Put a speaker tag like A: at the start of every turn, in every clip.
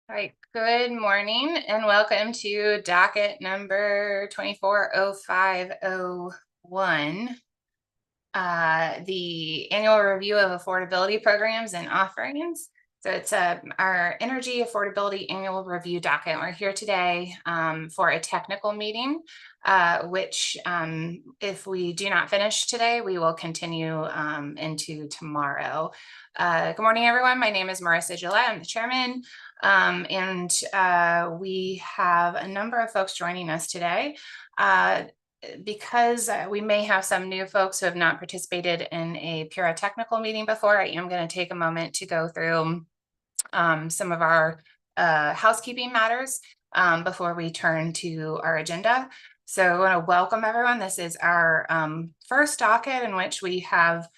A: All right, good morning and welcome to docket number 240501, the annual review of affordability programs and offerings. So it's our energy affordability annual review docket. We're here today for a technical meeting, which if we do not finish today, we will continue into tomorrow. Good morning, everyone. My name is Marissa Gillette. I'm the chairman. We have a number of folks joining us today. Because we may have some new folks who have not participated in a Pura technical meeting before, I am going to take a moment to go through some of our housekeeping matters before we turn to our agenda. So I want to welcome everyone. This is our first docket in which we have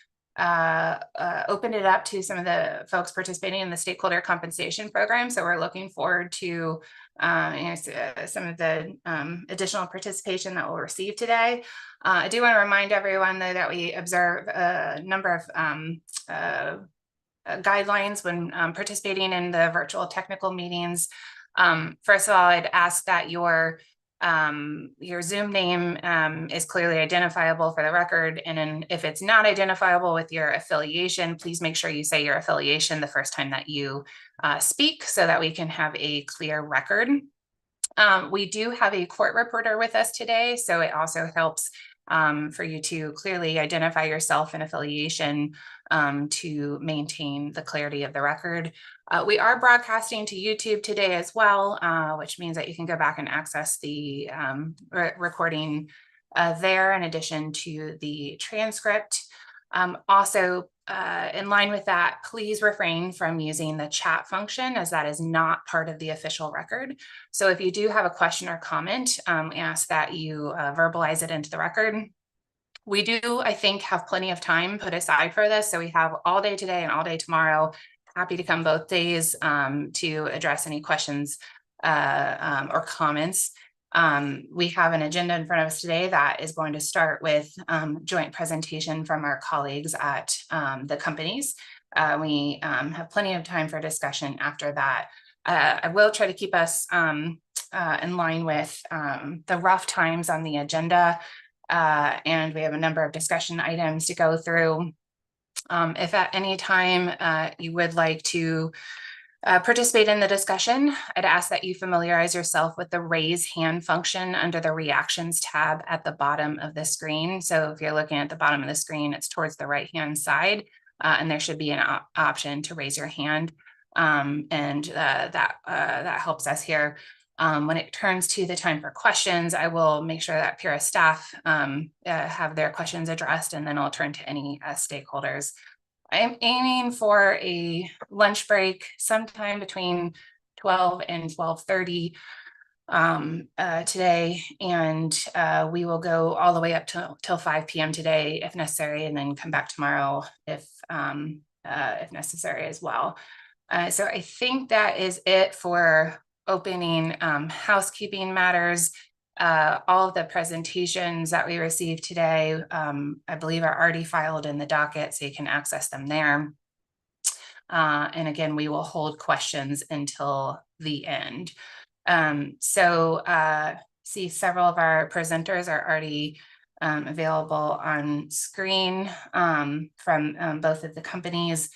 A: opened it up to some of the folks participating in the stakeholder compensation program. So we're looking forward to some of the additional participation that we'll receive today. I do want to remind everyone, though, that we observe a number of guidelines when participating in the virtual technical meetings. First of all, I'd ask that your Zoom name is clearly identifiable for the record. And then if it's not identifiable with your affiliation, please make sure you say your affiliation the first time that you speak so that we can have a clear record. We do have a court reporter with us today, so it also helps for you to clearly identify yourself and affiliation to maintain the clarity of the record. We are broadcasting to YouTube today as well, which means that you can go back and access the recording there in addition to the transcript. Also, in line with that, please refrain from using the chat function, as that is not part of the official record. So if you do have a question or comment, we ask that you verbalize it into the record. We do, I think, have plenty of time put aside for this. So we have all day today and all day tomorrow. Happy to come both days to address any questions or comments. We have an agenda in front of us today that is going to start with joint presentation from our colleagues at the companies. We have plenty of time for discussion after that. I will try to keep us in line with the rough times on the agenda, and we have a number of discussion items to go through. If at any time you would like to participate in the discussion, I'd ask that you familiarize yourself with the raise hand function under the reactions tab at the bottom of the screen. So if you're looking at the bottom of the screen, it's towards the right hand side, and there should be an option to raise your hand, and that helps us here. When it turns to the time for questions, I will make sure that Pura staff have their questions addressed, and then I'll turn to any stakeholders. I'm aiming for a lunch break sometime between 12 and 12:30 today, and we will go all the way up till 5 p.m. today if necessary, and then come back tomorrow if necessary as well. So I think that is it for opening housekeeping matters. All of the presentations that we received today, I believe, are already filed in the docket, so you can access them there. And again, we will hold questions until the end. See, several of our presenters are already available on screen from both of the companies.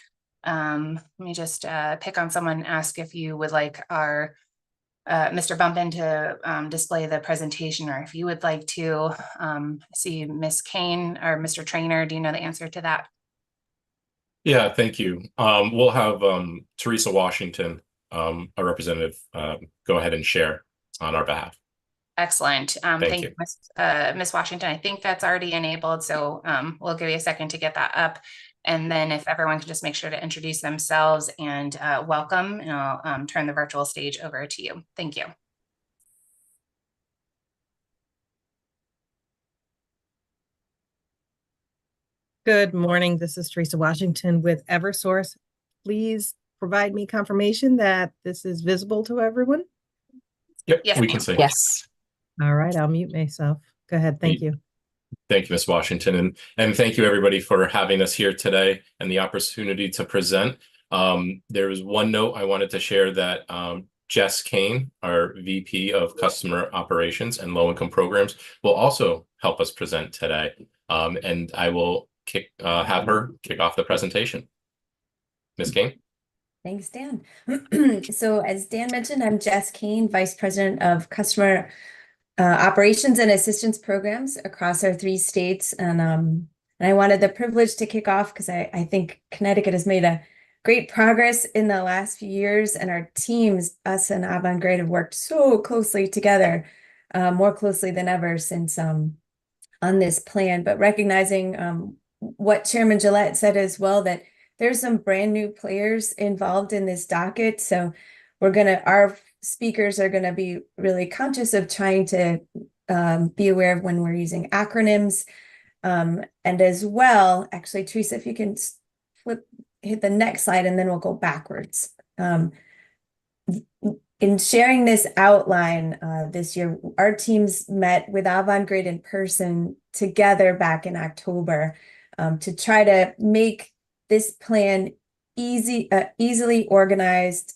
A: Let me just pick on someone and ask if you would like our Mr. Bumpin to display the presentation, or if you would like to see Ms. Kane or Mr. Trainer. Do you know the answer to that?
B: Yeah, thank you. We'll have Teresa Washington, a representative, go ahead and share on our behalf.
A: Excellent. Thank you, Ms. Washington. I think that's already enabled, so we'll give you a second to get that up. And then if everyone can just make sure to introduce themselves and welcome, and I'll turn the virtual stage over to you. Thank you.
C: Good morning. This is Teresa Washington with Eversource. Please provide me confirmation that this is visible to everyone.
B: Yep, yes, we can see.
A: Yes.
C: All right, I'll mute myself. Go ahead. Thank you.
B: Thank you, Ms. Washington, and thank you everybody for having us here today and the opportunity to present. There was one note I wanted to share that Jess Kane, our VP of Customer Operations and Low Income Programs, will also help us present today. And I will have her kick off the presentation. Ms. Kane?
D: Thanks, Dan. So as Dan mentioned, I'm Jess Kane, Vice President of Customer Operations and Assistance Programs across our 3 states. And I wanted the privilege to kick off because I think Connecticut has made a great progress in the last few years, and our teams, us and Avangrid, have worked so closely together, more closely than ever since on this plan. But recognizing what Chairman Gillette said as well, that there's some brand new players involved in this docket. So our speakers are gonna be really conscious of trying to be aware of when we're using acronyms. And as well, actually, Teresa, if you can hit the next slide, and then we'll go backwards. In sharing this outline this year, our teams met with Avangrid in person together back in October to try to make this plan easily organized.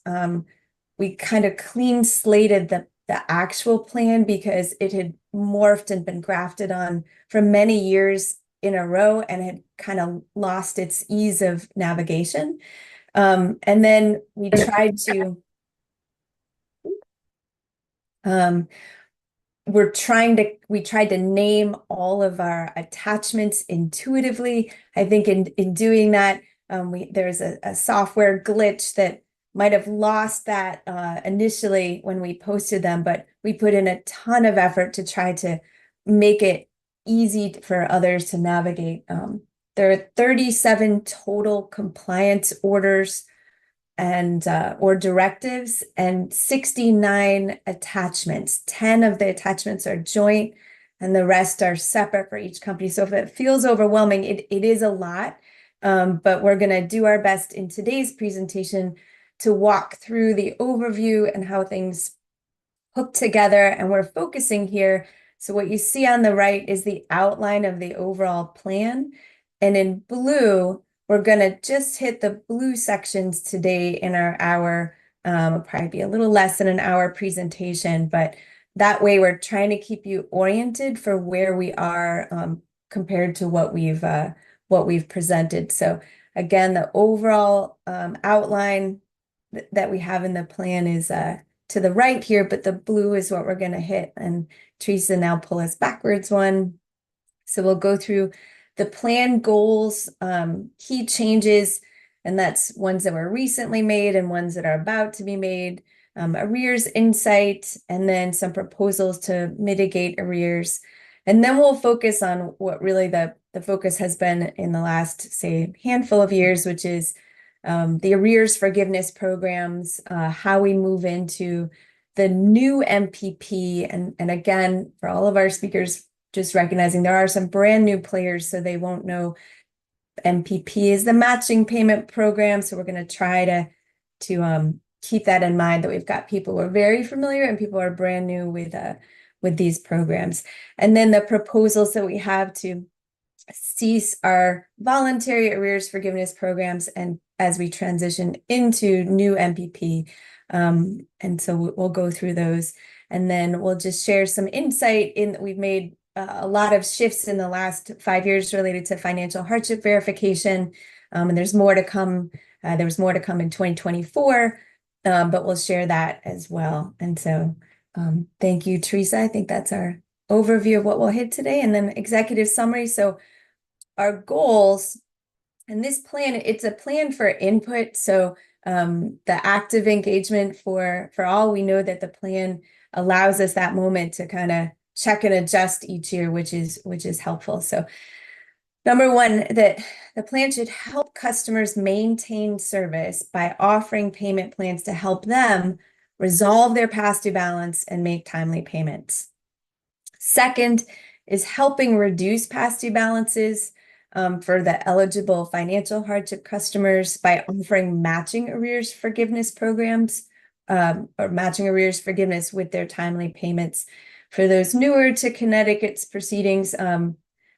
D: We kind of clean slated the actual plan because it had morphed and been grafted on for many years in a row and had kind of lost its ease of navigation. And then we tried to we tried to name all of our attachments intuitively. I think in doing that, there's a software glitch that might have lost that initially when we posted them, but we put in a ton of effort to try to make it easy for others to navigate. There are 37 total compliance orders and or directives and 69 attachments. 10 of the attachments are joint and the rest are separate for each company. So if it feels overwhelming, it is a lot, but we're gonna do our best in today's presentation to walk through the overview and how things hook together. And we're focusing here. So what you see on the right is the outline of the overall plan. And in blue, we're gonna just hit the blue sections today in our hour. It'll probably be a little less than an hour presentation, but that way we're trying to keep you oriented for where we are compared to what we've presented. So again, the overall outline that we have in the plan is to the right here, but the blue is what we're gonna hit. And Teresa now pull us backwards one. So we'll go through the plan goals, key changes, and that's ones that were recently made and ones that are about to be made, arrears insight, and then some proposals to mitigate arrears. And then we'll focus on what really the focus has been in the last, say, handful of years, which is the arrears forgiveness programs, how we move into the new MPP. And again, for all of our speakers, just recognizing there are some brand new players, so they won't know MPP is the matching payment program. So we're going to try to keep that in mind, that we've got people who are very familiar and people who are brand new with these programs. And then the proposals that we have to cease our voluntary arrears forgiveness programs and as we transition into new MPP. And so we'll go through those, and then we'll just share some insight in that we've made a lot of shifts in the last 5 years related to financial hardship verification. And there's more to come. There was more to come in 2024, but we'll share that as well. And so thank you, Teresa. I think that's our overview of what we'll hit today, and then executive summary. So our goals and this plan, it's a plan for input. So the active engagement for all, we know that the plan allows us that moment to kind of check and adjust each year, which is helpful. So number one, that the plan should help customers maintain service by offering payment plans to help them resolve their past due balance and make timely payments. Second is helping reduce past due balances for the eligible financial hardship customers by offering matching arrears forgiveness programs or matching arrears forgiveness with their timely payments. For those newer to Connecticut's proceedings, I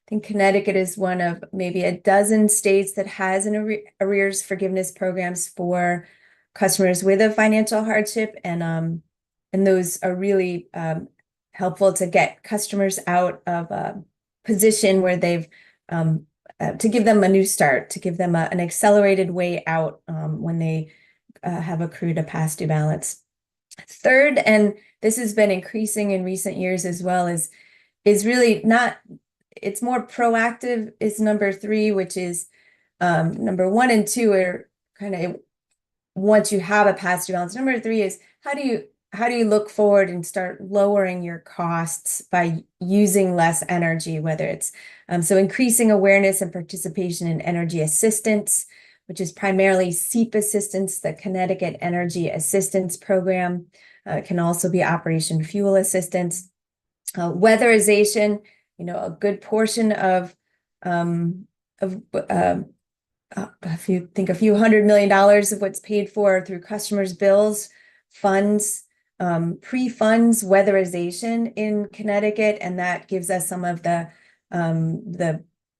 D: think Connecticut is one of maybe a dozen states that has an arrears forgiveness programs for customers with a financial hardship, and those are really helpful to get customers out of a position where they've to give them a new start, to give them an accelerated way out when they have accrued a past due balance. Third, and this has been increasing in recent years as well, is really not, it's more proactive is number 3, which is number 1 and 2 are kind of once you have a past due balance. Number 3 is how do you look forward and start lowering your costs by using less energy, whether it's so increasing awareness and participation in energy assistance, which is primarily SEEP assistance, the Connecticut Energy Assistance Program. It can also be Operation Fuel Assistance. Weatherization, a good portion of if you think a few $100 million of what's paid for through customers' bills, funds, pre-funds weatherization in Connecticut, and that gives us some of the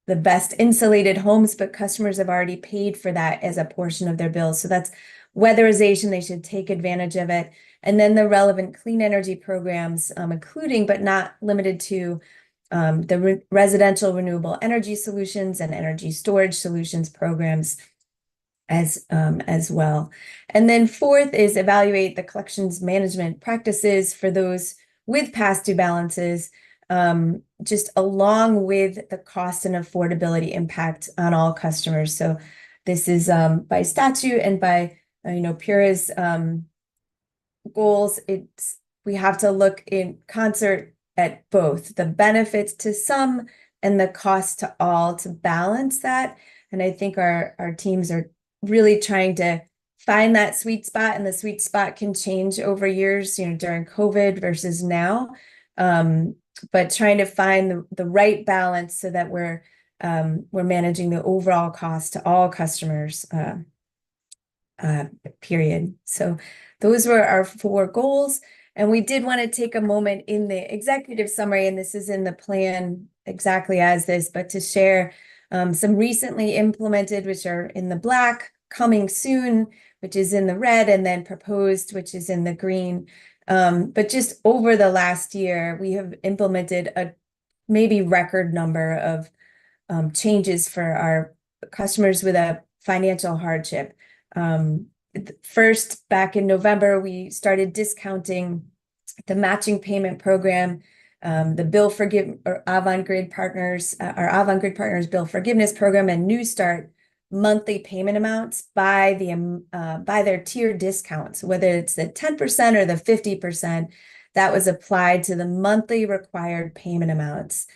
D: best insulated homes, but customers have already paid for that as a portion of their bills. So that's weatherization. They should take advantage of it. And then the relevant clean energy programs, including but not limited to the residential renewable energy solutions and energy storage solutions programs as well. And then 4th is evaluate the collections management practices for those with past due balances, just along with the cost and affordability impact on all customers. So this is by statute and by PURA's goals. We have to look in concert at both the benefits to some and the cost to all to balance that. And I think our teams are really trying to find that sweet spot, and the sweet spot can change over years, during COVID versus now. But trying to find the right balance so that we're managing the overall cost to all customers, period. So those were our 4 goals. And we did want to take a moment in the executive summary, and this is in the plan exactly as this, but to share some recently implemented, which are in the black, coming soon, which is in the red, and then proposed, which is in the green. But just over the last year, we have implemented a maybe record number of changes for our customers with a financial hardship. First, back in November, we started discounting the matching payment program, the bill forgive or Avangrid Partners, our Avangrid Partners bill forgiveness program, and New Start monthly payment amounts by their tier discounts, whether it's the 10% or the 50%, that was applied to the monthly required payment amounts.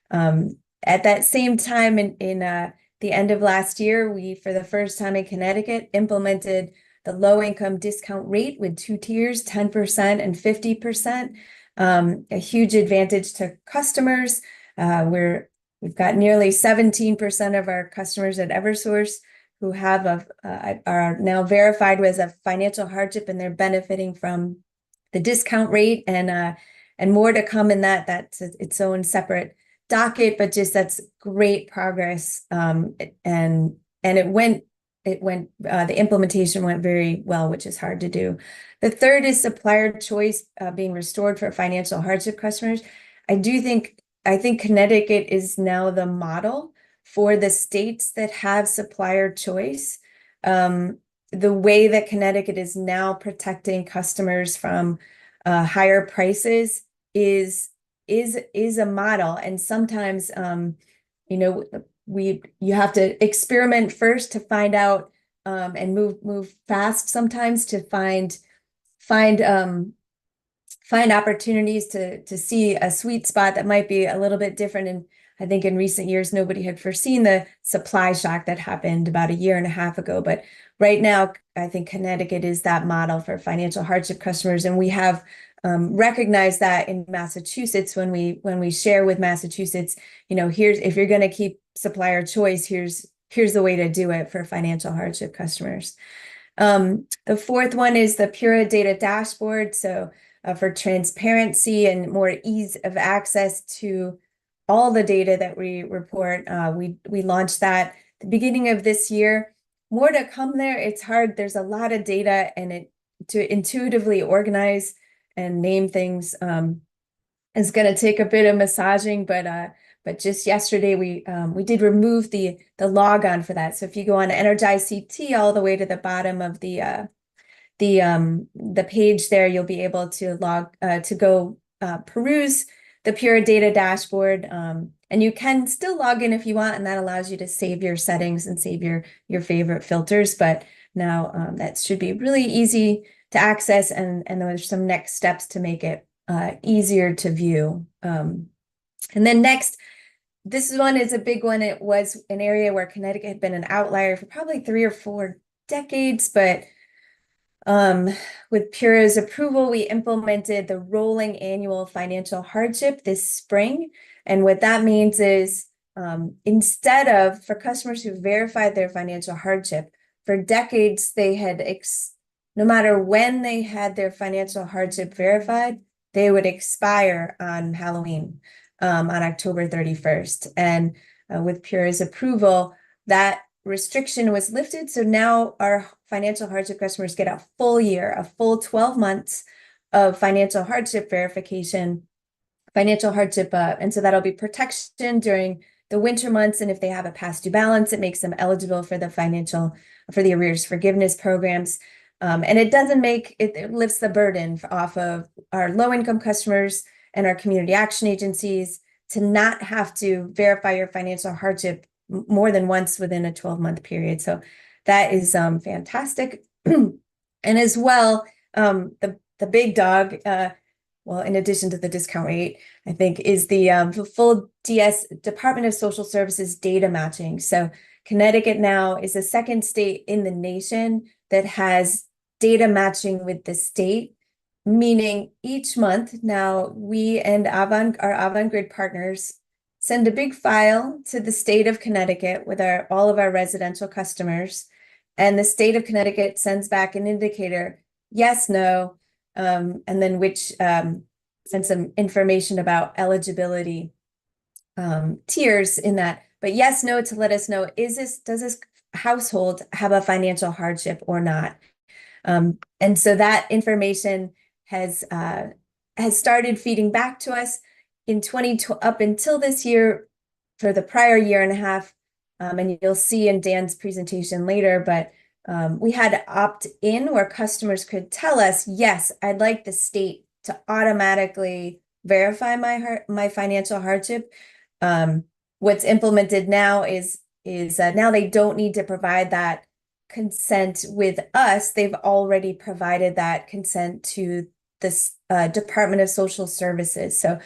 D: At that same time, in the end of last year, we, for the first time in Connecticut, implemented the low-income discount rate with 2 tiers, 10% and 50%. A huge advantage to customers. We've got nearly 17% of our customers at Eversource who are now verified with a financial hardship, and they're benefiting from the discount rate, and more to come in that. That's its own separate docket, but just that's great progress. And the implementation went very well, which is hard to do. The third is supplier choice being restored for financial hardship customers. I think Connecticut is now the model for the states that have supplier choice. The way that Connecticut is now protecting customers from higher prices is a model. And sometimes, you have to experiment first to find out and move fast sometimes to find opportunities to see a sweet spot that might be a little bit different. And I think in recent years, nobody had foreseen the supply shock that happened about a year and a half ago. But right now, I think Connecticut is that model for financial hardship customers. And we have recognized that in Massachusetts when we share with Massachusetts, if you're going to keep supplier choice, here's the way to do it for financial hardship customers. The fourth one is the PURA data dashboard. So for transparency and more ease of access to all the data that we report, we launched that at the beginning of this year. more to come there. It's hard. There's a lot of data, and to intuitively organize and name things is going to take a bit of massaging, but just yesterday we did remove the logon for that. So if you go on Energize CT all the way to the bottom of the page there, you'll be able to go peruse the Pure Data dashboard. And you can still log in if you want, and that allows you to save your settings and save your favorite filters. But now that should be really easy to access, and there's some next steps to make it easier to view. And then next, this one is a big one. It was an area where Connecticut had been an outlier for probably 3 or 4 decades, but with Pure's approval, we implemented the rolling annual financial hardship this spring. And what that means is instead of, for customers who verified their financial hardship, for decades, they had, no matter when they had their financial hardship verified, they would expire on Halloween, on October 31st. And with Pure's approval, that restriction was lifted. So now our financial hardship customers get a full year, a full 12 months of financial hardship verification, financial hardship. And so that'll be protection during the winter months. And if they have a past due balance, it makes them eligible for the arrears forgiveness programs. And it doesn't make, it lifts the burden off of our low-income customers and our community action agencies to not have to verify your financial hardship more than once within a 12-month period. So that is fantastic. And as well, the big dog, well, in addition to the discount rate, I think, is the full Department of Social Services data matching. So Connecticut now is the second state in the nation that has data matching with the state, meaning each month now we and our Avangrid partners send a big file to the state of Connecticut with all of our residential customers, and the state of Connecticut sends back an indicator, yes, no, and then send some information about eligibility tiers in that. But yes, no, to let us know, does this household have a financial hardship or not? And so that information has started feeding back to us up until this year. For the prior year and a half, and you'll see in Dan's presentation later, but we had to opt in where customers could tell us, yes, I'd like the state to automatically verify my financial hardship. What's implemented now is now they don't need to provide that consent with us. They've already provided that consent to this Department of Social Services. So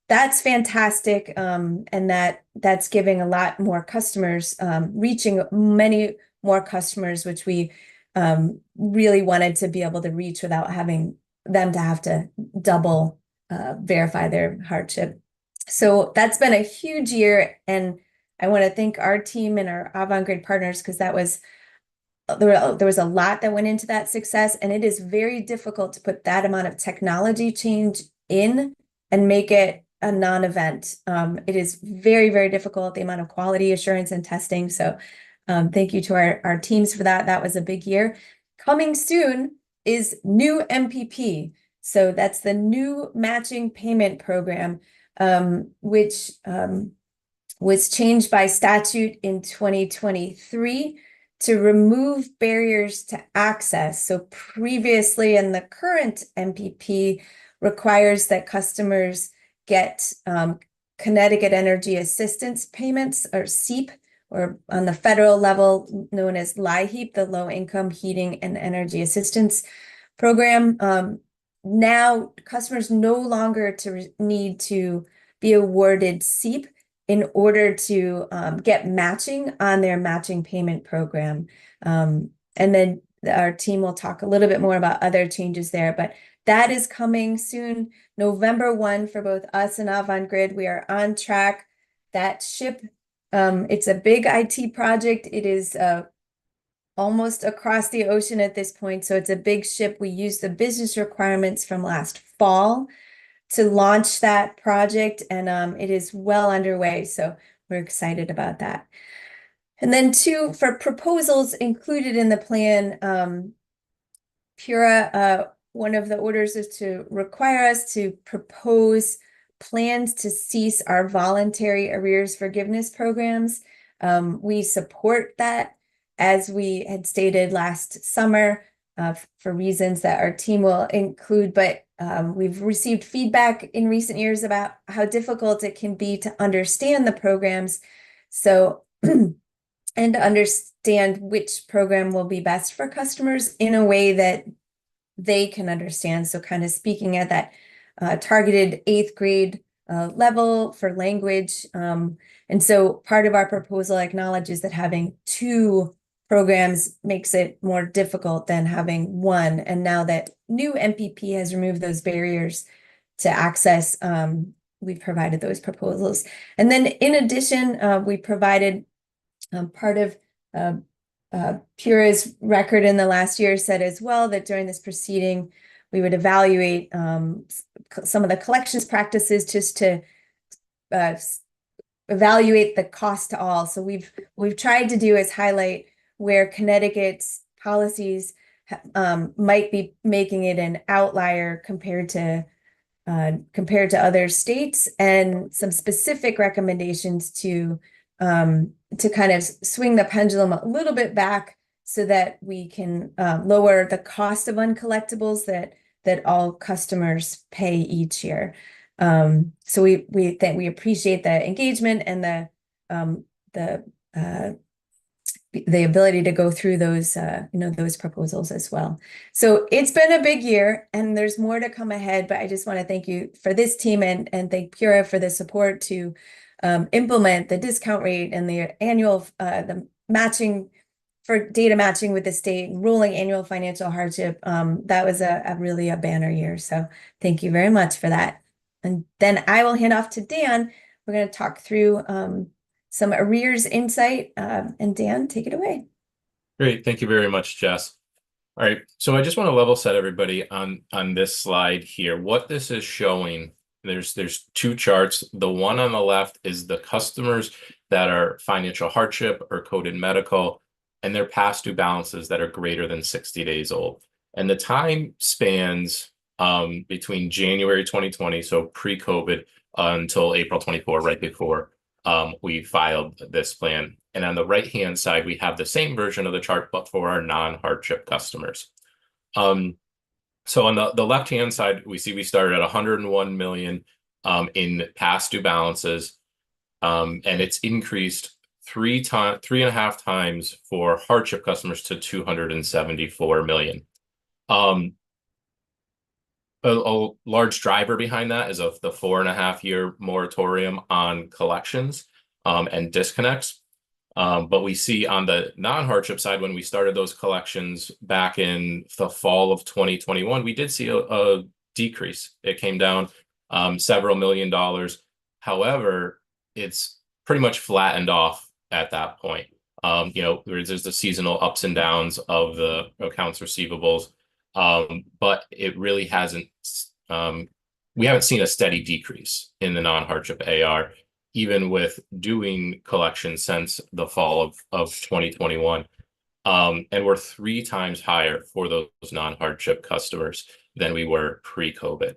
D: that's fantastic, and that's giving a lot more customers, reaching many more customers, which we really wanted to be able to reach without having them to have to double verify their hardship. So that's been a huge year, and I want to thank our team and our Avangrid partners, because there was a lot that went into that success, and it is very difficult to put that amount of technology change in and make it a non-event. It is very, very difficult, the amount of quality assurance and testing. So thank you to our teams for that. That was a big year. Coming soon is new MPP. So that's the new matching payment program, which was changed by statute in 2023 to remove barriers to access. So previously, in the current MPP, requires that customers get Connecticut Energy Assistance Payments, or SEEP, or on the federal level known as LIHEAP, the Low Income Heating and Energy Assistance Program. Now customers no longer need to be awarded SEEP in order to get matching on their matching payment program. And then our team will talk a little bit more about other changes there, but that is coming soon, November 1 for both us and Avangrid. We are on track. That ship, it's a big IT project. It is almost across the ocean at this point, so it's a big ship. We used the business requirements from last fall to launch that project, and it is well underway, so we're excited about that. And then two, for proposals included in the plan, Pura, one of the orders is to require us to propose plans to cease our voluntary arrears forgiveness programs. We support that, as we had stated last summer, for reasons that our team will include, but we've received feedback in recent years about how difficult it can be to understand the programs. So, and to understand which program will be best for customers in a way that they can understand. So kind of speaking at that targeted 8th grade level for language. And so part of our proposal acknowledges that having 2 programs makes it more difficult than having 1. And now that new MPP has removed those barriers to access, we've provided those proposals. And then in addition, we provided part of Pura's record in the last year said as well that during this proceeding, we would evaluate some of the collections practices just to evaluate the cost to all. So we've tried to do is highlight where Connecticut's policies might be making it an outlier compared to other states, and some specific recommendations to kind of swing the pendulum a little bit back so that we can lower the cost of uncollectibles that all customers pay each year. So we appreciate the engagement and the ability to go through those those proposals as well. So it's been a big year, and there's more to come ahead, but I just want to thank you for this team and thank Pura for the support to implement the discount rate and the annual the matching for data matching with the state, rolling annual financial hardship. That was really a banner year. So thank you very much for that. And then I will hand off to Dan. We're going to talk through some arrears insight. And Dan, take it away.
B: Great. Thank you very much, Jess. All right. So I just want to level set everybody on this slide here. What this is showing, there's 2 charts. The one on the left is the customers that are financial hardship or coded medical, and their past due balances that are greater than 60 days old. And the time spans between January 2020, so pre-COVID, until April 24, right before we filed this plan. And on the right-hand side, we have the same version of the chart, but for our non-hardship customers. So on the left-hand side, we see we started at 101 million in past due balances, and it's increased 3.5 times for hardship customers to 274 million. A large driver behind that is of the 4.5-year moratorium on collections and disconnects. But we see on the non-hardship side, when we started those collections back in the fall of 2021, we did see a decrease. It came down several $1 million. However, it's pretty much flattened off at that point. There's the seasonal ups and downs of the accounts receivables. But it really hasn't, we haven't seen a steady decrease in the non-hardship AR, even with doing collections since the fall of 2021. And we're 3 times higher for those non-hardship customers than we were pre-COVID.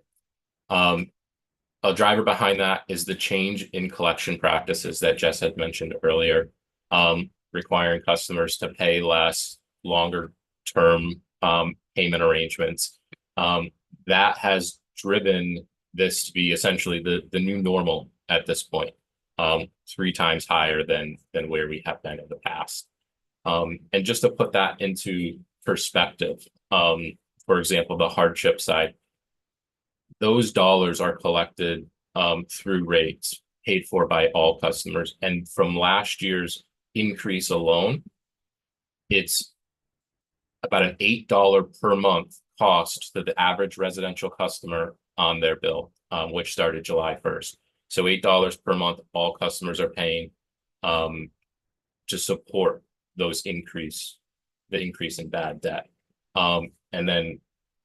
B: A driver behind that is the change in collection practices that Jess had mentioned earlier, requiring customers to pay less, longer term payment arrangements. That has driven this to be essentially the new normal at this point, 3 times higher than where we have been in the past. And just to put that into perspective, for example, the hardship side, those dollars are collected through rates paid for by all customers. And from last year's increase alone, it's about an $8 per month cost to the average residential customer on their bill, which started July 1st. So $8 per month, all customers are paying to support those the increase in bad debt. And then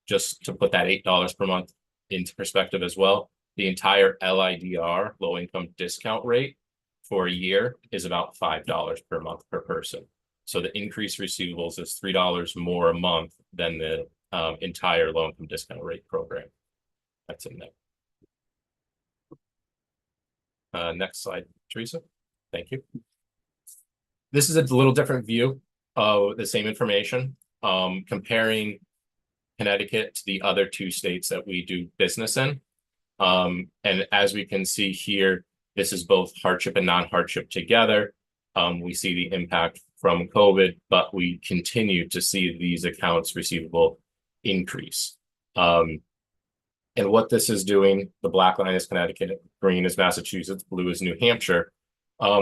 B: just to put that $8 per month into perspective as well, the entire LIDR, low income discount rate, for a year is about $5 per month per person. So the increased receivables is $3 more a month than the entire low income discount rate program. That's in there. Next slide, Teresa. Thank you. This is a little different view of the same information, comparing Connecticut to the other 2 states that we do business in. And as we can see here, this is both hardship and non-hardship together. We see the impact from COVID, but we continue to see these accounts receivable increase. And what this is doing, the black line is Connecticut, green is Massachusetts, blue is New Hampshire.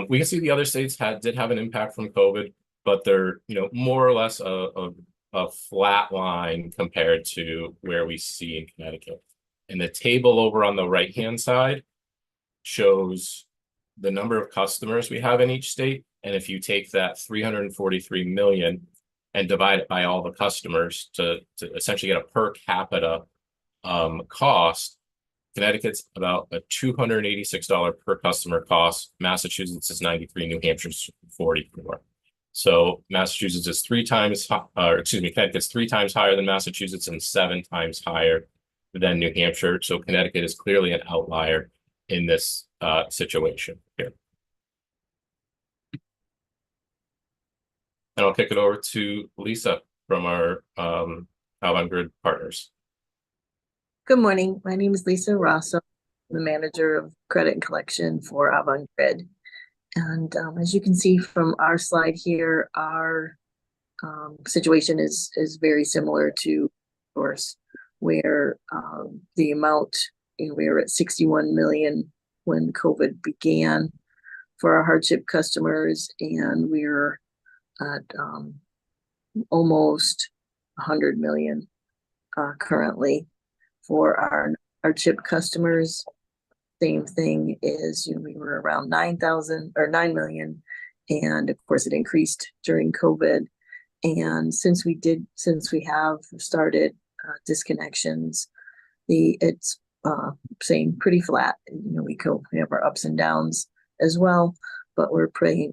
B: We can see the other states did have an impact from COVID, but they're more or less a flat line compared to where we see in Connecticut. And the table over on the right-hand side shows the number of customers we have in each state. And if you take that 343 million and divide it by all the customers to essentially get a per capita cost, Connecticut's about a $286 per customer cost. Massachusetts is 93, New Hampshire's 44. So Massachusetts is 3 times, Connecticut's 3 times higher than Massachusetts and 7 times higher than New Hampshire. So Connecticut is clearly an outlier in this situation here. And I'll kick it over to Lisa from our Avangrid partners.
E: Good morning. My name is Lisa Rosso, the manager of credit and collection for Avangrid. And as you can see from our slide here, our situation is very similar to yours, where the amount, we were at 61 million when COVID began for our hardship customers, and we're at almost 100 million currently for our hardship customers. Same thing is, we were around 9 million, and of course it increased during COVID. And since we have started disconnections, it's staying pretty flat. We have our ups and downs as well, but we're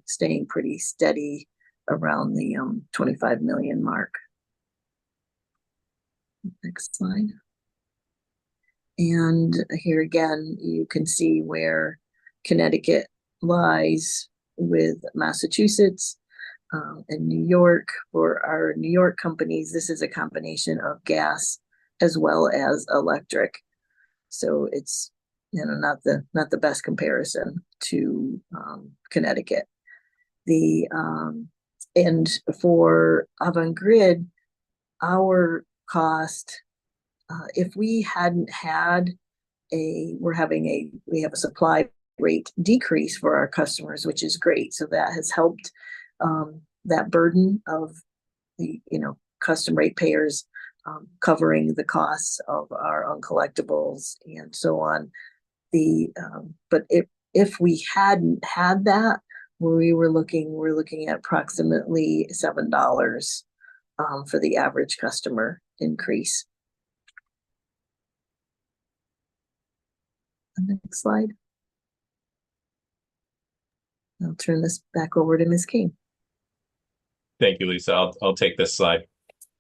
E: staying pretty steady around the 25 million mark. Next slide. And here again, you can see where Connecticut lies with Massachusetts and New York. For our New York companies, this is a combination of gas as well as electric. So it's not the best comparison to Connecticut. And for Avangrid, our cost, if we hadn't had we have a supply rate decrease for our customers, which is great. So that has helped that burden of the custom rate payers covering the costs of our uncollectibles and so on. But if we hadn't had that, we're looking at approximately $7 for the average customer increase. Next slide. I'll turn this back over to Ms. King.
B: Thank you, Lisa. I'll take this slide.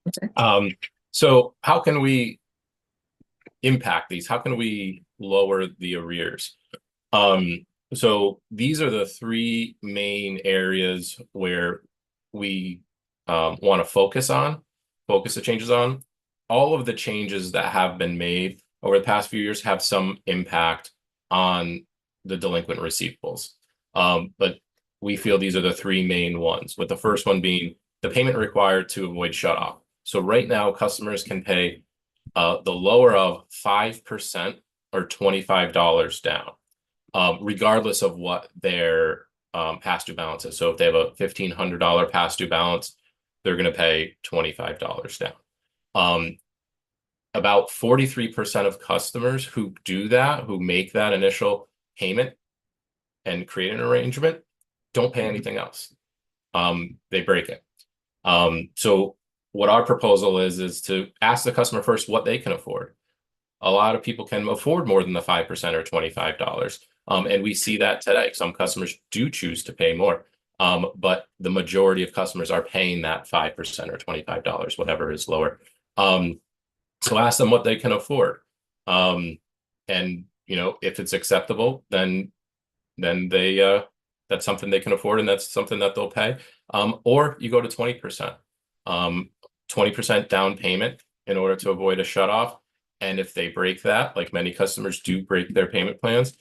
E: Okay.
B: So how can we impact these? How can we lower the arrears? So these are the 3 main areas where we want to focus the changes on. All of the changes that have been made over the past few years have some impact on the delinquent receivables. But we feel these are the 3 main ones, with the first one being the payment required to avoid shutoff. So right now, customers can pay the lower of 5% or $25 down, regardless of what their past due balance is. So if they have a $1,500 past due balance, they're going to pay $25 down. About 43% of customers who do that, who make that initial payment and create an arrangement, don't pay anything else. They break it. So what our proposal is to ask the customer first what they can afford. A lot of people can afford more than the 5% or $25. And we see that today. Some customers do choose to pay more. But the majority of customers are paying that 5% or $25, whatever is lower. So ask them what they can afford. And if it's acceptable, then they that's something they can afford, and that's something that they'll pay. Or you go to 20%. 20% down payment in order to avoid a shutoff. And if they break that, like many customers do break their payment plans,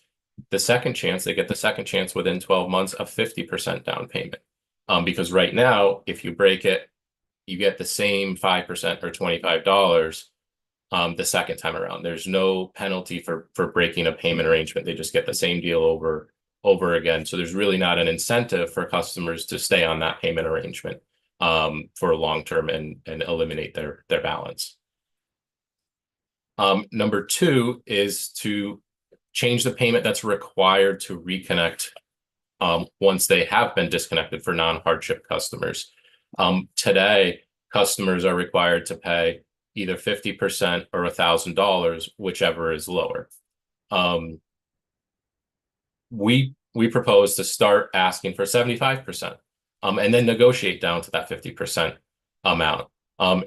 B: they get the second chance within 12 months of 50% down payment. Because right now, if you break it, you get the same 5% or $25 the second time around. There's no penalty for breaking a payment arrangement. They just get the same deal over again. So there's really not an incentive for customers to stay on that payment arrangement for long term and eliminate their balance. Number two is to change the payment that's required to reconnect once they have been disconnected for non-hardship customers. Today, customers are required to pay either 50% or $1,000, whichever is lower. We propose to start asking for 75%, and then negotiate down to that 50% amount.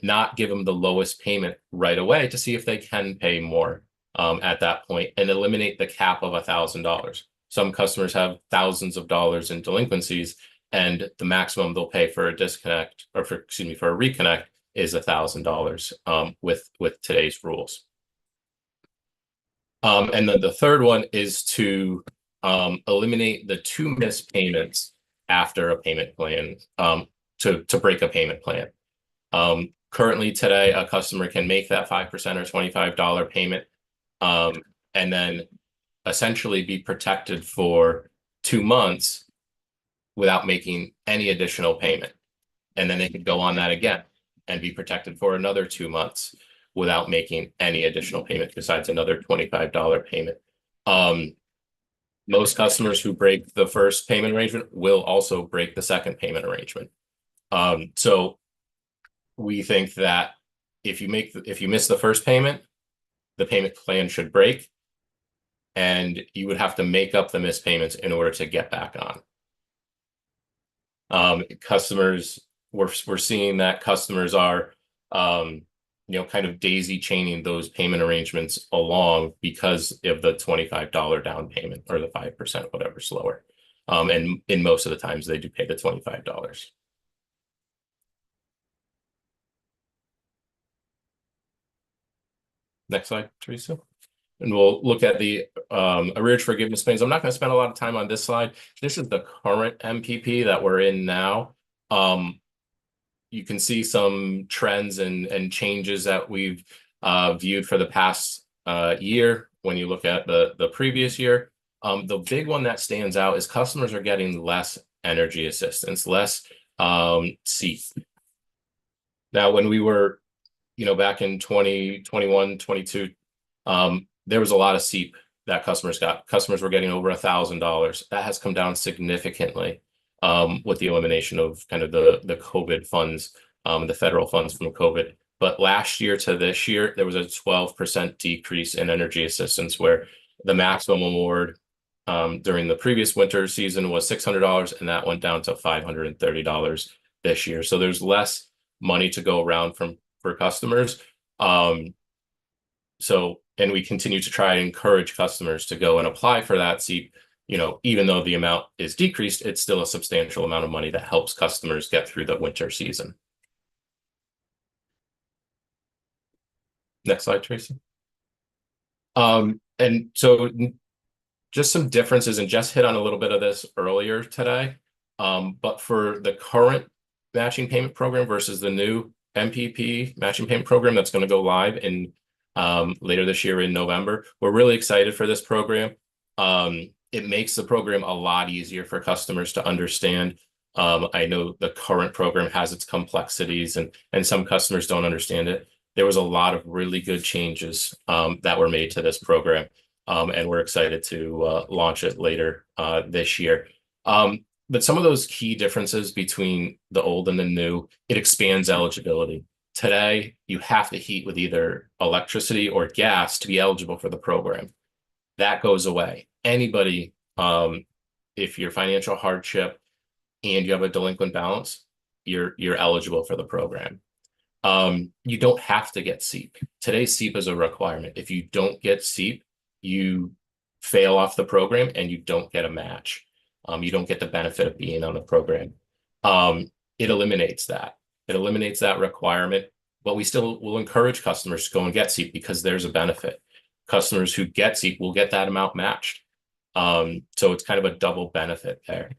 B: Not give them the lowest payment right away to see if they can pay more at that point, and eliminate the cap of $1,000. Some customers have thousands of dollars in delinquencies, and the maximum they'll pay for a disconnect, or for a reconnect, is $1,000 with today's rules. And then the third one is to eliminate the 2 missed payments after a payment plan, to break a payment plan. Currently today, a customer can make that 5% or $25 payment, and then essentially be protected for 2 months without making any additional payment. And then they could go on that again and be protected for another 2 months without making any additional payment besides another $25 payment. Most customers who break the first payment arrangement will also break the second payment arrangement. So we think that if you miss the first payment, the payment plan should break, and you would have to make up the missed payments in order to get back on. We're seeing that customers are kind of daisy chaining those payment arrangements along because of the $25 down payment or the 5%, whatever's lower. And in most of the times they do pay the $25. Next slide, Teresa. And we'll look at the arrearage forgiveness plans. I'm not going to spend a lot of time on this slide. This is the current MPP that we're in now. You can see some trends and changes that we've viewed for the past year when you look at the previous year. The big one that stands out is customers are getting less energy assistance, less SEEP. Now, when we were back in 2021, 22, there was a lot of SEEP that customers got. Customers were getting over $1,000. That has come down significantly with the elimination of kind of the COVID funds, the federal funds from COVID. But last year to this year, there was a 12% decrease in energy assistance, where the maximum award during the previous winter season was $600, and that went down to $530 this year. So there's less money to go around for customers. And we continue to try and encourage customers to go and apply for that SEEP. Even though the amount is decreased, it's still a substantial amount of money that helps customers get through the winter season. Next slide, Tracy. And so just some differences, and Jess hit on a little bit of this earlier today. But for the current matching payment program versus the new MPP matching payment program that's going to go live in later this year in November, we're really excited for this program. It makes the program a lot easier for customers to understand. I know the current program has its complexities, and some customers don't understand it. There was a lot of really good changes that were made to this program, and we're excited to launch it later this year. But some of those key differences between the old and the new: it expands eligibility. Today, you have to heat with either electricity or gas to be eligible for the program. That goes away. anybody, if you're financial hardship and you have a delinquent balance, you're eligible for the program. You don't have to get SEEP. Today, SEEP is a requirement. If you don't get SEEP, you fail off the program and you don't get a match. You don't get the benefit of being on the program. It eliminates that. It eliminates that requirement, but we still will encourage customers to go and get SEEP because there's a benefit. Customers who get SEEP will get that amount matched. So it's kind of a double benefit there.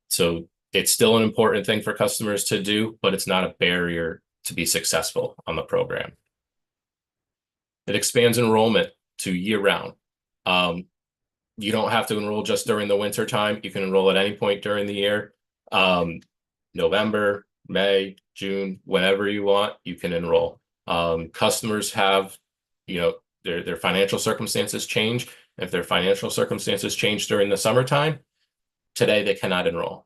B: So it's still an important thing for customers to do, but it's not a barrier to be successful on the program. It expands enrollment to year-round. You don't have to enroll just during the winter time. You can enroll at any point during the year. November, May, June, whenever you want, you can enroll. Customers have, their financial circumstances change. If their financial circumstances change during the summertime, today they cannot enroll.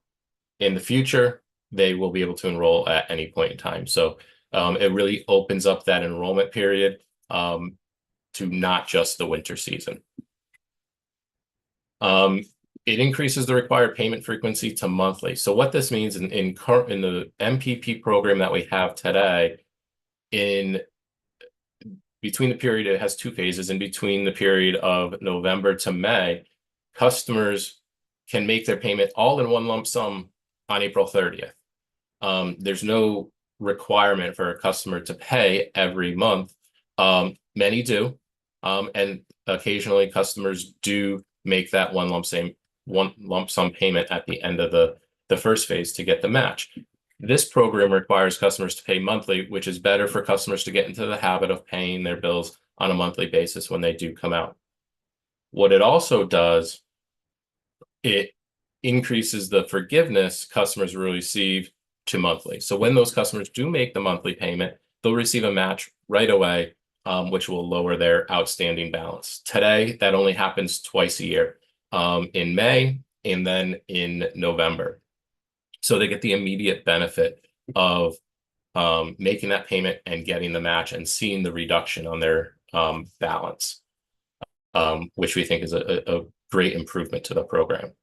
B: In the future, they will be able to enroll at any point in time. So it really opens up that enrollment period to not just the winter season. It increases the required payment frequency to monthly. So what this means in the MPP program that we have today, between the period, it has two phases. In between the period of November to May, customers can make their payment all in one lump sum on April 30th. There's no requirement for a customer to pay every month. Many do, and occasionally customers do make that one lump sum payment at the end of the first phase to get the match. This program requires customers to pay monthly, which is better for customers to get into the habit of paying their bills on a monthly basis when they do come out. What it also does, it increases the forgiveness customers will receive to monthly. So when those customers do make the monthly payment, they'll receive a match right away, which will lower their outstanding balance. Today, that only happens twice a year, in May and then in November. So they get the immediate benefit of making that payment and getting the match and seeing the reduction on their balance, which we think is a great improvement to the program.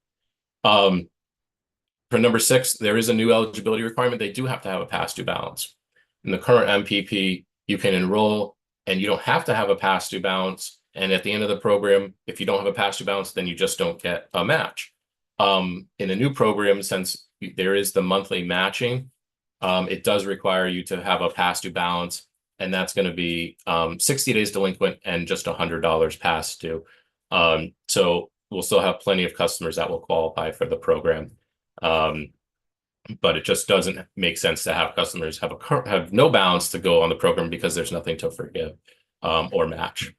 B: For number 6, there is a new eligibility requirement. They do have to have a past due balance. In the current MPP, you can enroll and you don't have to have a past due balance. And at the end of the program, if you don't have a past due balance, then you just don't get a match. In the new program, since there is the monthly matching, it does require you to have a past due balance, and that's going to be 60 days delinquent and just $100 past due. So we'll still have plenty of customers that will qualify for the program. But it just doesn't make sense to have customers have no balance to go on the program because there's nothing to forgive or match.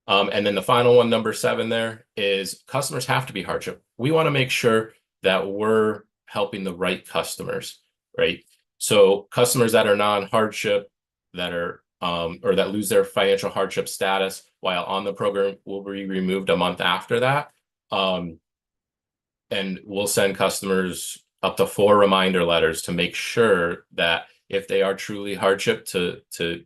B: And then the final one, number 7, there is customers have to be hardship. We want to make sure that we're helping the right customers, right? So customers that are non-hardship, that are or that lose their financial hardship status while on the program will be removed a month after that. And we'll send customers up to 4 reminder letters to make sure that if they are truly hardship to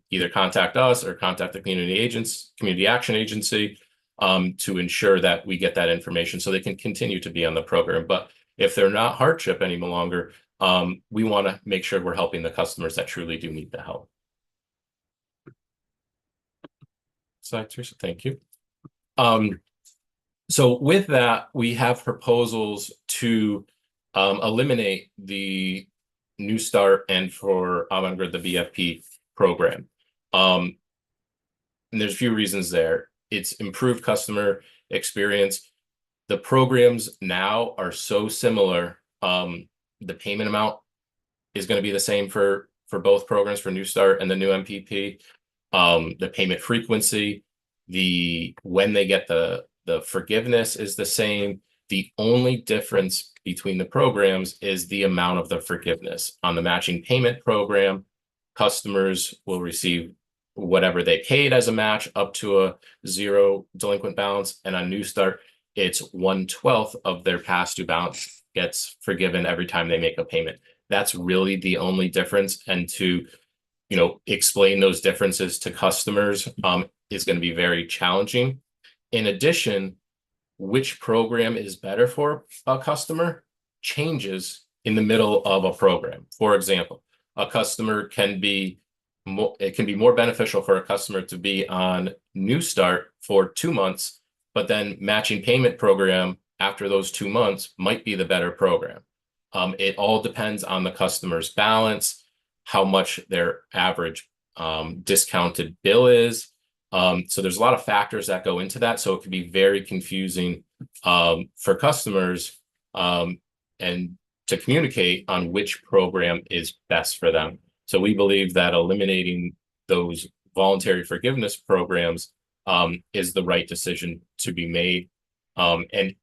B: either contact us or contact the community action agency to ensure that we get that information so they can continue to be on the program. But if they're not hardship any longer, we want to make sure we're helping the customers that truly do need the help. Slide, Teresa, thank you. So with that, we have proposals to eliminate the New Start and for Avangrid, the BFP program. And there's a few reasons there. It's improved customer experience. The programs now are so similar. The payment amount is going to be the same for both programs, for New Start and the new MPP. The payment frequency, when they get the forgiveness is the same. The only difference between the programs is the amount of the forgiveness. On the matching payment program, customers will receive whatever they paid as a match up to a 0 delinquent balance. And on New Start, it's 1/12 of their past due balance gets forgiven every time they make a payment. That's really the only difference. And to explain those differences to customers is going to be very challenging. In addition, which program is better for a customer changes in the middle of a program. For example, a customer can be it can be more beneficial for a customer to be on New Start for 2 months, but then matching payment program after those 2 months might be the better program. It all depends on the customer's balance, how much their average discounted bill is. So there's a lot of factors that go into that. So it can be very confusing for customers and to communicate on which program is best for them. So we believe that eliminating those voluntary forgiveness programs is the right decision to be made. And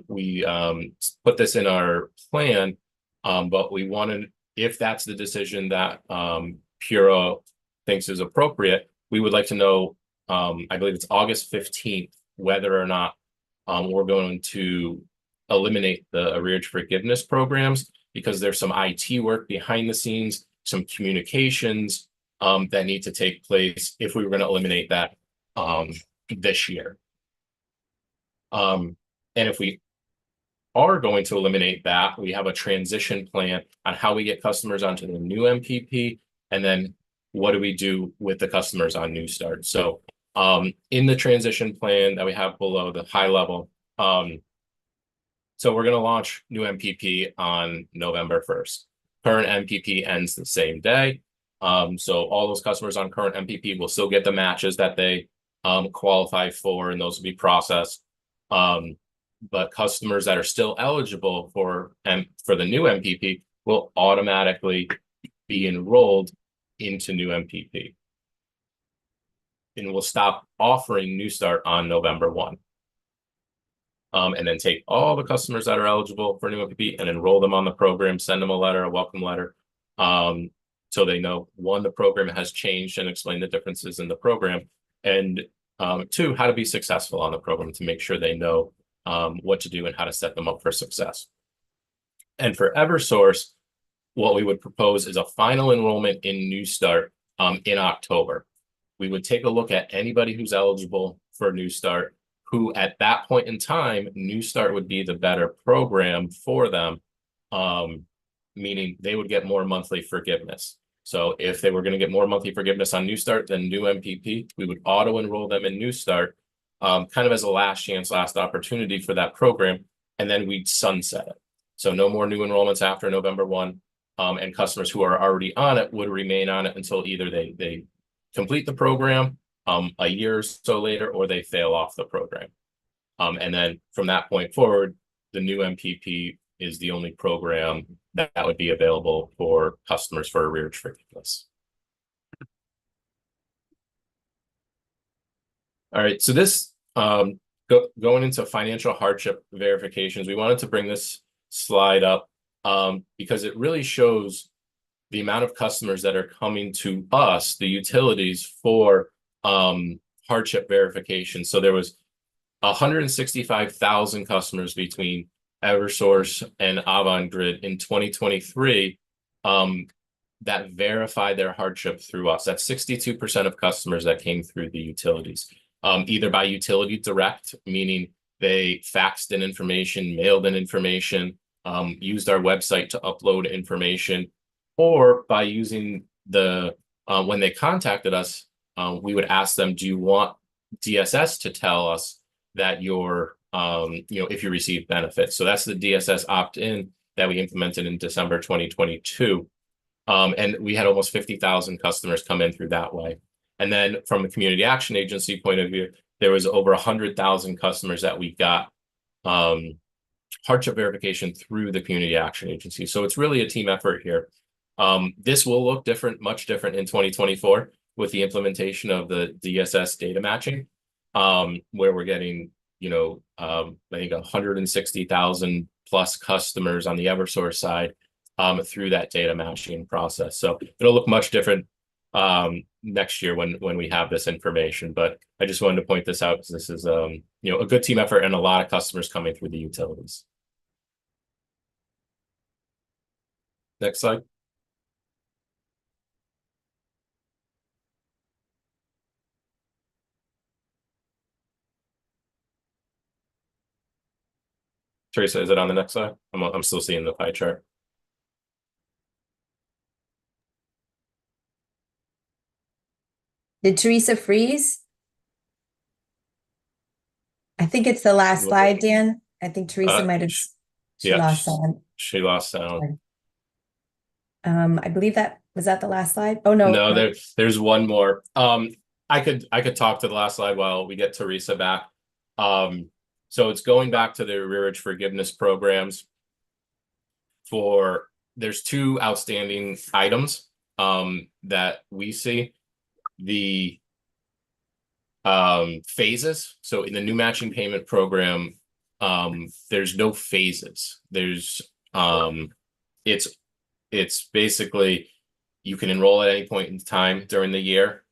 B: we put this in our plan, but we wanted, if that's the decision that Puro thinks is appropriate, we would like to know, I believe it's August 15th, whether or not we're going to eliminate the arrearage forgiveness programs, because there's some IT work behind the scenes, some communications that need to take place if we were going to eliminate that this year. And if we are going to eliminate that, we have a transition plan on how we get customers onto the new MPP, and then what do we do with the customers on New Start. So in the transition plan that we have below the high level, so we're going to launch new MPP on November 1st. Current MPP ends the same day. So all those customers on current MPP will still get the matches that they qualify for, and those will be processed. But customers that are still eligible for the new MPP will automatically be enrolled into new MPP. And we'll stop offering New Start on November 1. And then take all the customers that are eligible for new MPP and enroll them on the program, send them a letter, a welcome letter, so they know, one, the program has changed, and explain the differences in the program, and two, how to be successful on the program, to make sure they know what to do and how to set them up for success. And for Eversource, what we would propose is a final enrollment in New Start in October. We would take a look at anybody who's eligible for New Start, who at that point in time, New Start would be the better program for them, meaning they would get more monthly forgiveness. So if they were going to get more monthly forgiveness on New Start than new MPP, we would auto enroll them in New Start, kind of as a last chance, last opportunity for that program, and then we'd sunset it. So no more new enrollments after November 1, and customers who are already on it would remain on it until either they complete the program a year or so later, or they fail off the program. And then from that point forward, the new MPP is the only program that would be available for customers for arrearage forgiveness. All right, so this going into financial hardship verifications, we wanted to bring this slide up because it really shows the amount of customers that are coming to us, the utilities, for hardship verification. So there was 165,000 customers between Eversource and Avangrid in 2023 that verified their hardship through us. That's 62% of customers that came through the utilities, either by utility direct, meaning they faxed in information, mailed in information, used our website to upload information, or by using the, when they contacted us, we would ask them, do you want DSS to tell us that you're, if you receive benefits? So that's the DSS opt-in that we implemented in December 2022. And we had almost 50,000 customers come in through that way. And then from a community action agency point of view, there was over 100,000 customers that we got hardship verification through the community action agency. So it's really a team effort here. This will look different, much different in 2024 with the implementation of the DSS data matching, where we're getting, I think 160,000 plus customers on the Eversource side through that data matching process. So it'll look much different next year when we have this information. But I just wanted to point this out because this is a good team effort and a lot of customers coming through the utilities. Next slide. Teresa, is it on the next slide? I'm still seeing the pie chart.
D: Did Teresa freeze? I think it's the last slide, Dan. I think Teresa might have, she lost sound.
B: She lost sound.
D: I believe was that the last slide? Oh, no.
B: No, there's one more. I could talk to the last slide while we get Teresa back. So it's going back to the arrearage forgiveness programs. There's two outstanding items that we see. The phases. So in the new matching payment program, there's no phases. There's it's basically you can enroll at any point in time during the year.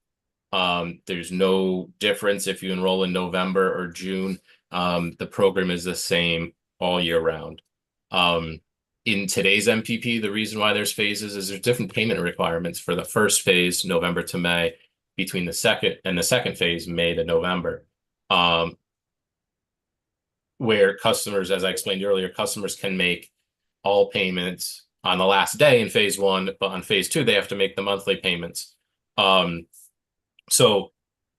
B: There's no difference if you enroll in November or June. The program is the same all year round. In today's MPP, the reason why there's phases is there's different payment requirements for the first phase, November to May, between the second phase, May to November. Where customers, as I explained earlier, customers can make all payments on the last day in phase one, but on phase two, they have to make the monthly payments. So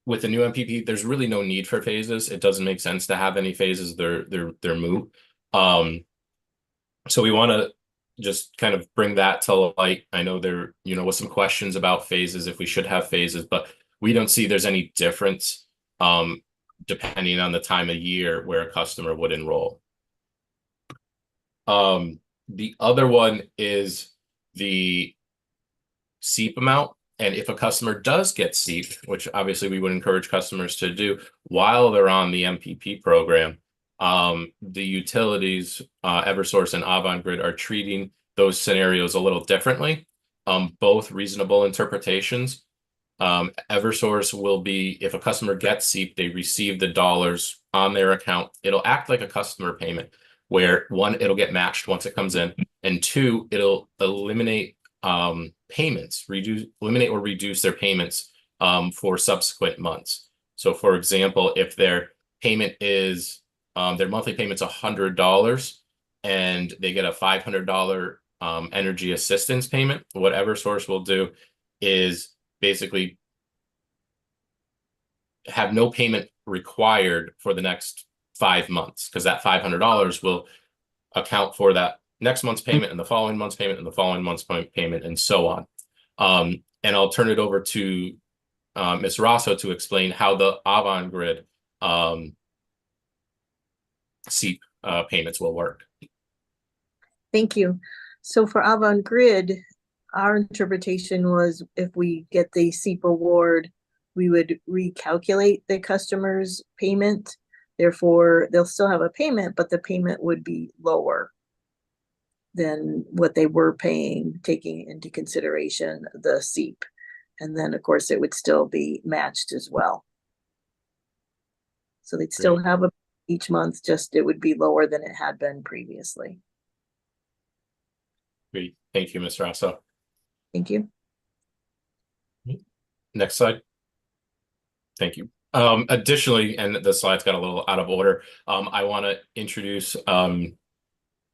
B: with the new MPP, there's really no need for phases. It doesn't make sense to have any phases. They're moot. So we want to just kind of bring that to light. I know there, was some questions about phases, if we should have phases, but we don't see there's any difference depending on the time of year where a customer would enroll. The other one is the SEEP amount. And if a customer does get SEEP, which obviously we would encourage customers to do while they're on the MPP program, the utilities, Eversource and Avangrid, are treating those scenarios a little differently. Both reasonable interpretations. Eversource will be, if a customer gets SEEP, they receive the dollars on their account. It'll act like a customer payment, where one, it'll get matched once it comes in, and two, it'll eliminate payments, eliminate or reduce their payments for subsequent months. So for example, if their payment is their monthly payment's $100 and they get a $500 energy assistance payment, what Eversource will do is basically have no payment required for the next 5 months, because that $500 will account for that next month's payment and the following month's payment and the following month's payment, and so on. And I'll turn it over to Ms. Rosso to explain how the Avangrid SEEP payments will work.
E: Thank you. So for Avangrid, our interpretation was if we get the SEEP award, we would recalculate the customer's payment. Therefore, they'll still have a payment, but the payment would be lower than what they were paying, taking into consideration the SEEP. And then, of course, it would still be matched as well. So they'd still have each month, just it would be lower than it had been previously.
B: Great. Thank you, Ms. Rosso.
E: Thank you.
B: Next slide. Thank you. Additionally, and the slides got a little out of order, I want to introduce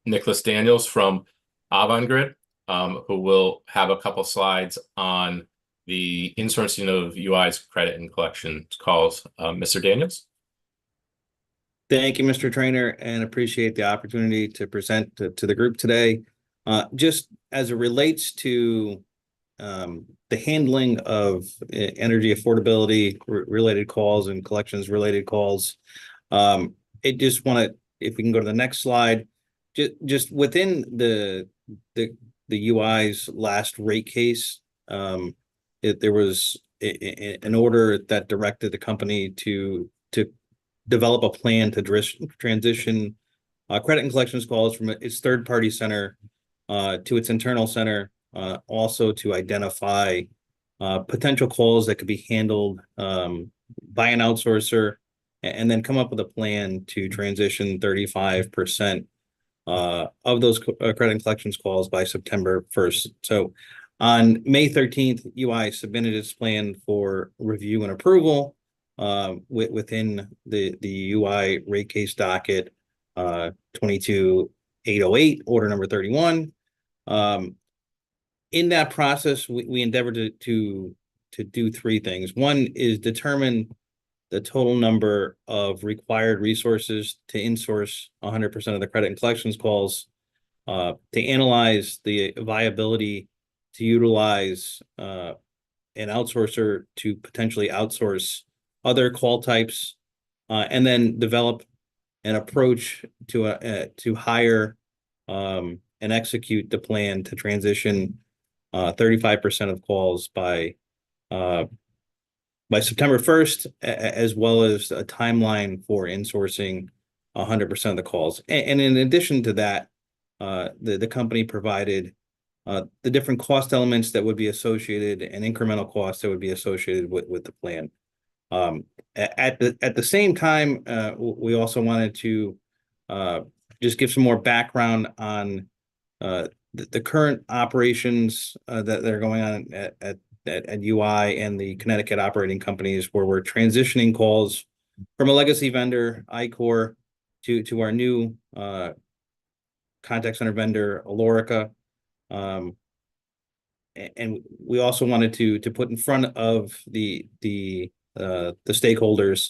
B: Nicholas Daniels from Avangrid, who will have a couple slides on the insourcing of UI's credit and collection calls. Mr. Daniels?
F: Thank you, Mr. Trainer, and appreciate the opportunity to present to the group today. Just as it relates to the handling of energy affordability related calls and collections related calls, it just want to, if we can go to the next slide, just within the UI's last rate case, there was an order that directed the company to develop a plan to transition credit and collections calls from its third-party center to its internal center, also to identify potential calls that could be handled by an outsourcer, and then come up with a plan to transition 35% of those credit and collections calls by September 1st. So on May 13th, UI submitted its plan for review and approval within the UI rate case docket. 22808, order number 31. In that process, we endeavored to do three things. One is determine the total number of required resources to insource 100% of the credit and collections calls, to analyze the viability to utilize an outsourcer to potentially outsource other call types, and then develop an approach to hire and execute the plan to transition 35% of calls by September 1st, as well as a timeline for insourcing 100% of the calls. And in addition to that, the company provided the different cost elements that would be associated and incremental costs that would be associated with the plan. At the same time, we also wanted to just give some more background on the current operations that are going on at UI and the Connecticut operating companies, where we're transitioning calls from a legacy vendor, iCore, to our new contact center vendor, Alorica. And we also wanted to put in front of the stakeholders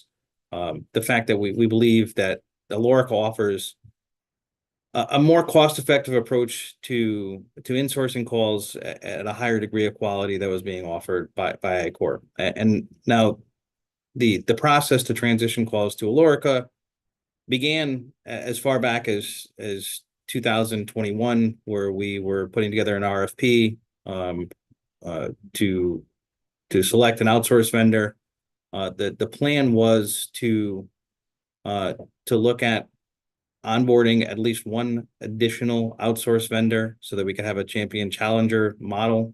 F: the fact that we believe that Alorica offers a more cost-effective approach to insourcing calls at a higher degree of quality that was being offered by iCore. And now the process to transition calls to Alorica began as far back as 2021, where we were putting together an RFP to select an outsource vendor. The plan was to look at onboarding at least one additional outsource vendor so that we could have a champion challenger model.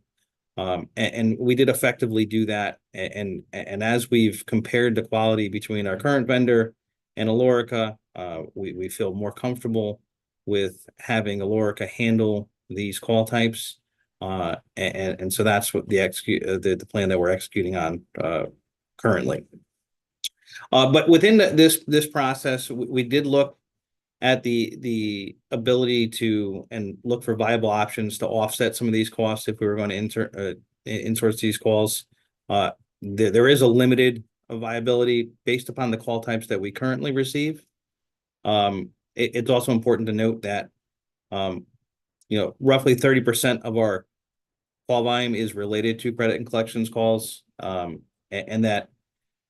F: And we did effectively do that. And as we've compared the quality between our current vendor and Alorica, we feel more comfortable with having Alorica handle these call types. And so that's what the plan that we're executing on currently. But within this process, we did look at the ability to and look for viable options to offset some of these costs if we were going to insource these calls. There is a limited viability based upon the call types that we currently receive. It's also important to note that roughly 30% of our call volume is related to credit and collections calls, and that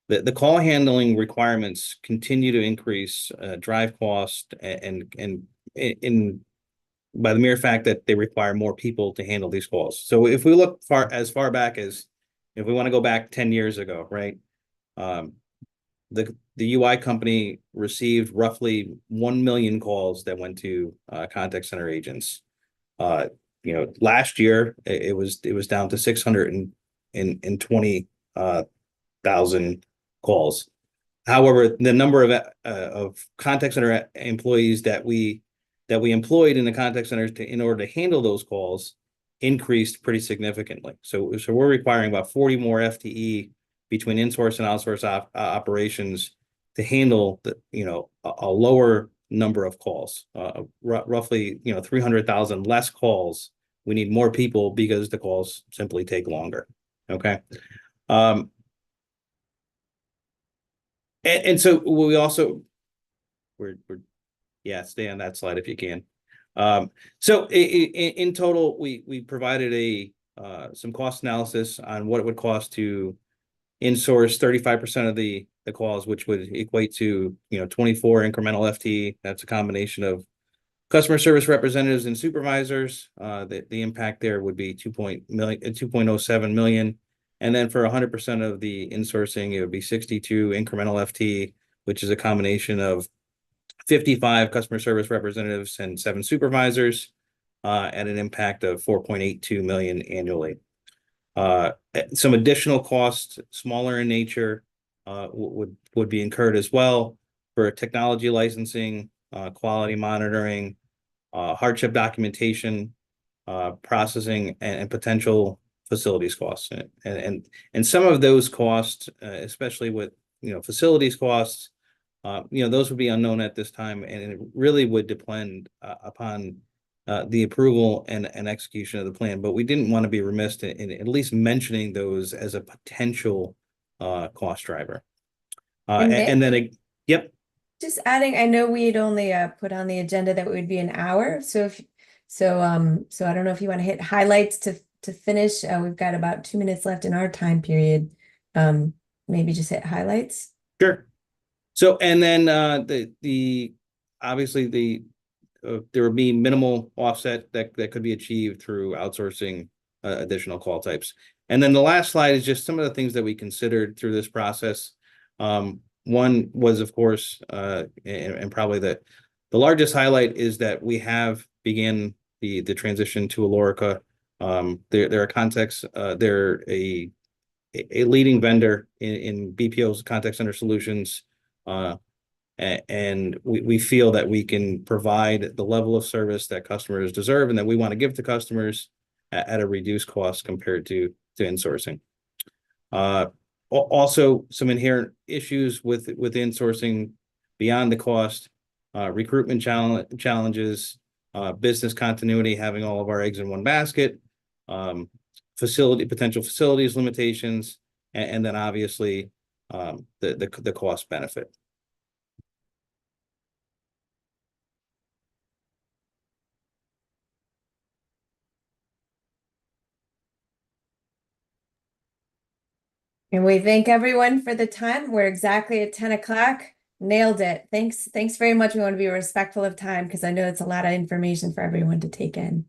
F: the call handling requirements continue to increase, drive cost, and by the mere fact that they require more people to handle these calls. So if we look as far back as, if we want to go back 10 years ago, right? The UI company received roughly 1 million calls that went to contact center agents. Last year it was down to 620,000 calls. However, the number of contact center employees that we employed in the contact centers in order to handle those calls increased pretty significantly. So we're requiring about 40 more FTE between insource and outsource operations to handle a lower number of calls, roughly 300,000 less calls. We need more people because the calls simply take longer. Okay. And so we also stay on that slide if you can. So in total, we provided some cost analysis on what it would cost to insource 35% of the calls, which would equate to 24 incremental FTE. That's a combination of customer service representatives and supervisors. The impact there would be 2.07 million. And then for 100% of the insourcing, it would be 62 incremental FTE, which is a combination of 55 customer service representatives and 7 supervisors, and an impact of 4.82 million annually. Some additional costs, smaller in nature, would be incurred as well for technology licensing, quality monitoring, hardship documentation, processing, and potential facilities costs. And some of those costs, especially with facilities costs, those would be unknown at this time, and it really would depend upon the approval and execution of the plan. But we didn't want to be remiss in at least mentioning those as a potential cost driver. And then, yep.
D: Just adding, I know we'd only put on the agenda that it would be an hour. So so I don't know if you want to hit highlights to finish. We've got about 2 minutes left in our time period. Maybe just hit highlights.
F: Sure. So, and then obviously there would be minimal offset that could be achieved through outsourcing additional call types. And then the last slide is just some of the things that we considered through this process. One was, of course, and probably the largest highlight is that we have began the transition to Alorica. There are contexts. They're a leading vendor in BPO's contact center solutions, and we feel that we can provide the level of service that customers deserve and that we want to give to customers at a reduced cost compared to insourcing. Also, some inherent issues with insourcing beyond the cost, recruitment challenges, business continuity, having all of our eggs in one basket, potential facilities limitations, and then obviously the cost benefit.
D: And we thank everyone for the time. We're exactly at 10 o'clock. Nailed it. Thanks very much. We want to be respectful of time because I know it's a lot of information for everyone to take in.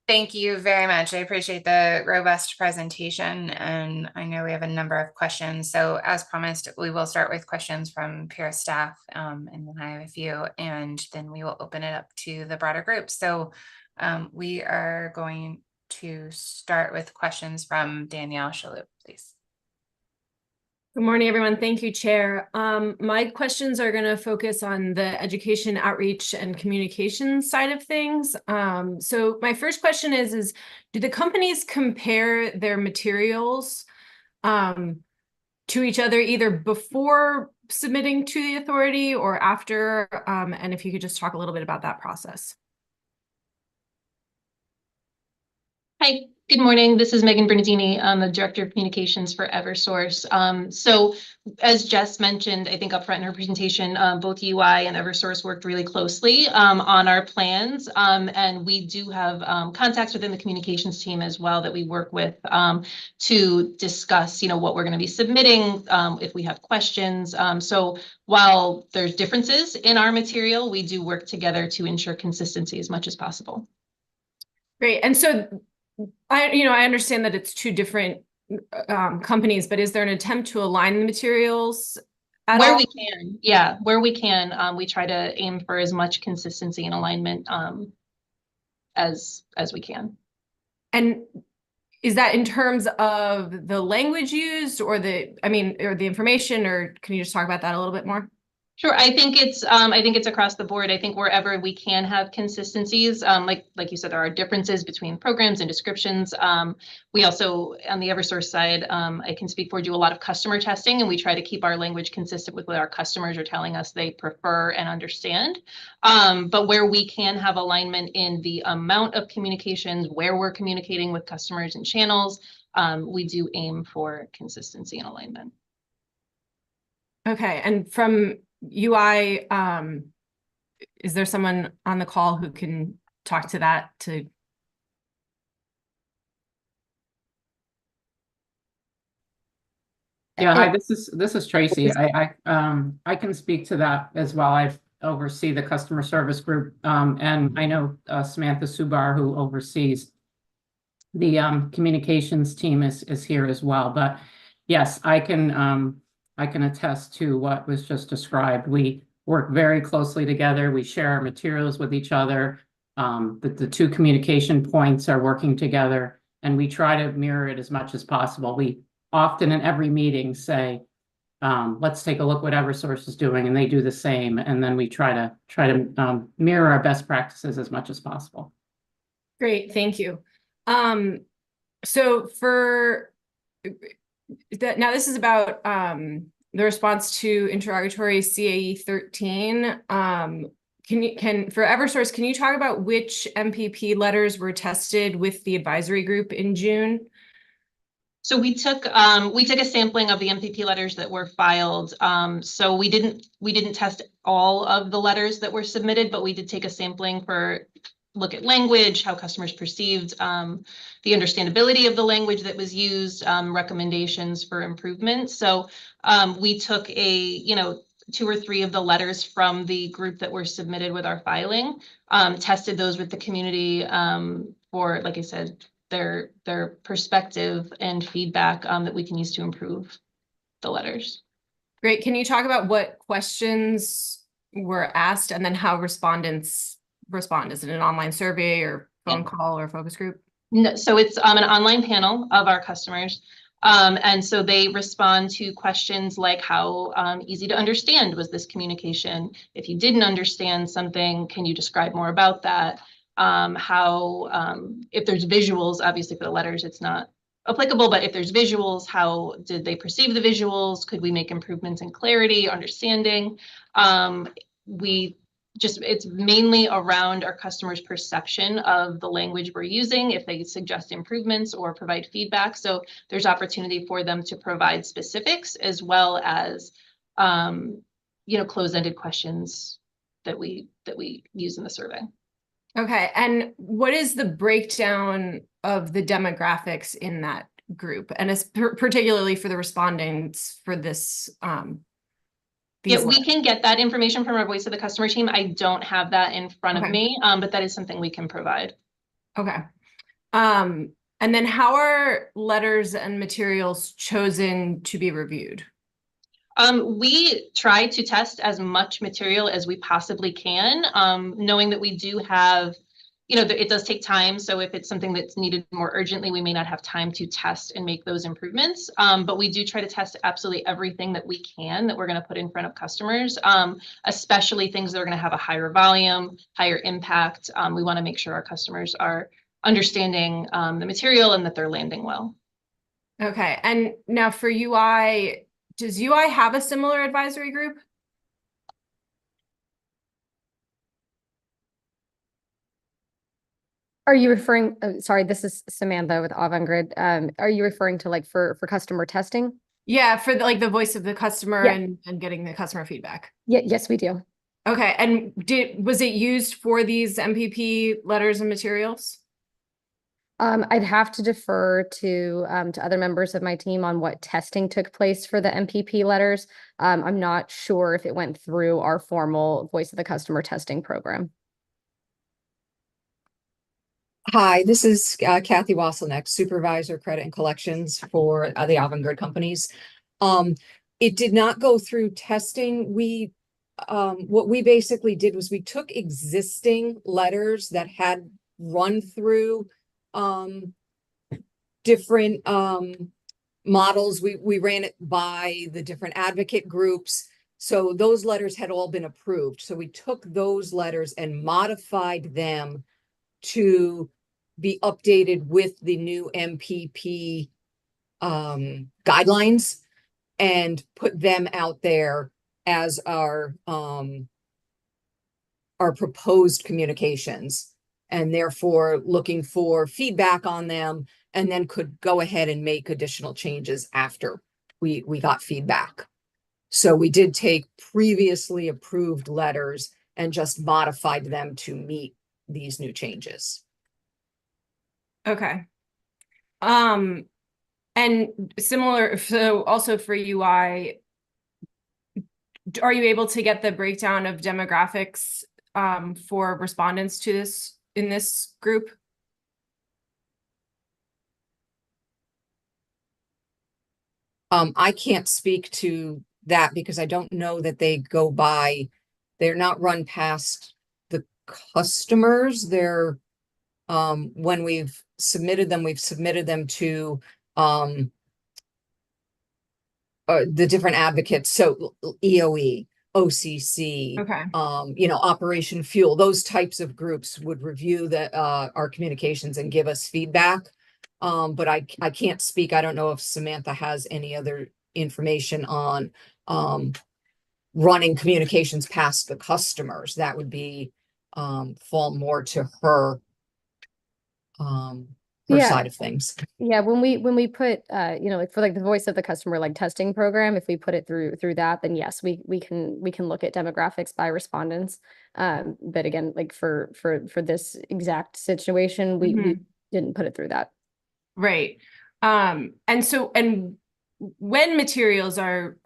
A: Thank you very much. I appreciate the robust presentation, and I know we have a number of questions. So as promised, we will start with questions from peer staff, and then I have a few, and then we will open it up to the broader group. So we are going to start with questions from Danielle Shalhoub, please.
G: Good morning, everyone. Thank you, Chair. My questions are going to focus on the education, outreach, and communication side of things. So my first question is do the companies compare their materials to each other either before submitting to the authority or after? And if you could just talk a little bit about that process.
H: Hi, good morning. This is Megan Bernardini. I'm the Director of Communications for Eversource. So as Jess mentioned, I think upfront in her presentation, both UI and Eversource worked really closely on our plans. And we do have contacts within the communications team as well that we work with to discuss, what we're going to be submitting, if we have questions. So while there's differences in our material, we do work together to ensure consistency as much as possible.
G: Great. And so I understand that it's two different companies, but is there an attempt to align the materials at
H: where
G: all?
H: we can? Yeah, where we can, we try to aim for as much consistency and alignment as we can.
G: And is that in terms of the language used or the information, or can you just talk about that a little bit more?
H: Sure. I think it's across the board. I think wherever we can have consistencies, like you said, there are differences between programs and descriptions. We also, on the Eversource side, I can speak for, do a lot of customer testing, and we try to keep our language consistent with what our customers are telling us they prefer and understand. But where we can have alignment in the amount of communications, where we're communicating with customers and channels, we do aim for consistency and alignment.
G: Okay. And from UI, is there someone on the call who can talk to that?
I: Yeah, hi, this is Tracy. I can speak to that as well. I oversee the customer service group, and I know Samantha Subar, who oversees the communications team, is here as well. But yes, I can attest to what was just described. We work very closely together. We share our materials with each other. The two communication points are working together, and we try to mirror it as much as possible. We often in every meeting say, let's take a look what Eversource is doing, and they do the same. And then we try to mirror our best practices as much as possible.
G: Great, thank you. So for that, now this is about the response to interrogatory CAE 13. For Eversource, can you talk about which MPP letters were tested with the advisory group in June?
H: So we took a sampling of the MPP letters that were filed. So we didn't test all of the letters that were submitted, but we did take a sampling for look at language, how customers perceived the understandability of the language that was used, recommendations for improvement. So we took 2 or 3 of the letters from the group that were submitted with our filing, tested those with the community for, like I said, their perspective and feedback that we can use to improve the letters.
G: Great. Can you talk about what questions were asked and then how respondents respond? Is it an online survey or phone call or focus group?
H: No, so it's an online panel of our customers. And so they respond to questions like how easy to understand was this communication? If you didn't understand something, can you describe more about that? If there's visuals, obviously for the letters, it's not applicable, but if there's visuals, how did they perceive the visuals? Could we make improvements in clarity, understanding? It's mainly around our customers' perception of the language we're using, if they suggest improvements or provide feedback. So there's opportunity for them to provide specifics as well as, closed-ended questions that we use in the survey.
G: Okay. And what is the breakdown of the demographics in that group? And it's particularly for the respondents for this,
H: we can get that information from our Voice of the Customer team. I don't have that in front of me, but that is something we can provide.
G: Okay. And then how are letters and materials chosen to be reviewed?
H: We try to test as much material as we possibly can, knowing that we do have, it does take time. So if it's something that's needed more urgently, we may not have time to test and make those improvements. But we do try to test absolutely everything that we can that we're going to put in front of customers, especially things that are going to have a higher volume, higher impact. We want to make sure our customers are understanding the material and that they're landing well.
G: Okay. And now for UI, does UI have a similar advisory group?
J: Are you referring, sorry, this is Samantha with Avangrid. Are you referring to like for customer testing?
G: Yeah, for the voice of the customer and getting the customer feedback.
J: Yeah, yes, we do.
G: Okay. And was it used for these MPP letters and materials?
J: I'd have to defer to other members of my team on what testing took place for the MPP letters. I'm not sure if it went through our formal Voice of the Customer testing program.
K: Hi, this is Kathy Wasselneck, Supervisor Credit and Collections for the Avangrid companies. It did not go through testing. What we basically did was we took existing letters that had run through different models. We ran it by the different advocate groups. So those letters had all been approved. So we took those letters and modified them to be updated with the new MPP guidelines and put them out there as our proposed communications, and therefore looking for feedback on them, and then could go ahead and make additional changes after we got feedback. So we did take previously approved letters and just modified them to meet these new changes.
G: Okay. And similar, so also for UI, are you able to get the breakdown of demographics for respondents to this in this group?
K: I can't speak to that because I don't know that they're not run past the customers. They're when we've submitted them to the different advocates. So EOE, OCC, Operation Fuel, those types of groups would review our communications and give us feedback. But I can't speak. I don't know if Samantha has any other information on running communications past the customers. That would be fall more to her
J: Yeah.
K: side of things.
J: Yeah, when we put you know, like for like the voice of the customer like testing program, if we put it through that, then yes, we can look at demographics by respondents. But again, like for this exact situation, we didn't put it through that.
G: Right. And so, and when materials are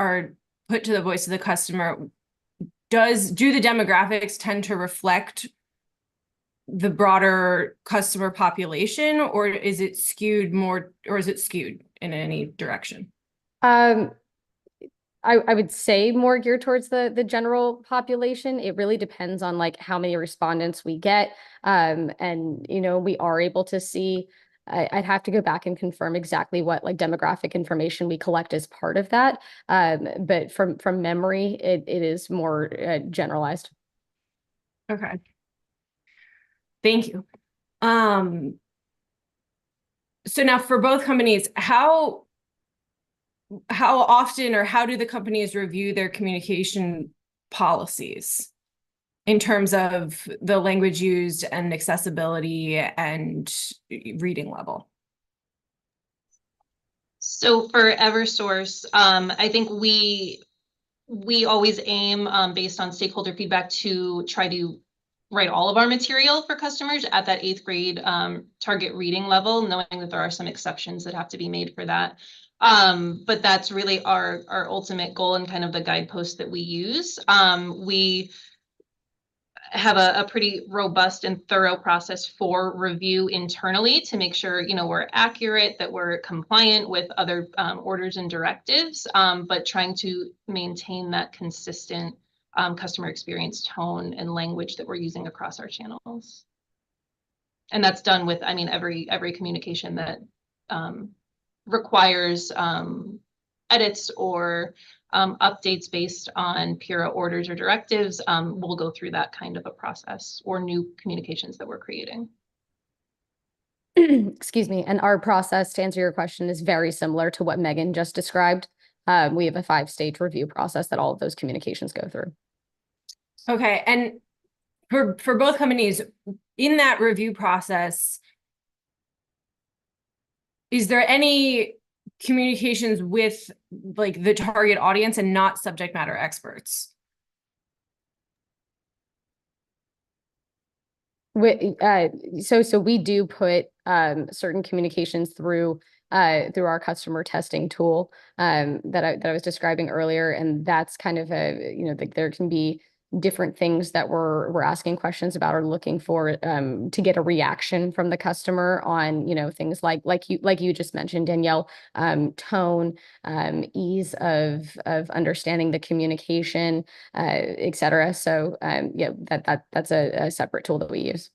G: put to the voice of the customer, do the demographics tend to reflect the broader customer population, or is it skewed more, or is it skewed in any direction?
J: I would say more geared towards the general population. It really depends on like how many respondents we get. And you know, we are able to see, I'd have to go back and confirm exactly what like demographic information we collect as part of that. But from memory, it is more generalized.
G: Okay. Thank you. So now for both companies, how often or how do the companies review their communication policies in terms of the language used and accessibility and reading level?
H: So for Eversource, I think we always aim based on stakeholder feedback to try to write all of our material for customers at that 8th grade target reading level, knowing that there are some exceptions that have to be made for that. But that's really our ultimate goal and kind of the guidepost that we use. We have a pretty robust and thorough process for review internally to make sure, you know, we're accurate, that we're compliant with other orders and directives, but trying to maintain that consistent customer experience tone and language that we're using across our channels. And that's done with, I mean, every communication that requires edits or updates based on PIRA orders or directives. We'll go through that kind of a process, or new communications that we're creating.
J: Excuse me. And our process, to answer your question, is very similar to what Megan just described. We have a 5-stage review process that all of those communications go through.
G: Okay. And for both companies, in that review process, is there any communications with like the target audience and not subject matter experts?
J: So we do put certain communications through our customer testing tool that I was describing earlier, and that's kind of a, you know, like there can be different things that we're asking questions about or looking for to get a reaction from the customer on, you know, things like you just mentioned, Danielle, tone, ease of understanding the communication, et cetera. So yeah, that's a separate tool that we use.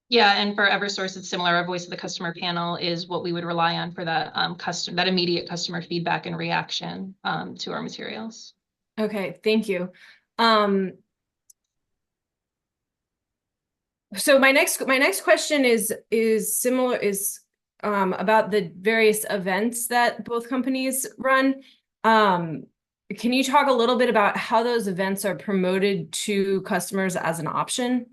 H: Yeah, and for Eversource, it's similar. Our voice of the customer panel is what we would rely on for that that immediate customer feedback and reaction to our materials.
G: Okay, thank you. So my next question is similar, about the various events that both companies run. Can you talk a little bit about how those events are promoted to customers as an option?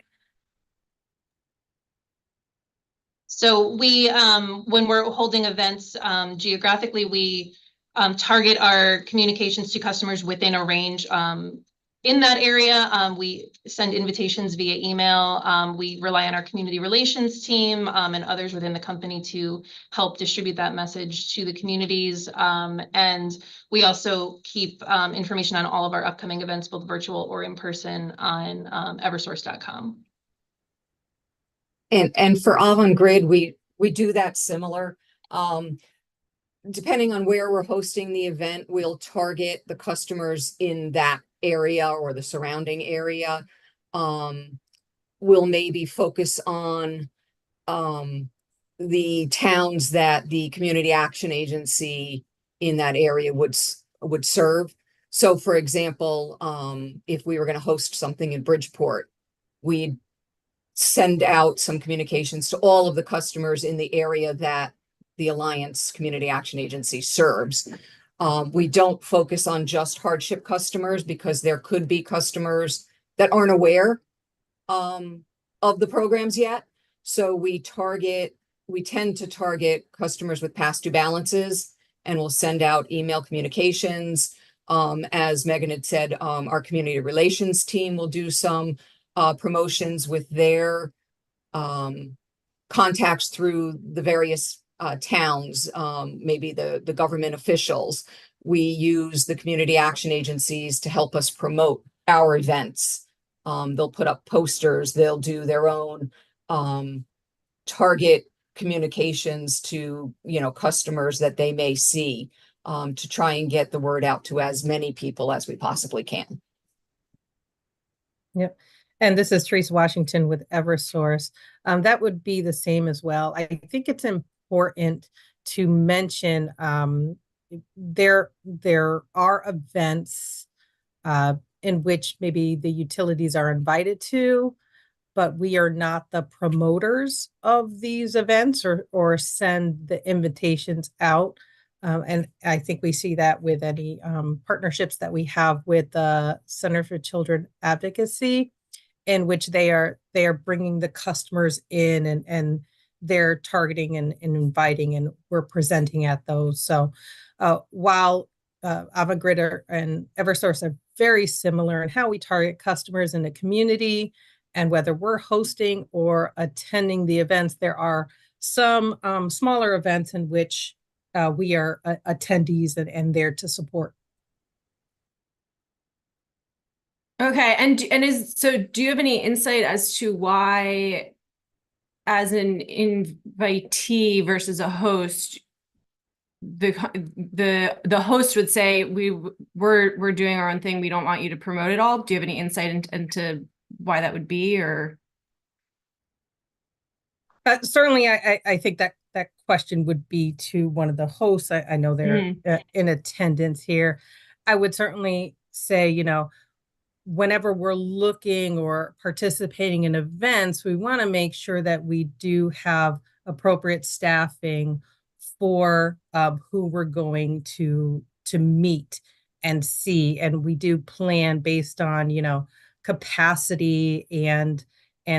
H: So we, when we're holding events geographically, we target our communications to customers within a range. In that area, we send invitations via email. We rely on our community relations team and others within the company to help distribute that message to the communities. And we also keep information on all of our upcoming events, both virtual or in person, on eversource.com.
K: And for Avangrid, we do that similar. Depending on where we're hosting the event, we'll target the customers in that area or the surrounding area. We'll maybe focus on the towns that the community action agency in that area would serve. So for example, if we were going to host something in Bridgeport, we'd send out some communications to all of the customers in the area that the Alliance Community Action Agency serves. We don't focus on just hardship customers because there could be customers that aren't aware of the programs yet. So we tend to target customers with past due balances, and we'll send out email communications. As Megan had said, our community relations team will do some promotions with their contacts through the various towns, maybe the government officials. We use the community action agencies to help us promote our events. They'll put up posters, they'll do their own target communications to, customers that they may see, to try and get the word out to as many people as we possibly can.
C: Yep. And this is Teresa Washington with Eversource. That would be the same as well. I think it's important to mention there are events in which maybe the utilities are invited to, but we are not the promoters of these events or send the invitations out. And I think we see that with any partnerships that we have with the Center for Children Advocacy, in which they are bringing the customers in and they're targeting and inviting, and we're presenting at those. So while Avangrid and Eversource are very similar in how we target customers in the community, and whether we're hosting or attending the events, there are some smaller events in which we are attendees and there to support.
G: Okay, and do you have any insight as to why, as an invitee versus a host, the host would say we're doing our own thing, we don't want you to promote it all? Do you have any insight into why that would be? Or
C: certainly, I think that question would be to one of the hosts. I know they're in attendance here. I would certainly say, whenever we're looking or participating in events, we want to make sure that we do have appropriate staffing for who we're going to meet and see. And we do plan based on, capacity and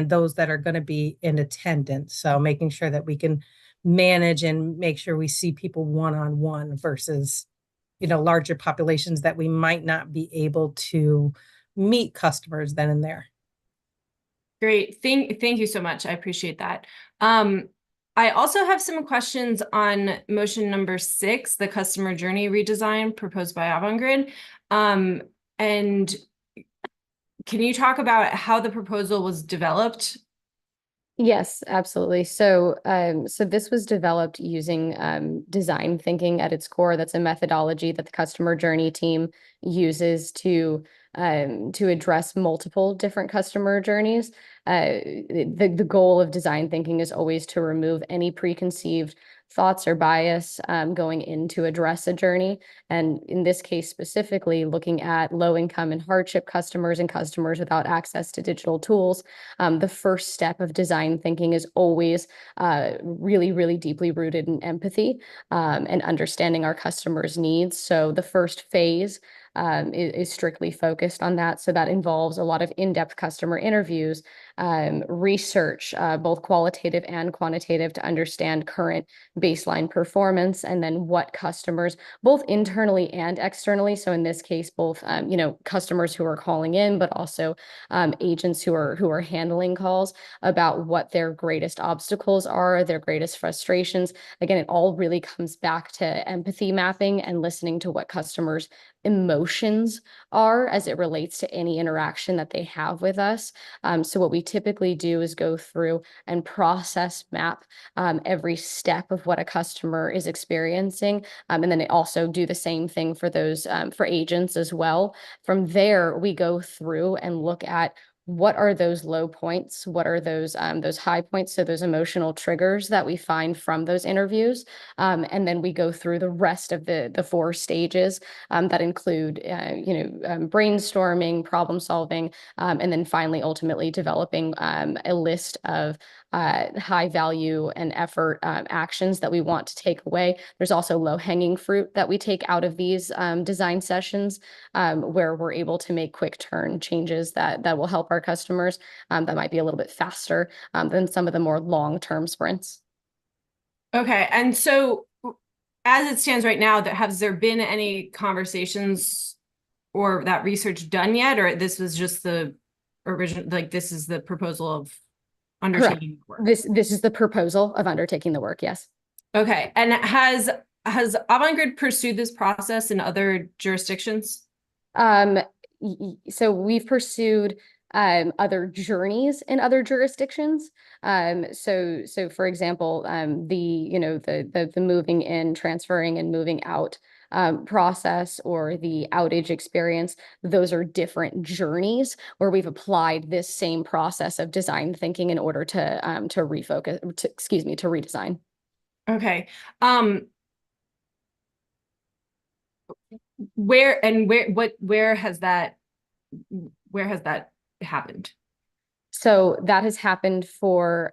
C: those that are going to be in attendance. So making sure that we can manage and make sure we see people one-on-one versus, larger populations that we might not be able to meet customers then and there.
G: Great. Thank you so much. I appreciate that. I also have some questions on motion number 6, the customer journey redesign proposed by Avangrid. And can you talk about how the proposal was developed?
J: Yes, absolutely. So this was developed using design thinking at its core. That's a methodology that the customer journey team uses to address multiple different customer journeys. The goal of design thinking is always to remove any preconceived thoughts or bias going in to address a journey. And in this case, specifically looking at low income and hardship customers and customers without access to digital tools. The first step of design thinking is always really, really deeply rooted in empathy and understanding our customers' needs. So the first phase is strictly focused on that. So that involves a lot of in-depth customer interviews, research, both qualitative and quantitative, to understand current baseline performance, and then what customers, both internally and externally. So in this case, both customers who are calling in, but also agents who are handling calls, about what their greatest obstacles are, their greatest frustrations. Again, it all really comes back to empathy mapping and listening to what customers' emotions are as it relates to any interaction that they have with us. So what we typically do is go through and process map every step of what a customer is experiencing. And then also do the same thing for those for agents as well. From there, we go through and look at what are those low points? What are those high points? So those emotional triggers that we find from those interviews. And then we go through the rest of the 4 stages that include, brainstorming, problem solving, and then finally, ultimately developing a list of high value and effort actions that we want to take away. There's also low hanging fruit that we take out of these design sessions where we're able to make quick turn changes that will help our customers that might be a little bit faster than some of the more long-term sprints.
G: Okay, and so as it stands right now, has there been any conversations or that research done yet, or this was just the original, like this is the proposal of undertaking the work?
J: This is the proposal of undertaking the work, yes.
G: Okay, and has Avangrid pursued this process in other jurisdictions?
J: So we've pursued other journeys in other jurisdictions. So for example, the moving in, transferring and moving out process, or the outage experience, those are different journeys where we've applied this same process of design thinking in order to refocus, to redesign.
G: Okay. Where has that happened?
J: So that has happened for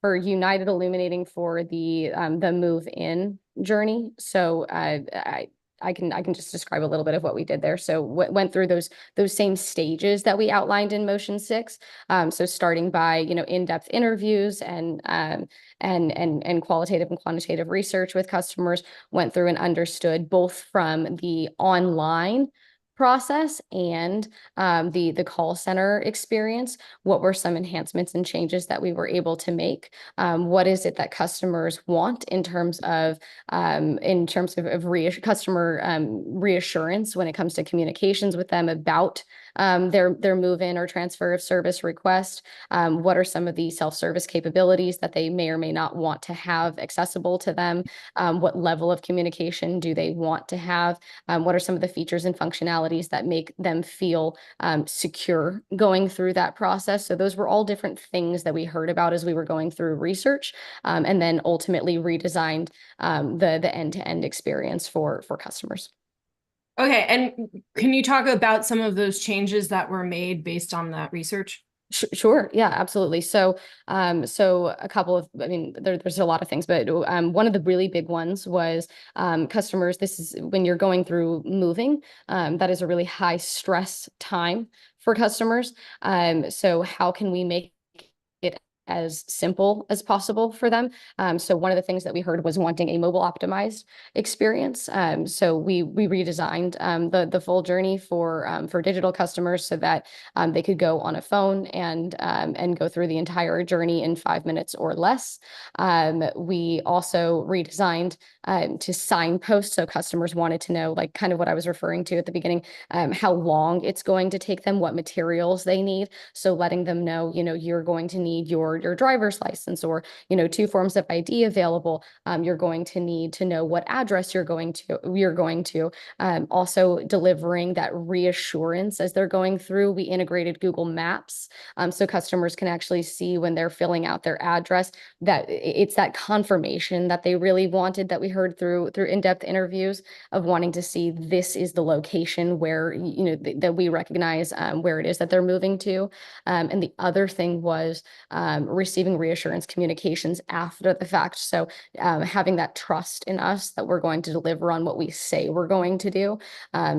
J: United Illuminating for the move in journey. So I can just describe a little bit of what we did there. So went through those same stages that we outlined in Motion 6. So starting by in-depth interviews and qualitative and quantitative research with customers, went through and understood both from the online process and the call center experience, what were some enhancements and changes that we were able to make? What is it that customers want in terms of customer reassurance when it comes to communications with them about their move-in or transfer of service request? What are some of the self-service capabilities that they may or may not want to have accessible to them? What level of communication do they want to have? What are some of the features and functionalities that make them feel secure going through that process? So those were all different things that we heard about as we were going through research, and then ultimately redesigned the end-to-end experience for customers.
G: Okay, and can you talk about some of those changes that were made based on that research?
J: Sure. Yeah, absolutely. So, a couple of, there's a lot of things, but one of the really big ones was customers. This is when you're going through moving. That is a really high stress time for customers. So how can we make it as simple as possible for them? So one of the things that we heard was wanting a mobile optimized experience. So we redesigned the full journey for digital customers so that they could go on a phone and go through the entire journey in 5 minutes or less. We also redesigned to signpost, so customers wanted to know, like kind of what I was referring to at the beginning, how long it's going to take them, what materials they need. So letting them know, you're going to need your driver's license, or 2 forms of ID available. You're going to need to know what address you're going to. Also delivering that reassurance as they're going through. We integrated Google Maps, so customers can actually see when they're filling out their address that it's that confirmation that they really wanted, that we heard through in-depth interviews, of wanting to see this is the location where that we recognize where it is that they're moving to. And the other thing was receiving reassurance communications after the fact. So having that trust in us that we're going to deliver on what we say we're going to do.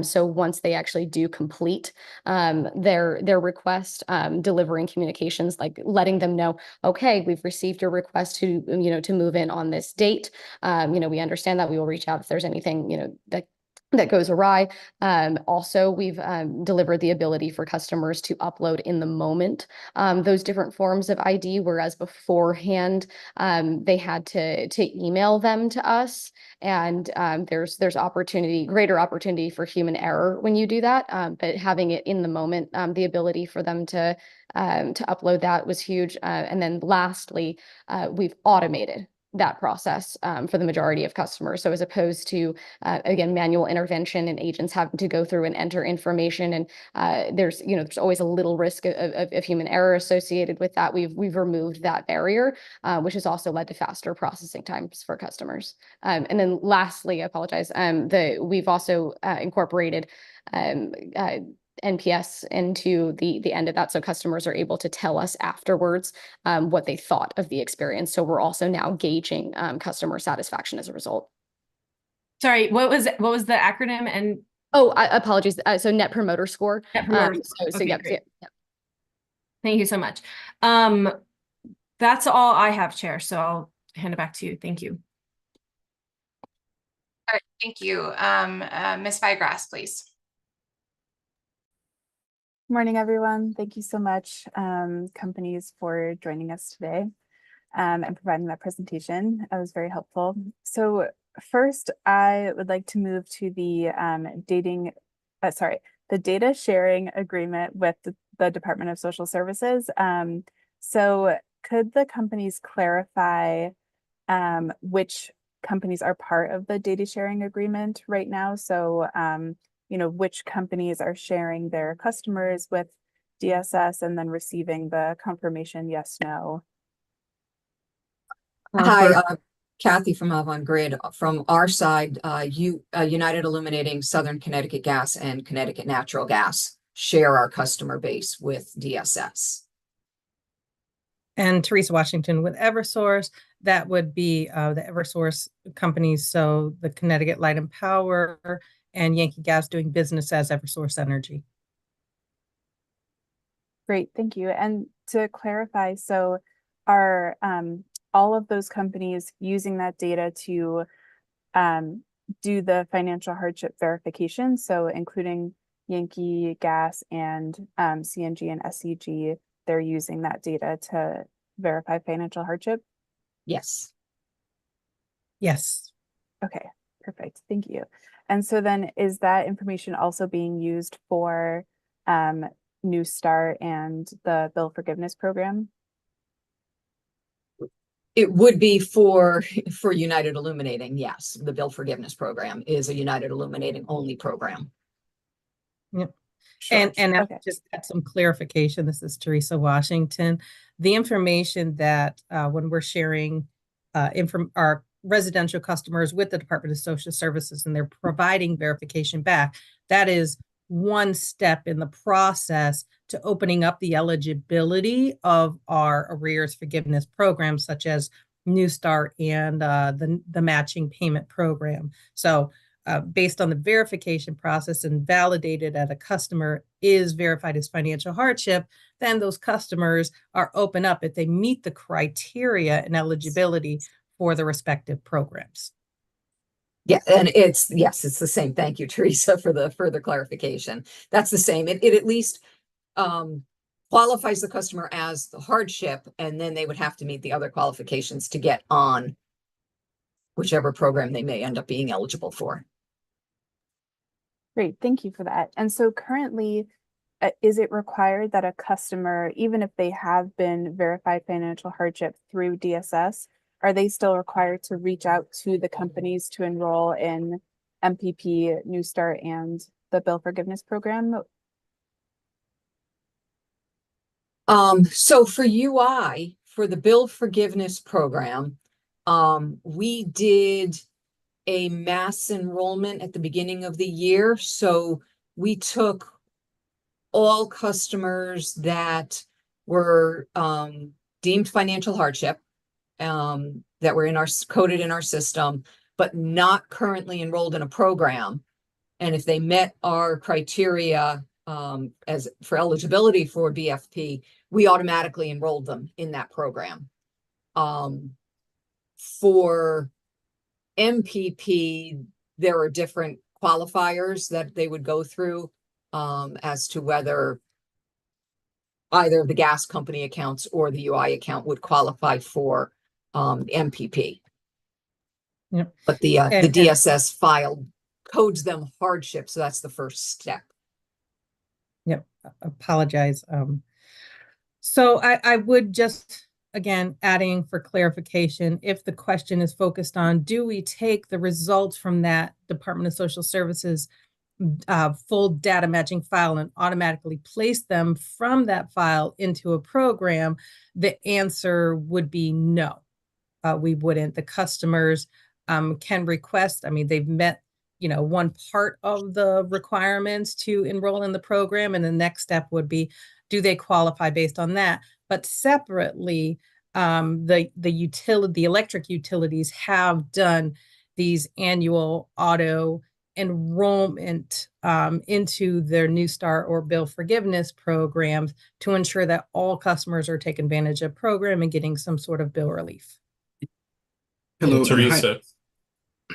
J: So once they actually do complete their request, delivering communications, like letting them know, okay, we've received your request to move in on this date. We understand that. We will reach out if there's anything that goes awry. Also, we've delivered the ability for customers to upload in the moment those different forms of ID, whereas beforehand they had to email them to us. And there's greater opportunity for human error when you do that. But having it in the moment, the ability for them to upload that was huge. And then lastly, we've automated that process for the majority of customers. So as opposed to, again, manual intervention and agents having to go through and enter information, and there's always a little risk of human error associated with that. We've removed that barrier, which has also led to faster processing times for customers. And then lastly, I apologize, we've also incorporated NPS into the end of that, so customers are able to tell us afterwards what they thought of the experience. So we're also now gauging customer satisfaction as a result.
G: Sorry, what was the acronym? And
J: apologies. So Net Promoter Score.
G: Net Promoter
J: Score. So
G: okay,
J: yep.
G: Thank you so much. That's all I have, Chair. So I'll hand it back to you. Thank you.
A: All right, thank you. Ms. Figrass, please.
L: Morning, everyone. Thank you so much, companies, for joining us today and providing that presentation. That was very helpful. So first, I would like to move to the the data sharing agreement with the Department of Social Services. So could the companies clarify which companies are part of the data sharing agreement right now? So which companies are sharing their customers with DSS and then receiving the confirmation yes, no.
K: Hi, Kathy from Avangrid. From our side, United Illuminating, Southern Connecticut Gas, and Connecticut Natural Gas share our customer base with DSS.
C: And Teresa Washington with Eversource, that would be the Eversource companies. So the Connecticut Light and Power and Yankee Gas doing business as Eversource Energy.
L: Great, thank you. And to clarify, so are all of those companies using that data to do the financial hardship verification? So including Yankee Gas and CNG and SCG, they're using that data to verify financial hardship?
K: Yes.
C: Yes.
L: Okay, perfect. Thank you. And so then is that information also being used for New Start and the bill forgiveness program?
K: It would be for United Illuminating, yes. The bill forgiveness program is a United Illuminating only program.
C: Yep.
L: Sure.
C: And
L: okay.
C: just got some clarification. This is Teresa Washington. The information that when we're sharing our residential customers with the Department of Social Services and they're providing verification back, that is one step in the process to opening up the eligibility of our arrears forgiveness programs, such as New Start and the matching payment program. So based on the verification process and validated that a customer is verified as financial hardship, then those customers are open up if they meet the criteria and eligibility for the respective programs.
K: Yeah, and it's the same. Thank you, Teresa, for the further clarification. That's the same. It at least qualifies the customer as the hardship, and then they would have to meet the other qualifications to get on whichever program they may end up being eligible for.
L: Great, thank you for that. And so currently, is it required that a customer, even if they have been verified financial hardship through DSS, are they still required to reach out to the companies to enroll in MPP, New Start, and the bill forgiveness program?
K: So for UI, for the bill forgiveness program, we did a mass enrollment at the beginning of the year. So we took all customers that were deemed financial hardship, that were coded in our system, but not currently enrolled in a program. And if they met our criteria as for eligibility for BFP, we automatically enrolled them in that program. For MPP, there are different qualifiers that they would go through as to whether either the gas company accounts or the UI account would qualify for MPP.
C: Yep.
K: But the DSS file codes them hardship, so that's the first step.
C: Yep, apologize. So I would just again, adding for clarification, if the question is focused on, do we take the results from that Department of Social Services full data matching file and automatically place them from that file into a program, the answer would be no. We wouldn't. The customers can request, I mean, they've met, one part of the requirements to enroll in the program, and the next step would be, do they qualify based on that? But separately, the electric utilities have done these annual auto enrollment into their New Start or bill forgiveness programs to ensure that all customers are taking advantage of program and getting some sort of bill relief.
M: Hello, and hi.
B: Teresa.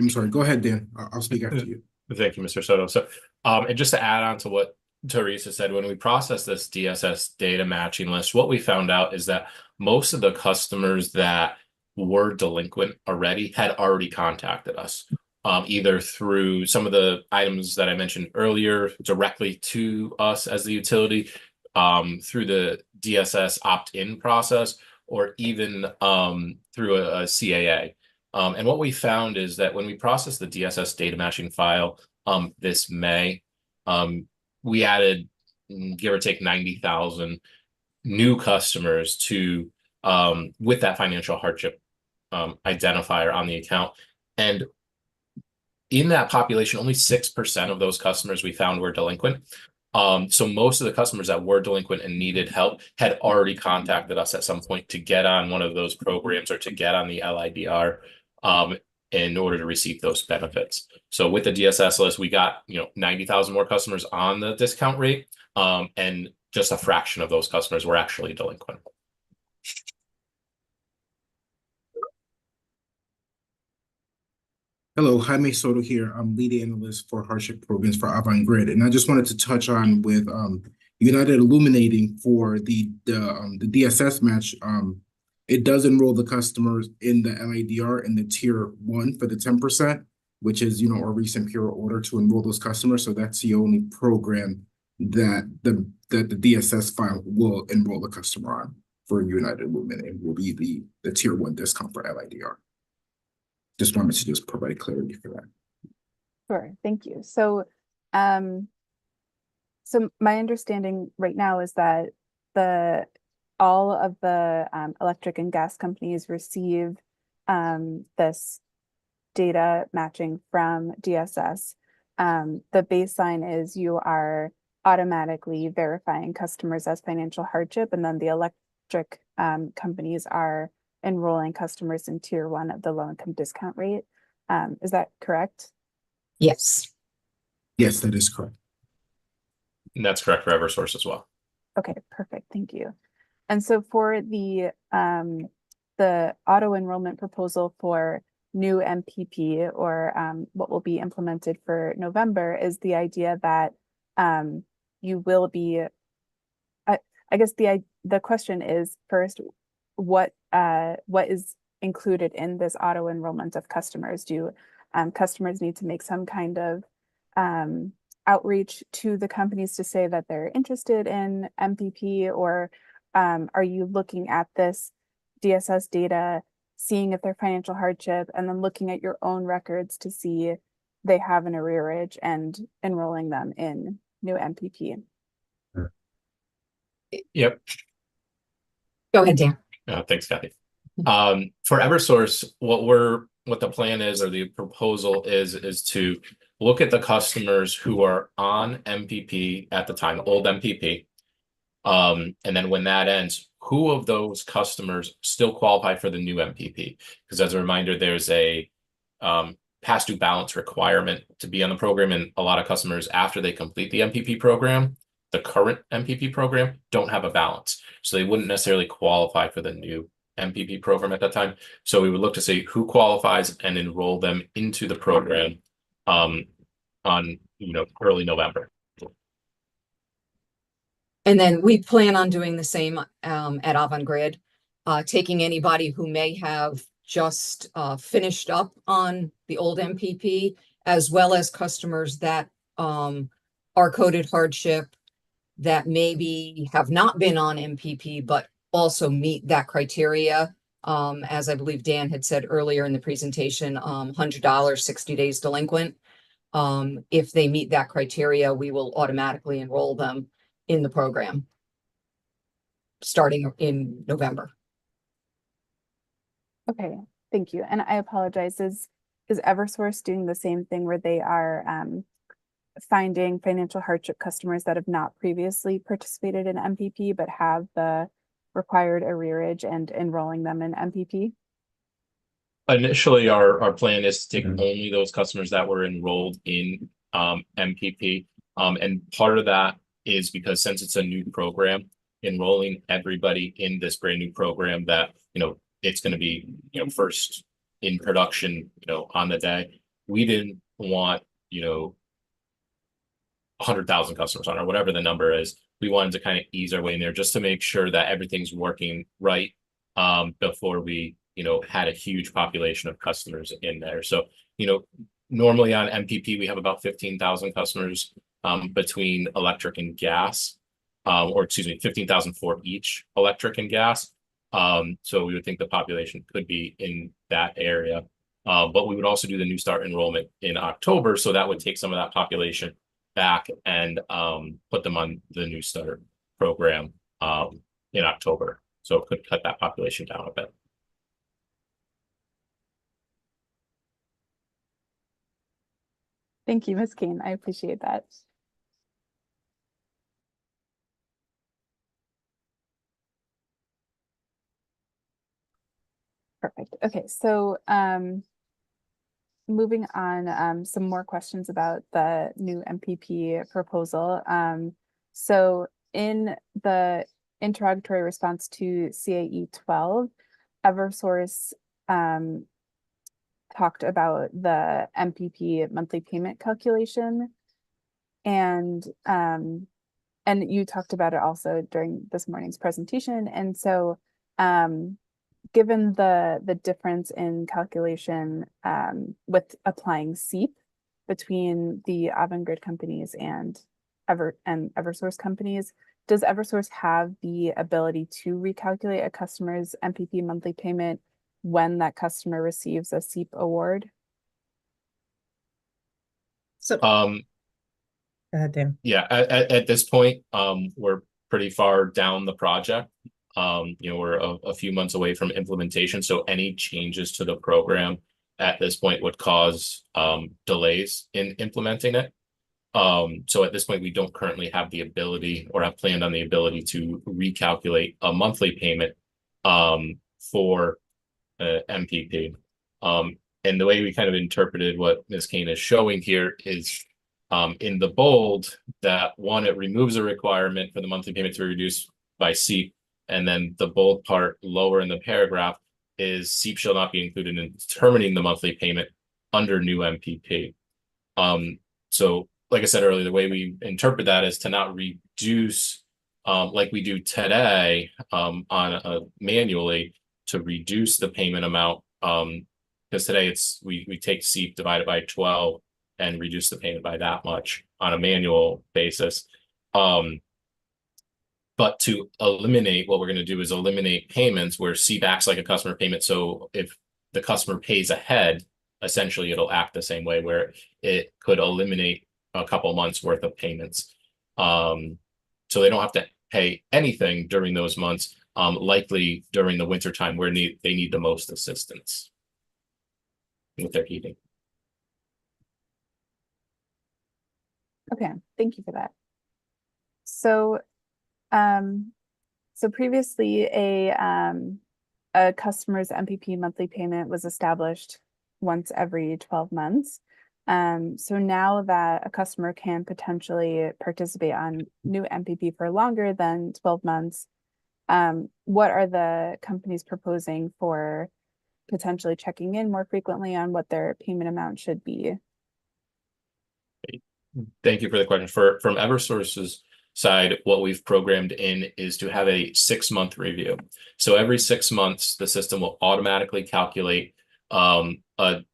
M: I'm sorry. Go ahead, Dan. I'll speak after you.
B: Thank you, Mr. Soto. So, and just to add on to what Teresa said, when we processed this DSS data matching list, what we found out is that most of the customers that were delinquent already had already contacted us, either through some of the items that I mentioned earlier, directly to us as the utility, through the DSS opt-in process, or even through a CAA. And what we found is that when we processed the DSS data matching file this May, we added, give or take, 90,000 new customers to with that financial hardship identifier on the account. And in that population, only 6% of those customers we found were delinquent. So most of the customers that were delinquent and needed help had already contacted us at some point to get on one of those programs or to get on the LIDR in order to receive those benefits. So with the DSS list, we got 90,000 more customers on the discount rate, and just a fraction of those customers were actually delinquent.
M: Hello, Jaime Soto here. I'm lead analyst for hardship programs for Avangrid, and I just wanted to touch on with United Illuminating for the DSS match. It does enroll the customers in the LIDR in the tier 1 for the 10%, which is a recent pure order to enroll those customers. So that's the only program that the DSS file will enroll the customer on for United Illuminating. Will be the tier 1 discount for LIDR. Just wanted to just provide clarity for that.
L: Sure, thank you. So, so my understanding right now is that all of the electric and gas companies receive this data matching from DSS. The baseline is you are automatically verifying customers as financial hardship, and then the electric companies are enrolling customers in tier 1 of the low income discount rate. Is that correct?
K: Yes.
M: Yes, that is correct.
B: And that's correct for Eversource as well.
L: Okay, perfect. Thank you. And so for the auto enrollment proposal for new MPP, or what will be implemented for November, is the idea that you will be, I guess the question is, first, what is included in this auto enrollment of customers? Do customers need to make some kind of outreach to the companies to say that they're interested in MPP, or are you looking at this DSS data, seeing if they're financial hardship, and then looking at your own records to see they have an arrearage and enrolling them in new MPP?
B: Yep.
K: Go ahead, Dan.
B: Thanks, Kathy. For Eversource, what the plan is, or the proposal is to look at the customers who are on MPP at the time, old MPP, and then when that ends, who of those customers still qualify for the new MPP? Because as a reminder, there's a past due balance requirement to be on the program, and a lot of customers, after they complete the MPP program, the current MPP program, don't have a balance, so they wouldn't necessarily qualify for the new MPP program at that time. So we would look to see who qualifies and enroll them into the program on early November.
K: And then we plan on doing the same at Avangrid, taking anybody who may have just finished up on the old MPP, as well as customers that are coded hardship, that maybe have not been on MPP but also meet that criteria. As I believe Dan had said earlier in the presentation, $100, 60 days delinquent. If they meet that criteria, we will automatically enroll them in the program starting in November.
L: Okay, thank you. And I apologize, is Eversource doing the same thing where they are finding financial hardship customers that have not previously participated in MPP but have the required arrearage and enrolling them in MPP?
B: Initially, our plan is to take only those customers that were enrolled in MPP. And part of that is because since it's a new program, enrolling everybody in this brand new program that, it's going to be, first in production, on the day. We didn't want, 100,000 customers on or whatever the number is. We wanted to kind of ease our way in there just to make sure that everything's working right before we, had a huge population of customers in there. So, normally on MPP, we have about 15,000 customers between electric and gas, or excuse me, 15,000 for each electric and gas. So we would think the population could be in that area. But we would also do the New Start enrollment in October. So that would take some of that population back and put them on the New Start program in October. So it could cut that population down a bit.
L: Thank you, Ms. Kane. I appreciate that. Perfect. Okay, so moving on, some more questions about the new MPP proposal. So in the interrogatory response to CAE 12, Eversource talked about the MPP monthly payment calculation, and you talked about it also during this morning's presentation. And so given the difference in calculation with applying SEEP between the Avangrid companies and Eversource companies, does Eversource have the ability to recalculate a customer's MPP monthly payment when that customer receives a SEEP award?
C: So, go ahead, Dan.
B: Yeah, at this point, we're pretty far down the project. We're a few months away from implementation. So any changes to the program at this point would cause delays in implementing it. So at this point, we don't currently have the ability or have planned on the ability to recalculate a monthly payment for MPP. And the way we kind of interpreted what Ms. Kane is showing here is in the bold that one, it removes a requirement for the monthly payment to be reduced by SEEP. And then the bold part lower in the paragraph is SEEP shall not be included in determining the monthly payment under new MPP. So like I said earlier, the way we interpret that is to not reduce like we do today manually to reduce the payment amount. Because today we take SEEP divided by 12 and reduce the payment by that much on a manual basis. But to eliminate, what we're going to do is eliminate payments where SEEP acts like a customer payment. So if the customer pays ahead, essentially it'll act the same way where it could eliminate a couple months worth of payments. So they don't have to pay anything during those months, likely during the winter time where they need the most assistance with their heating.
L: Okay, thank you for that. So previously a customer's MPP monthly payment was established once every 12 months. So now that a customer can potentially participate on new MPP for longer than 12 months, what are the companies proposing for potentially checking in more frequently on what their payment amount should be?
B: Thank you for the question. From Eversource's side, what we've programmed in is to have a 6-month review. So every 6 months, the system will automatically calculate what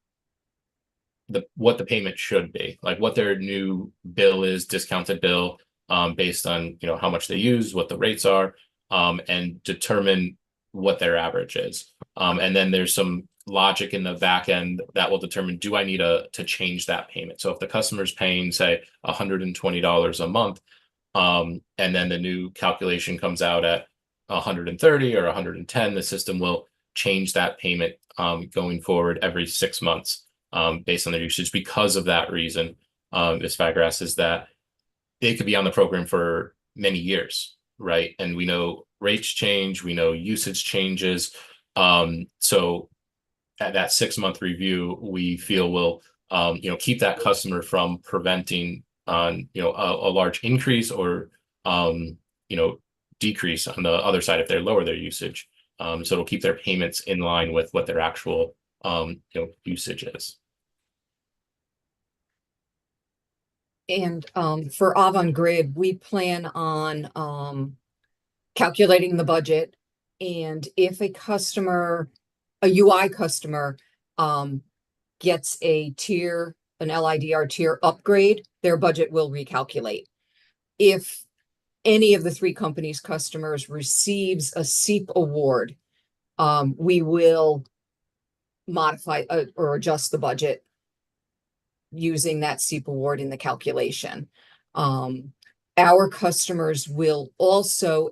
B: the payment should be, like what their new bill is, discounted bill, based on how much they use, what the rates are. and determine what their average is. And then there's some logic in the back end that will determine, do I need to change that payment? So if the customer's paying, say, $120 a month, and then the new calculation comes out at 130 or 110, the system will change that payment going forward every 6 months based on their usage. Because of that reason, Ms. Fagrass, is that they could be on the program for many years, right? And we know rates change, we know usage changes. So at that 6-month review, we feel will keep that customer from preventing on a large increase or decrease on the other side if they lower their usage. So it'll keep their payments in line with what their actual usage is.
K: And for Avangrid, we plan on calculating the budget. And if a customer, a UI customer, gets a tier, an LIDR tier upgrade, their budget will recalculate. If any of the 3 companies' customers receives a SEEP award, we will modify or adjust the budget using that SEEP award in the calculation. Our customers will also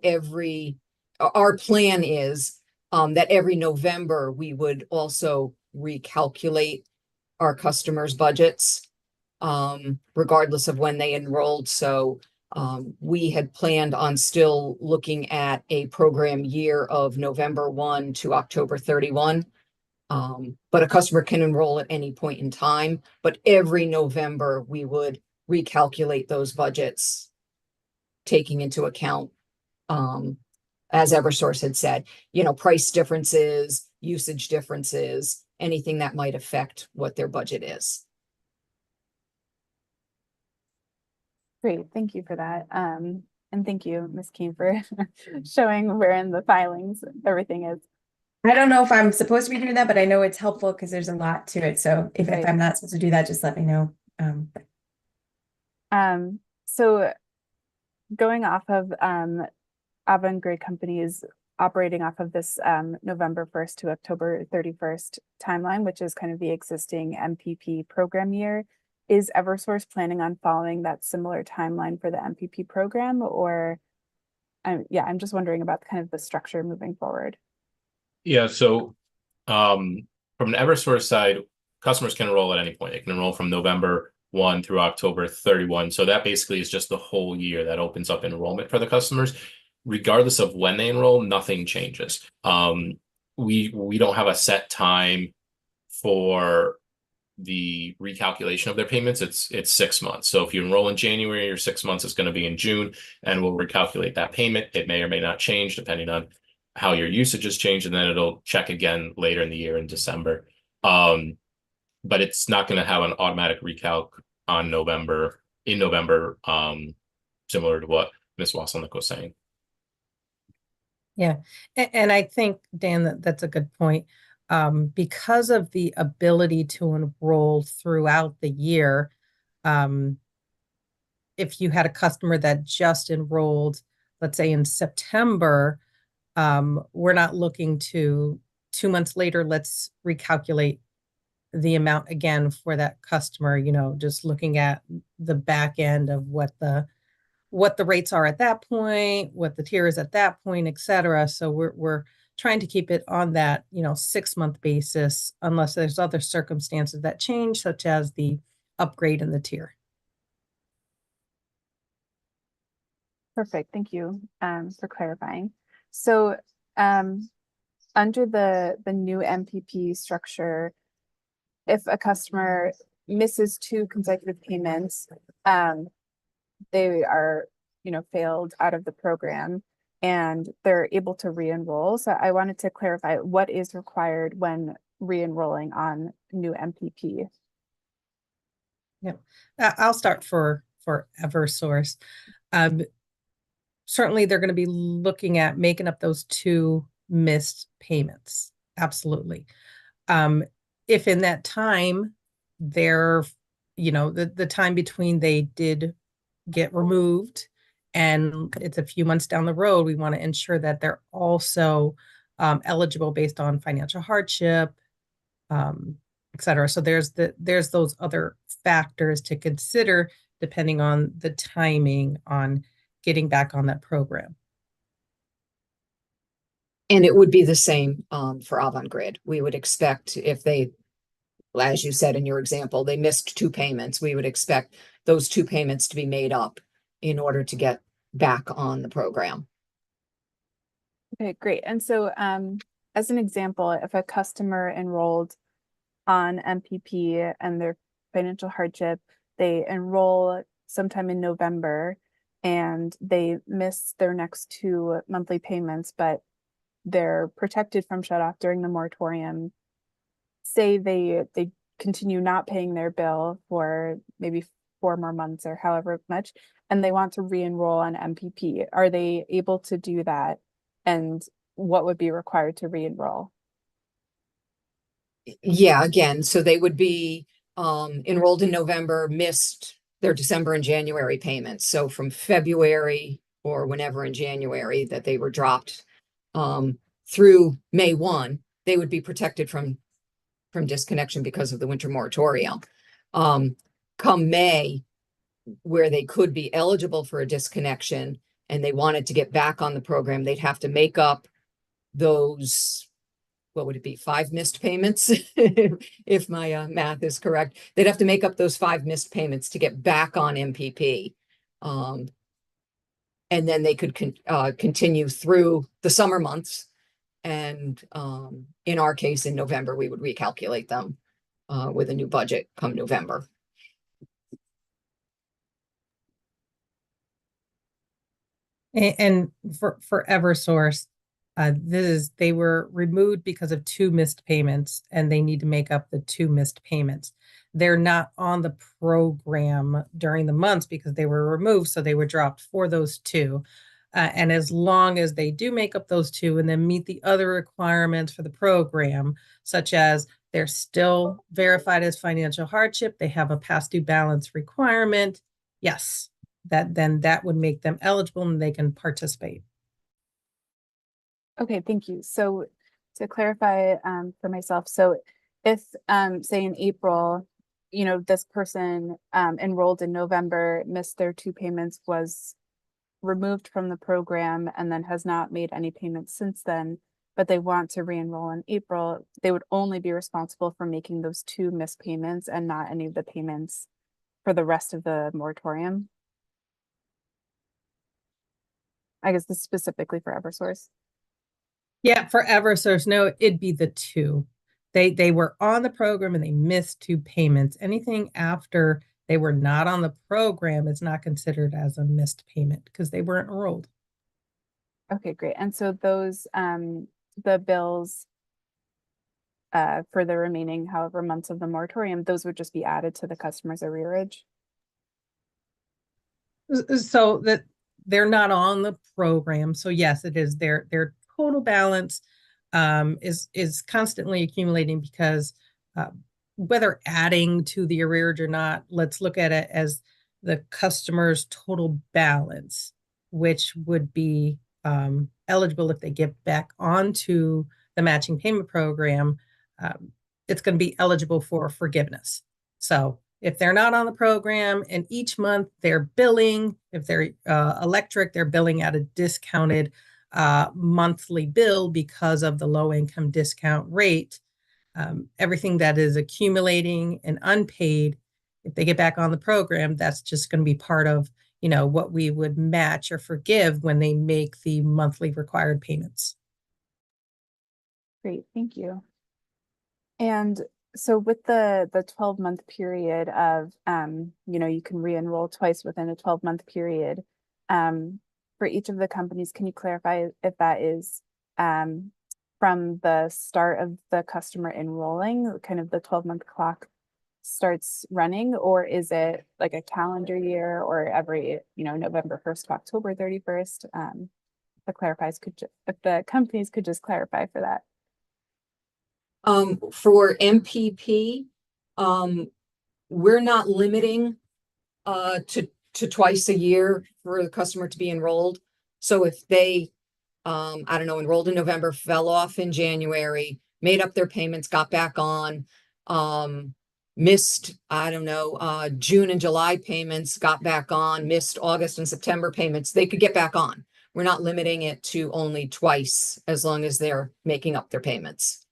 K: our plan is that every November we would also recalculate our customers' budgets, regardless of when they enrolled. So we had planned on still looking at a program year of November 1 to October 31. But a customer can enroll at any point in time. But every November, we would recalculate those budgets, taking into account, as Eversource had said, price differences, usage differences, anything that might affect what their budget is.
L: Great, thank you for that. And thank you, Ms. Keene, for showing where in the filings everything is.
D: I don't know if I'm supposed to be doing that, but I know it's helpful because there's a lot to it. So if I'm not supposed to do that, just let me know.
L: So going off of Avangrid companies operating off of this November 1st to October 31st timeline, which is kind of the existing MPP program year, is Eversource planning on following that similar timeline for the MPP program? Or I'm just wondering about kind of the structure moving forward.
B: Yeah, so from an Eversource side, customers can enroll at any point. They can enroll from November 1 through October 31. So that basically is just the whole year that opens up enrollment for the customers. Regardless of when they enroll, nothing changes. We don't have a set time for the recalculation of their payments. It's 6 months. So if you enroll in January, your 6 months is going to be in June, and we'll recalculate that payment. It may or may not change depending on how your usage has changed, and then it'll check again later in the year in December. But it's not going to have an automatic recalc on November, similar to what Ms. Wasselnick was saying.
C: Yeah, and I think, Dan, that's a good point. Because of the ability to enroll throughout the year, if you had a customer that just enrolled, let's say in September, we're not looking to 2 months later, let's recalculate the amount again for that customer, just looking at the back end of what the rates are at that point, what the tier is at that point, et cetera. So we're trying to keep it on that, 6-month basis, unless there's other circumstances that change, such as the upgrade in the tier.
L: Perfect, thank you for clarifying. So under the new MPP structure, if a customer misses 2 consecutive payments, they are, failed out of the program and they're able to re-enroll. So I wanted to clarify what is required when re-enrolling on new MPP.
C: Yeah, I'll start for Eversource. Certainly they're going to be looking at making up those 2 missed payments. Absolutely. If in that time they're, the time between they did get removed and it's a few months down the road, we want to ensure that they're also eligible based on financial hardship, et cetera. So there's those other factors to consider depending on the timing on getting back on that program.
K: And it would be the same for Avangrid. We would expect if they, as you said in your example, they missed 2 payments, we would expect those 2 payments to be made up in order to get back on the program.
L: Okay, great. And so as an example, if a customer enrolled on MPP and their financial hardship, they enroll sometime in November and they miss their next 2 monthly payments, but they're protected from shut off during the moratorium. Say they continue not paying their bill for maybe 4 more months or however much, and they want to re-enroll on MPP. Are they able to do that? And what would be required to re-enroll?
K: Yeah, again, so they would be enrolled in November, missed their December and January payments. So from February or whenever in January that they were dropped through May 1, they would be protected from disconnection because of the winter moratorium. Come May, where they could be eligible for a disconnection and they wanted to get back on the program, they'd have to make up those, what would it be, 5 missed payments? If my math is correct, they'd have to make up those 5 missed payments to get back on MPP. And then they could continue through the summer months. And in our case, in November, we would recalculate them with a new budget come November.
C: And for Eversource, they were removed because of 2 missed payments, and they need to make up the 2 missed payments. They're not on the program during the months because they were removed, so they were dropped for those 2. And as long as they do make up those 2 and then meet the other requirements for the program, such as they're still verified as financial hardship, they have a past due balance requirement, yes, that would make them eligible and they can participate.
L: Okay, thank you. So to clarify for myself, so if say in April, this person enrolled in November, missed their 2 payments, was removed from the program, and then has not made any payments since then, but they want to re-enroll in April, they would only be responsible for making those 2 missed payments and not any of the payments for the rest of the moratorium. I guess this is specifically for Eversource.
C: Yeah, for Eversource, no, it'd be the 2. They were on the program and they missed 2 payments. Anything after they were not on the program is not considered as a missed payment because they weren't enrolled.
L: Okay, great. And so those the bills for the remaining however months of the moratorium, those would just be added to the customer's arrearage?
C: So that they're not on the program. So yes, it is their total balance is constantly accumulating because whether adding to the arrearage or not, let's look at it as the customer's total balance, which would be eligible if they get back onto the matching payment program. It's going to be eligible for forgiveness. So if they're not on the program and each month they're billing, if they're electric, they're billing at a discounted monthly bill because of the low income discount rate, everything that is accumulating and unpaid, if they get back on the program, that's just going to be part of, what we would match or forgive when they make the monthly required payments.
L: Great, thank you. And so with the 12-month period of, you can re-enroll twice within a 12-month period, for each of the companies, can you clarify if that is from the start of the customer enrolling, kind of the 12-month clock starts running, or is it like a calendar year or every, November 1st to October 31st? If the companies could just clarify for that.
K: For MPP, we're not limiting to to twice a year for the customer to be enrolled. So if they, I don't know, enrolled in November, fell off in January, made up their payments, got back on, missed, I don't know, June and July payments, got back on, missed August and September payments, they could get back on. We're not limiting it to only twice as long as they're making up their payments.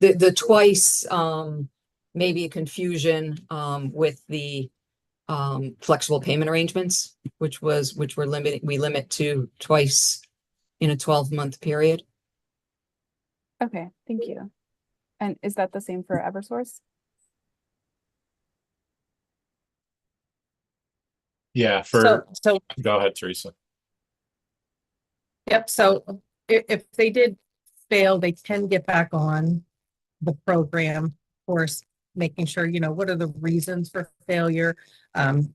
K: The twice, maybe a confusion, with the flexible payment arrangements, which we're limiting, we limit to twice in a 12-month period.
L: Okay, thank you. And is that the same for Eversource?
B: Yeah,
C: So
B: go ahead, Teresa.
C: yep, so if they did fail, they can get back on the program. Of course, making sure, you know, what are the reasons for failure?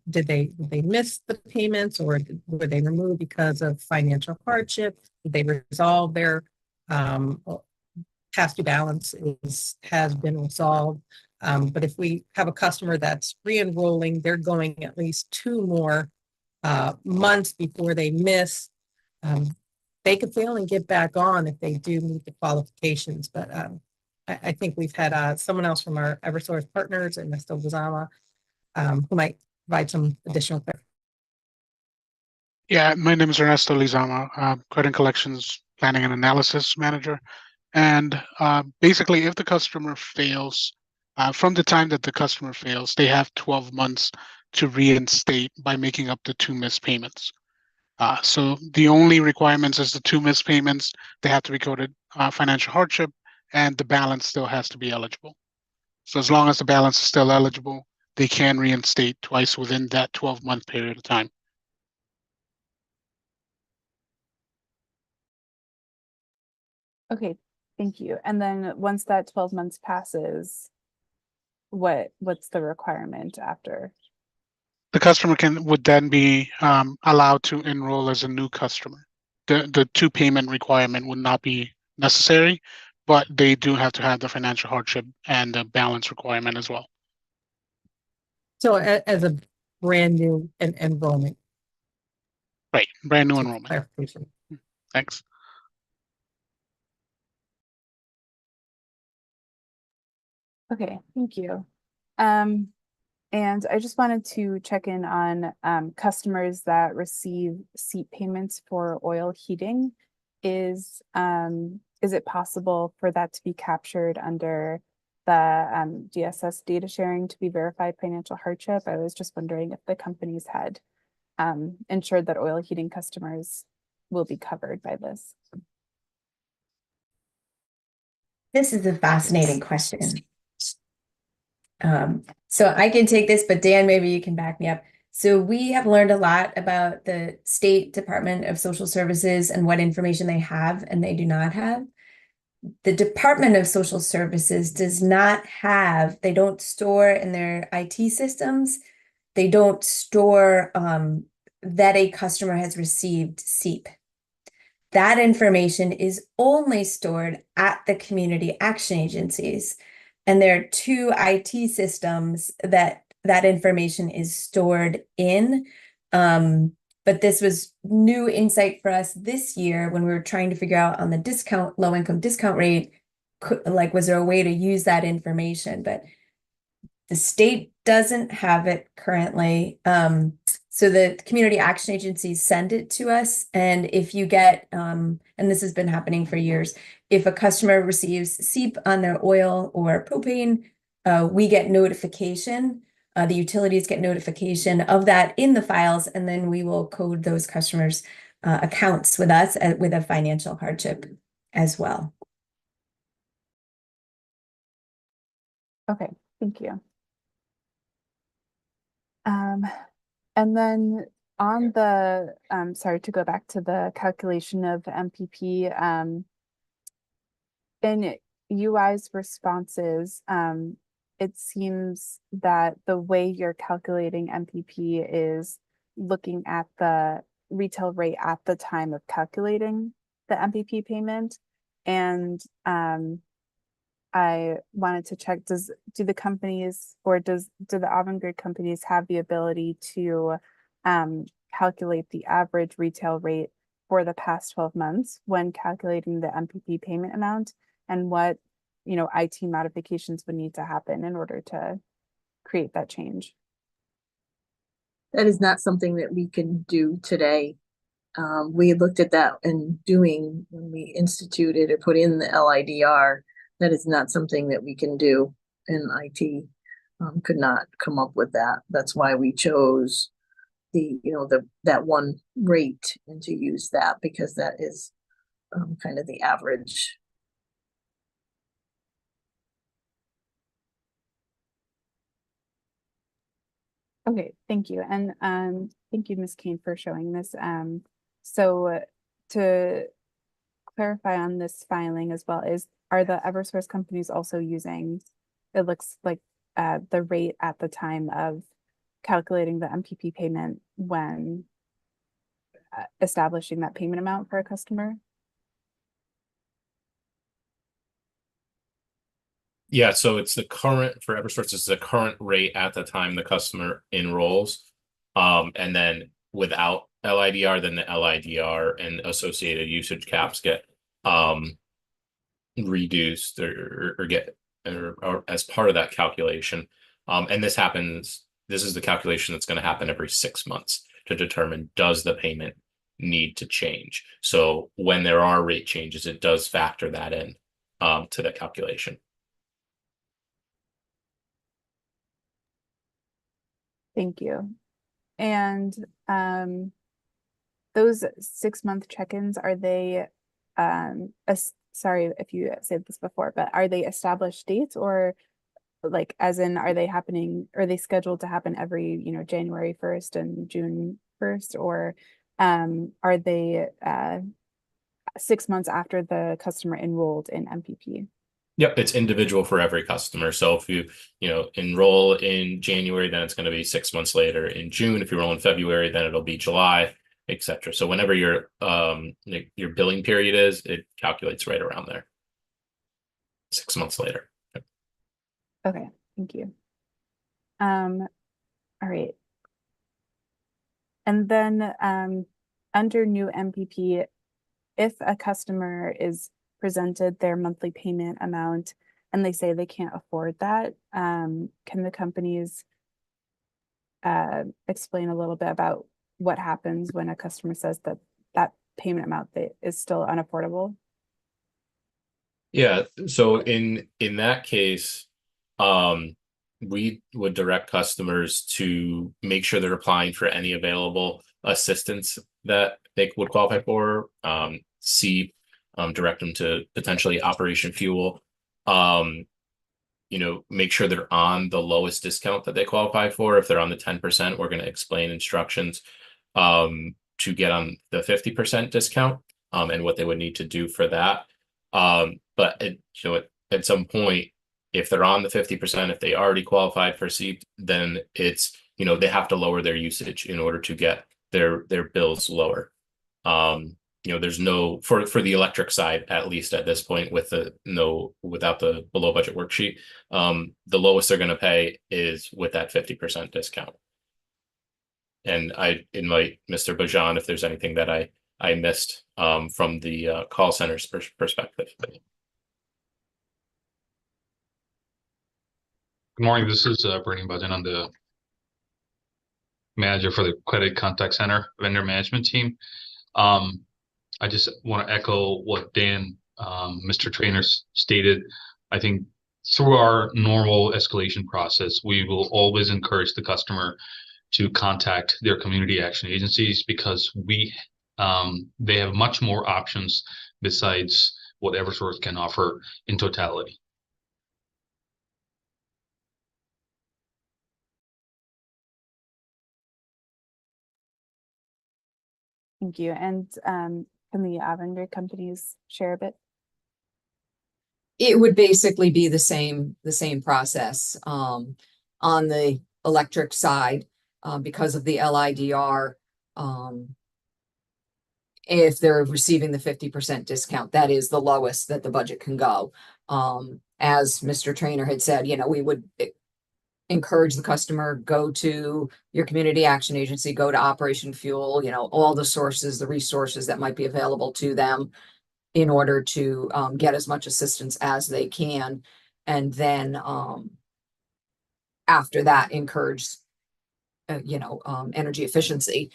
C: Did they miss the payments, or were they removed because of financial hardship? Did they resolve their past due balance has been resolved? But if we have a customer that's re-enrolling, they're going at least 2 more months before they miss. They could fail and get back on if they do meet the qualifications. But I think we've had someone else from our Eversource partners, and Mr. Lizama, who might provide some additional clarification.
N: Yeah, my name is Ernesto Lizama, Credit Collections Planning and Analysis Manager. And basically, if the customer fails, from the time that the customer fails, they have 12 months to reinstate by making up the 2 missed payments. So the only requirements is the 2 missed payments. They have to be coded financial hardship, and the balance still has to be eligible. So as long as the balance is still eligible, they can reinstate twice within that 12-month period of time.
L: Okay, thank you. And then once that 12 months passes, what's the requirement after?
N: The customer would then be allowed to enroll as a new customer. The 2 payment requirement would not be necessary, but they do have to have the financial hardship and the balance requirement as well.
C: So as a brand new enrollment.
N: Right, brand new enrollment.
C: Clarification.
N: Thanks.
L: Okay, thank you. And I just wanted to check in on customers that receive seat payments for oil heating. Is it possible for that to be captured under the DSS data sharing to be verified financial hardship? I was just wondering if the companies had ensured that oil heating customers will be covered by this.
D: This is a fascinating question. So I can take this, but Dan, maybe you can back me up. So we have learned a lot about the State Department of Social Services and what information they have and they do not have. The Department of Social Services does not have, they don't store in their IT systems, they don't store that a customer has received SEEP. That information is only stored at the community action agencies. And there are 2 IT systems that information is stored in. But this was new insight for us this year when we were trying to figure out on the discount, low income discount rate, was there a way to use that information? But the state doesn't have it currently. So the community action agencies send it to us. And if you get, and this has been happening for years, if a customer receives SEEP on their oil or propane, we get notification. The utilities get notification of that in the files, and then we will code those customers' accounts with us with a financial hardship as well.
L: Okay, thank you. And then on the, sorry to go back to the calculation of MPP, in UI's responses, it seems that the way you're calculating MPP is looking at the retail rate at the time of calculating the MPP payment. And I wanted to check, do the companies or do the Avangrid companies have the ability to calculate the average retail rate for the past 12 months when calculating the MPP payment amount, and what, IT modifications would need to happen in order to create that change?
E: That is not something that we can do today. We looked at that when we instituted or put in the LIDR. That is not something that we can do, and IT could not come up with that. That's why we chose that one rate and to use that, because that is kind of the average.
L: Okay, thank you. And thank you, Ms. Kane, for showing this. So to clarify on this filing as well, are the Eversource companies also using, it looks like, the rate at the time of calculating the MPP payment when establishing that payment amount for a customer?
B: Yeah, so it's the current for Eversource, it's the current rate at the time the customer enrolls. And then without LIDR, then the LIDR and associated usage caps get reduced or get or as part of that calculation. And this is the calculation that's going to happen every 6 months to determine, does the payment need to change? So when there are rate changes, it does factor that in to the calculation.
L: Thank you. And those 6-month check-ins, are they, sorry if you said this before, but are they established dates, or like, as in, are they scheduled to happen every, January 1st and June 1st, or are they 6 months after the customer enrolled in MPP?
B: Yep, it's individual for every customer. So if you enroll in January, then it's going to be 6 months later. In June, if you enroll in February, then it'll be July, etc. So whenever your billing period is, it calculates right around there. 6 months later. Yep.
L: Okay, thank you. All right. And then under new MPP, if a customer is presented their monthly payment amount and they say they can't afford that, can the companies explain a little bit about what happens when a customer says that that payment amount is still unaffordable?
B: Yeah, so in that case, we would direct customers to make sure they're applying for any available assistance that they would qualify for. Direct them to potentially Operation Fuel. Make sure they're on the lowest discount that they qualify for. If they're on the 10%, we're going to explain instructions to get on the 50% discount and what they would need to do for that. But at some point, if they're on the 50%, if they already qualified for SEEP, then it's they have to lower their usage in order to get their bills lower. There's no for the electric side, at least at this point, without the below budget worksheet, the lowest they're going to pay is with that 50% discount. And I invite Mr. Bajan if there's anything that I missed from the call center's perspective.
O: Good morning. This is Bernie Bajan. I'm the manager for the Credit Contact Center vendor management team. I just want to echo what Dan, Mr. Trainer, stated. I think through our normal escalation process, we will always encourage the customer to contact their community action agencies, because they have much more options besides what Eversource can offer in totality.
L: Thank you. And can the Avangrid companies share a bit?
K: It would basically be the same process on the electric side because of the LIDR. If they're receiving the 50% discount, that is the lowest that the budget can go. as Mr. Trainer had said, we would encourage the customer, go to your community action agency, go to Operation Fuel, all the sources, the resources that might be available to them in order to get as much assistance as they can. And then after that, encourage, energy efficiency.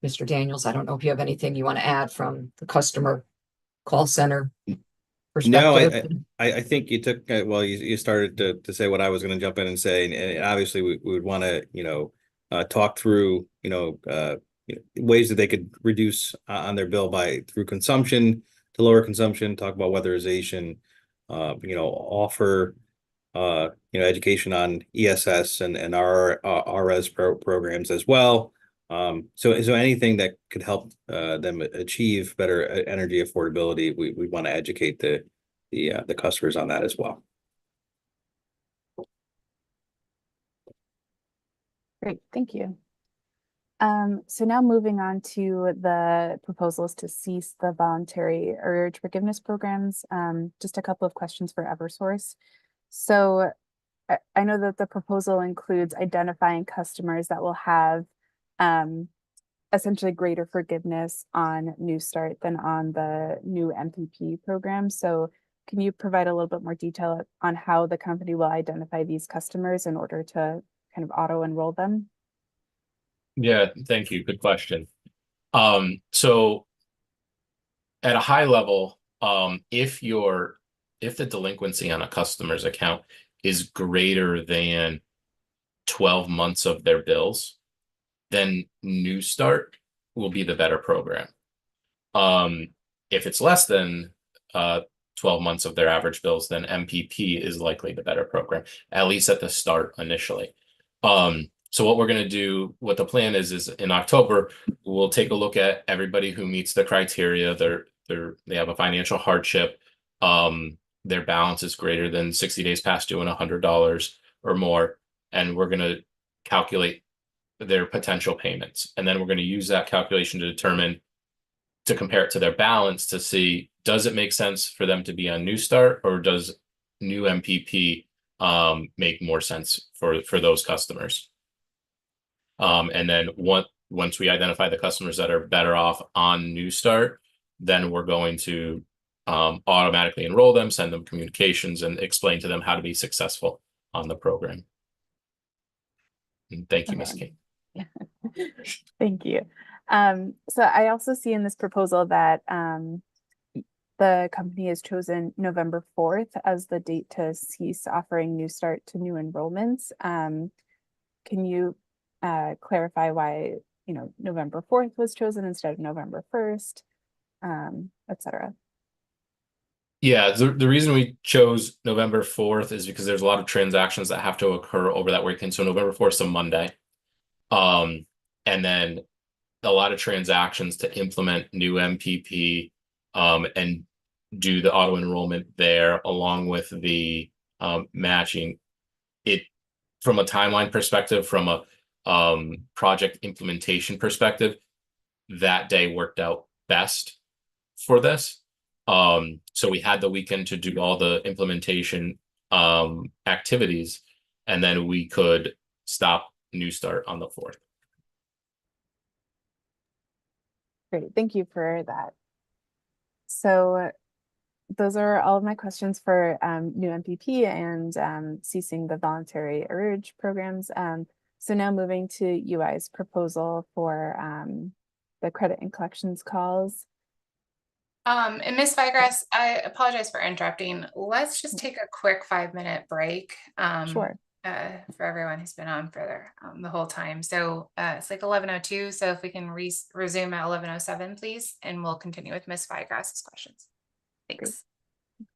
K: Mr. Daniels, I don't know if you have anything you want to add from the customer call center perspective.
F: No, I think you took, well, you started to say what I was going to jump in and say, and obviously we would want to, talk through, ways that they could reduce on their bill through consumption, to lower consumption, talk about weatherization, offer, education on ESS and our RS programs as well. So anything that could help them achieve better energy affordability, we want to educate the customers on that as well.
L: Great, thank you. So now moving on to the proposals to cease the voluntary urge forgiveness programs. Just a couple of questions for Eversource. So I know that the proposal includes identifying customers that will have essentially greater forgiveness on New Start than on the new MPP program. So can you provide a little bit more detail on how the company will identify these customers in order to kind of auto enroll them?
B: Yeah, thank you. Good question. So at a high level, if the delinquency on a customer's account is greater than 12 months of their bills, then New Start will be the better program. If it's less than 12 months of their average bills, then MPP is likely the better program, at least at the start initially. So what we're going to do, what the plan is in October, we'll take a look at everybody who meets the criteria. They have a financial hardship. Their balance is greater than 60 days past due and $100 or more. And we're going to calculate their potential payments. And then we're going to use that calculation to compare it to their balance to see, does it make sense for them to be on New Start, or does new MPP make more sense for those customers? And then once we identify the customers that are better off on New Start, then we're going to automatically enroll them, send them communications, and explain to them how to be successful on the program. And thank you, Ms. King.
L: Thank you. So I also see in this proposal that the company has chosen November 4th as the date to cease offering New Start to new enrollments. Can you clarify why November 4th was chosen instead of November 1st, et cetera?
B: Yeah, the reason we chose November 4th is because there's a lot of transactions that have to occur over that weekend. So November 4th is a Monday. And then a lot of transactions to implement new MPP and do the auto enrollment there, along with the matching. It, from a timeline perspective, from a project implementation perspective, that day worked out best for this. So we had the weekend to do all the implementation activities, and then we could stop New Start on the 4th.
L: Great, thank you for that. So those are all of my questions for new MPP and ceasing the voluntary urge programs. So now moving to UI's proposal for the credit and collections calls.
A: And Ms. Vigrass, I apologize for interrupting. Let's just take a quick 5-minute break.
L: Sure.
A: For everyone who's been on for the whole time. So it's like 11:02. So if we can resume at 11:07, please, and we'll continue with Ms. Vigrass's questions. Thanks.
L: Great.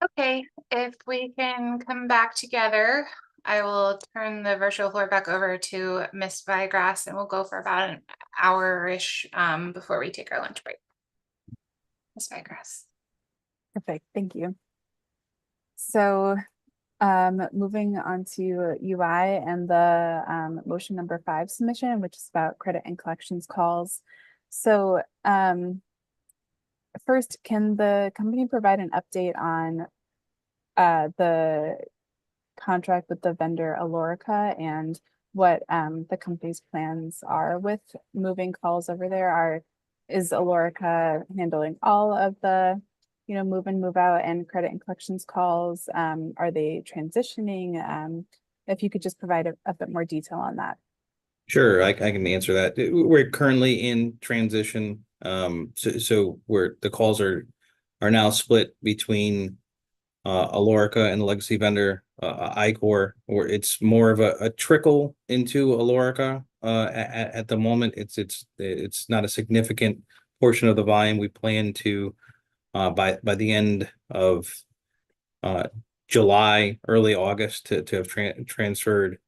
A: Okay, if we can come back together, I will turn the virtual floor back over to Miss Vigrass, and we'll go for about an hour-ish before we take our lunch break. Miss Vigrass.
L: Perfect, thank you. So moving on to UI and the motion number 5 submission, which is about credit and collections calls. So first, can the company provide an update on the contract with the vendor Alorica and what the company's plans are with moving calls over there? Is Alorica handling all of the move in, move out and credit and collections calls? Are they transitioning? If you could just provide a bit more detail on that.
F: Sure, I can answer that. We're currently in transition. So where the calls are now split between Alorica and the legacy vendor iCore, or it's more of a trickle into Alorica at the moment. It's not a significant portion of the volume. We plan to by the end of July, early August to have transferred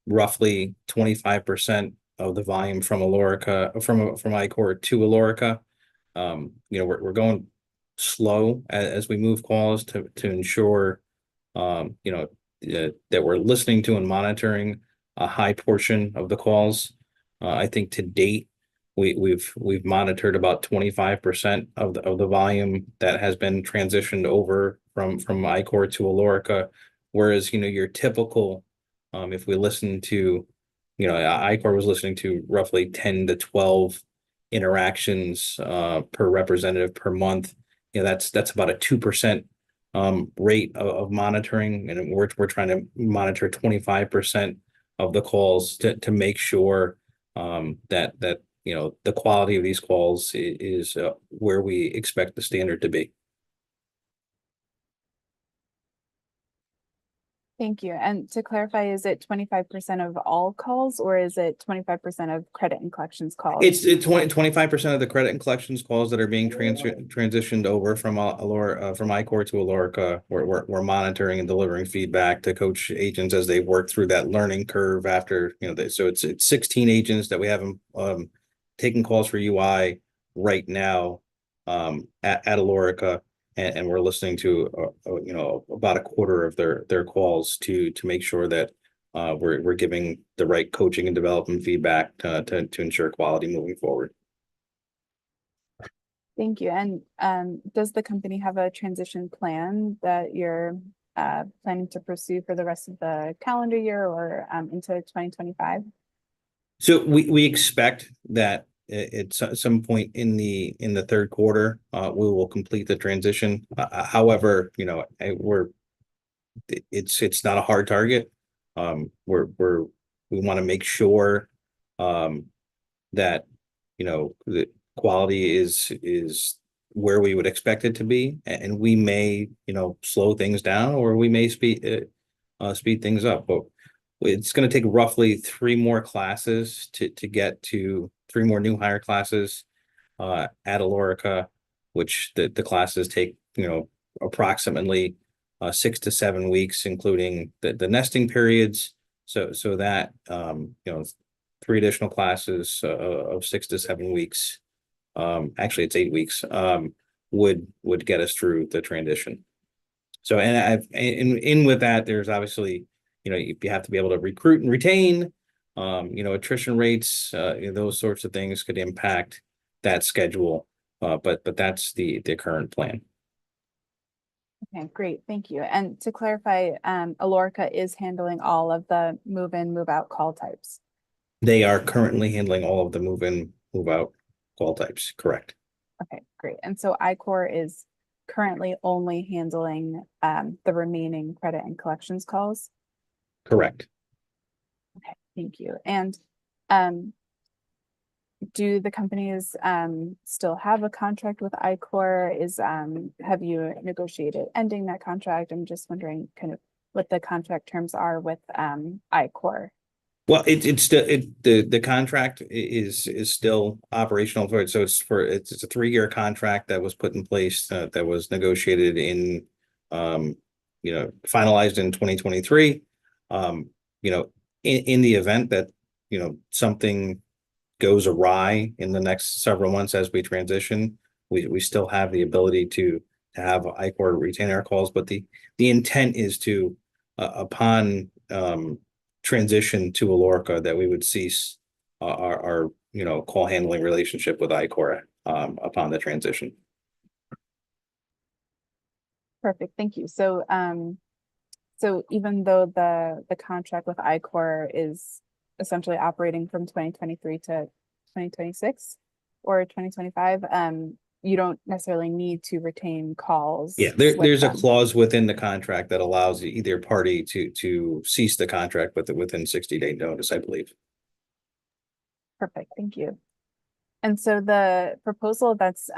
F: roughly 25% of the volume from Alorica from iCore to Alorica. We're going slow as we move calls to ensure that we're listening to and monitoring a high portion of the calls. I think to date we've monitored about 25% of the volume that has been transitioned over from iCore to Alorica, whereas your typical if we listen to iCore was listening to roughly 10 to 12 interactions per representative per month. That's about a 2% rate of monitoring, and we're trying to monitor 25% of the calls to make sure that the quality of these calls is where we expect the standard to be.
L: Thank you. And to clarify, is it 25% of all calls, or is it 25% of credit and collections calls?
F: It's 25% of the credit and collections calls that are being transitioned over from from iCore to Alorica. We're monitoring and delivering feedback to coach agents as they work through that learning curve after so it's 16 agents that we have taking calls for UI right now at Alorica. And we're listening to about a quarter of their calls to make sure that we're giving the right coaching and development feedback to ensure quality moving forward.
L: Thank you. And does the company have a transition plan that you're planning to pursue for the rest of the calendar year or into 2025?
F: So we expect that at some point in the third quarter, we will complete the transition. However, it's not a hard target. We want to make sure that the quality is where we would expect it to be, and we may slow things down, or we may speed things up. But it's going to take roughly 3 more classes to get to 3 more new hire classes at Alorica, which the classes take approximately 6 to 7 weeks, including the nesting periods. So that 3 additional classes of 6 to 7 weeks, actually it's 8 weeks, would get us through the transition. So and with that, there's obviously you have to be able to recruit and retain. Attrition rates, those sorts of things could impact that schedule, but that's the current plan.
L: Okay, great, thank you. And to clarify, Alorica is handling all of the move in, move out call types.
F: They are currently handling all of the move in, move out call types, correct?
L: Okay, great. And so iCore is currently only handling the remaining credit and collections calls?
F: Correct.
L: Okay, thank you. And do the companies still have a contract with iCore? Have you negotiated ending that contract? I'm just wondering kind of what the contract terms are with iCore.
F: Well, it's still, the contract is still operational for it. So it's a 3-year contract that was put in place, that was negotiated in, finalized in 2023. In the event that, something goes awry in the next several months as we transition, we still have the ability to have ICOR retain our calls, but the intent is to, upon transition to Alorica, that we would cease our call handling relationship with ICOR upon the transition.
L: Perfect, thank you. So so even though the contract with ICOR is essentially operating from 2023 to 2026 or 2025, you don't necessarily need to retain calls.
F: Yeah, there's a clause within the contract that allows either party to cease the contract within 60-day notice, I believe.
L: Perfect, thank you. And so the proposal that's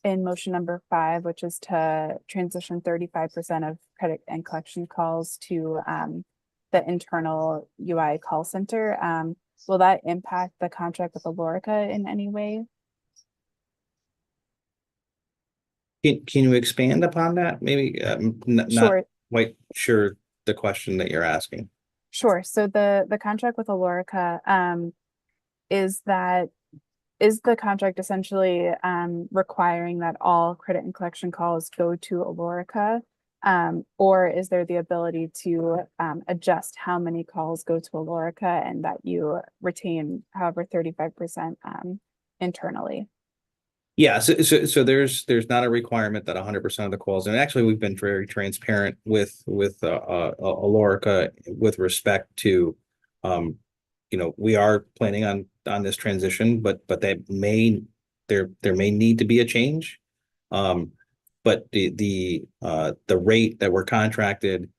L: in motion number 5, which is to transition 35% of credit and collection calls to the internal UI call center, will that impact the contract with Alorica in any way?
F: Can you expand upon that? Maybe not quite sure the question that you're asking.
L: Sure. So the contract with Alorica, is the contract essentially requiring that all credit and collection calls go to Alorica, or is there the ability to adjust how many calls go to Alorica and that you retain however 35% internally?
F: Yeah, so there's not a requirement that 100% of the calls, and actually we've been very transparent with Alorica with respect to, we are planning on this transition, but there may need to be a change. But the rate that we're contracted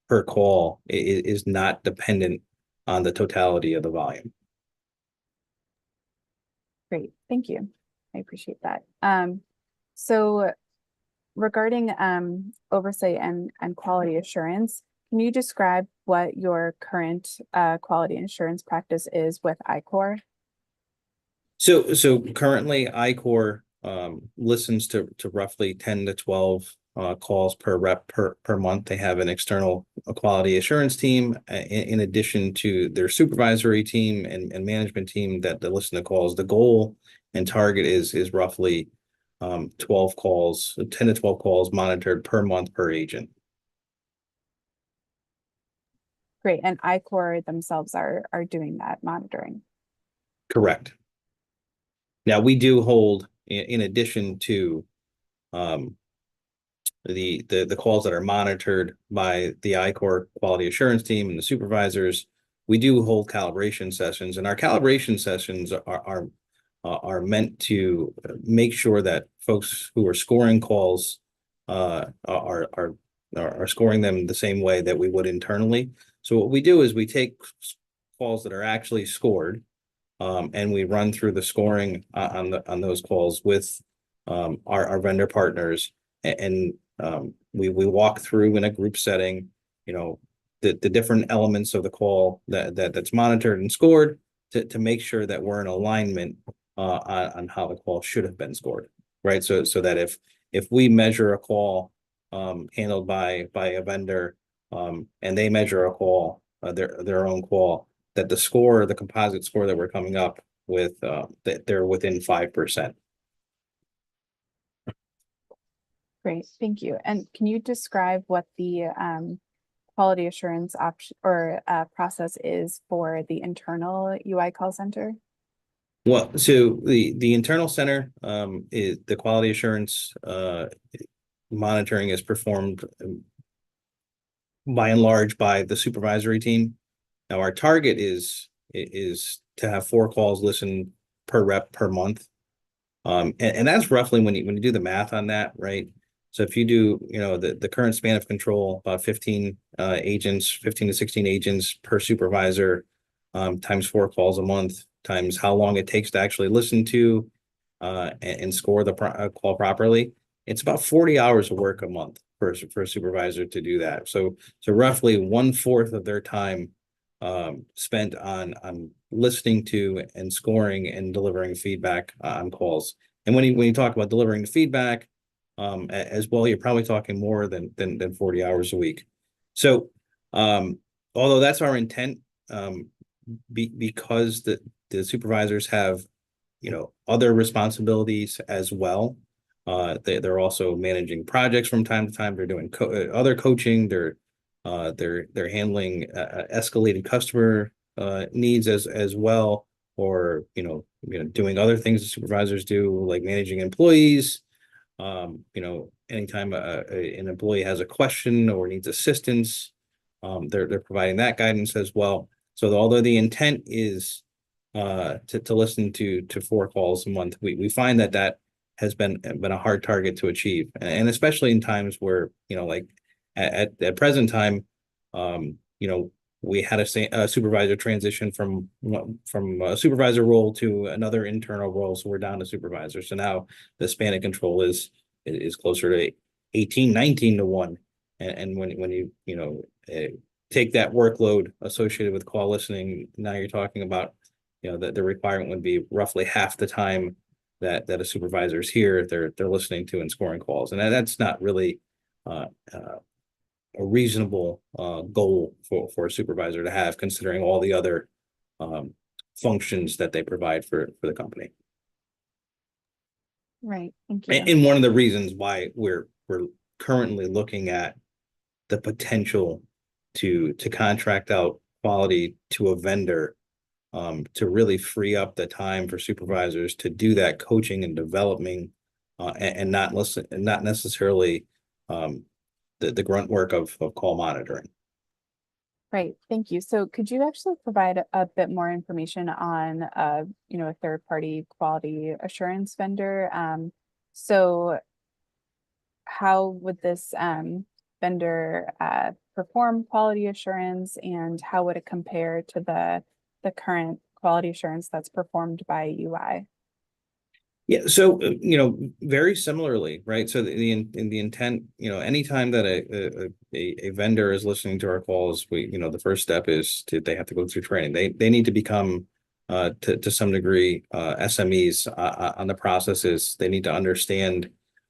F: per call is not dependent on the totality of the volume.
L: Great, thank you. I appreciate that. So regarding oversight and quality assurance, can you describe what your current quality assurance practice is with ICOR?
F: So currently ICOR listens to roughly 10 to 12 calls per rep per month. They have an external quality assurance team in addition to their supervisory team and management team that listen to calls. The goal and target is roughly 12 calls, 10 to 12 calls monitored per month per agent.
L: Great, and ICOR themselves are doing that monitoring.
F: Correct. Now we do hold, in addition to the calls that are monitored by the ICOR quality assurance team and the supervisors, we do hold calibration sessions, and our calibration sessions are meant to make sure that folks who are scoring calls are scoring them the same way that we would internally. So what we do is we take calls that are actually scored, and we run through the scoring on those calls with our vendor partners, and we walk through in a group setting, the different elements of the call that's monitored and scored to make sure that we're in alignment on how the call should have been scored, right? So that if we measure a call handled by a vendor, and they measure a call, their own call, that the composite score that we're coming up with, that they're within 5%.
L: Great, thank you. And can you describe what the quality assurance option or process is for the internal UI call center?
F: Well, so the internal center is the quality assurance monitoring is performed by and large by the supervisory team. Now our target is to have 4 calls listened per rep per month, and that's roughly when you do the math on that, right? So if you do, the current span of control, about 15 agents, 15 to 16 agents per supervisor, times 4 calls a month, times how long it takes to actually listen to and score the call properly, it's about 40 hours of work a month for a supervisor to do that. So roughly 1/4 of their time spent on listening to and scoring and delivering feedback on calls. And when you talk about delivering the feedback as well, you're probably talking more than 40 hours a week. So although that's our intent, because the supervisors have, other responsibilities as well. They're also managing projects from time to time. They're doing other coaching. They're handling escalated customer needs as well, or doing other things that supervisors do, like managing employees. Anytime an employee has a question or needs assistance, they're providing that guidance as well. So although the intent is to listen to 4 calls a month, we find that has been a hard target to achieve, and especially in times where, like at present time, we had a supervisor transition from a supervisor role to another internal role, so we're down to supervisor. So now the span of control is closer to 18-19 to 1, and when you take that workload associated with call listening, now you're talking about, that the requirement would be roughly half the time that a supervisor is here, they're listening to and scoring calls, and that's not really a reasonable goal for a supervisor to have, considering all the other functions that they provide for the company.
L: Right. Thank you.
F: And one of the reasons why we're currently looking at the potential to contract out quality to a vendor, to really free up the time for supervisors to do that coaching and developing, and not necessarily the grunt work of call monitoring.
L: Right. Thank you. So could you actually provide a bit more information on, a third-party quality assurance vendor? So how would this vendor perform quality assurance, and how would it compare to the current quality assurance that's performed by UI?
F: Yeah, so very similarly, right? So the intent, anytime that a vendor is listening to our calls, the first step is they have to go through training. They need to become to some degree SMEs on the processes. They need to understand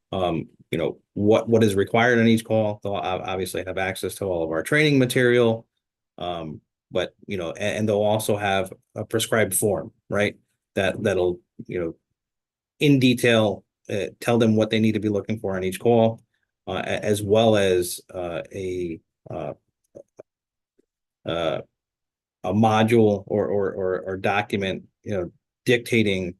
F: what is required on each call. They'll obviously have access to all of our training material, but and they'll also have a prescribed form, right? That'll in detail tell them what they need to be looking for on each call, as well as a module or document, dictating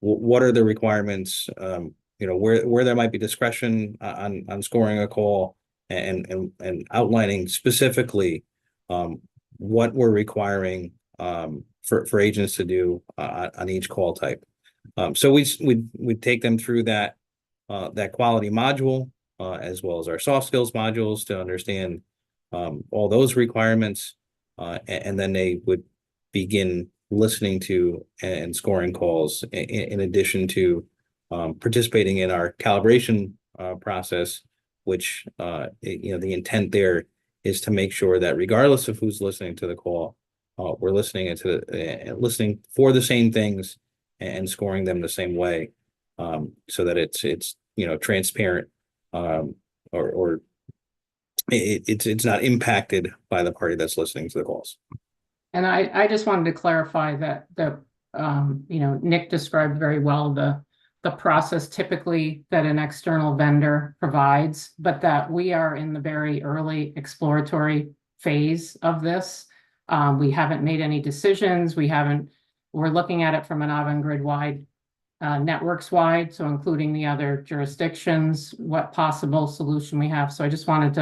F: what are the requirements, where there might be discretion on scoring a call, and outlining specifically what we're requiring for agents to do on each call type. So we'd take them through that quality module, as well as our soft skills modules, to understand all those requirements, and then they would begin listening to and scoring calls, in addition to participating in our calibration process, which the intent there is to make sure that regardless of who's listening to the call, we're listening for the same things and scoring them the same way, so that it's transparent, or it's not impacted by the party that's listening to the calls.
I: And I just wanted to clarify that Nick described very well the process typically that an external vendor provides, but that we are in the very early exploratory phase of this. We haven't made any decisions. We're looking at it from an Avangrid wide, networks wide, so including the other jurisdictions, what possible solution we have. So I just wanted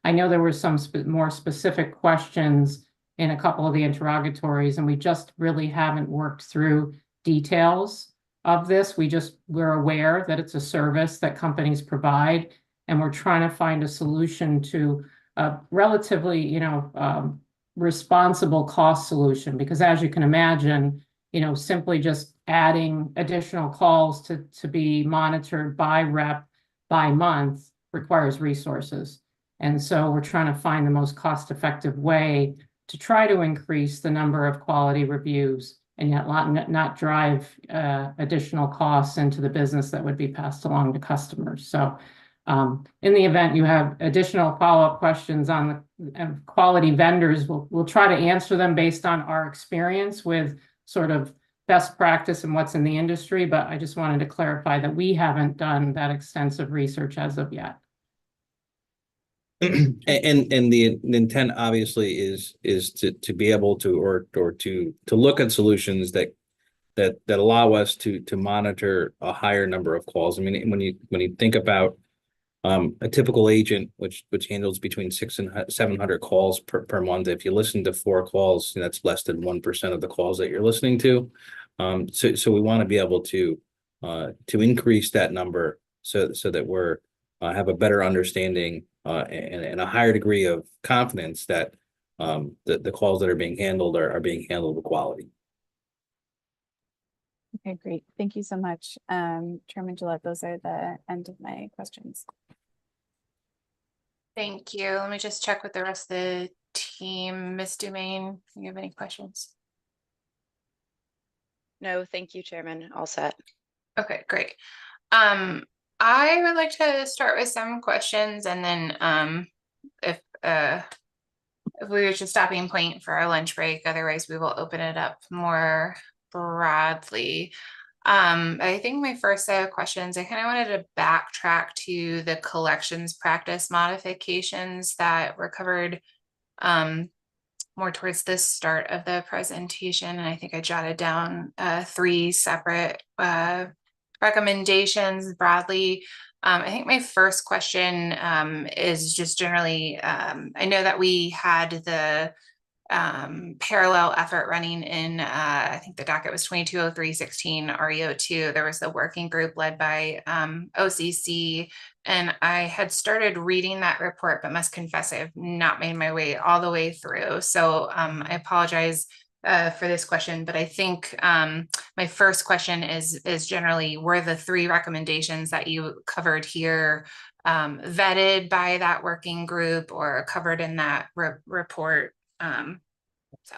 I: I know there were some more specific questions in a couple of the interrogatories, and we just really haven't worked through details of this. We're aware that it's a service that companies provide, and we're trying to find a solution to a relatively, responsible cost solution, because as you can imagine, simply just adding additional calls to be monitored by rep by month requires resources. And so we're trying to find the most cost-effective way to try to increase the number of quality reviews and yet not drive additional costs into the business that would be passed along to customers. So in the event you have additional follow-up questions on the quality vendors, we'll try to answer them based on our experience with sort of best practice and what's in the industry. But I just wanted to clarify that we haven't done that extensive research as of yet.
F: And the intent obviously is to be able to or to look at solutions that allow us to monitor a higher number of calls. I mean, when you think about a typical agent, which handles between 600 and 700 calls per month, if you listen to 4 calls, that's less than 1% of the calls that you're listening to. So we want to be able to increase that number so that we're have a better understanding and a higher degree of confidence that the calls that are being handled are being handled with quality.
L: Okay, great. Thank you so much. Chairman Gillette, those are the end of my questions.
A: Thank you. Let me just check with the rest of the team. Ms. Dumaine, do you have any questions?
P: No, thank you, Chairman. All set.
A: Okay, great. I would like to start with some questions, and then if we reach a stopping point for our lunch break, otherwise we will open it up more broadly. I think my first set of questions, I kind of wanted to backtrack to the collections practice modifications that were covered more towards the start of the presentation. And I think I jotted down 3 separate recommendations broadly. I think my first question is just generally, I know that we had the parallel effort running in, I think the docket was 220316 REO2. There was the working group led by OCC, and I had started reading that report, but must confess I have not made my way all the way through. So I apologize for this question, but I think my first question is generally, were the 3 recommendations that you covered here vetted by that working group or covered in that report? So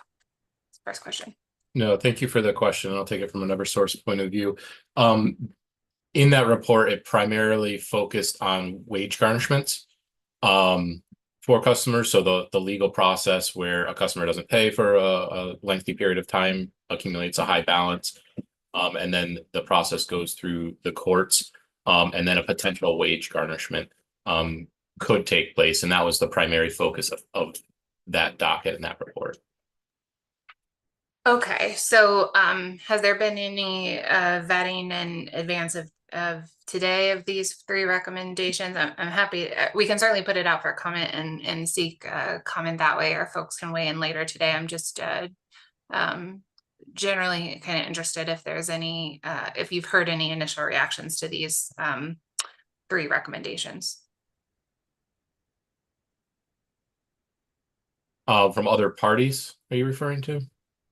A: first question.
B: No, thank you for the question. I'll take it from an Eversource point of view. In that report, it primarily focused on wage garnishments for customers. So the legal process where a customer doesn't pay for a lengthy period of time, accumulates a high balance, and then the process goes through the courts, and then a potential wage garnishment could take place. And that was the primary focus of that docket in that report.
A: Okay, so has there been any vetting in advance of today of these 3 recommendations? I'm happy, we can certainly put it out for comment and seek comment that way, or folks can weigh in later today. I'm just generally kind of interested if there's any, if you've heard any initial reactions to these 3 recommendations.
B: From other parties, are you referring to?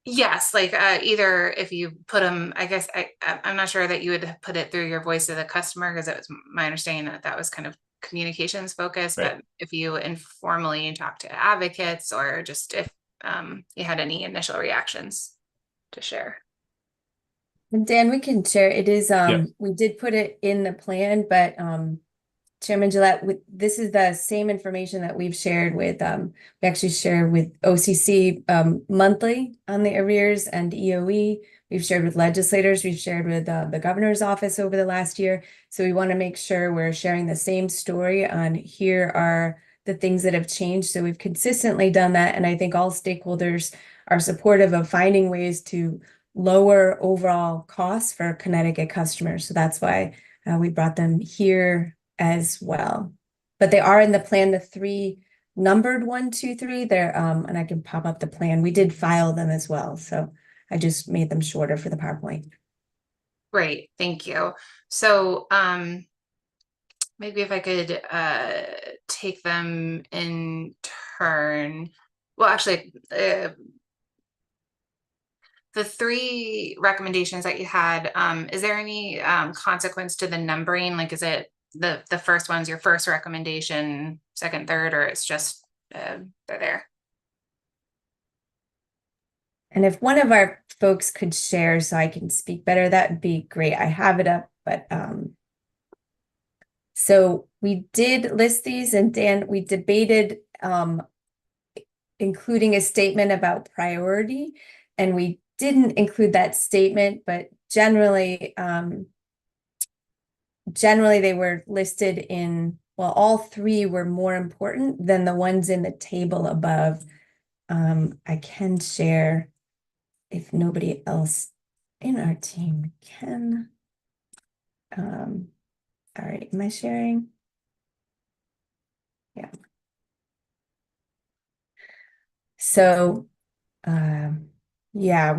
A: Yes, like either if you put them, I guess I'm not sure that you would put it through your voice of the customer, because it was my understanding that that was kind of communications focused,
B: right.
A: But if you informally talk to advocates, or just if you had any initial reactions to share.
D: And Dan, we can share. It is
B: Yeah.
D: we did put it in the plan, but Chairman Gillette, this is the same information that we've shared with, we actually share with OCC monthly on the arrears and EOE. We've shared with legislators, we've shared with the governor's office over the last year. So we want to make sure we're sharing the same story on here are the things that have changed. So we've consistently done that. And I think all stakeholders are supportive of finding ways to lower overall costs for Connecticut customers. So that's why we brought them here as well. But they are in the plan, the 3 numbered 1, 2, 3 there, and I can pop up the plan. We did file them as well, so I just made them shorter for the PowerPoint.
A: Great, thank you. So maybe if I could take them in turn. Well, actually, the 3 recommendations that you had, is there any consequence to the numbering? Like, is it the first one's your first recommendation, second, third, or it's just they're there?
D: And if one of our folks could share so I can speak better, that would be great. I have it up, but so we did list these, and Dan, we debated including a statement about priority, and we didn't include that statement, but generally they were listed in, well, all three were more important than the ones in the table above. I can share if nobody else in our team can. All right, am I sharing? Yeah. So, yeah,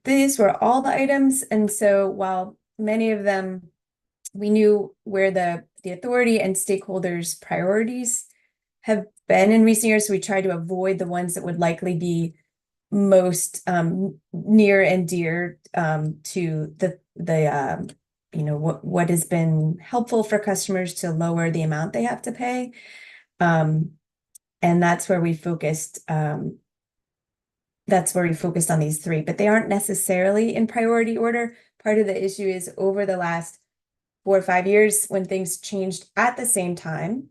D: these were all the items. And so while many of them, we knew where the authority and stakeholders' priorities have been in recent years, so we tried to avoid the ones that would likely be most near and dear to the what has been helpful for customers to lower the amount they have to pay. And that's where we focused. That's where we focused on these three, but they aren't necessarily in priority order. Part of the issue is over the last 4 or 5 years, when things changed at the same time,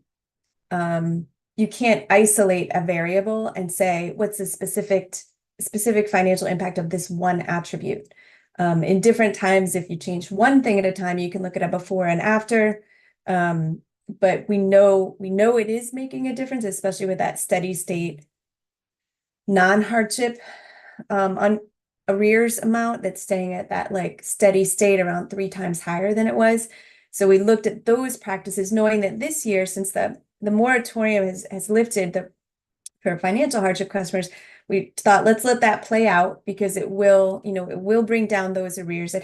D: you can't isolate a variable and say, what's the specific financial impact of this one attribute? In different times, if you change one thing at a time, you can look at a before and after. But we know it is making a difference, especially with that steady state non-hardship on arrears amount that's staying at that like steady state around 3 times higher than it was. So we looked at those practices, knowing that this year, since the moratorium has lifted for financial hardship customers, we thought, let's let that play out, because it will bring down those arrears.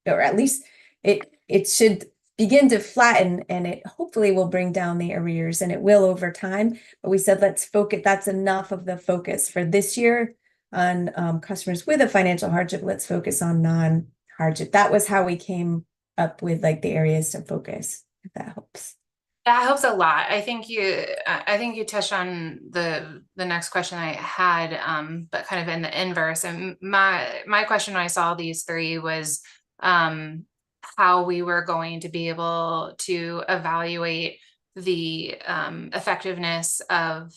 D: Or at least it should begin to flatten, and it hopefully will bring down the arrears, and it will over time. But we said, let's focus, that's enough of the focus for this year on customers with a financial hardship. Let's focus on non-hardship. That was how we came up with like the areas to focus, if that helps.
A: That helps a lot. I think you touched on the next question I had, but kind of in the inverse. And my question when I saw these three was how we were going to be able to evaluate the effectiveness of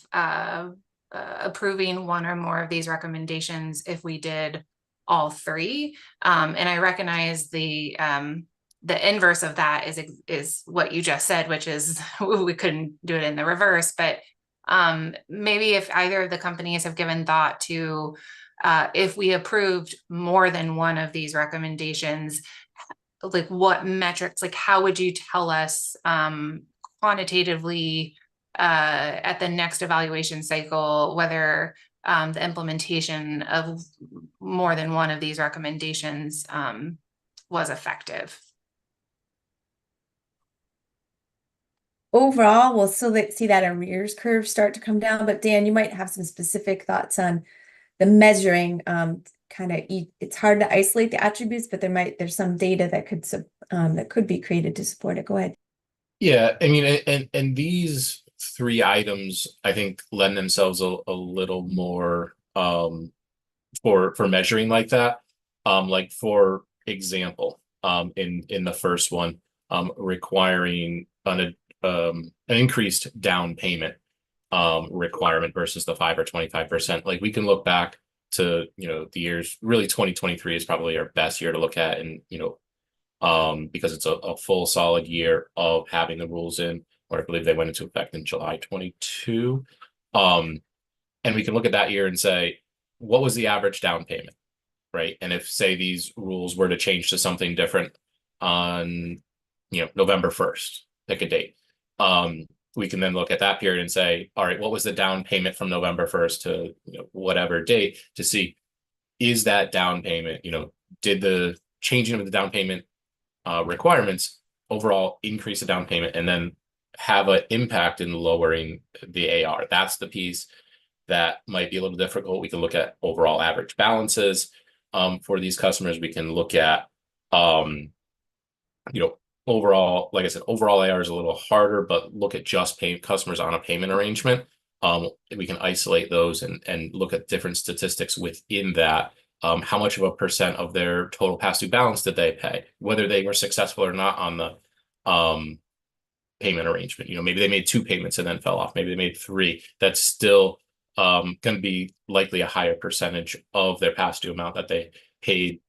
A: approving one or more of these recommendations if we did all three. And I recognize the inverse of that is what you just said, which is we couldn't do it in the reverse. But maybe if either of the companies have given thought to if we approved more than one of these recommendations, like what metrics, like how would you tell us quantitatively at the next evaluation cycle whether the implementation of more than one of these recommendations was effective?
D: Overall, we'll still see that arrears curve start to come down, but Dan, you might have some specific thoughts on the measuring. It's hard to isolate the attributes, but there's some data that could be created to support it. Go ahead.
B: Yeah, I mean, and these three items, I think, lend themselves a little more for measuring like that. Like for example, in the first one, requiring an increased down payment requirement versus the 5 or 25%. Like we can look back to the years. Really, 2023 is probably our best year to look at, and because it's a full solid year of having the rules in, or I believe they went into effect in July 22. And we can look at that year and say, what was the average down payment, right? And if, say, these rules were to change to something different on November 1st, pick a date, we can then look at that period and say, all right, what was the down payment from November 1st to whatever date, to see, is that down payment, did the changing of the down payment requirements overall increase the down payment and then have an impact in lowering the AR? That's the piece that might be a little difficult. We can look at overall average balances for these customers. We can look at overall, like I said, overall AR is a little harder, but look at just paying customers on a payment arrangement. we can isolate those and look at different statistics within that. How much of a percent of their total past due balance did they pay, whether they were successful or not on the payment arrangement. Maybe they made 2 payments and then fell off. Maybe they made 3. That's still going to be likely a higher percentage of their past due amount that they paid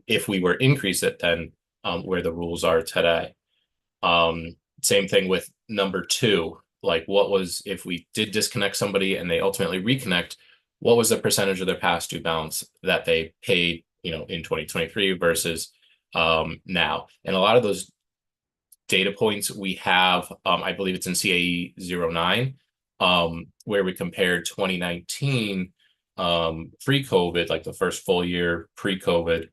B: if we were increase it than where the rules are today. Same thing with number 2. Like, what was, if we did disconnect somebody and they ultimately reconnect, what was the percentage of their past due balance that they paid, in 2023 versus now? And a lot of those data points we have, I believe it's in CAE 09, where we compared 2019 pre-COVID, like the first full year pre-COVID,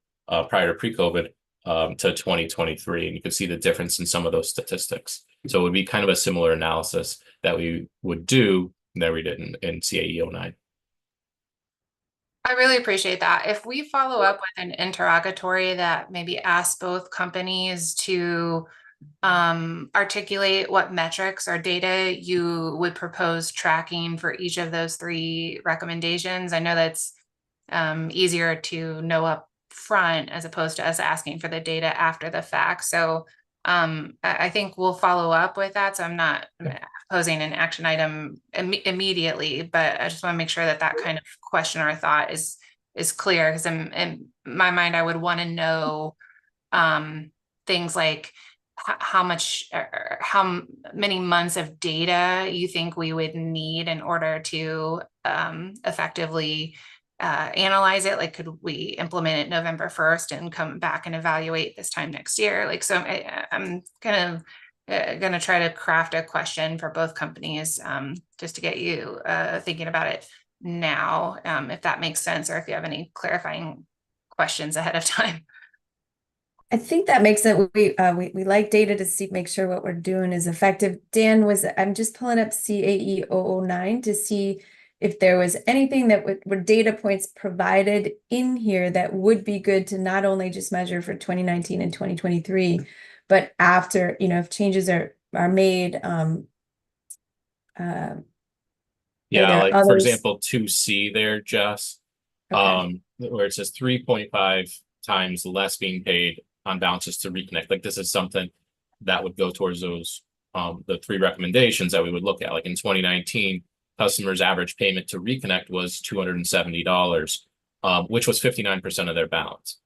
B: prior to pre-COVID, to 2023, and you can see the difference in some of those statistics. So it would be kind of a similar analysis that we would do that we did in CAE 09.
A: I really appreciate that. If we follow up with an interrogatory that maybe asks both companies to articulate what metrics or data you would propose tracking for each of those 3 recommendations, I know that's easier to know up front as opposed to us asking for the data after the fact. So I think we'll follow up with that. So I'm not posing an action item immediately, but I just want to make sure that that kind of question or thought is clear, because in my mind, I would want to know things like how many months of data you think we would need in order to effectively analyze it. Like, could we implement it November 1st and come back and evaluate this time next year? Like, so I'm kind of going to try to craft a question for both companies just to get you thinking about it now, if that makes sense, or if you have any clarifying questions ahead of time.
D: I think that makes it. We like data to make sure what we're doing is effective. Dan, I'm just pulling up CAE 009 to see if there was anything that were data points provided in here that would be good to not only just measure for 2019 and 2023, but after, if changes are made.
B: Yeah, like
D: others?
B: For example, 2C there, Jess,
D: Okay.
B: where it says 3.5 times less being paid on bounces to reconnect. Like, this is something that would go towards those the 3 recommendations that we would look at. Like in 2019, customers' average payment to reconnect was $270, which was 59% of their balance.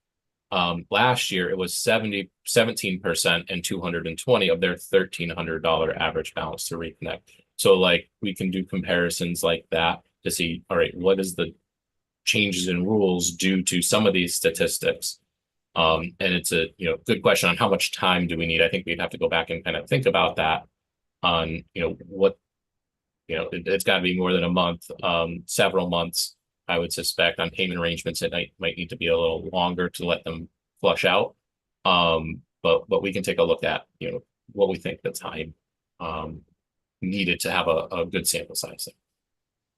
B: Last year it was 17% and $220 of their $1,300 average balance to reconnect. So like, we can do comparisons like that to see, all right, what is the changes in rules due to some of these statistics? And it's a good question on how much time do we need. I think we'd have to go back and kind of think about that on what it's got to be more than a month, several months. I would suspect on payment arrangements it might need to be a little longer to let them flush out. But we can take a look at what we think the time needed to have a good sample size.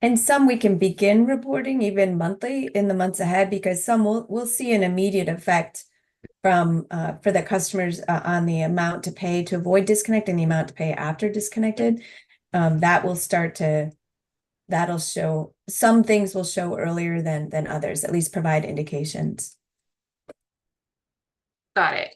D: And some we can begin reporting even monthly in the months ahead, because some we'll see an immediate effect from for the customers on the amount to pay to avoid disconnect and the amount to pay after disconnected. That'll show, some things will show earlier than others, at least provide indications.
A: Got it.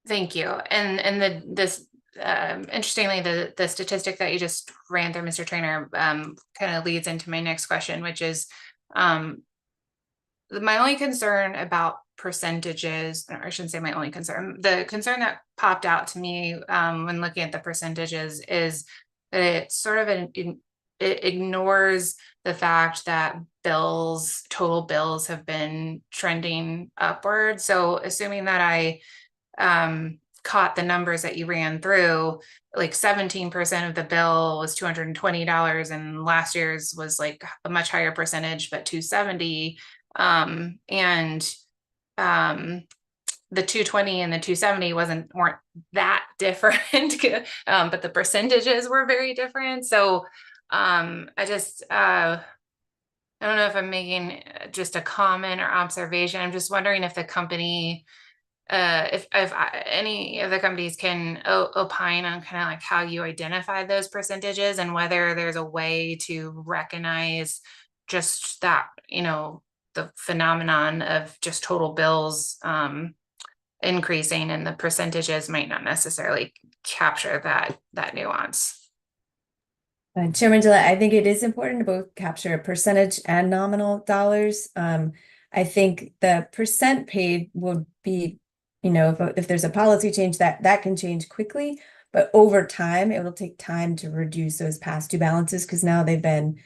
A: Thank you. And this interestingly, the statistic that you just ran through, Mr. Trainer, kind of leads into my next question, which is my only concern about percentages, or I shouldn't say my only concern, the concern that popped out to me when looking at the percentages is that it sort of it ignores the fact that total bills have been trending upward. So assuming that I caught the numbers that you ran through, like 17% of the bill was $220, and last year's was like a much higher percentage, but $270. The 220 and the 270 weren't that different, but the percentages were very different. So I don't know if I'm making just a comment or observation. I'm just wondering if the company any of the companies can opine on kind of like how you identify those percentages and whether there's a way to recognize just that, the phenomenon of just total bills increasing and the percentages might not necessarily capture that nuance.
D: Chairman Gillette, I think it is important to both capture percentage and nominal dollars. I think the percent paid would be, if there's a policy change that can change quickly, but over time, it will take time to reduce those past due balances because now they've been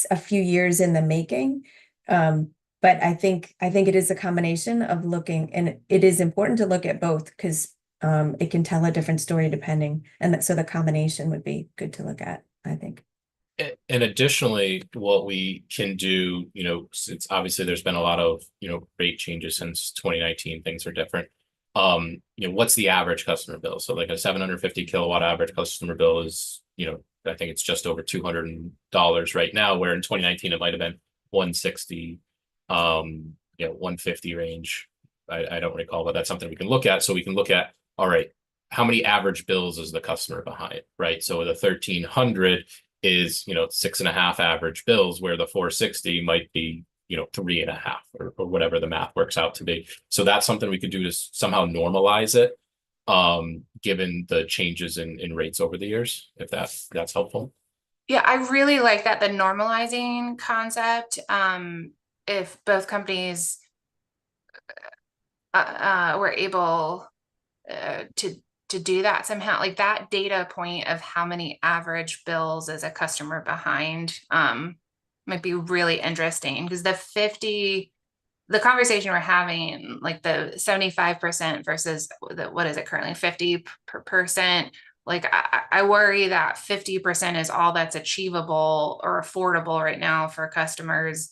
D: a few years in the making. But I think it is a combination of looking, and it is important to look at both because it can tell a different story depending. And so the combination would be good to look at, I think.
B: And additionally, what we can do, since obviously there's been a lot of, rate changes since 2019, things are different. What's the average customer bill? So like a 750 kilowatt average customer bill is, I think it's just over $200 right now, where in 2019 it might have been 160, 150 range. I don't recall, but that's something we can look at. So we can look at, all right, how many average bills is the customer behind, right? So the 1300 is, 6.5 average bills, where the 460 might be, 3.5 or whatever the math works out to be. So that's something we could do to somehow normalize it, given the changes in rates over the years, if that's helpful.
A: Yeah, I really like that, the normalizing concept. If both companies were able to do that somehow, like that data point of how many average bills is a customer behind might be really interesting, because the conversation we're having, like the 75% versus what is it currently, 50%, like I worry that 50% is all that's achievable or affordable right now for customers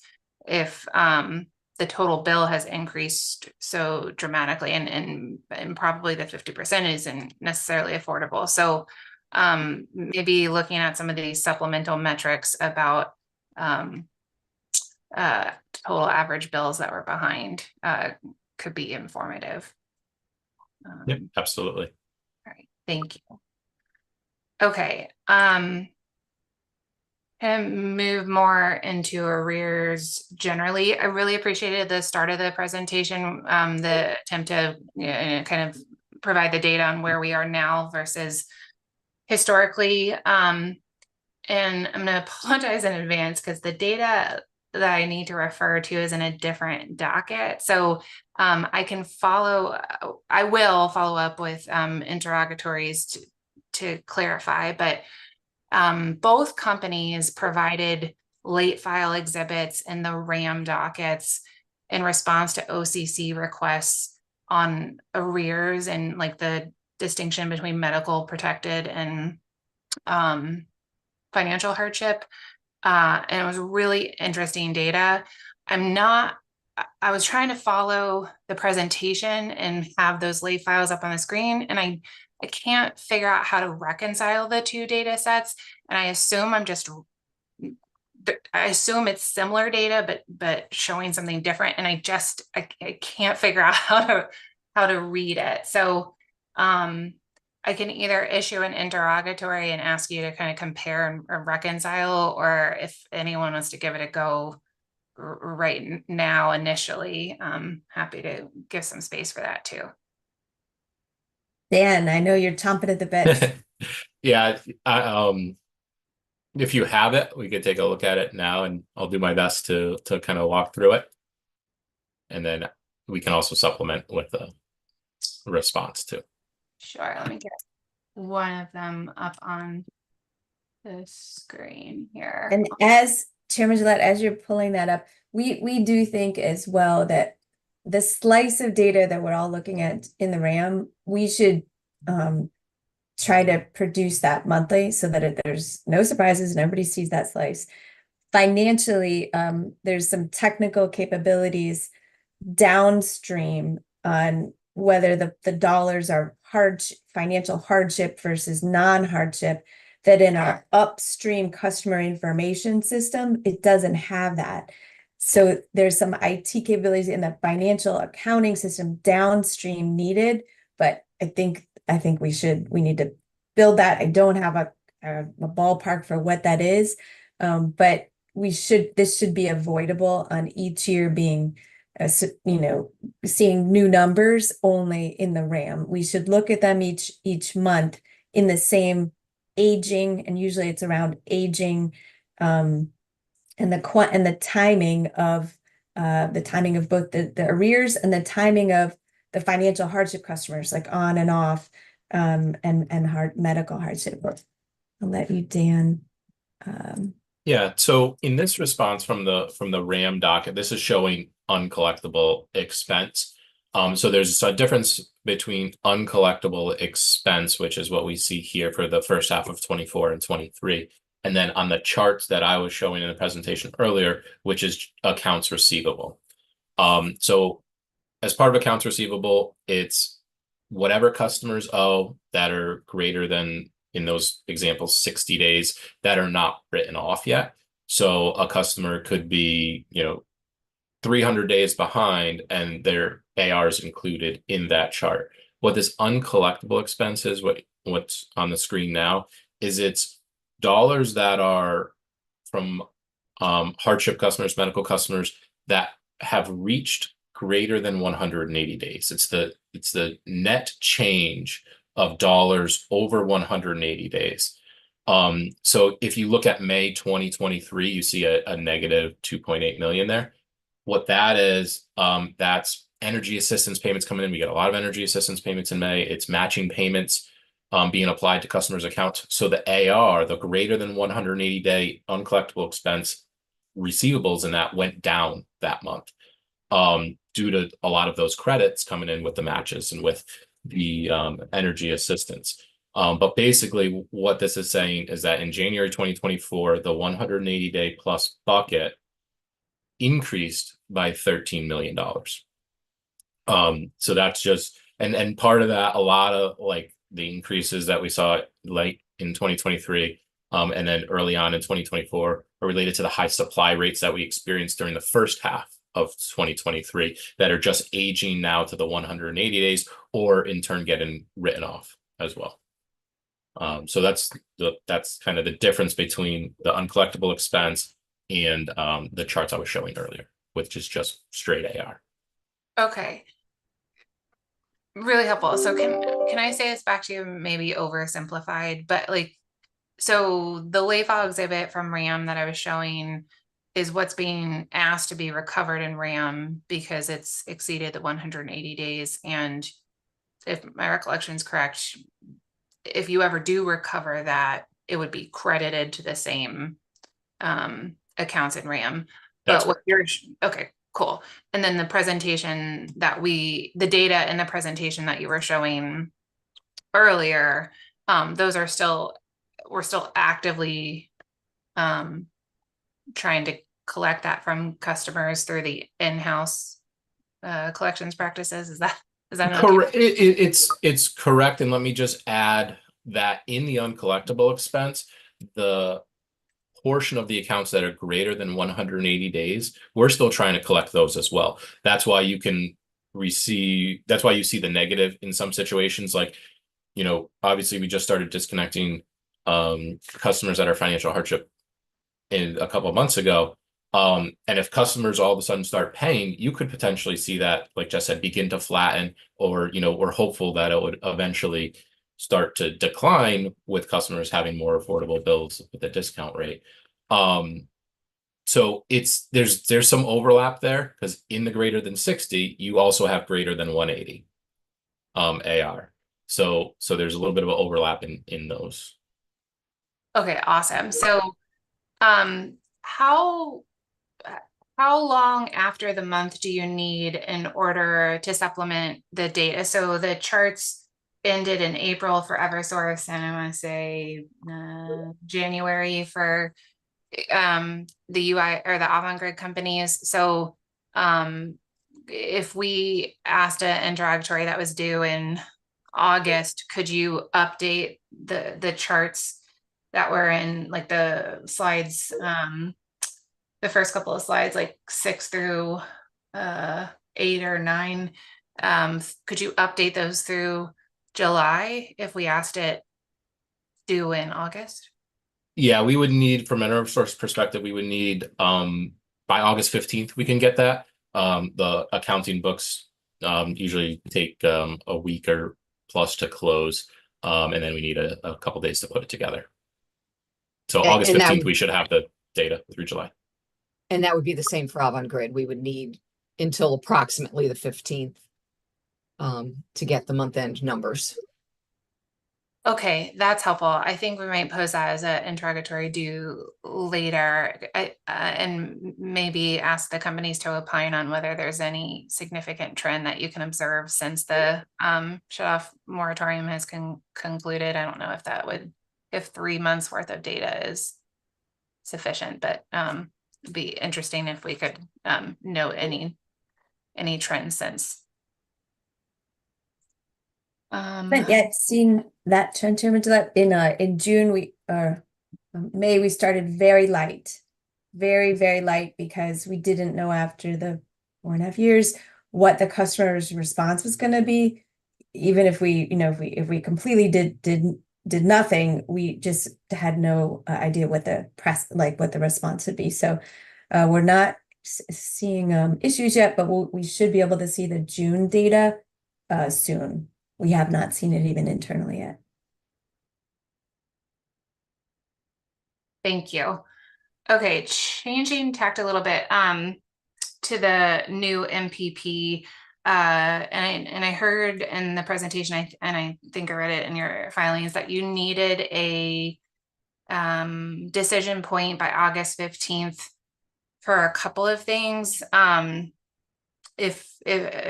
A: if the total bill has increased so dramatically, and probably the 50% isn't necessarily affordable. So maybe looking at some of these supplemental metrics about total average bills that were behind could be informative.
B: Yep, absolutely.
A: All right, thank you. Okay, and move more into arrears generally. I really appreciated the start of the presentation, the attempt to kind of provide the data on where we are now versus historically. And I'm going to apologize in advance because the data that I need to refer to is in a different docket. So I will follow up with interrogatories to clarify, but both companies provided late file exhibits in the RAM dockets in response to OCC requests on arrears and like the distinction between medical protected and financial hardship. And it was really interesting data. I was trying to follow the presentation and have those late files up on the screen, and I can't figure out how to reconcile the two data sets. And I assume it's similar data, but showing something different. And I can't figure out how to read it. So I can either issue an interrogatory and ask you to kind of compare and reconcile, or if anyone wants to give it a go right now initially, I'm happy to give some space for that too.
D: Dan, I know you're chomping at the bit.
B: Yeah, if you have it, we could take a look at it now, and I'll do my best to kind of walk through it. And then we can also supplement with a response too.
A: Sure, let me get one of them up on the screen here.
D: And as Chairman Gillette, as you're pulling that up, we do think as well that the slice of data that we're all looking at in the RAM, we should try to produce that monthly so that there's no surprises and everybody sees that slice. Financially, there's some technical capabilities downstream on whether the dollars are financial hardship versus non-hardship, that in our upstream customer information system, it doesn't have that. So there's some IT capabilities in the financial accounting system downstream needed, but I think we need to build that. I don't have a ballpark for what that is. But this should be avoidable on each year being, seeing new numbers only in the RAM. We should look at them each month in the same aging, and usually it's around aging, and the timing of both the arrears and the timing of the financial hardship customers, like on and off, and medical hardship. I'll let you, Dan.
B: Yeah, so in this response from the RAM docket, this is showing uncollectible expense. So there's a difference between uncollectible expense, which is what we see here for the first half of 24 and 23. And then on the charts that I was showing in the presentation earlier, which is accounts receivable. So as part of accounts receivable, it's whatever customers owe that are greater than, in those examples, 60 days that are not written off yet. So a customer could be, 300 days behind and their AR is included in that chart. What this uncollectible expense is, what's on the screen now, is it's dollars that are from hardship customers, medical customers that have reached greater than 180 days. It's the net change of dollars over 180 days. So if you look at May 2023, you see a negative 2.8 million there. What that is, that's energy assistance payments coming in. We get a lot of energy assistance payments in May. It's matching payments being applied to customers' accounts. So the AR, the greater than 180 day uncollectible expense receivables, and that went down that month due to a lot of those credits coming in with the matches and with the energy assistance. But basically what this is saying is that in January 2024, the 180 day plus bucket increased by $13 million. So that's just, and part of that, a lot of like the increases that we saw late in 2023 and then early on in 2024 are related to the high supply rates that we experienced during the first half of 2023 that are just aging now to the 180 days, or in turn getting written off as well. So that's kind of the difference between the uncollectible expense and the charts I was showing earlier, which is just straight AR.
A: Okay. Really helpful. So can I say this back to you, maybe oversimplified, but like, so the late file exhibit from RAM that I was showing is what's being asked to be recovered in RAM because it's exceeded the 180 days. And if my recollection is correct, if you ever do recover that, it would be credited to the same accounts in RAM.
B: That's
A: but what you're okay, cool. And then the presentation that the data in the presentation that you were showing earlier, those are we're still actively trying to collect that from customers through the in-house collections practices. Is that
B: correct? It's correct. And let me just add that in the uncollectible expense, the portion of the accounts that are greater than 180 days, we're still trying to collect those as well. That's why you see the negative in some situations. Like, obviously we just started disconnecting customers that are financial hardship a couple of months ago. And if customers all of a sudden start paying, you could potentially see that, like Jess said, begin to flatten, or, we're hopeful that it would eventually start to decline with customers having more affordable bills with a discount rate. So there's some overlap there, because in the greater than 60, you also have greater than 180 AR. So there's a little bit of an overlap in those.
A: Okay, awesome. So how long after the month do you need in order to supplement the data? So the charts ended in April for Eversource, and I want to say January for the UI or the Avangrid companies. So if we asked an interrogatory that was due in August, could you update the charts that were in like the slides the first couple of slides, like 6 through 8 or 9. Could you update those through July if we asked it due in August?
B: Yeah, we would need, from an Eversource perspective, we would need by August 15th, we can get that. The accounting books usually take a week or plus to close. And then we need a couple days to put it together. So August 15th, we should have the data through July.
K: And that would be the same for Avangrid. We would need until approximately the 15th to get the month end numbers.
A: Okay, that's helpful. I think we might pose that as an interrogatory due later, and maybe ask the companies to opine on whether there's any significant trend that you can observe since the shut-off moratorium has concluded. I don't know if that would, if 3 months worth of data is sufficient, but it'd be interesting if we could note any trends since.
D: But yet seen that trend turn into that in June May we started very light, very light, because we didn't know after the 4.5 years what the customer's response was going to be. Even if we, if we completely did nothing, we just had no idea what what the response would be. So we're not seeing issues yet, but we should be able to see the June data soon. We have not seen it even internally yet.
A: Thank you. Okay, changing tact a little bit to the new MPP. And I heard in the presentation, and I think I read it in your filings, that you needed a decision point by August 15th for a couple of things. If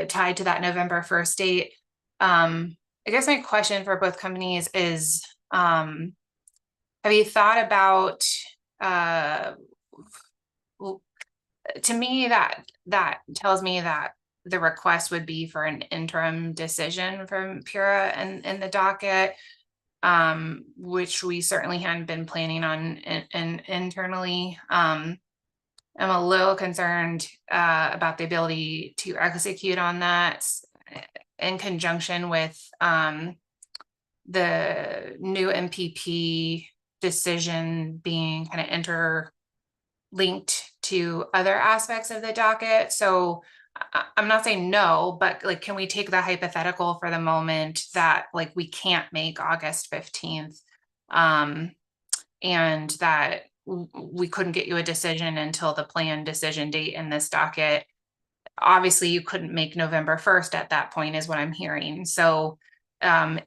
A: tied to that November 1st date. I guess my question for both companies is, have you thought about, to me, that tells me that the request would be for an interim decision from Pura and the docket, which we certainly hadn't been planning on internally. I'm a little concerned about the ability to execute on that in conjunction with the new MPP decision being kind of interlinked to other aspects of the docket. So I'm not saying no, but like, can we take the hypothetical for the moment that like we can't make August 15th and that we couldn't get you a decision until the planned decision date in this docket? Obviously, you couldn't make November 1st at that point, is what I'm hearing. So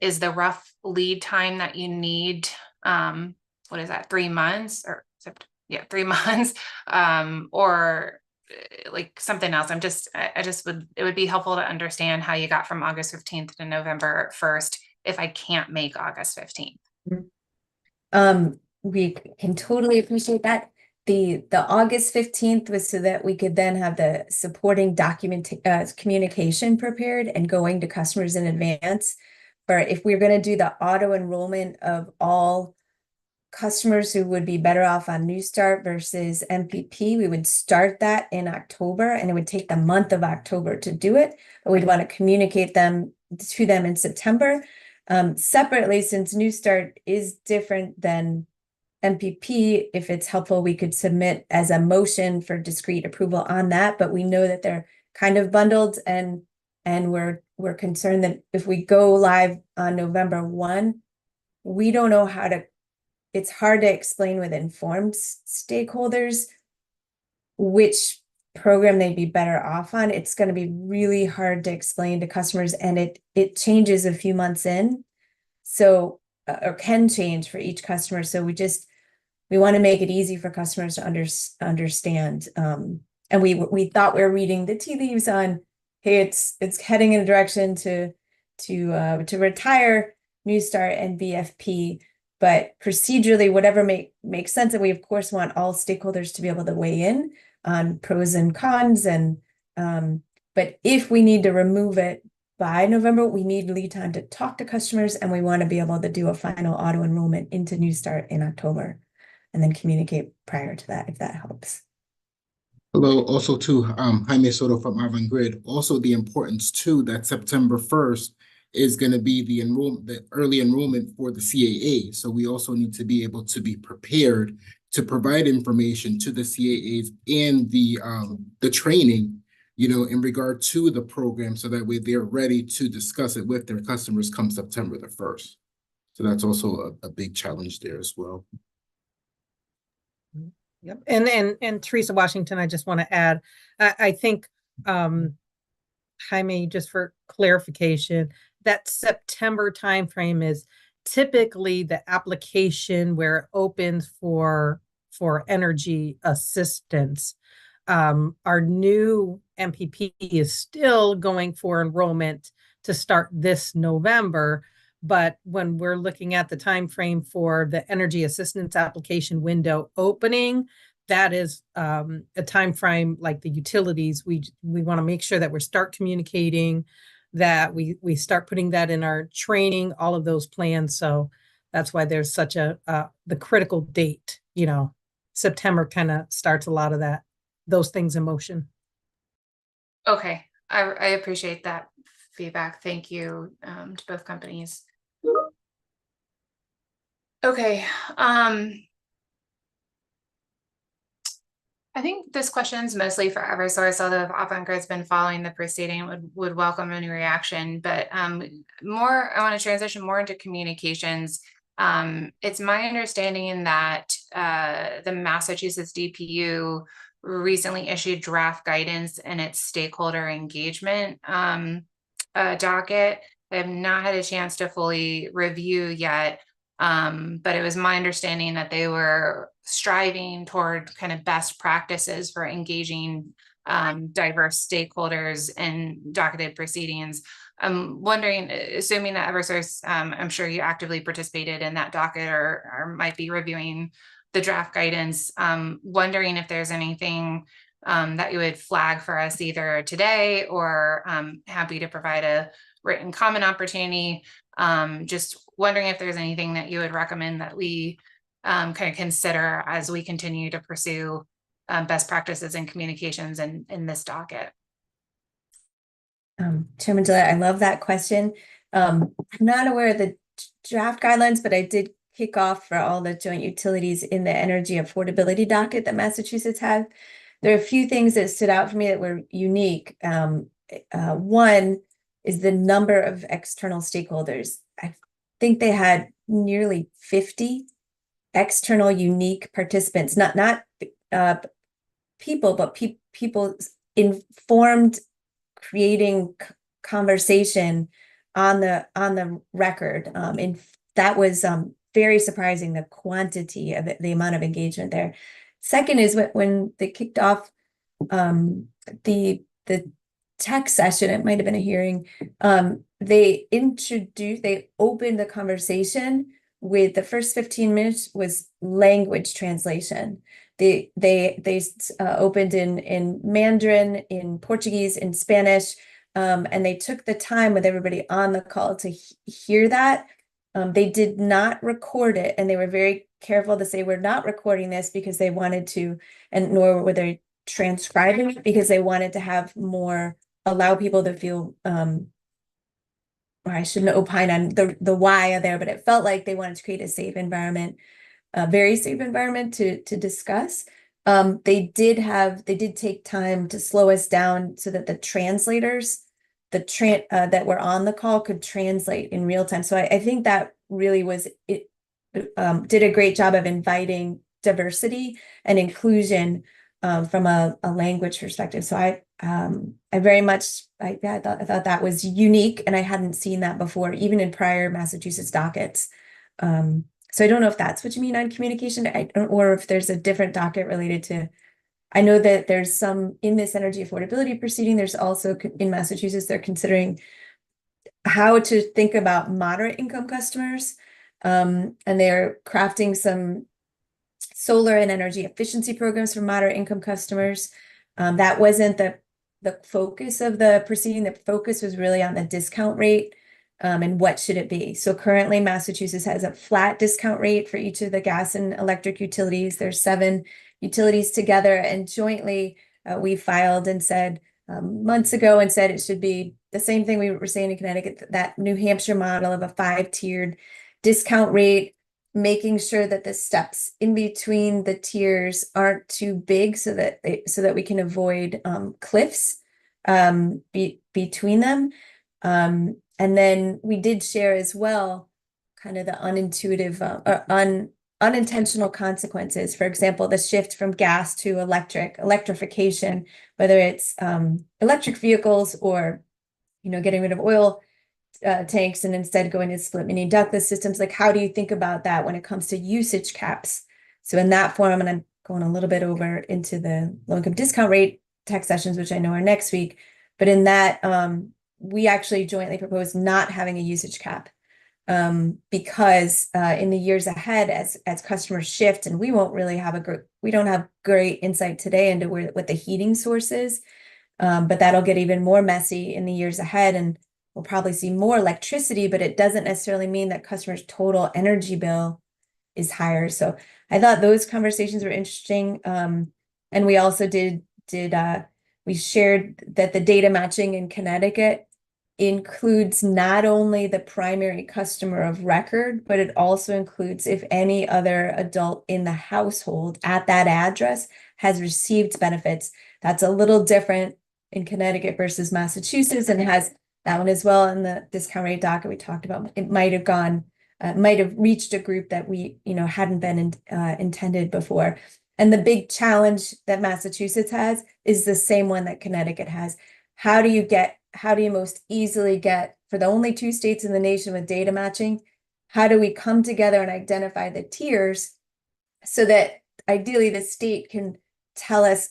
A: is the rough lead time that you need, what is that, 3 months or 3 months, or like something else? It would be helpful to understand how you got from August 15th to November 1st if I can't make August 15th.
D: We can totally appreciate that. The August 15th was so that we could then have the supporting document communication prepared and going to customers in advance. But if we're going to do the auto enrollment of all customers who would be better off on New Start versus MPP, we would start that in October, and it would take the month of October to do it. But we'd want to communicate to them in September. Separately, since New Start is different than MPP, if it's helpful, we could submit as a motion for discrete approval on that, but we know that they're kind of bundled, and we're concerned that if we go live on November 1, we don't know how to, it's hard to explain with informed stakeholders which program they'd be better off on. It's going to be really hard to explain to customers, and it changes a few months in, so or can change for each customer. So we want to make it easy for customers to understand. And we thought we were reading the tea leaves on, hey, it's heading in a direction to retire New Start and BFP, but procedurally, whatever makes sense. And we of course want all stakeholders to be able to weigh in on pros and cons. And but if we need to remove it by November, we need lead time to talk to customers, and we want to be able to do a final auto enrollment into New Start in October, and then communicate prior to that, if that helps.
M: Hello, also to Jaime Soto from Avangrid. Also, the importance too that September 1st is going to be the early enrollment for the CAA. So we also need to be able to be prepared to provide information to the CAAs and the training, in regard to the program, so that way they're ready to discuss it with their customers come September the 1st. So that's also a big challenge there as well.
C: Yep. And Teresa Washington, I just want to add, I think, Jaime, just for clarification, that September timeframe is typically the application where it opens for energy assistance. Our new MPP is still going for enrollment to start this November. But when we're looking at the time frame for the energy assistance application window opening, that is a time frame like the utilities. We want to make sure that we start communicating, that we start putting that in our training, all of those plans. So that's why there's such the critical date. September kind of starts a lot of those things in motion.
A: Okay, I appreciate that feedback. Thank you to both companies. Okay, I think this question is mostly for Eversource, although if Avangrid's been following the proceeding, would welcome any reaction. But I want to transition more into communications. It's my understanding that the Massachusetts DPU recently issued draft guidance in its stakeholder engagement docket. I have not had a chance to fully review yet, but it was my understanding that they were striving toward kind of best practices for engaging diverse stakeholders in docketed proceedings. I'm wondering, assuming that Eversource, I'm sure you actively participated in that docket or might be reviewing the draft guidance, wondering if there's anything that you would flag for us either today or happy to provide a written comment opportunity. Just wondering if there's anything that you would recommend that we kind of consider as we continue to pursue best practices in communications in this docket.
D: Chairman Gillette, I love that question. I'm not aware of the draft guidelines, but I did kick off for all the joint utilities in the energy affordability docket that Massachusetts had. There are a few things that stood out for me that were unique. One is the number of external stakeholders. I think they had nearly 50 external unique participants, not people, but people informed, creating conversation on the record. And that was very surprising, the quantity of the amount of engagement there. Second is when they kicked off the tech session, it might have been a hearing, they opened the conversation with the first 15 minutes was language translation. They opened in Mandarin, in Portuguese, in Spanish, and they took the time with everybody on the call to hear that. They did not record it, and they were very careful to say, we're not recording this because they wanted to, and nor were they transcribing it because they wanted to have more, allow people to feel, or I shouldn't opine on the why there, but it felt like they wanted to create a safe environment, a very safe environment to discuss. They did take time to slow us down so that the translators, that were on the call could translate in real time. So I think that really was, it did a great job of inviting diversity and inclusion from a language perspective. So I very much, I thought that was unique, and I hadn't seen that before, even in prior Massachusetts dockets. So I don't know if that's what you mean on communication, or if there's a different docket related to. I know that there's some in this energy affordability proceeding. There's also in Massachusetts, they're considering how to think about moderate income customers, and they're crafting some solar and energy efficiency programs for moderate income customers. That wasn't the focus of the proceeding. The focus was really on the discount rate and what should it be. So currently Massachusetts has a flat discount rate for each of the gas and electric utilities. There's 7 utilities together, and jointly we filed and said months ago and said it should be the same thing we were saying in Connecticut, that New Hampshire model of a 5-tiered discount rate, making sure that the steps in between the tiers aren't too big so that we can avoid cliffs between them. And then we did share as well kind of the unintuitive or unintentional consequences. For example, the shift from gas to electrification, whether it's electric vehicles or, getting rid of oil tanks and instead going to split mini ductless systems. Like, how do you think about that when it comes to usage caps? So in that forum, and I'm going a little bit over into the low-income discount rate tech sessions, which I know are next week, but in that, we actually jointly proposed not having a usage cap because in the years ahead, as customers shift, and we won't really have we don't have great insight today into what the heating source is, but that'll get even more messy in the years ahead, and we'll probably see more electricity, but it doesn't necessarily mean that customers' total energy bill is higher. So I thought those conversations were interesting. And we also we shared that the data matching in Connecticut includes not only the primary customer of record, but it also includes if any other adult in the household at that address has received benefits. That's a little different in Connecticut versus Massachusetts, and has that one as well. In the discount rate docket we talked about, it might have reached a group that we hadn't been intended before. And the big challenge that Massachusetts has is the same one that Connecticut has. How do you most easily get, for the only 2 states in the nation with data matching, how do we come together and identify the tiers so that ideally the state can tell us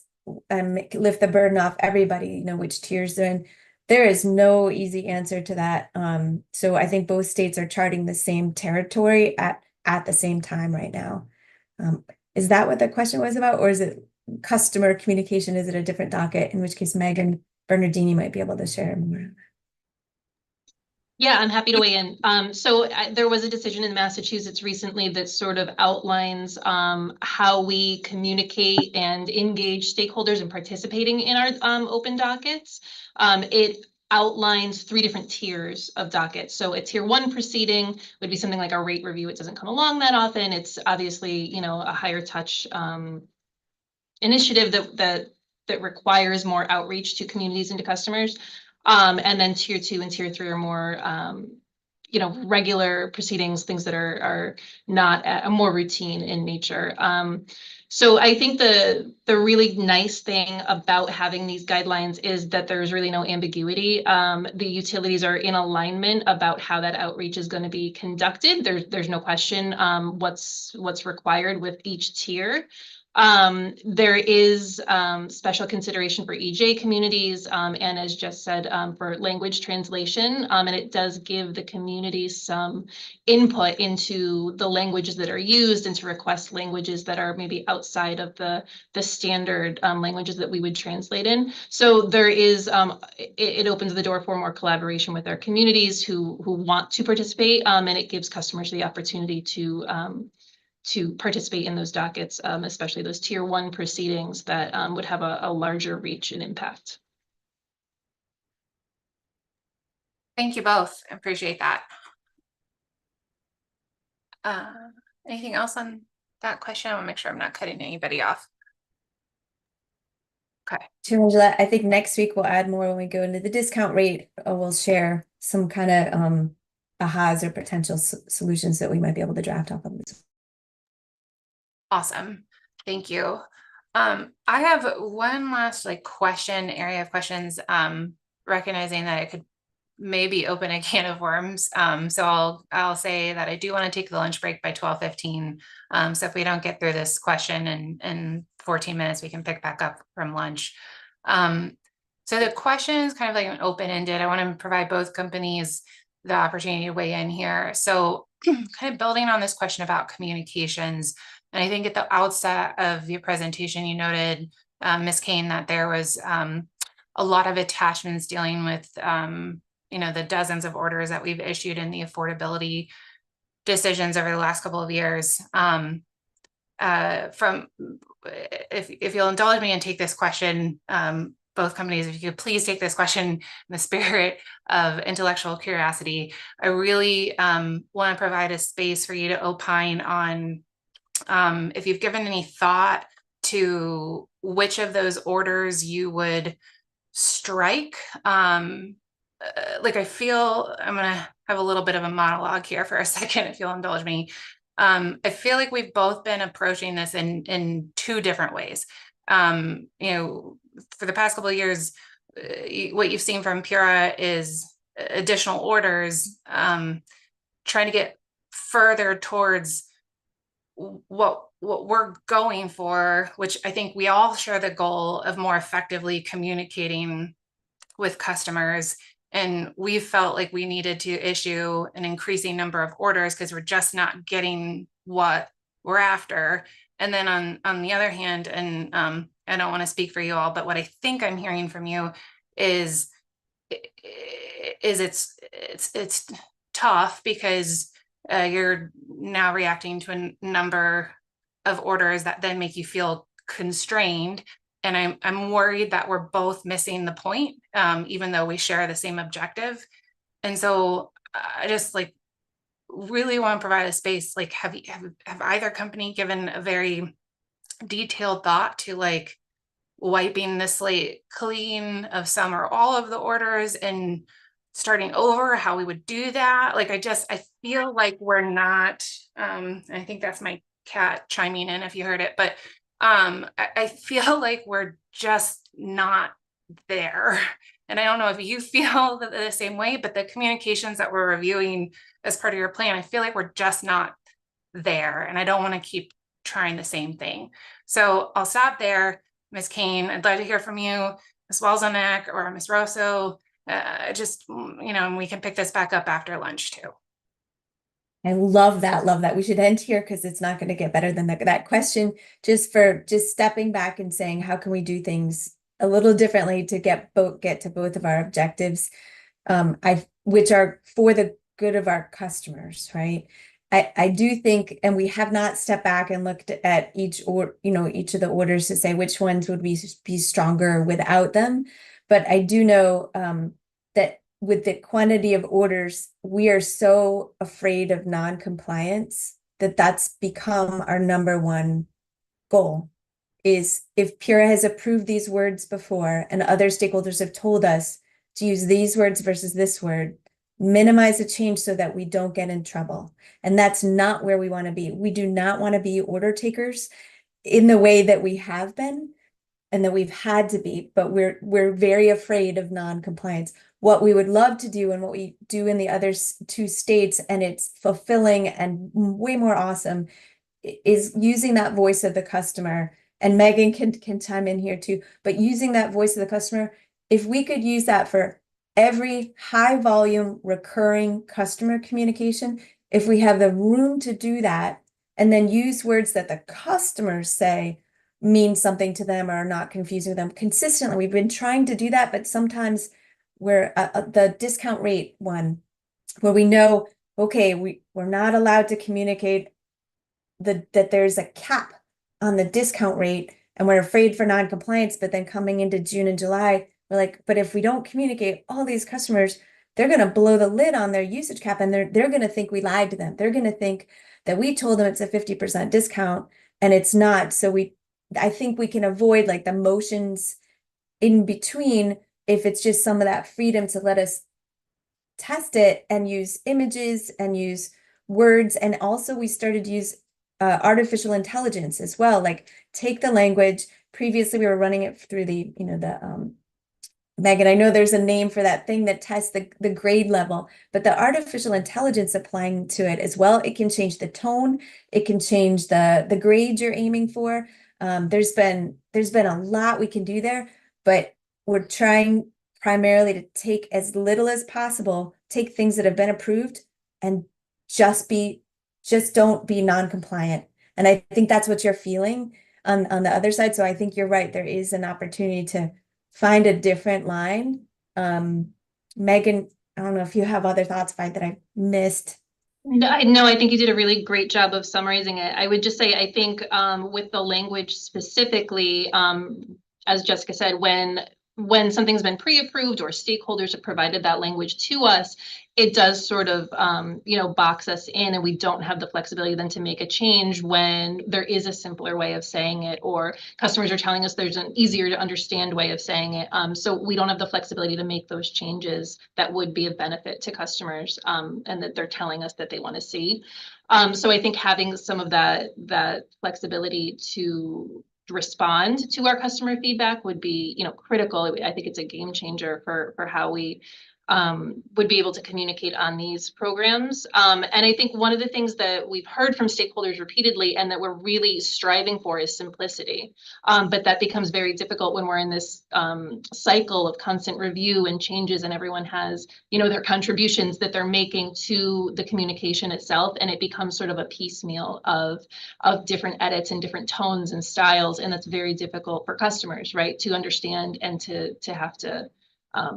D: and lift the burden off everybody, which tiers they're in? There is no easy answer to that. So I think both states are charting the same territory at the same time right now. Is that what the question was about? Or is it customer communication? Is it a different docket? In which case, Megan Bernardini might be able to share more.
H: Yeah, I'm happy to weigh in. So there was a decision in Massachusetts recently that sort of outlines how we communicate and engage stakeholders in participating in our open dockets. It outlines 3 different tiers of dockets. So a tier 1 proceeding would be something like a rate review. It doesn't come along that often. It's obviously, a higher touch initiative that requires more outreach to communities and to customers. And then tier 2 and tier 3 are more, regular proceedings, things that are not more routine in nature. So I think the really nice thing about having these guidelines is that there's really no ambiguity. The utilities are in alignment about how that outreach is going to be conducted. There's no question what's required with each tier. There is special consideration for EJ communities, and as Jess said, for language translation, and it does give the communities some input into the languages that are used and to request languages that are maybe outside of the standard languages that we would translate in. So there is, it opens the door for more collaboration with our communities who want to participate, and it gives customers the opportunity to participate in those dockets, especially those tier 1 proceedings that would have a larger reach and impact.
A: Thank you both. I appreciate that. Anything else on that question? I want to make sure I'm not cutting anybody off. Okay.
D: To Angela, I think next week we'll add more when we go into the discount rate. We'll share some kind of ahas or potential solutions that we might be able to draft off of this.
A: Awesome. Thank you. I have one last area of questions, recognizing that I could maybe open a can of worms. So I'll say that I do want to take the lunch break by 12:15. So if we don't get through this question in 14 minutes, we can pick back up from lunch. So the question is kind of like an open-ended. I want to provide both companies the opportunity to weigh in here. So kind of building on this question about communications. And I think at the outset of your presentation, you noted, Ms. Kane, that there was a lot of attachments dealing with, the dozens of orders that we've issued in the affordability decisions over the last couple of years. if you'll indulge me and take this question, both companies, if you could please take this question in the spirit of intellectual curiosity. I really want to provide a space for you to opine on if you've given any thought to which of those orders you would strike. Like I feel I'm gonna have a little bit of a monologue here for a second, if you'll indulge me. I feel like we've both been approaching this in two different ways. You know, for the past couple of years, what you've seen from Pura is additional orders, trying to get further towards what we're going for, which I think we all share the goal of more effectively communicating with customers. And we felt like we needed to issue an increasing number of orders because we're just not getting what we're after. And then on the other hand, and I don't want to speak for you all, but what I think I'm hearing from you is it's tough because you're now reacting to a number of orders that then make you feel constrained. And I'm worried that we're both missing the point, even though we share the same objective. And so I just like really want to provide a space. Like, have either company given a very detailed thought to like wiping the slate clean of some or all of the orders and starting over, how we would do that? Like, I feel like we're not, I think that's my cat chiming in if you heard it, but I feel like we're just not there. And I don't know if you feel the same way, but the communications that we're reviewing as part of your plan, I feel like we're just not there. And I don't want to keep trying the same thing. So I'll stop there. Ms. Kane, I'd love to hear from you, Ms. Walzonek or Ms. Rosso. Just, you know, and we can pick this back up after lunch too.
D: I love that. Love that. We should end here because it's not going to get better than that question. Just stepping back and saying, how can we do things a little differently to get to both of our objectives, which are for the good of our customers, right? I do think, and we have not stepped back and looked at each of the orders to say which ones would be stronger without them. But I do know that with the quantity of orders, we are so afraid of non-compliance that that's become our number one goal. Is if Pura has approved these words before and other stakeholders have told us to use these words versus this word, minimize the change so that we don't get in trouble. And that's not where we want to be. We do not want to be order takers in the way that we have been and that we've had to be, but we're very afraid of non-compliance. What we would love to do and what we do in the other two states, and it's fulfilling and way more awesome, is using that voice of the customer. And Megan can chime in here too, but using that voice of the customer, if we could use that for every high volume recurring customer communication, if we have the room to do that, and then use words that the customers say mean something to them or are not confusing them consistently. We've been trying to do that, but sometimes we're the discount rate one, where we know, okay, we're not allowed to communicate that there's a cap on the discount rate, and we're afraid for non-compliance. But then coming into June and July, we're like, but if we don't communicate, all these customers, they're going to blow the lid on their usage cap, and they're going to think we lied to them. They're going to think that we told them it's a 50% discount and it's not. So I think we can avoid like the motions in between if it's just some of that freedom to let us test it and use images and use words. And also we started to use artificial intelligence as well. Like take the language. Previously we were running it through the Megan, I know there's a name for that thing that tests the grade level, but the artificial intelligence applying to it as well, it can change the tone, it can change the grade you're aiming for. There's been a lot we can do there, but we're trying primarily to take as little as possible, take things that have been approved and just don't be non-compliant. And I think that's what you're feeling on the other side. So I think you're right. There is an opportunity to find a different line. Megan, I don't know if you have other thoughts that I missed.
H: No, I think you did a really great job of summarizing it. I would just say, I think with the language specifically, as Jessica said, when something's been pre-approved or stakeholders have provided that language to us, it does sort of, box us in, and we don't have the flexibility then to make a change when there is a simpler way of saying it, or customers are telling us there's an easier to understand way of saying it. So we don't have the flexibility to make those changes that would be of benefit to customers, and that they're telling us that they want to see. So I think having some of that flexibility to respond to our customer feedback would be, critical. I think it's a game changer for how we would be able to communicate on these programs. And I think one of the things that we've heard from stakeholders repeatedly and that we're really striving for is simplicity. But that becomes very difficult when we're in this cycle of constant review and changes, and everyone has, their contributions that they're making to the communication itself. And it becomes sort of a piecemeal of different edits and different tones and styles. And that's very difficult for customers, right, to understand and to have to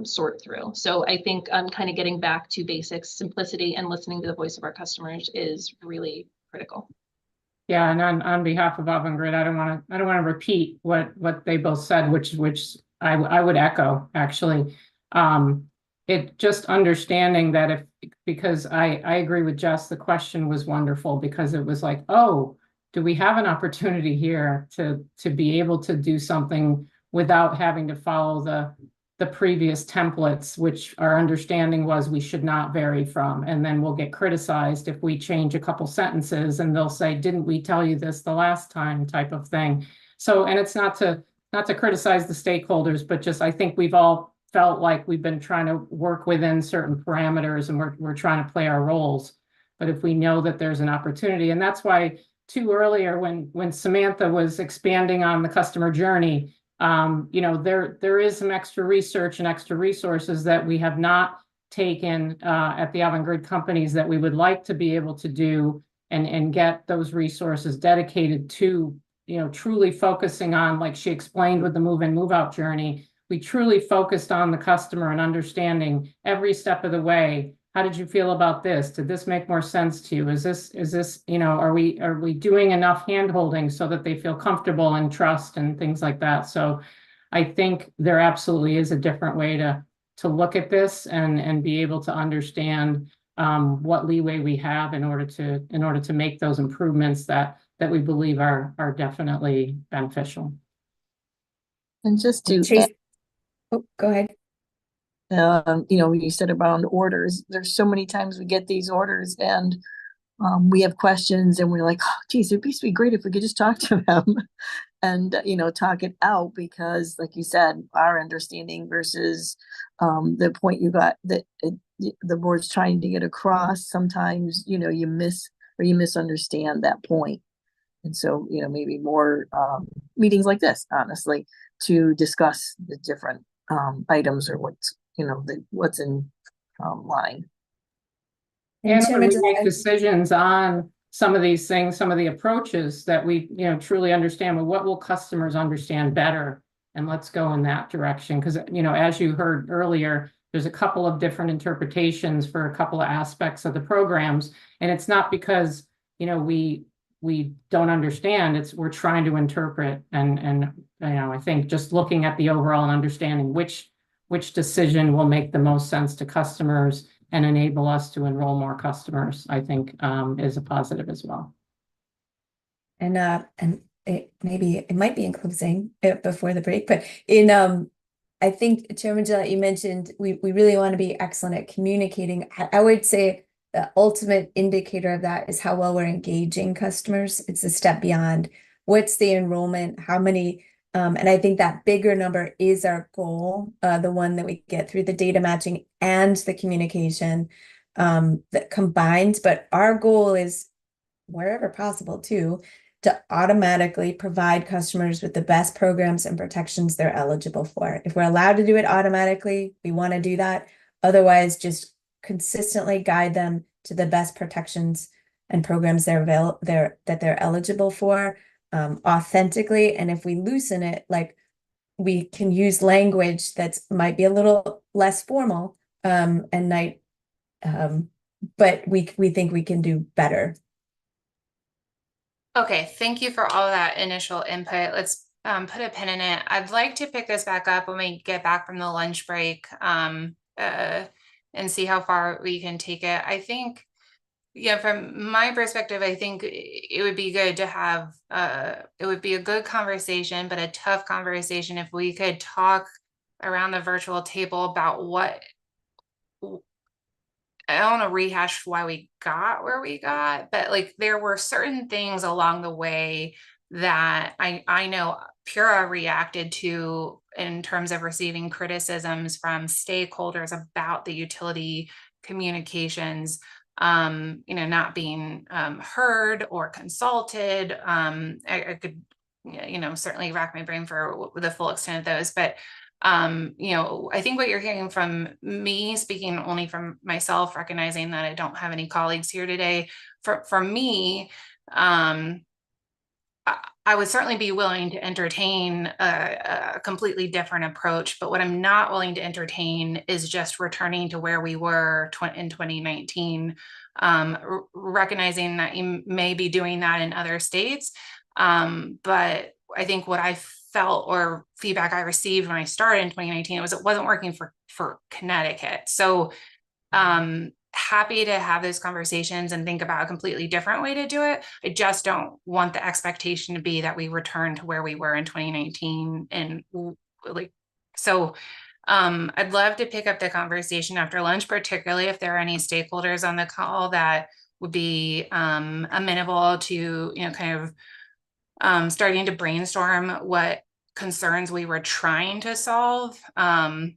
H: sort through. So I think kind of getting back to basics, simplicity, and listening to the voice of our customers is really critical.
I: Yeah, and on behalf of Avangrid, I don't want to repeat what they both said, which I would echo actually. It just understanding that because I agree with Jess, the question was wonderful because it was like, oh, do we have an opportunity here to be able to do something without having to follow the previous templates, which our understanding was we should not vary from, and then we'll get criticized if we change a couple sentences and they'll say, didn't we tell you this the last time, type of thing. So, and it's not to criticize the stakeholders, but just I think we've all felt like we've been trying to work within certain parameters and we're trying to play our roles. But if we know that there's an opportunity, and that's why too earlier when Samantha was expanding on the customer journey, there is some extra research and extra resources that we have not taken at the Avangrid companies that we would like to be able to do and get those resources dedicated to, truly focusing on, like she explained with the move in, move out journey, we truly focused on the customer and understanding every step of the way. How did you feel about this? Did this make more sense to you? Is this, are we doing enough handholding so that they feel comfortable and trust and things like that? So I think there absolutely is a different way to look at this and be able to understand what leeway we have in order to make those improvements that we believe are definitely beneficial.
E: And just to
D: Chase, oh, go ahead.
E: You said about orders, there's so many times we get these orders and we have questions and we're like, oh geez, it'd be great if we could just talk to them and talk it out, because like you said, our understanding versus the point you got that the board's trying to get across, sometimes you miss or you misunderstand that point. And so maybe more meetings like this, honestly, to discuss the different items or what's what's in line.
I: And when we make decisions on some of these things, some of the approaches that we truly understand, well, what will customers understand better, and let's go in that direction. Because as you heard earlier, there's a couple of different interpretations for a couple of aspects of the programs, and it's not because we don't understand, we're trying to interpret, and I think just looking at the overall and understanding which decision will make the most sense to customers and enable us to enroll more customers, I think is a positive as well.
D: And it might be in closing before the break, but I think Chairman Gillette, you mentioned we really want to be excellent at communicating. I would say the ultimate indicator of that is how well we're engaging customers. It's a step beyond what's the enrollment, how many. And I think that bigger number is our goal, the one that we get through the data matching and the communication that combines. But our goal is, wherever possible, to automatically provide customers with the best programs and protections they're eligible for. If we're allowed to do it automatically, we want to do that. Otherwise, just consistently guide them to the best protections and programs that they're eligible for. Authentically, and if we loosen it, like we can use language that might be a little less formal and might but we think we can do better.
A: Okay, thank you for all that initial input. Let's put a pin in it. I'd like to pick this back up when we get back from the lunch break and see how far we can take it. I think, yeah, from my perspective, I think it would be good to have, it would be a good conversation, but a tough conversation if we could talk around the virtual table about what, I don't want to rehash why we got where we got, but like there were certain things along the way that I know Pura reacted to in terms of receiving criticisms from stakeholders about the utility communications, not being heard or consulted. I could, certainly rack my brain for the full extent of those, but I think what you're hearing from me, speaking only from myself, recognizing that I don't have any colleagues here today, for me, I would certainly be willing to entertain a completely different approach, but what I'm not willing to entertain is just returning to where we were in 2019, recognizing that you may be doing that in other states. But I think what I felt or feedback I received when I started in 2019 was it wasn't working for Connecticut. So happy to have those conversations and think about a completely different way to do it. I just don't want the expectation to be that we return to where we were in 2019. And I'd love to pick up the conversation after lunch, particularly if there are any stakeholders on the call that would be amenable to, kind of starting to brainstorm what concerns we were trying to solve. And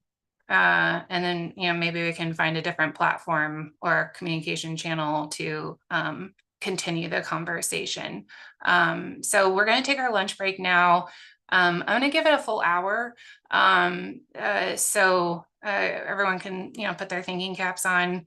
A: then, maybe we can find a different platform or communication channel to continue the conversation. So we're going to take our lunch break now. I'm going to give it a full hour. So everyone can, put their thinking caps on.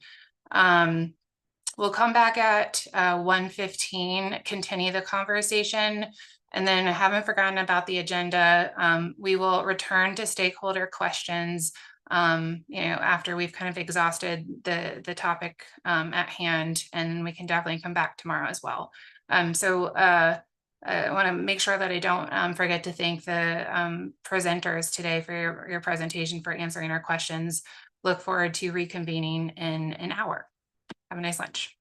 A: We'll come back at 1:15, continue the conversation. And then I haven't forgotten about the agenda. We will return to stakeholder questions after we've kind of exhausted the topic at hand, and we can definitely come back tomorrow as well. I want to make sure that I don't forget to thank the presenters today for your presentation, for answering our questions. Look forward to reconvening in an hour. Have a nice lunch.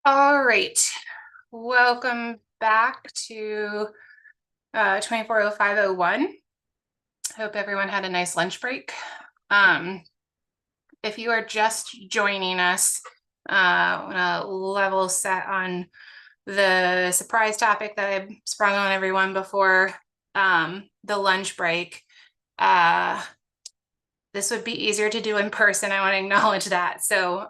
A: All right, welcome back to 240501. Hope everyone had a nice lunch break. If you are just joining us, I want to level set on the surprise topic that I sprung on everyone before the lunch break. This would be easier to do in person. I want to acknowledge that. So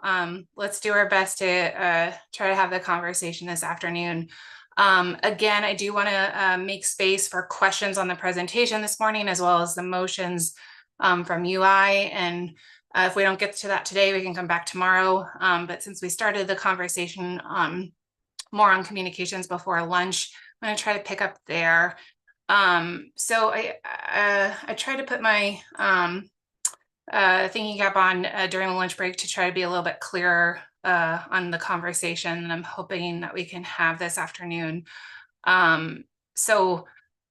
A: let's do our best to try to have the conversation this afternoon. Again, I do want to make space for questions on the presentation this morning, as well as the motions from UI. And if we don't get to that today, we can come back tomorrow. But since we started the conversation more on communications before lunch, I'm going to try to pick up there. So I tried to put my thinking cap on during the lunch break to try to be a little bit clearer on the conversation, and I'm hoping that we can have this afternoon. Like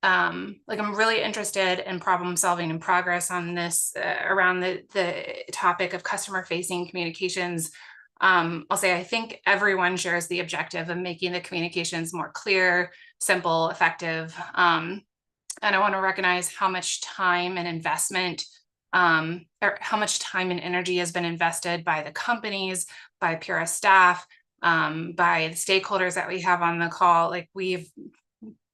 A: I'm really interested in problem solving and progress on this around the topic of customer facing communications. I'll say I think everyone shares the objective of making the communications more clear, simple, effective. And I want to recognize how much time and investment or how much time and energy has been invested by the companies, by Pura staff, by the stakeholders that we have on the call. Like we've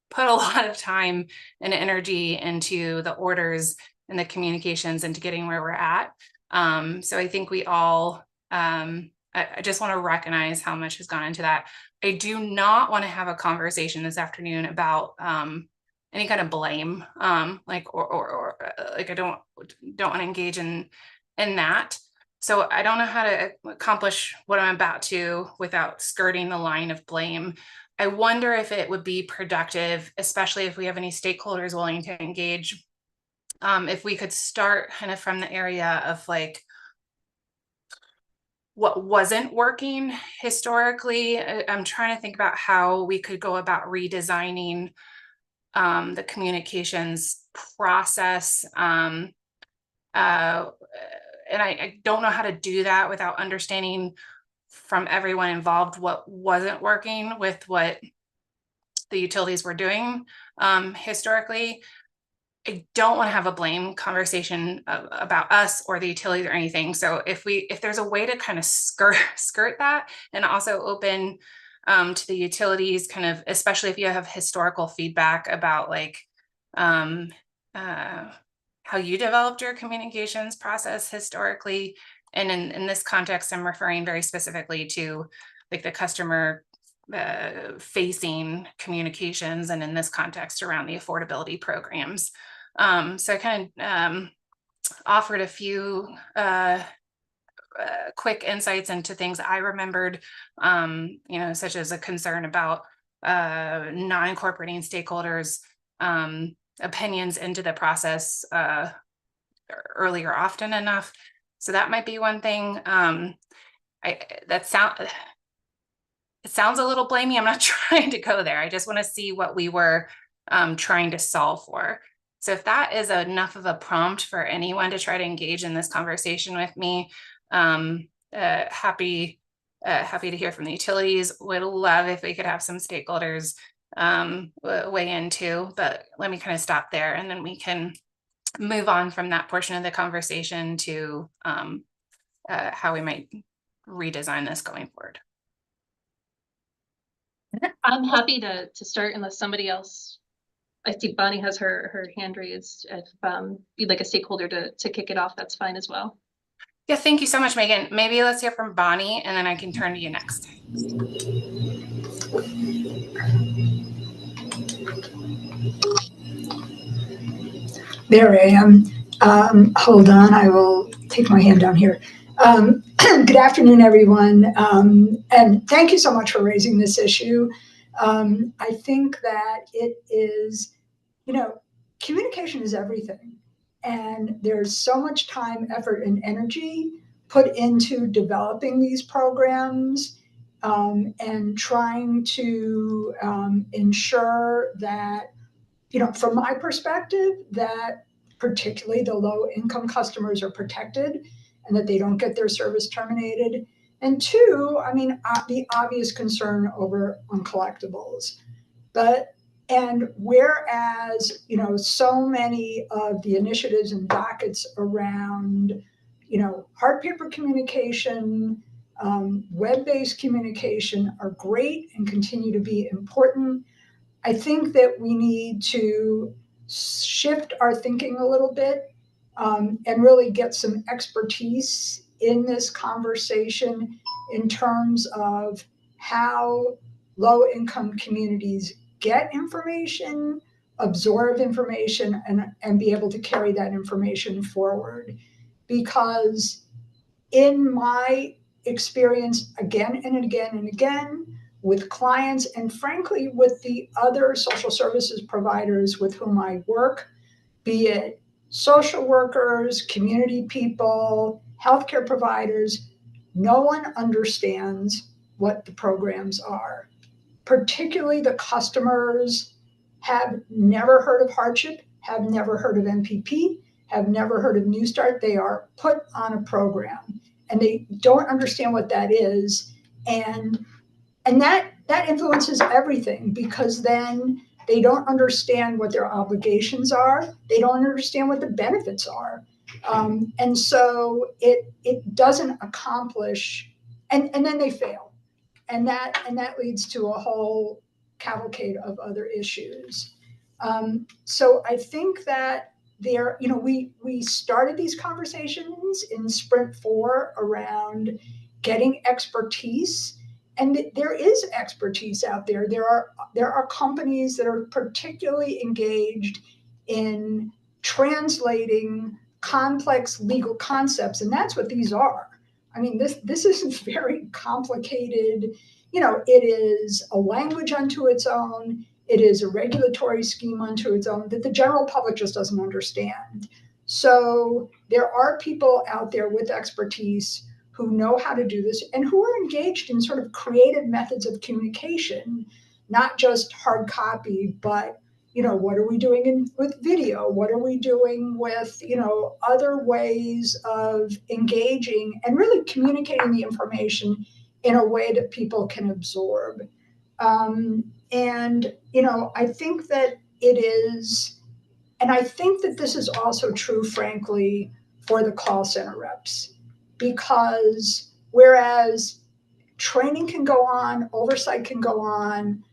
A: put a lot of time and energy into the orders and the communications and to getting where we're at. So I think we all, I just want to recognize how much has gone into that. I do not want to have a conversation this afternoon about any kind of blame, like or like I don't want to engage in that. So I don't know how to accomplish what I'm about to without skirting the line of blame. I wonder if it would be productive, especially if we have any stakeholders willing to engage, if we could start kind of from the area of like what wasn't working historically. I'm trying to think about how we could go about redesigning the communications process. And I don't know how to do that without understanding from everyone involved what wasn't working with what the utilities were doing historically. I don't want to have a blame conversation about us or the utilities or anything. So if there's a way to kind of skirt that and also open to the utilities, kind of, especially if you have historical feedback about like how you developed your communications process historically. And in this context, I'm referring very specifically to like the customer facing communications, and in this context around the affordability programs. So I kind of offered a few quick insights into things I remembered, such as a concern about not incorporating stakeholders' opinions into the process early or often enough. So that might be one thing. It sounds a little blamey. I'm not trying to go there. I just want to see what we were trying to solve for. So if that is enough of a prompt for anyone to try to engage in this conversation with me, happy to hear from the utilities. Would love if we could have some stakeholders weigh in too, but let me kind of stop there, and then we can move on from that portion of the conversation to how we might redesign this going forward.
H: I'm happy to start unless somebody else. I see Bonnie has her hand raised. If you'd like a stakeholder to kick it off, that's fine as well.
A: Yeah, thank you so much, Megan. Maybe let's hear from Bonnie, and then I can turn to you next.
Q: There I am. Hold on, I will take my hand down here. Good afternoon, everyone. And thank you so much for raising this issue. I think that it is, communication is everything. And there's so much time, effort, and energy put into developing these programs and trying to ensure that, from my perspective, that particularly the low income customers are protected and that they don't get their service terminated. And two, I mean, the obvious concern over uncollectibles. And whereas, you know, so many of the initiatives and dockets around, you know, hard paper communication, web-based communication are great and continue to be important, I think that we need to shift our thinking a little bit, and really get some expertise in this conversation in terms of how low-income communities get information, absorb information, and be able to carry that information forward. Because in my experience, again and again and again, with clients and frankly with the other social services providers with whom I work, be it social workers, community people, healthcare providers, no one understands what the programs are. Particularly the customers have never heard of hardship, have never heard of MPP, have never heard of New Start. They are put on a program and they don't understand what that is. And that influences everything, because then they don't understand what their obligations are. They don't understand what the benefits are. And so it doesn't accomplish, and then they fail. And that leads to a whole cavalcade of other issues. So I think that there, you know, we started these conversations in Sprint 4 around getting expertise, and there is expertise out there. There are companies that are particularly engaged in translating complex legal concepts, and that's what these are. I mean, this is very complicated. You know, it is a language unto its own. It is a regulatory scheme unto its own that the general public just doesn't understand. So there are people out there with expertise who know how to do this and who are engaged in sort of creative methods of communication, not just hard copy, but, you know, what are we doing with video? What are we doing with, you know, other ways of engaging and really communicating the information in a way that people can absorb? And, you know, I think that it is, and I think that this is also true, frankly, for the call center reps, because whereas training can go on, oversight can go on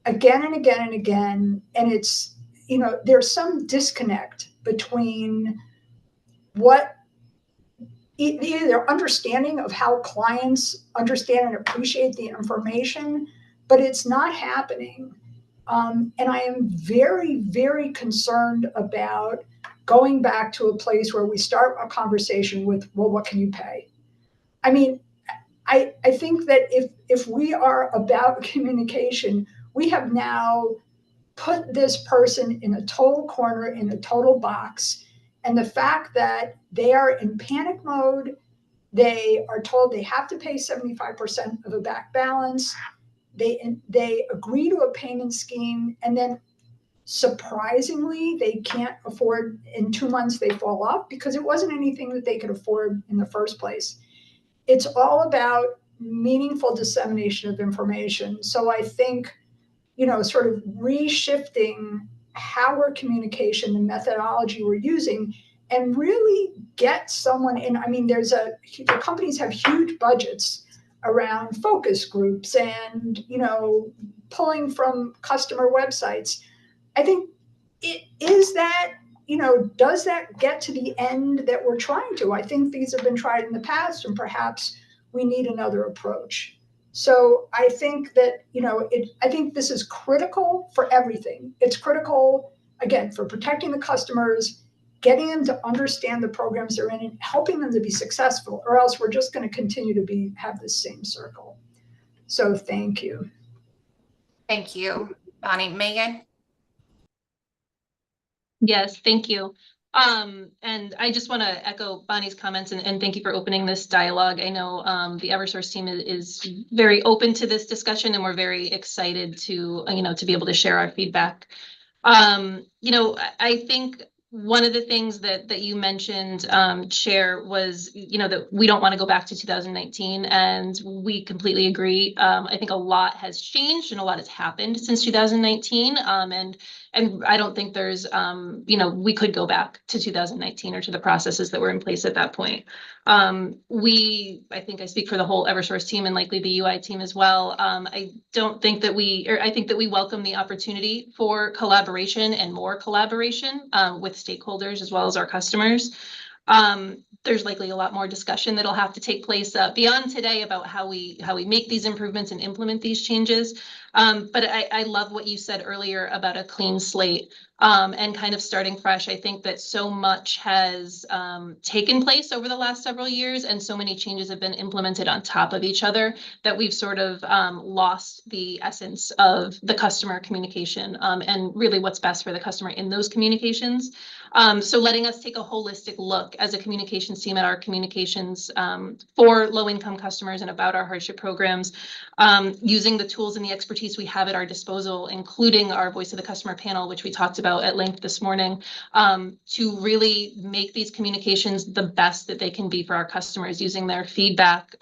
Q: again and again and again, and it's, you know, there's some disconnect between what either their understanding of how clients understand and appreciate the information, but it's not happening. And I am very, very concerned about going back to a place where we start a conversation with, well, what can you pay? I mean, I think that if we are about communication, we have now put this person in a total corner, in a total box. And the fact that they are in panic mode, they are told they have to pay 75% of a back balance. They agree to a payment scheme, and then surprisingly, they can't afford, in 2 months they fall off because it wasn't anything that they could afford in the first place. It's all about meaningful dissemination of information. So I think, you know, sort of reshifting how we're communication, the methodology we're using, and really get someone in. I mean, the companies have huge budgets around focus groups and, you know, pulling from customer websites. I think is that, you know, does that get to the end that we're trying to? I think these have been tried in the past, and perhaps we need another approach. So I think that, you know, I think this is critical for everything. It's critical, again, for protecting the customers, getting them to understand the programs they're in, and helping them to be successful, or else we're just going to continue to have this same circle. So thank you.
A: Thank you, Bonnie. Megan?
H: Yes, thank you. And I just want to echo Bonnie's comments and thank you for opening this dialogue. I know the Eversource team is very open to this discussion, and we're very excited to, you know, to be able to share our feedback. You know, I think one of the things that you mentioned, Chair, was, that we don't want to go back to 2019, and we completely agree. I think a lot has changed and a lot has happened since 2019, and I don't think there's, we could go back to 2019 or to the processes that were in place at that point. I think I speak for the whole Eversource team and likely the UI team as well. I think that we welcome the opportunity for collaboration and more collaboration with stakeholders as well as our customers. There's likely a lot more discussion that'll have to take place beyond today about how we make these improvements and implement these changes. But I love what you said earlier about a clean slate and kind of starting fresh. I think that so much has taken place over the last several years, and so many changes have been implemented on top of each other that we've sort of lost the essence of the customer communication and really what's best for the customer in those communications. So letting us take a holistic look as a communications team at our communications for low-income customers and about our hardship programs, using the tools and the expertise we have at our disposal, including our Voice of the Customer panel, which we talked about at length this morning, to really make these communications the best that they can be for our customers, using their feedback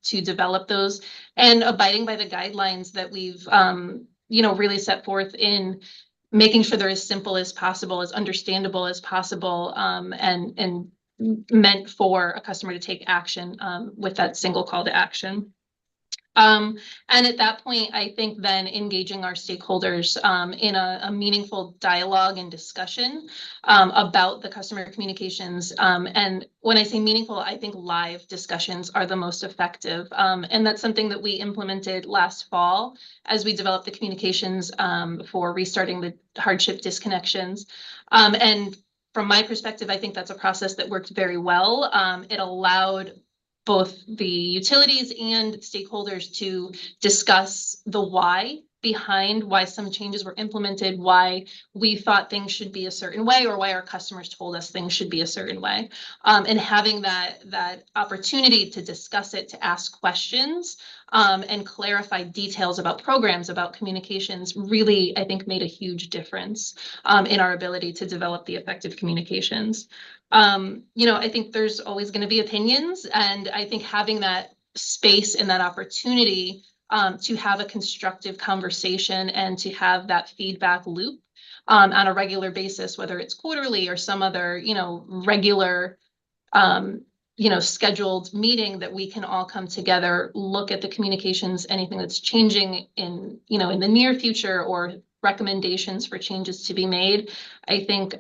H: to develop those and abiding by the guidelines that we've really set forth in making sure they're as simple as possible, as understandable as possible, and meant for a customer to take action with that single call to action. And at that point, I think then engaging our stakeholders in a meaningful dialogue and discussion about the customer communications. And when I say meaningful, I think live discussions are the most effective. And that's something that we implemented last fall as we developed the communications for restarting the hardship disconnections. And from my perspective, I think that's a process that worked very well. It allowed both the utilities and stakeholders to discuss the why behind why some changes were implemented, why we thought things should be a certain way, or why our customers told us things should be a certain way. And having that opportunity to discuss it, to ask questions, and clarify details about programs, about communications, really, I think, made a huge difference in our ability to develop the effective communications. I think there's always going to be opinions, and I think having that space and that opportunity to have a constructive conversation and to have that feedback loop on a regular basis, whether it's quarterly or some other, regular, scheduled meeting that we can all come together, look at the communications, anything that's changing in the near future, or recommendations for changes to be made. I think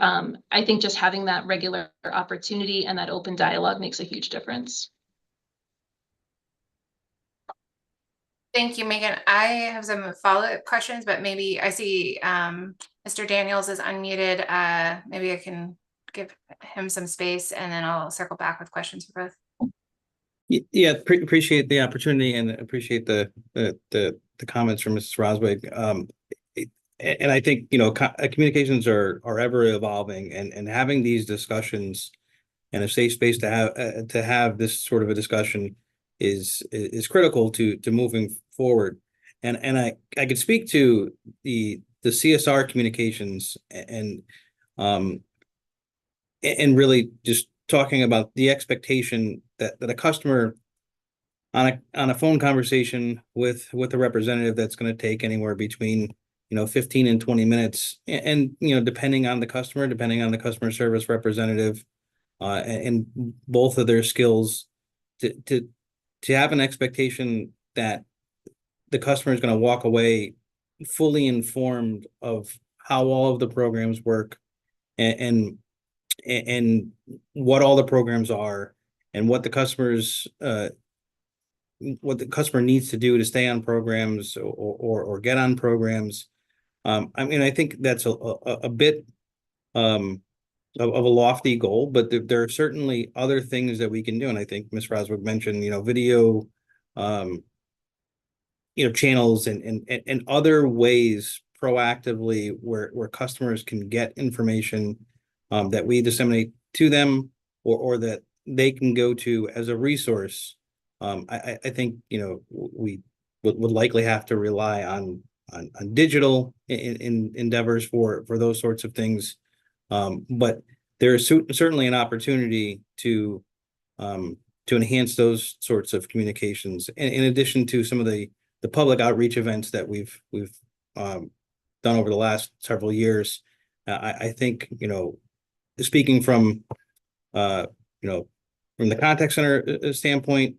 H: just having that regular opportunity and that open dialogue makes a huge difference.
A: Thank you, Megan. I have some follow-up questions, but maybe I see Mr. Daniels is unmuted. Maybe I can give him some space, and then I'll circle back with questions for both.
F: Yeah, appreciate the opportunity and appreciate the comments from Mrs. Roswig. And I think, communications are ever evolving, and having these discussions and a safe space to have this sort of a discussion is critical to moving forward. And I could speak to the CSR communications and really just talking about the expectation that a customer on a phone conversation with a representative that's going to take anywhere between 15 and 20 minutes, and depending on the customer service representative, and both of their skills, to have an expectation that the customer is going to walk away fully informed of how all of the programs work, and what all the programs are, and what the customer needs to do to stay on programs or get on programs. I think that's a bit of a lofty goal, but there are certainly other things that we can do. And I think Ms. Roswig mentioned, video, channels and other ways proactively where customers can get information that we disseminate to them, or that they can go to as a resource. I think, we would likely have to rely on digital endeavors for those sorts of things. But there is certainly an opportunity to enhance those sorts of communications, in addition to some of the public outreach events that we've done over the last several years. I think, speaking from from the contact center standpoint,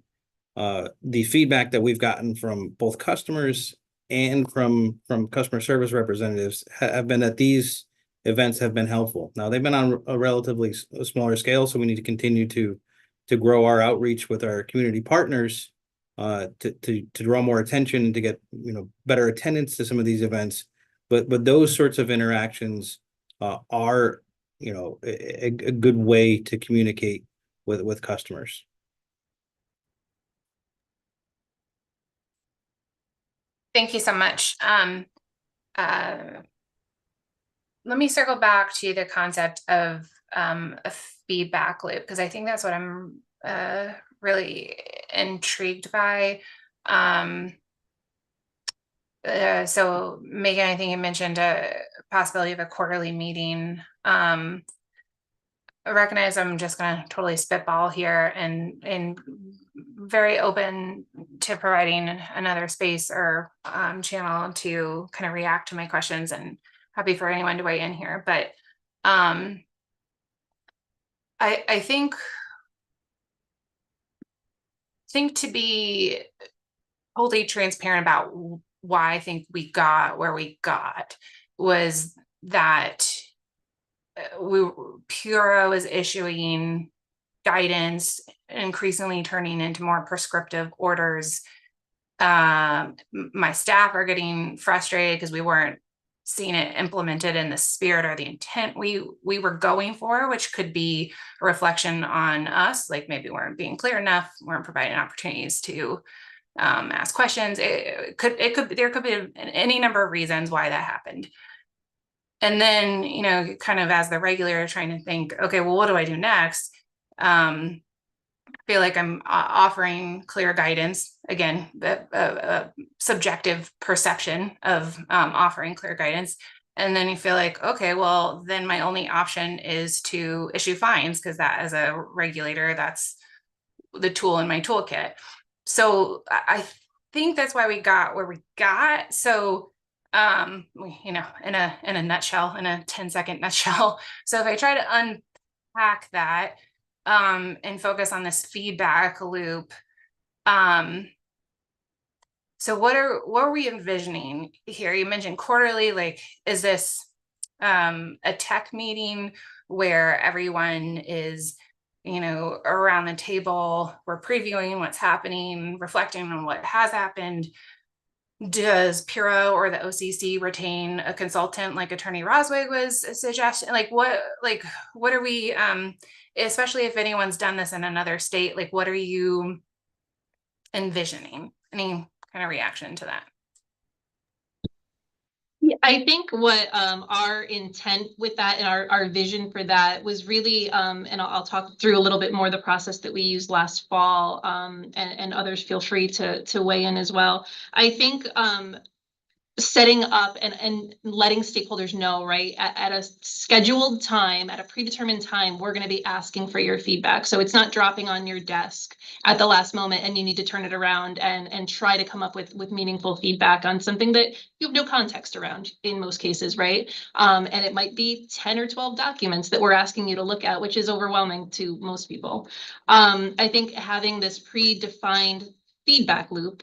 F: the feedback that we've gotten from both customers and from customer service representatives have been that these events have been helpful. Now, they've been on a relatively smaller scale, so we need to continue to grow our outreach with our community partners, to draw more attention and to get better attendance to some of these events. But those sorts of interactions are a good way to communicate with customers.
A: Thank you so much. Let me circle back to the concept of a feedback loop, because I think that's what I'm really intrigued by. So Megan, I think you mentioned a possibility of a quarterly meeting. I recognize I'm just going to totally spitball here, and very open to providing another space or channel to kind of react to my questions, and happy for anyone to weigh in here. But I think to be totally transparent about why I think we got where we got was that Puro is issuing guidance, increasingly turning into more prescriptive orders. My staff are getting frustrated because we weren't seeing it implemented in the spirit or the intent we were going for, which could be a reflection on us, like maybe we weren't being clear enough, weren't providing opportunities to ask questions. There could be any number of reasons why that happened. And then, kind of as the regulator trying to think, okay, well, what do I do next? I feel like I'm offering clear guidance. Again, the subjective perception of offering clear guidance. And then you feel like, okay, well, then my only option is to issue fines, because that, as a regulator, that's the tool in my toolkit. So I think that's why we got where we got. So in a nutshell, in a 10-second nutshell. So if I try to unpack that and focus on this feedback loop, so what are we envisioning here? You mentioned quarterly. Like, is this a tech meeting where everyone is around the table, we're previewing what's happening, reflecting on what has happened? Does Puro or the OCC retain a consultant like Attorney Roswig was suggesting? Like what are we, especially if anyone's done this in another state, like what are you envisioning? Any kind of reaction to that?
H: Yeah, I think what our intent with that and our vision for that was really, and I'll talk through a little bit more the process that we used last fall, and others feel free to weigh in as well. I think setting up and letting stakeholders know, right, at a scheduled time, at a predetermined time, we're going to be asking for your feedback. So it's not dropping on your desk at the last moment and you need to turn it around and try to come up with meaningful feedback on something that you have no context around in most cases, right? And it might be 10 or 12 documents that we're asking you to look at, which is overwhelming to most people. I think having this predefined feedback loop,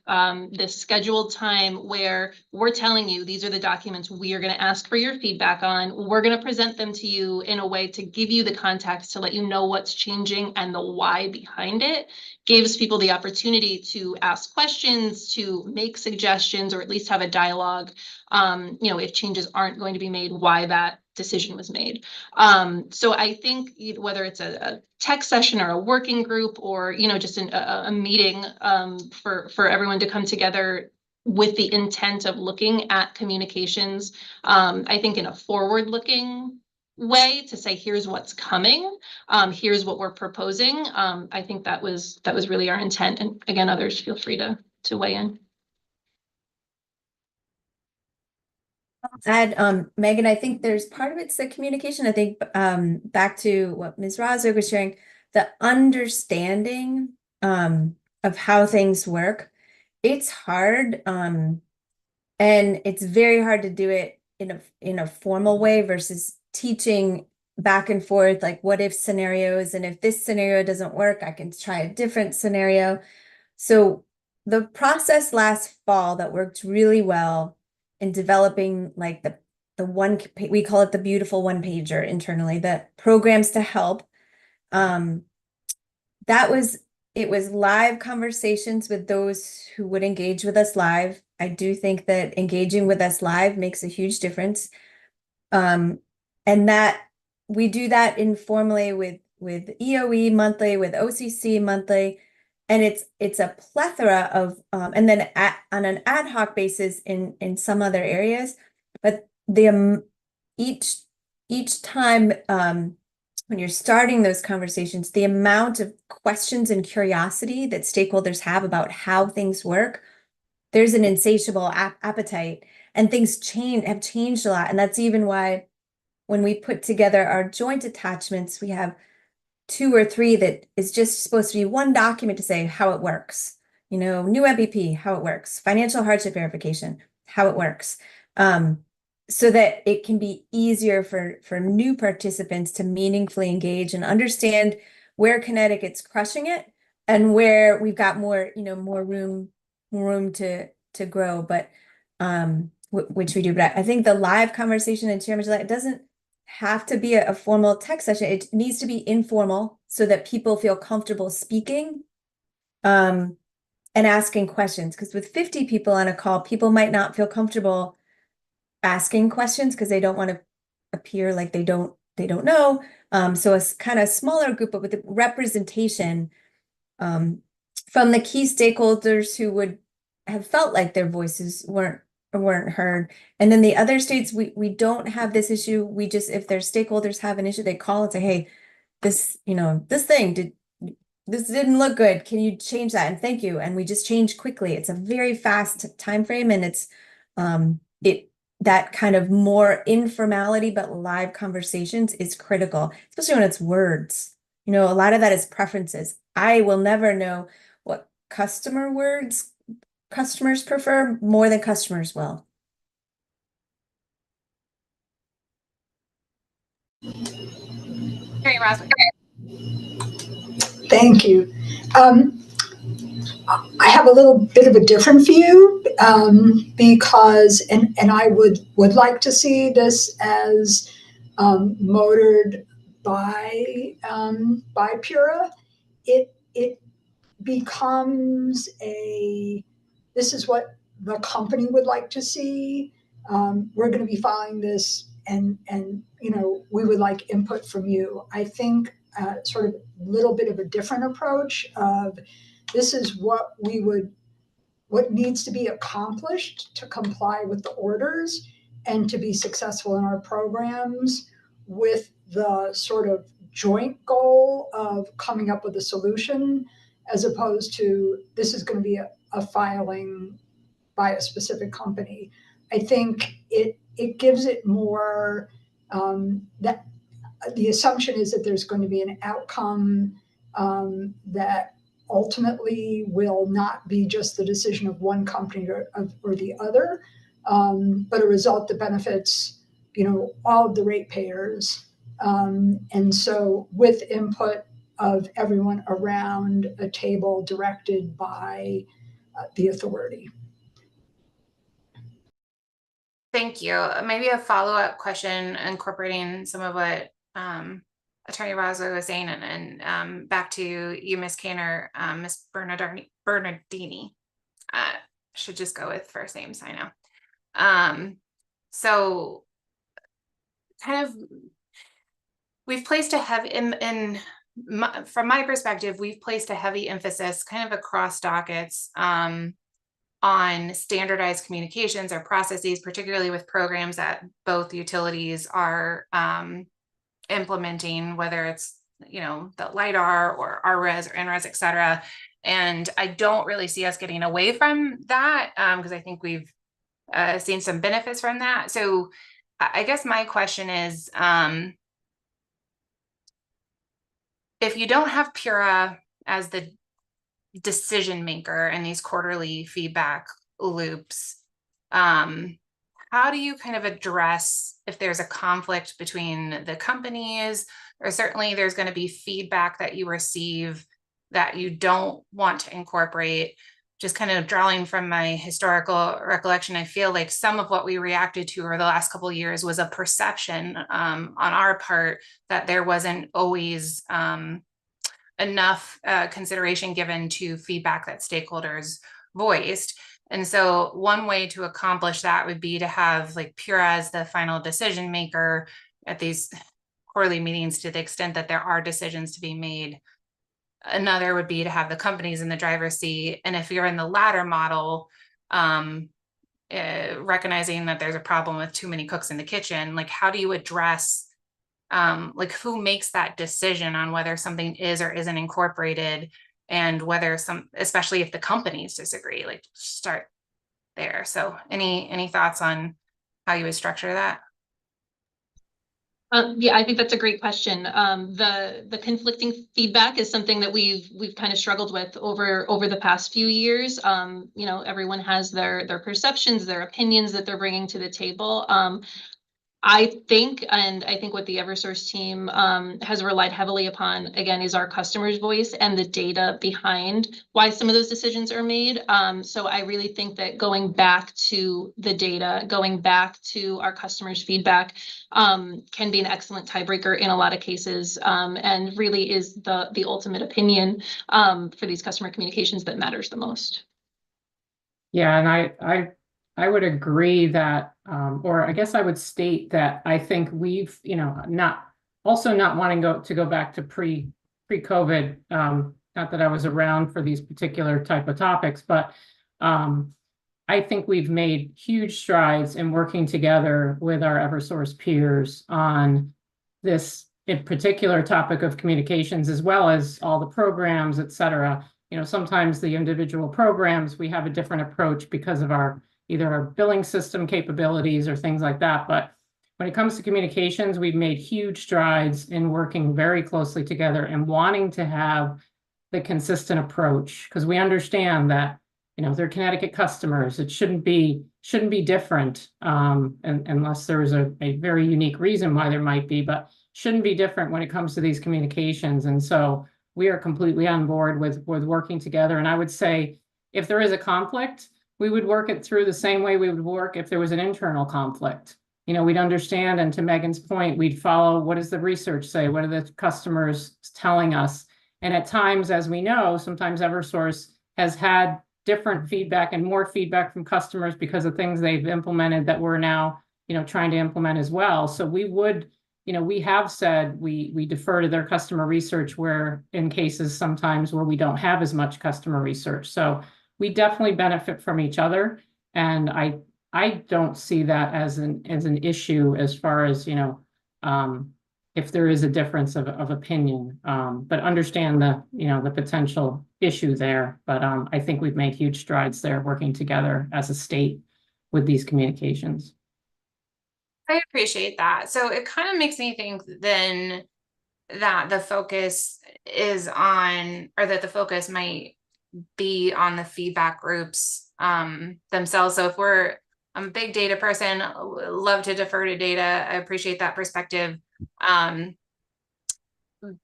H: this scheduled time where we're telling you these are the documents we are going to ask for your feedback on. We're going to present them to you in a way to give you the context, to let you know what's changing and the why behind it. Gives people the opportunity to ask questions, to make suggestions, or at least have a dialogue. If changes aren't going to be made, why that decision was made. So I think whether it's a tech session or a working group or, just a meeting for everyone to come together with the intent of looking at communications, I think in a forward-looking way to say, here's what's coming, here's what we're proposing. I think that was really our intent. And again, others feel free to weigh in.
D: add, Megan, I think there's part of it's the communication. I think back to what Ms. Rosberg was sharing, the understanding of how things work. It's hard, and it's very hard to do it in a formal way versus teaching back and forth, like what if scenarios, and if this scenario doesn't work, I can try a different scenario. So the process last fall that worked really well in developing like the one, we call it the beautiful one pager internally, the programs to help. It was live conversations with those who would engage with us live. I do think that engaging with us live makes a huge difference. And that we do that informally with EOE monthly, with OCC monthly, and it's a plethora of and then on an ad hoc basis in some other areas, but the each time when you're starting those conversations, the amount of questions and curiosity that stakeholders have about how things work, there's an insatiable appetite, and things have changed a lot. And that's even why when we put together our joint attachments, we have 2 or 3 that is just supposed to be one document to say how it works. You know, new MVP, how it works, financial hardship verification, how it works. So that it can be easier for new participants to meaningfully engage and understand where Connecticut's crushing it and where we've got more, more room to grow, but which we do. But I think the live conversation and chairman's it doesn't have to be a formal tech session. It needs to be informal so that people feel comfortable speaking and asking questions. Because with 50 people on a call, people might not feel comfortable asking questions because they don't want to appear like they don't know. So a kind of smaller group, but with the representation from the key stakeholders who would have felt like their voices weren't heard. And then the other states, we don't have this issue. We just, if their stakeholders have an issue, they call and say, hey, this didn't look good. Can you change that? And thank you. And we just change quickly. It's a very fast time frame, and it's that kind of more informality but live conversations is critical, especially when it's words. A lot of that is preferences. I will never know what customers prefer more than customers will.
Q: Thank you. I have a little bit of a different view because, and I would like to see this as motored by Pura. It becomes this is what the company would like to see. We're going to be following this, and we would like input from you. I think sort of a little bit of a different approach of this is what needs to be accomplished to comply with the orders and to be successful in our programs, with the sort of joint goal of coming up with a solution, as opposed to this is going to be a filing by a specific company. I think it gives it more that the assumption is that there's going to be an outcome that ultimately will not be just the decision of one company or the other, but a result that benefits all of the ratepayers. And so with input of everyone around a table directed by the authority.
A: Thank you. Maybe a follow-up question incorporating some of what Attorney Rosler was saying, and back to you, Ms. Kaner, Ms. Bernardini. Should just go with first names, I know. So kind of, we've placed a heavy, from my perspective, we've placed a heavy emphasis kind of across dockets on standardized communications or processes, particularly with programs that both utilities are implementing, whether it's, the LIDAR or RRES or NRES, et cetera. And I don't really see us getting away from that because I think we've seen some benefits from that. So I guess my question is, if you don't have Pura as the decision maker in these quarterly feedback loops, how do you kind of address if there's a conflict between the companies, or certainly there's going to be feedback that you receive that you don't want to incorporate? Just kind of drawing from my historical recollection, I feel like some of what we reacted to over the last couple of years was a perception on our part that there wasn't always enough consideration given to feedback that stakeholders voiced. And so one way to accomplish that would be to have like Pura as the final decision maker at these quarterly meetings, to the extent that there are decisions to be made. Another would be to have the companies in the driver's seat. And if you're in the latter model, recognizing that there's a problem with too many cooks in the kitchen, like how do you address like who makes that decision on whether something is or isn't incorporated, and whether especially if the companies disagree, like start there. So any thoughts on how you would structure that?
H: Yeah, I think that's a great question. The conflicting feedback is something that we've kind of struggled with over the past few years. Everyone has their perceptions, their opinions that they're bringing to the table. I think what the Eversource team has relied heavily upon, again, is our customer's voice and the data behind why some of those decisions are made. So I really think that going back to the data, going back to our customers' feedback can be an excellent tiebreaker in a lot of cases, and really is the ultimate opinion for these customer communications that matters the most.
I: Yeah, and I would agree that, or I guess I would state that I think we've, not wanting to go back to pre-COVID, not that I was around for these particular type of topics, but I think we've made huge strides in working together with our Eversource peers on this in particular topic of communications, as well as all the programs, et cetera. Sometimes the individual programs, we have a different approach because of either our billing system capabilities or things like that. But when it comes to communications, we've made huge strides in working very closely together and wanting to have the consistent approach, because we understand that, they're Connecticut customers. It shouldn't be different, unless there is a very unique reason why there might be, but shouldn't be different when it comes to these communications. And so we are completely on board with working together. And I would say if there is a conflict, we would work it through the same way we would work if there was an internal conflict. We'd understand, and to Megan's point, we'd follow, what does the research say? What are the customers telling us? And at times, as we know, sometimes Eversource has had different feedback and more feedback from customers because of things they've implemented that we're now, trying to implement as well. So we would, we have said we defer to their customer research where in cases sometimes where we don't have as much customer research. So we definitely benefit from each other. And I don't see that as an issue as far as, if there is a difference of opinion, but understand the potential issue there. But I think we've made huge strides there working together as a state with these communications.
A: I appreciate that. So it kind of makes me think then that the focus is on, or that the focus might be on the feedback groups themselves. So if I'm a big data person, love to defer to data. I appreciate that perspective. The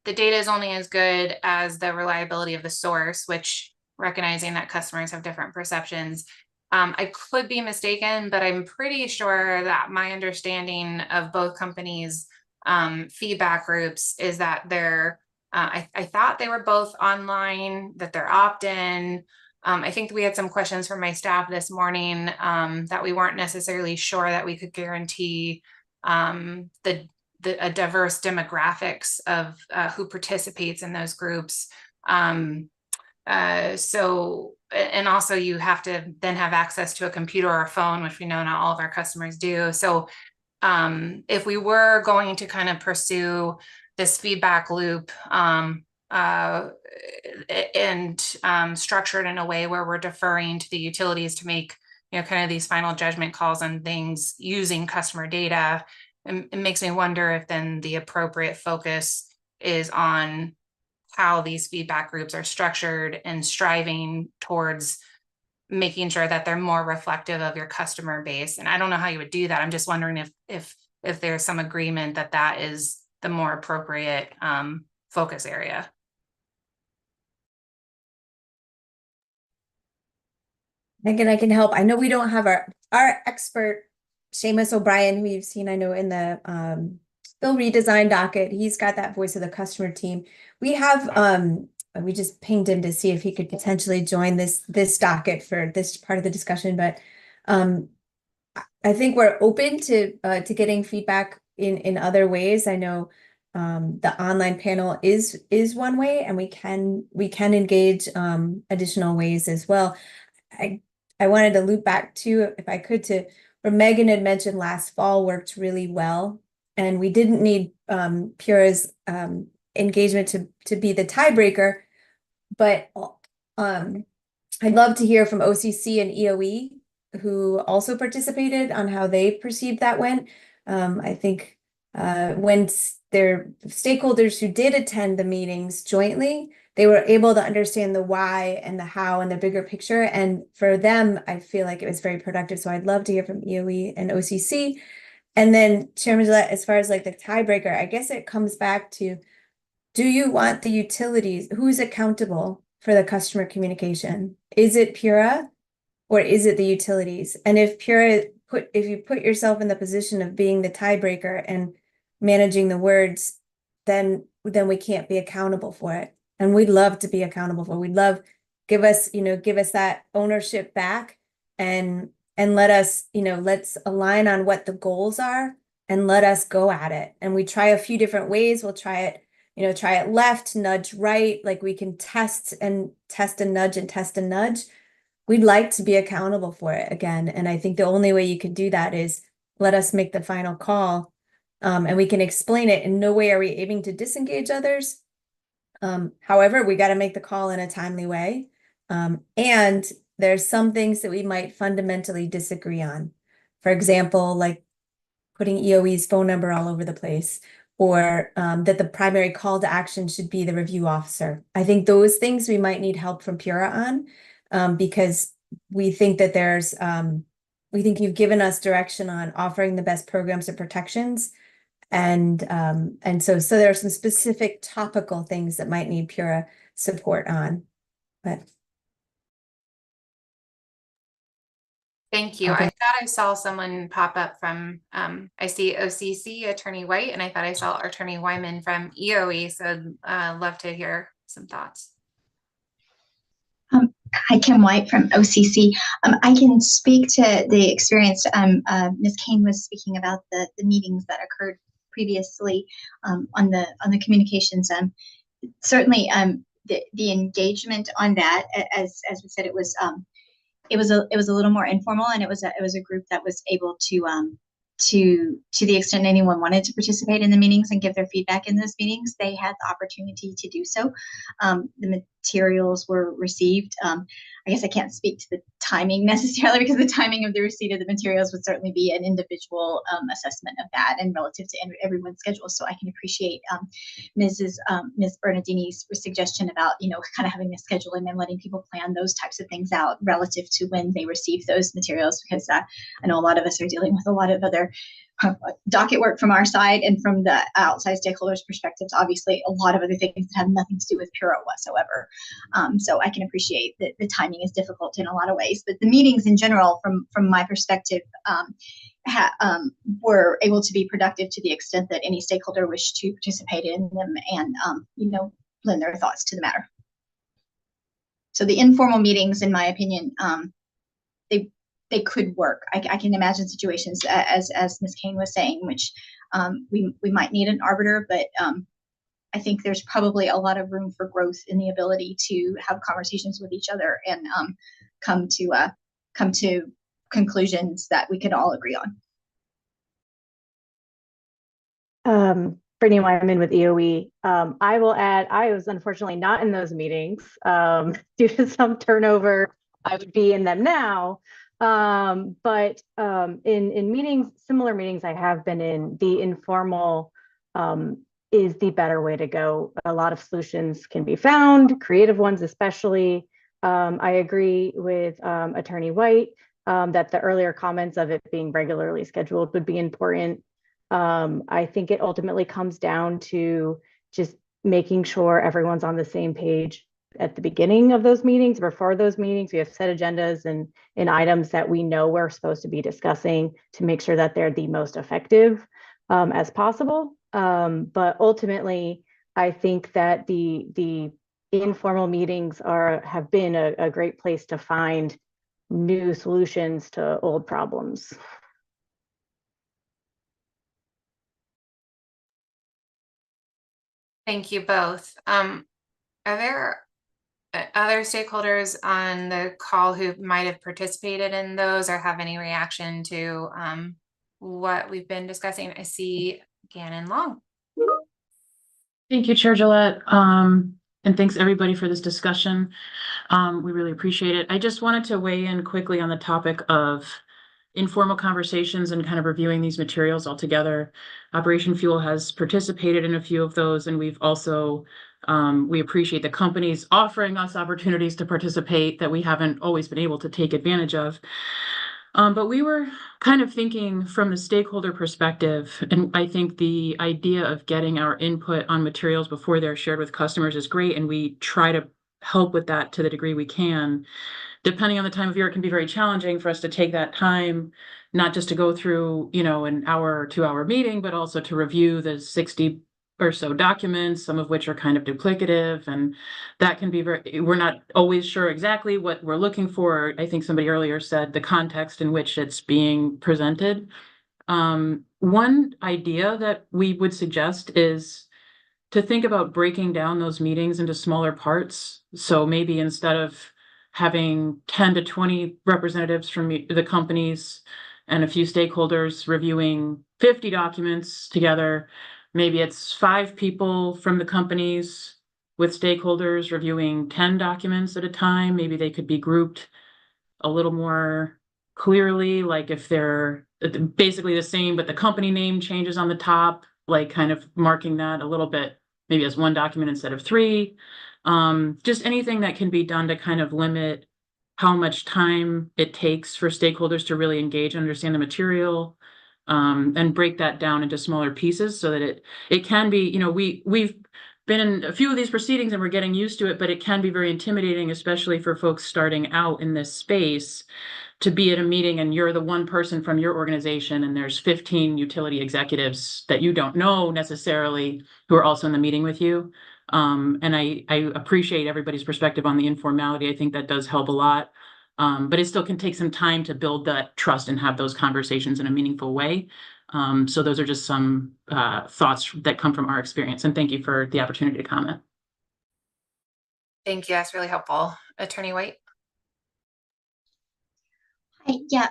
A: data is only as good as the reliability of the source, which, recognizing that customers have different perceptions. I could be mistaken, but I'm pretty sure that my understanding of both companies' feedback groups is that I thought they were both online, that they're opt-in. I think we had some questions from my staff this morning that we weren't necessarily sure that we could guarantee a diverse demographics of who participates in those groups. So, and also you have to then have access to a computer or a phone, which we know not all of our customers do. So if we were going to kind of pursue this feedback loop and structured in a way where we're deferring to the utilities to make kind of these final judgment calls on things using customer data. And it makes me wonder if then the appropriate focus is on how these feedback groups are structured and striving towards making sure that they're more reflective of your customer base. And I don't know how you would do that. I'm just wondering if there's some agreement that that is the more appropriate focus area.
D: Megan, I can help. I know we don't have our expert, Seamus O'Brien, who you've seen, I know, in the bill redesign docket. He's got that voice of the customer team. We have we just pinged him to see if he could potentially join this docket for this part of the discussion. But I think we're open to getting feedback in other ways. I know the online panel is one way, and we can engage additional ways as well. I wanted to loop back to, if I could, to where Megan had mentioned last fall worked really well, and we didn't need Pura's engagement to be the tiebreaker, but I'd love to hear from OCC and EOE, who also participated, on how they perceived that went. I think when their stakeholders who did attend the meetings jointly, they were able to understand the why and the how and the bigger picture. And for them, I feel like it was very productive. So I'd love to hear from EOE and OCC. And then Chairman Gillette, as far as like the tiebreaker, I guess it comes back to, do you want the utilities? Who's accountable for the customer communication? Is it Pura or is it the utilities? And if you put yourself in the position of being the tiebreaker and managing the words, then we can't be accountable for it. And we'd love to be accountable for it. We'd love, give us that ownership back, and let us, let's align on what the goals are and let us go at it. And we try a few different ways. We'll try it, try it left, nudge right. Like we can test and nudge and test and nudge. We'd like to be accountable for it again. And I think the only way you can do that is let us make the final call. And we can explain it. In no way are we aiming to disengage others. However, we got to make the call in a timely way. And there's some things that we might fundamentally disagree on. For example, like putting EOE's phone number all over the place, or that the primary call to action should be the review officer. I think those things we might need help from Pura on, because we think that we think you've given us direction on offering the best programs and protections. And so there are some specific topical things that might need Pura support on. But
A: thank you.
D: Okay.
A: I thought I saw someone pop up from, I see OCC, Attorney White, and I thought I saw Attorney Wyman from EOE. So love to hear some thoughts.
R: Hi, Kim White from OCC. I can speak to the experience. Ms. Kane was speaking about the meetings that occurred previously on the communications. Certainly, the engagement on that, as we said, it was a little more informal, and it was a group that was able to the extent anyone wanted to participate in the meetings and give their feedback in those meetings, they had the opportunity to do so. The materials were received. I guess I can't speak to the timing necessarily, because the timing of the receipt of the materials would certainly be an individual assessment of that and relative to everyone's schedule. So I can appreciate Ms. Bernardini's suggestion about, kind of having a schedule and then letting people plan those types of things out relative to when they receive those materials, because I know a lot of us are dealing with a lot of other docket work from our side, and from the outside stakeholders' perspectives, obviously a lot of other things that have nothing to do with Pura whatsoever. So I can appreciate that the timing is difficult in a lot of ways, but the meetings in general, from my perspective, were able to be productive to the extent that any stakeholder wished to participate in them and lend their thoughts to the matter. So the informal meetings, in my opinion, they could work. I can imagine situations, as Ms. Kane was saying, which we might need an arbiter, but I think there's probably a lot of room for growth in the ability to have conversations with each other and come to conclusions that we can all agree on.
S: Brittany Wyman with EOE. I will add, I was unfortunately not in those meetings due to some turnover. I would be in them now. In meetings, similar meetings I have been in, the informal is the better way to go. A lot of solutions can be found, creative ones especially. I agree with Attorney White that the earlier comments of it being regularly scheduled would be important. I think it ultimately comes down to just making sure everyone's on the same page at the beginning of those meetings. Before those meetings, we have set agendas and items that we know we're supposed to be discussing to make sure that they're the most effective as possible. But ultimately, I think that the informal meetings have been a great place to find new solutions to old problems.
A: Thank you both. Are there other stakeholders on the call who might have participated in those or have any reaction to what we've been discussing? I see Gannon Long.
T: Thank you, Chair Gillette. And thanks everybody for this discussion. We really appreciate it. I just wanted to weigh in quickly on the topic of informal conversations and kind of reviewing these materials all together. Operation Fuel has participated in a few of those, and we've also, we appreciate the companies offering us opportunities to participate that we haven't always been able to take advantage of. But we were kind of thinking from the stakeholder perspective, and I think the idea of getting our input on materials before they're shared with customers is great, and we try to help with that to the degree we can. Depending on the time of year, it can be very challenging for us to take that time, not just to go through, an hour or 2-hour meeting, but also to review the 60 or so documents, some of which are kind of duplicative. And that can be we're not always sure exactly what we're looking for. I think somebody earlier said the context in which it's being presented. One idea that we would suggest is to think about breaking down those meetings into smaller parts. So maybe instead of having 10 to 20 representatives from the companies and a few stakeholders reviewing 50 documents together, maybe it's 5 people from the companies with stakeholders reviewing 10 documents at a time. Maybe they could be grouped a little more clearly, like if they're basically the same, but the company name changes on the top, like kind of marking that a little bit, maybe as 1 document instead of 3. Just anything that can be done to kind of limit how much time it takes for stakeholders to really engage and understand the material, and break that down into smaller pieces so that it can be, we've been in a few of these proceedings and we're getting used to it, but it can be very intimidating, especially for folks starting out in this space, to be at a meeting and you're the one person from your organization and there's 15 utility executives that you don't know necessarily who are also in the meeting with you. And I appreciate everybody's perspective on the informality. I think that does help a lot. But it still can take some time to build that trust and have those conversations in a meaningful way. So those are just some thoughts that come from our experience. And thank you for the opportunity to comment.
A: Thank you. That's really helpful. Attorney White.
R: Hi, yeah,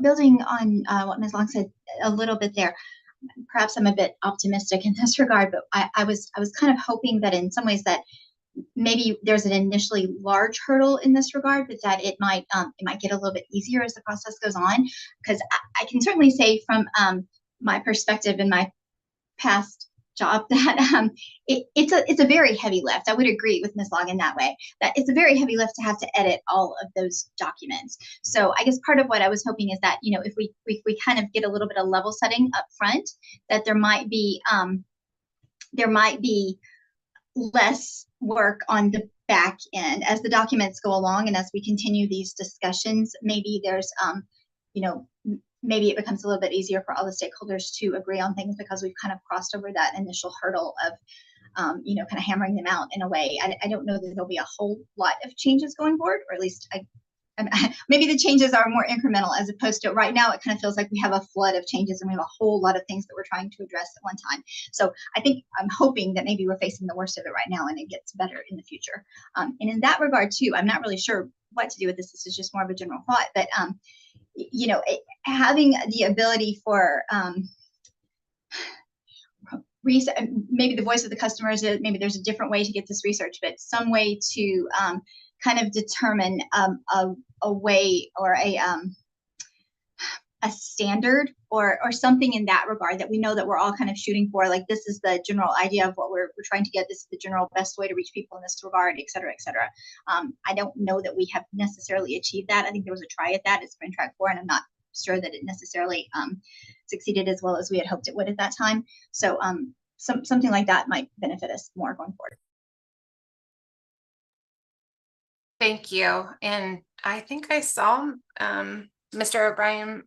R: building on what Ms. Long said a little bit there. Perhaps I'm a bit optimistic in this regard, but I was kind of hoping that in some ways that maybe there's an initially large hurdle in this regard, but that it might get a little bit easier as the process goes on. Because I can certainly say from my perspective in my past job that it's a very heavy lift. I would agree with Ms. Long in that way, that it's a very heavy lift to have to edit all of those documents. So I guess part of what I was hoping is that, if we kind of get a little bit of level setting up front, that there might be less work on the back end as the documents go along and as we continue these discussions. Maybe there's maybe it becomes a little bit easier for all the stakeholders to agree on things because we've kind of crossed over that initial hurdle of, kind of hammering them out in a way. I don't know that there'll be a whole lot of changes going forward, or at least maybe the changes are more incremental as opposed to right now. It kind of feels like we have a flood of changes and we have a whole lot of things that we're trying to address at one time. So I'm hoping that maybe we're facing the worst of it right now and it gets better in the future. And in that regard too, I'm not really sure what to do with this. This is just more of a general thought, but having the ability for maybe the voice of the customers, maybe there's a different way to get this research, but some way to kind of determine a way or a standard or something in that regard that we know that we're all kind of shooting for. Like, this is the general idea of what we're trying to get. This is the general best way to reach people in this regard, et cetera, et cetera. I don't know that we have necessarily achieved that. I think there was a try at that. It's been track 4, and I'm not sure that it necessarily succeeded as well as we had hoped it would at that time. So something like that might benefit us more going forward.
A: Thank you. And I think I saw Mr. O'Brien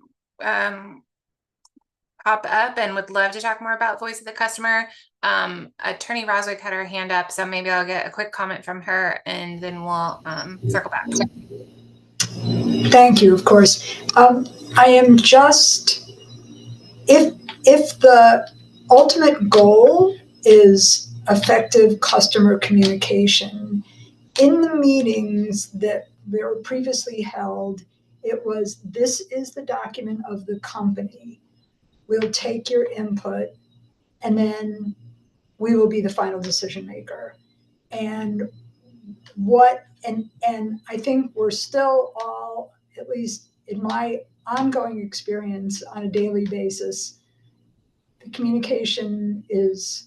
A: pop up and would love to talk more about voice of the customer. Attorney Roswick had her hand up, so maybe I'll get a quick comment from her and then we'll circle back.
Q: Thank you, of course. I am just, if the ultimate goal is effective customer communication, in the meetings that were previously held, it was, this is the document of the company. We'll take your input, and then we will be the final decision maker. And I think we're still all, at least in my ongoing experience on a daily basis, the communication is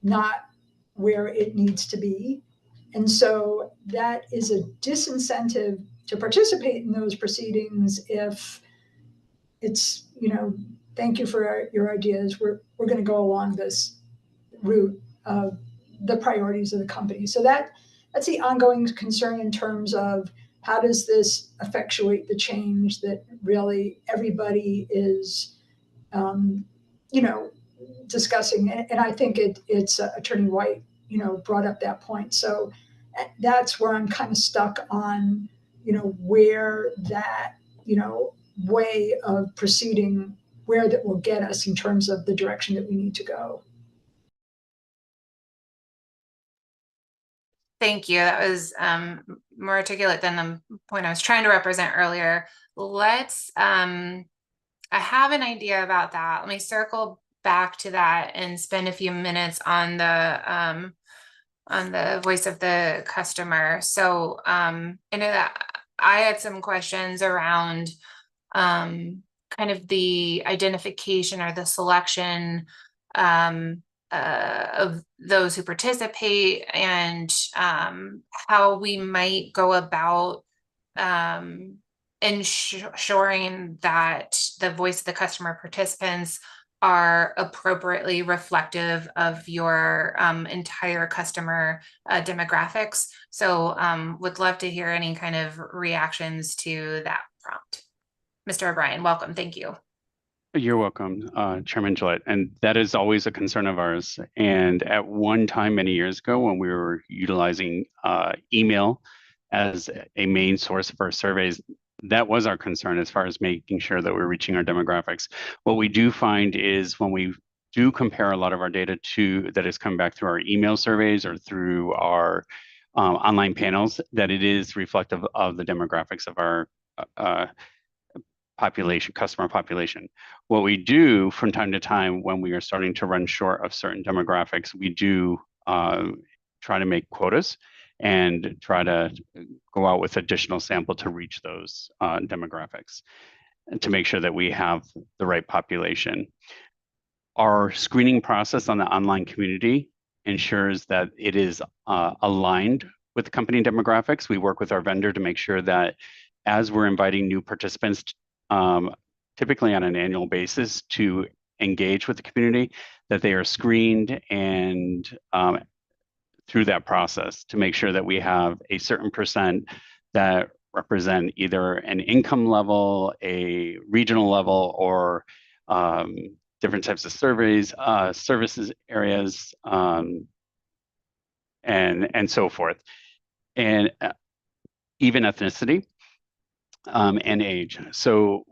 Q: not where it needs to be. And so that is a disincentive to participate in those proceedings if it's, thank you for your ideas. We're going to go along this route of the priorities of the company. So that's the ongoing concern in terms of how does this effectuate the change that really everybody is, discussing. And I think it's Attorney White, brought up that point. So that's where I'm kind of stuck on, where that, way of proceeding, where that will get us in terms of the direction that we need to go.
A: Thank you. That was more articulate than the point I was trying to represent earlier. I have an idea about that. Let me circle back to that and spend a few minutes on the voice of the customer. So I know that I had some questions around kind of the identification or the selection of those who participate and how we might go about ensuring that the voice of the customer participants are appropriately reflective of your entire customer demographics. So would love to hear any kind of reactions to that prompt. Mr. O'Brien, welcome. Thank you.
U: You're welcome, Chairman Gillette. And that is always a concern of ours. And at one time, many years ago, when we were utilizing email as a main source of our surveys, that was our concern as far as making sure that we're reaching our demographics. What we do find is when we do compare a lot of our data that is coming back through our email surveys or through our online panels, that it is reflective of the demographics of our customer population. What we do from time to time when we are starting to run short of certain demographics, we do try to make quotas and try to go out with additional sample to reach those demographics and to make sure that we have the right population. Our screening process on the online community ensures that it is aligned with the company demographics. We work with our vendor to make sure that as we're inviting new participants, typically on an annual basis, to engage with the community, that they are screened and through that process to make sure that we have a certain percent that represent either an income level, a regional level, or different types of surveys, services areas, and so forth, and even ethnicity and age. So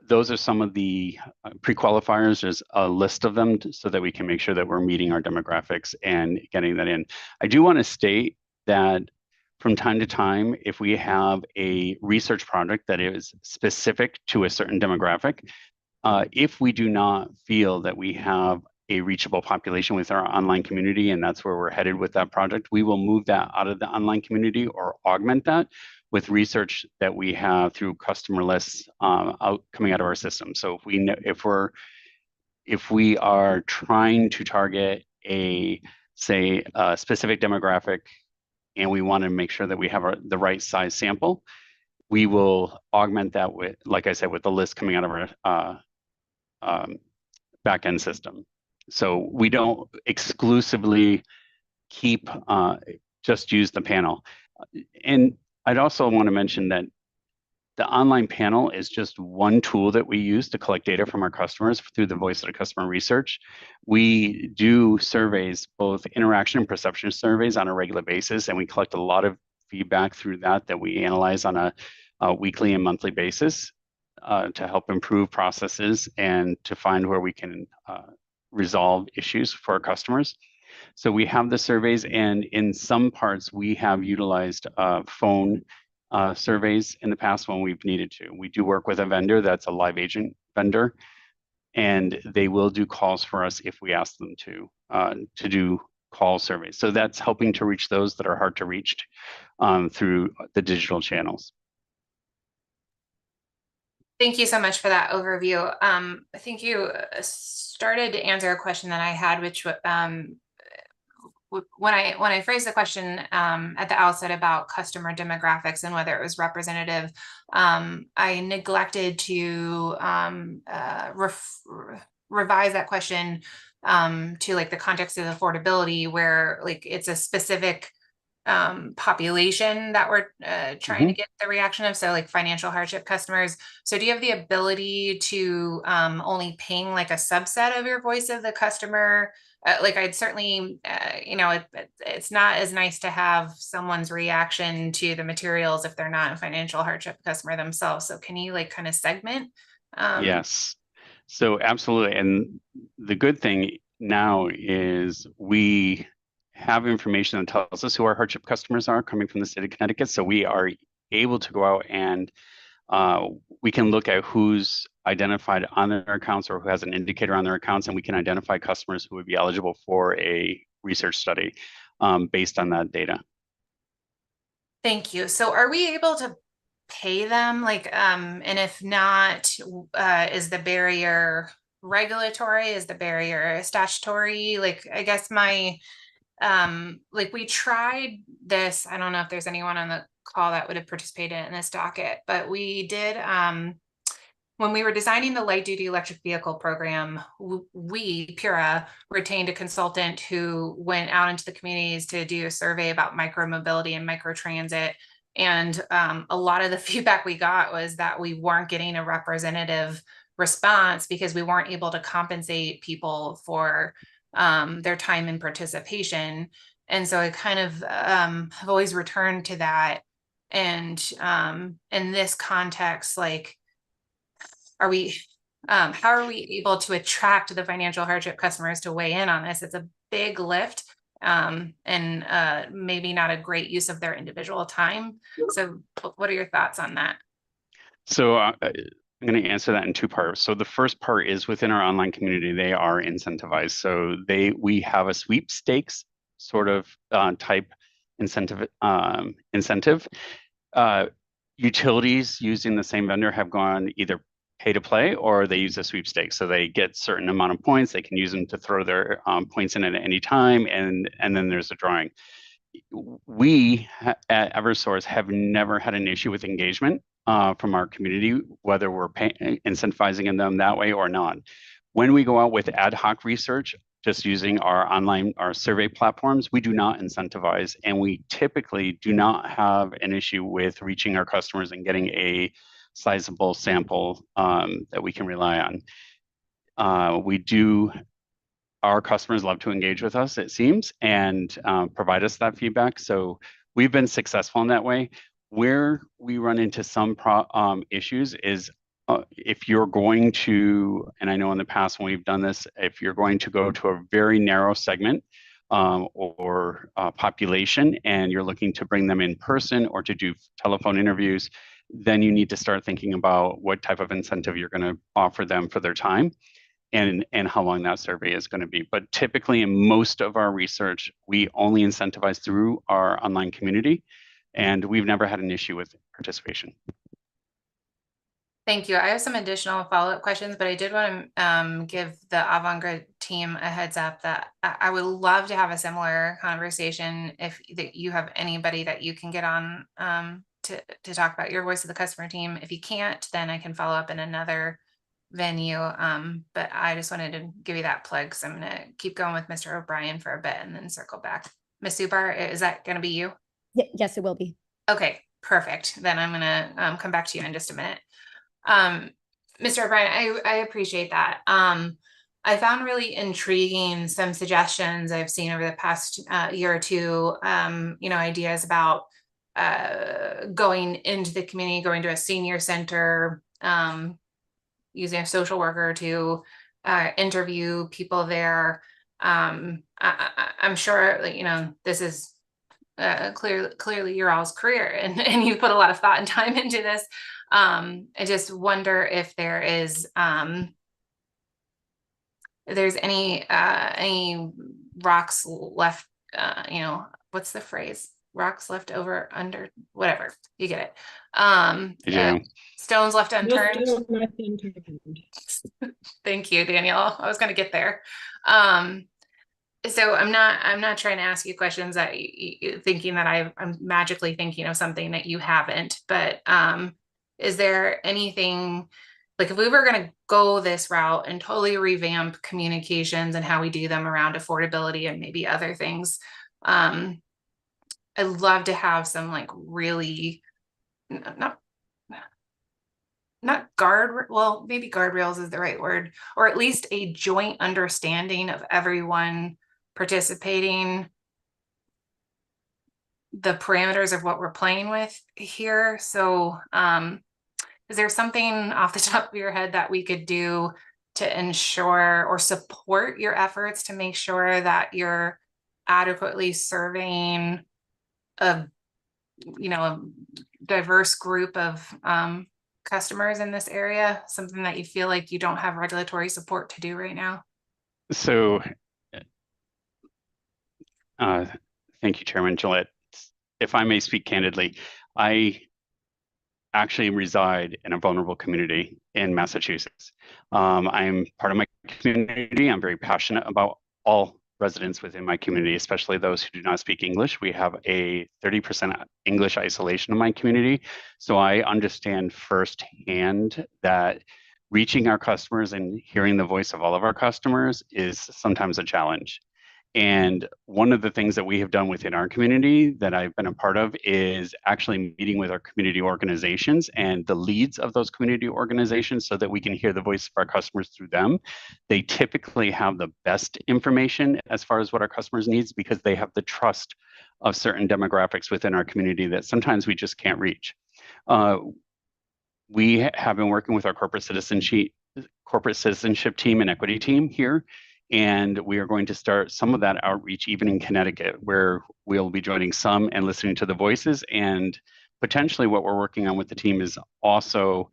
U: those are some of the pre-qualifiers. There's a list of them so that we can make sure that we're meeting our demographics and getting that in. I do want to state that from time to time, if we have a research project that is specific to a certain demographic, if we do not feel that we have a reachable population with our online community, and that's where we're headed with that project. We will move that out of the online community or augment that with research that we have through customer lists coming out of our system. So if we know, if we are trying to target a specific demographic, and we want to make sure that we have the right size sample, we will augment that with, like I said, with the list coming out of our backend system. So we don't exclusively keep just use the panel. And I'd also want to mention that the online panel is just one tool that we use to collect data from our customers through the voice of the customer research. We do surveys, both interaction and perception surveys, on a regular basis, and we collect a lot of feedback through that we analyze on a weekly and monthly basis to help improve processes and to find where we can resolve issues for our customers. So we have the surveys, and in some parts we have utilized phone surveys in the past when we've needed to. We do work with a vendor that's a live agent vendor, and they will do calls for us if we ask them to do call surveys. So that's helping to reach those that are hard to reach through the digital channels.
A: Thank you so much for that overview. I think you started to answer a question that I had, which when I phrased the question at the outset about customer demographics and whether it was representative, I neglected to revise that question to like the context of affordability, where like it's a specific population that we're trying to get the reaction of, so like financial hardship customers. So do you have the ability to only ping like a subset of your voice of the customer? Like I'd certainly, it's not as nice to have someone's reaction to the materials if they're not a financial hardship customer themselves. So can you like kind of segment?
U: Yes, so absolutely. And the good thing now is we have information that tells us who our hardship customers are coming from the state of Connecticut. So we are able to go out and we can look at who's identified on their accounts or who has an indicator on their accounts, and we can identify customers who would be eligible for a research study based on that data.
A: Thank you. So are we able to pay them? Like, and if not, is the barrier regulatory? Is the barrier statutory? Like, I guess like we tried this, I don't know if there's anyone on the call that would have participated in this docket, but we did, when we were designing the light duty electric vehicle program, we, Pura, retained a consultant who went out into the communities to do a survey about micromobility and microtransit. And a lot of the feedback we got was that we weren't getting a representative response because we weren't able to compensate people for their time and participation. And so I kind of have always returned to that. And in this context, like, how are we able to attract the financial hardship customers to weigh in on this? It's a big lift and maybe not a great use of their individual time. So what are your thoughts on that?
U: So I'm going to answer that in two parts. So the first part is within our online community, they are incentivized. So we have a sweepstakes sort of type incentive. Utilities using the same vendor have gone either pay to play or they use a sweepstakes. So they get certain amount of points. They can use them to throw their points in at any time, and then there's a drawing. We at Eversource have never had an issue with engagement from our community, whether we're incentivizing them that way or not. When we go out with ad hoc research, just using our survey platforms, we do not incentivize, and we typically do not have an issue with reaching our customers and getting a sizable sample that we can rely on. Our customers love to engage with us, it seems, and provide us that feedback. So we've been successful in that way. Where we run into some issues is if you're going to, and I know in the past when we've done this, if you're going to go to a very narrow segment or population and you're looking to bring them in person or to do telephone interviews, then you need to start thinking about what type of incentive you're going to offer them for their time. and how long that survey is going to be. But typically in most of our research, we only incentivize through our online community, and we've never had an issue with participation.
A: Thank you. I have some additional follow-up questions, but I did want to give the Avangrid team a heads up that I would love to have a similar conversation if you have anybody that you can get on to talk about your voice of the customer team. If you can't, then I can follow up in another venue. But I just wanted to give you that plug, because I'm going to keep going with Mr. O'Brien for a bit and then circle back. Ms. Subar, is that going to be you?
J: Yes, it will be.
A: Okay, perfect. Then I'm going to come back to you in just a minute. Mr. O'Brien, I appreciate that. I found really intriguing some suggestions I've seen over the past year or two, ideas about going into the community, going to a senior center, using a social worker to interview people there. I'm sure, this is clearly your all's career, and you put a lot of thought and time into this. I just wonder if there's any rocks left, what's the phrase? Rocks left over, under, whatever, you get it. Stones left unturned. Thank you, Daniel. I was going to get there. So I'm not trying to ask you questions that thinking that I'm magically thinking of something that you haven't, but is there anything, like if we were going to go this route and totally revamp communications and how we do them around affordability and maybe other things, I'd love to have some like really not maybe guardrails is the right word, or at least a joint understanding of everyone participating, the parameters of what we're playing with here. So is there something off the top of your head that we could do to ensure or support your efforts to make sure that you're adequately serving a diverse group of customers in this area, something that you feel like you don't have regulatory support to do right now?
U: So thank you, Chairman Gillette. If I may speak candidly, I actually reside in a vulnerable community in Massachusetts. I'm part of my community. I'm very passionate about all residents within my community, especially those who do not speak English. We have a 30% English isolation in my community. So I understand firsthand that reaching our customers and hearing the voice of all of our customers is sometimes a challenge. And one of the things that we have done within our community that I've been a part of is actually meeting with our community organizations and the leads of those community organizations so that we can hear the voice of our customers through them. They typically have the best information as far as what our customers needs, because they have the trust of certain demographics within our community that sometimes we just can't reach. We have been working with our corporate citizenship team and equity team here. And we are going to start some of that outreach even in Connecticut, where we'll be joining some and listening to the voices. And potentially what we're working on with the team is also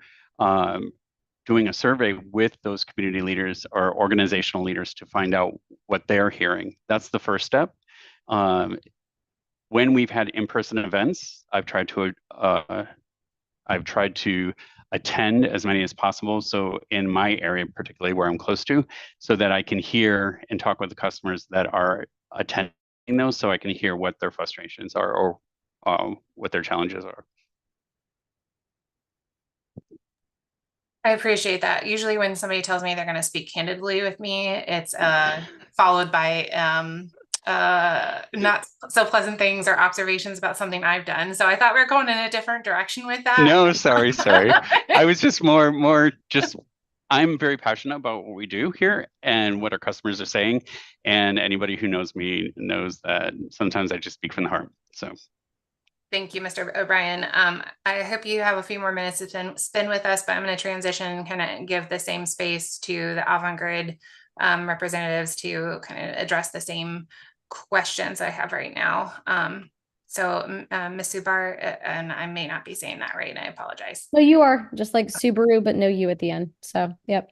U: doing a survey with those community leaders or organizational leaders to find out what they're hearing. That's the first step. When we've had in-person events, I've tried to attend as many as possible. So in my area, particularly where I'm close to, so that I can hear and talk with the customers that are attending those, so I can hear what their frustrations are or what their challenges are.
A: I appreciate that. Usually when somebody tells me they're going to speak candidly with me, it's followed by not so pleasant things or observations about something I've done. So I thought we were going in a different direction with that.
U: No, sorry. I was just I'm very passionate about what we do here and what our customers are saying. And anybody who knows me knows that sometimes I just speak from the heart. So
A: thank you, Mr. O'Brien. I hope you have a few more minutes to spend with us, but I'm going to transition and kind of give the same space to the Avangrid representatives to kind of address the same questions I have right now. So, Ms. Subar, and I may not be saying that right, and I apologize.
J: No, you are just like Subaru, but no you at the end. So, yep.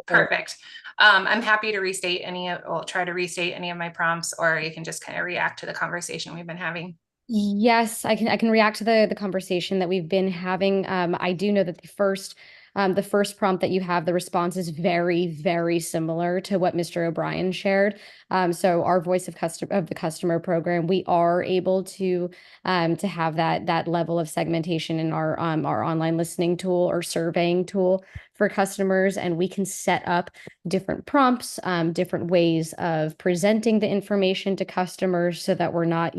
A: Perfect. I'm happy to restate I'll try to restate any of my prompts, or you can just kind of react to the conversation we've been having.
J: Yes, I can react to the conversation that we've been having. I do know that the first prompt that you have, the response is very, very similar to what Mr. O'Brien shared. So our voice of the customer program, we are able to have that level of segmentation in our online listening tool or surveying tool for customers, and we can set up different prompts, different ways of presenting the information to customers so that we're not,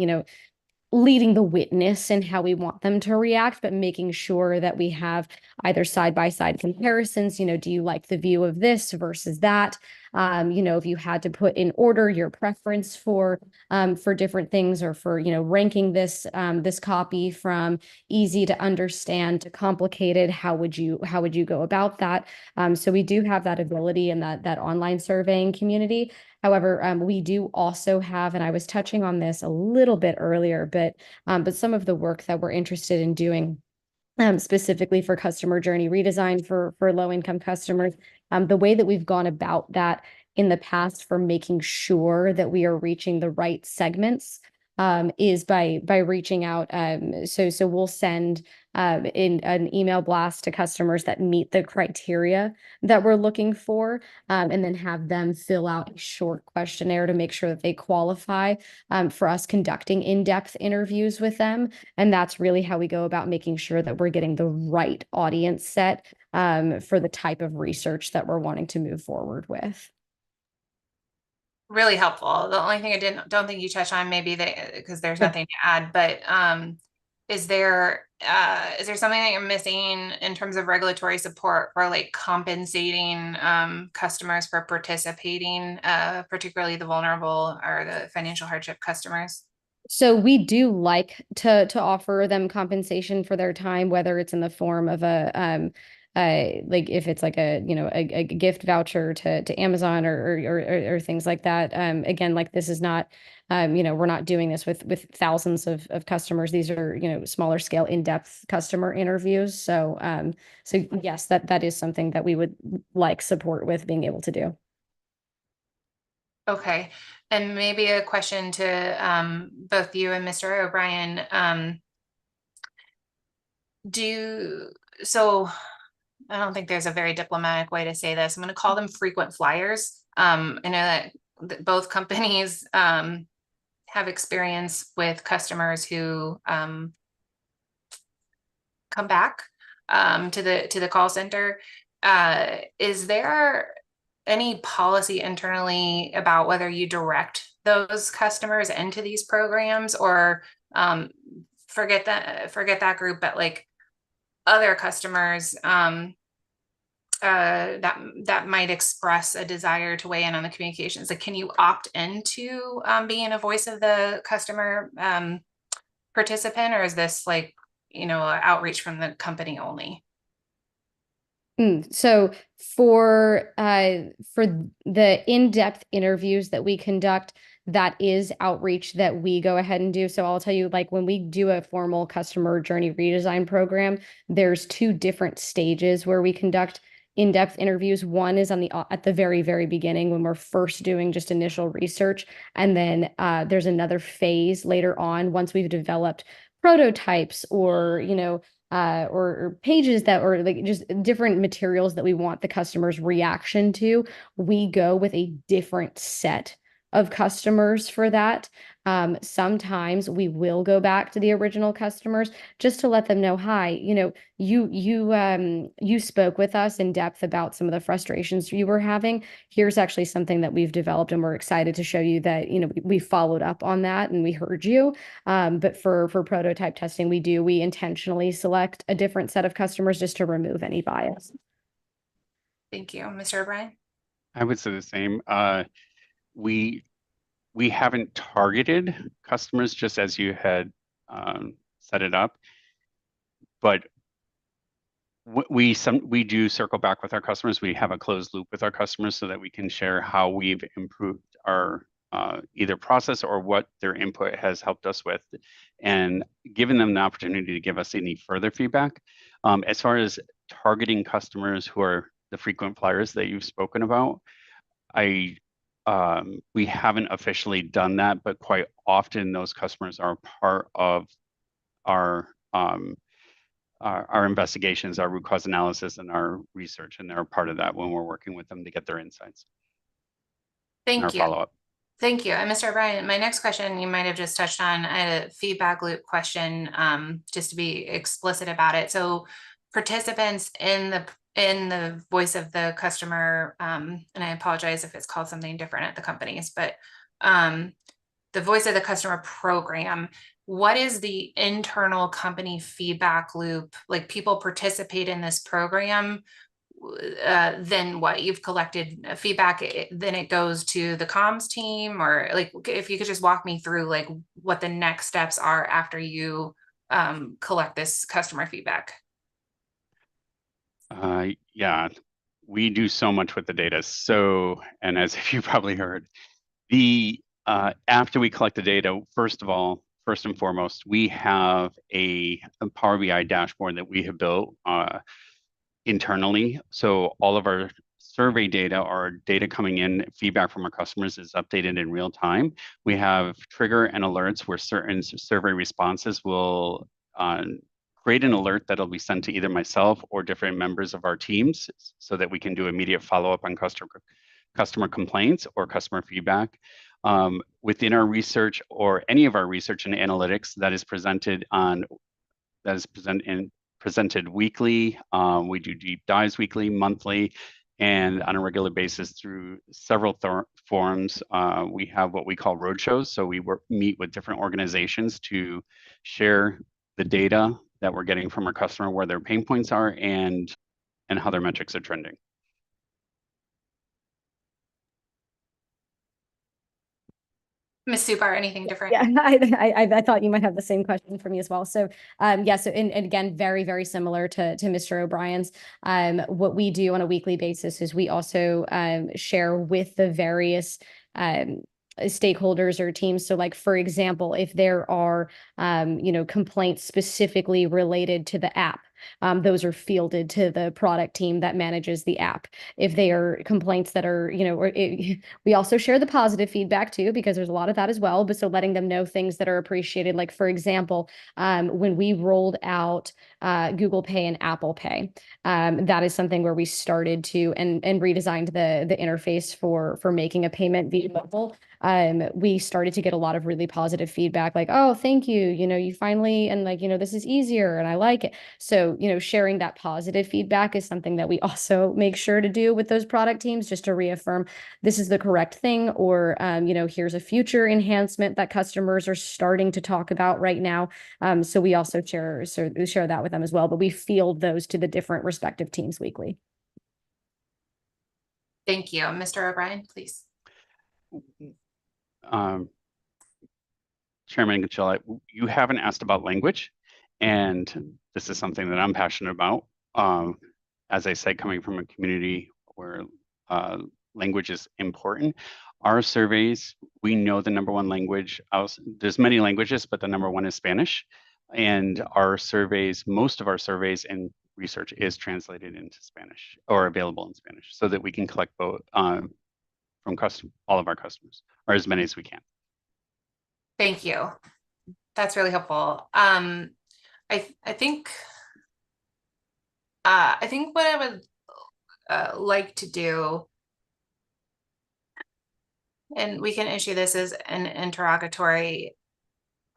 J: leading the witness and how we want them to react, but making sure that we have either side-by-side comparisons. Do you like the view of this versus that? If you had to put in order your preference for different things, or for, ranking this copy from easy to understand to complicated, how would you go about that? So we do have that ability in that online surveying community. However, we do also have, and I was touching on this a little bit earlier, but some of the work that we're interested in doing, specifically for customer journey redesign for low-income customers, the way that we've gone about that in the past for making sure that we are reaching the right segments is by reaching out. So we'll send in an email blast to customers that meet the criteria that we're looking for, and then have them fill out a short questionnaire to make sure that they qualify for us conducting in-depth interviews with them. And that's really how we go about making sure that we're getting the right audience set for the type of research that we're wanting to move forward with.
A: Really helpful. The only thing I don't think you touched on, maybe because there's nothing to add, but is there something that you're missing in terms of regulatory support for like compensating customers for participating, particularly the vulnerable or the financial hardship customers?
J: So we do like to offer them compensation for their time, whether it's in the form of like if it's like a gift voucher to Amazon or things like that. Again, like this is not, we're not doing this with thousands of customers. These are, smaller scale, in-depth customer interviews. So yes, that is something that we would like support with being able to do.
A: Okay. And maybe a question to both you and Mr. O'Brien. I don't think there's a very diplomatic way to say this. I'm going to call them frequent flyers. I know that both companies have experience with customers who come back to the call center. Is there any policy internally about whether you direct those customers into these programs, or forget that group, but like other customers that might express a desire to weigh in on the communications? Like, can you opt into being a voice of the customer participant, or is this like, outreach from the company only?
J: So for the in-depth interviews that we conduct, that is outreach that we go ahead and do. So I'll tell you, like when we do a formal customer journey redesign program, there's two different stages where we conduct in-depth interviews. One is at the very, very beginning when we're first doing just initial research. And then there's another phase later on once we've developed prototypes or pages that, or like just different materials that we want the customer's reaction to. We go with a different set of customers for that. Sometimes we will go back to the original customers just to let them know, hi, you spoke with us in depth about some of the frustrations you were having. Here's actually something that we've developed, and we're excited to show you that, we followed up on that and we heard you. But for prototype testing, we intentionally select a different set of customers just to remove any bias.
A: Thank you. Mr. O'Brien?
U: I would say the same. We haven't targeted customers just as you had set it up, but we do circle back with our customers. We have a closed loop with our customers so that we can share how we've improved our either process or what their input has helped us with, and given them the opportunity to give us any further feedback. As far as targeting customers who are the frequent flyers that you've spoken about, we haven't officially done that, but quite often those customers are part of our investigations, our root cause analysis, and our research, and they're part of that when we're working with them to get their insights.
A: Thank you.
U: Follow-up.
A: Thank you. And Mr. O'Brien, my next question, you might have just touched on. I had a feedback loop question, just to be explicit about it. So participants in the voice of the customer, and I apologize if it's called something different at the companies, but the voice of the customer program, what is the internal company feedback loop? Like, people participate in this program, then what? You've collected feedback, then it goes to the comms team, or like, if you could just walk me through like what the next steps are after you collect this customer feedback.
U: Yeah, we do so much with the data. So, and as you probably heard, after we collect the data, first and foremost, we have a Power BI dashboard that we have built internally. So all of our survey data, or data coming in, feedback from our customers, is updated in real time. We have trigger and alerts where certain survey responses will create an alert that'll be sent to either myself or different members of our teams, so that we can do immediate follow-up on customer complaints or customer feedback. Within our research, or any of our research and analytics that is presented weekly. We do deep dives weekly, monthly, and on a regular basis through several forums. We have what we call roadshows. So we meet with different organizations to share the data that we're getting from our customer, where their pain points are, and how their metrics are trending.
A: Ms. Subar, anything different?
J: Yeah, I thought you might have the same question for me as well. So yeah, so and again, very, very similar to Mr. O'Brien's. What we do on a weekly basis is we also share with the various stakeholders or teams. So like, for example, if there are complaints specifically related to the app, those are fielded to the product team that manages the app. If they are complaints that are, we also share the positive feedback too, because there's a lot of that as well. But so letting them know things that are appreciated, like for example, when we rolled out Google Pay and Apple Pay, that is something where we started to and redesigned the interface for making a payment via mobile. We started to get a lot of really positive feedback, like, oh, thank you, you finally, and like, this is easier and I like it. So, sharing that positive feedback is something that we also make sure to do with those product teams, just to reaffirm this is the correct thing, or, here's a future enhancement that customers are starting to talk about right now. So we also share that with them as well, but we field those to the different respective teams weekly.
A: Thank you. Mr. O'Brien, please.
U: Chairman Gachella, you haven't asked about language, and this is something that I'm passionate about. As I said, coming from a community where language is important, our surveys, we know the number one language. There's many languages, but the number one is Spanish. And our surveys, most of our surveys and research is translated into Spanish, or available in Spanish, so that we can collect both from all of our customers, or as many as we can.
A: Thank you. That's really helpful. I think what I would like to do, and we can issue this as an interrogatory.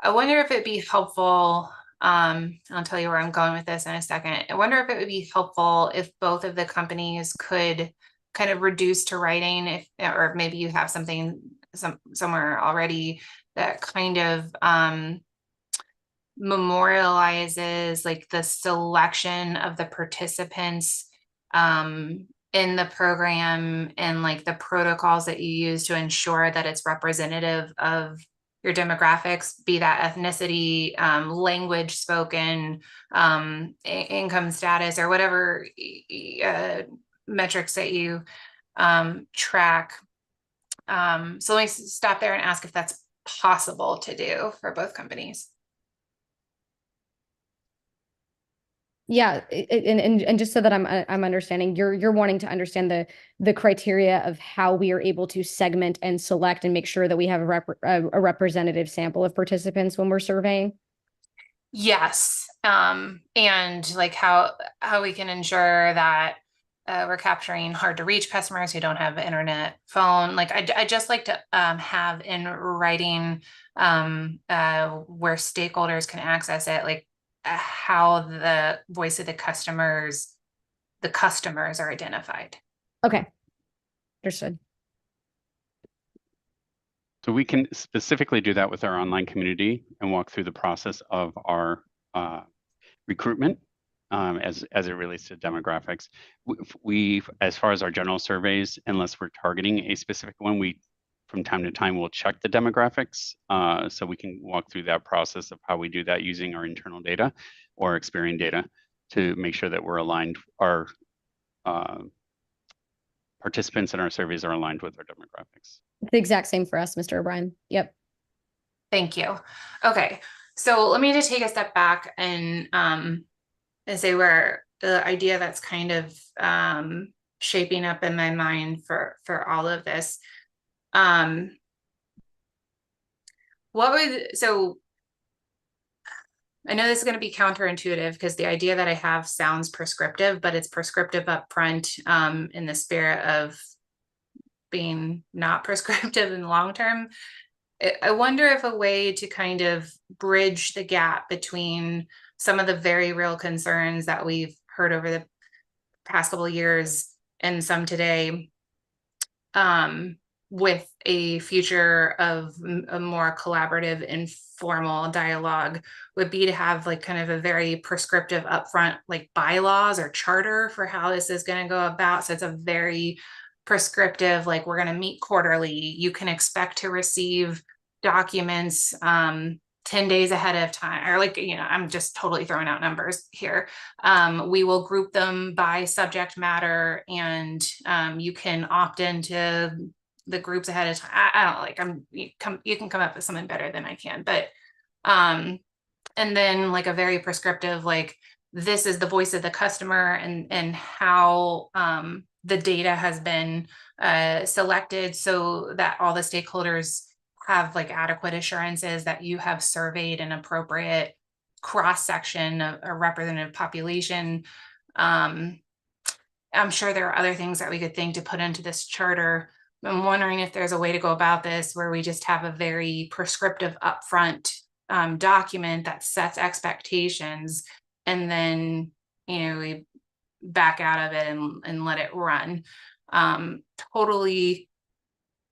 A: I wonder if it'd be helpful. I'll tell you where I'm going with this in a second. I wonder if it would be helpful if both of the companies could kind of reduce to writing, or maybe you have something somewhere already that kind of memorializes like the selection of the participants in the program, and like the protocols that you use to ensure that it's representative of your demographics, be that ethnicity, language spoken, income status, or whatever metrics that you track. So let me stop there and ask if that's possible to do for both companies.
J: Yeah, and just so that I'm understanding, you're wanting to understand the criteria of how we are able to segment and select and make sure that we have a representative sample of participants when we're surveying.
A: Yes, and like how we can ensure that we're capturing hard to reach customers who don't have internet, phone. Like I just like to have in writing where stakeholders can access it, like how the voice of the customers are identified.
J: Okay, understood.
U: So we can specifically do that with our online community and walk through the process of our recruitment as it relates to demographics. We, as far as our general surveys, unless we're targeting a specific one, we from time to time will check the demographics. So we can walk through that process of how we do that using our internal data or Experian data to make sure that we're aligned, our participants in our surveys are aligned with our demographics.
J: The exact same for us, Mr. O'Brien. Yep.
A: Thank you. Okay, so let me just take a step back and say where the idea that's kind of shaping up in my mind for all of this. So I know this is going to be counterintuitive because the idea that I have sounds prescriptive, but it's prescriptive up front in the spirit of being not prescriptive in the long term. I wonder if a way to kind of bridge the gap between some of the very real concerns that we've heard over the past couple of years and some today, with a future of a more collaborative, informal dialogue would be to have like kind of a very prescriptive upfront, like bylaws or charter for how this is going to go about. So it's a very prescriptive, like we're going to meet quarterly. You can expect to receive documents 10 days ahead of time, or like, you know, I'm just totally throwing out numbers here. We will group them by subject matter, and you can opt into the groups ahead of time. I don't like, you can come up with something better than I can, but and then like a very prescriptive, like this is the voice of the customer and how the data has been selected so that all the stakeholders have like adequate assurances that you have surveyed an appropriate cross-section of a representative population. I'm sure there are other things that we could think to put into this charter. I'm wondering if there's a way to go about this where we just have a very prescriptive upfront document that sets expectations, and then, you know, we back out of it and let it run. Totally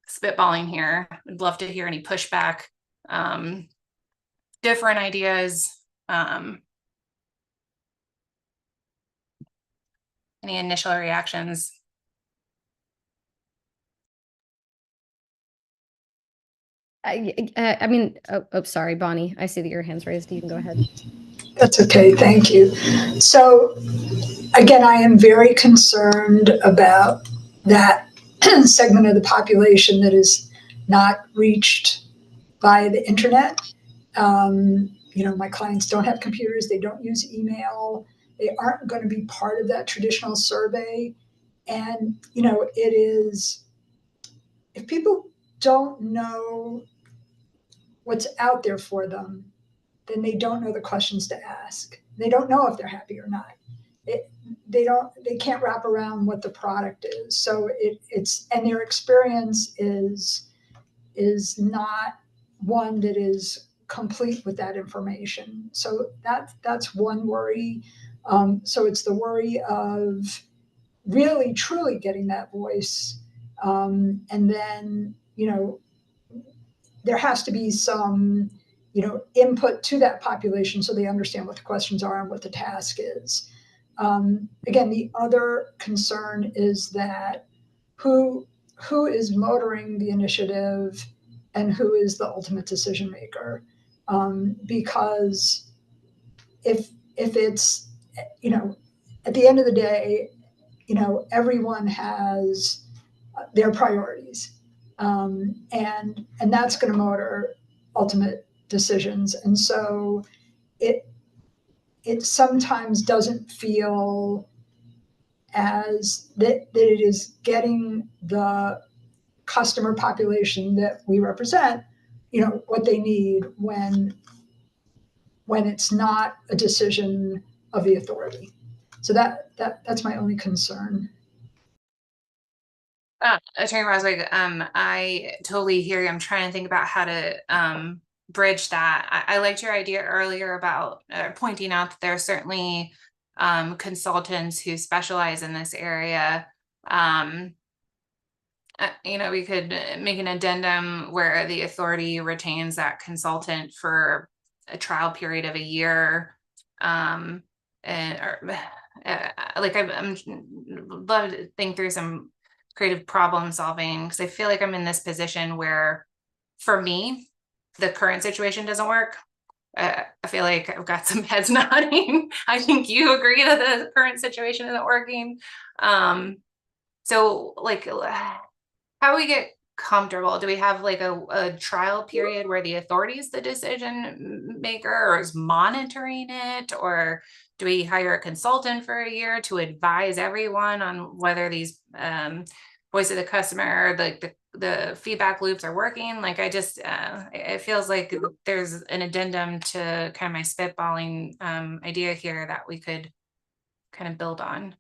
A: spitballing here. I'd love to hear any pushback, different ideas, any initial reactions.
J: I mean, oh, sorry, Bonnie. I see that your hand's raised. You can go ahead.
Q: That's okay. Thank you. So again, I am very concerned about that segment of the population that is not reached by the internet. You know, my clients don't have computers. They don't use email. They aren't going to be part of that traditional survey. And, you know, it is, if people don't know what's out there for them, then they don't know the questions to ask. They don't know if they're happy or not. They can't wrap around what the product is. So it's and their experience is not one that is complete with that information. So that's one worry. So it's the worry of really truly getting that voice, and then, you know, there has to be some, you know, input to that population so they understand what the questions are and what the task is. Again, the other concern is that who is motoring the initiative and who is the ultimate decision maker, because if it's, you know, at the end of the day, you know, everyone has their priorities. And that's going to motor ultimate decisions. And so it sometimes doesn't feel as that it is getting the customer population that we represent, what they need when it's not a decision of the authority. So that's my only concern.
A: Attorney Roswig, I totally hear you. I'm trying to think about how to bridge that. I liked your idea earlier about pointing out that there are certainly consultants who specialize in this area. We could make an addendum where the authority retains that consultant for a trial period of a year. I'm love to think through some creative problem solving, because I feel like I'm in this position where, for me, the current situation doesn't work. I feel like I've got some heads nodding. I think you agree that the current situation isn't working. So like, how do we get comfortable? Do we have like a trial period where the authority is the decision maker or is monitoring it? Or do we hire a consultant for a year to advise everyone on whether these voice of the customer, like the feedback loops are working? Like, it feels like there's an addendum to kind of my spitballing idea here that we could kind of build on.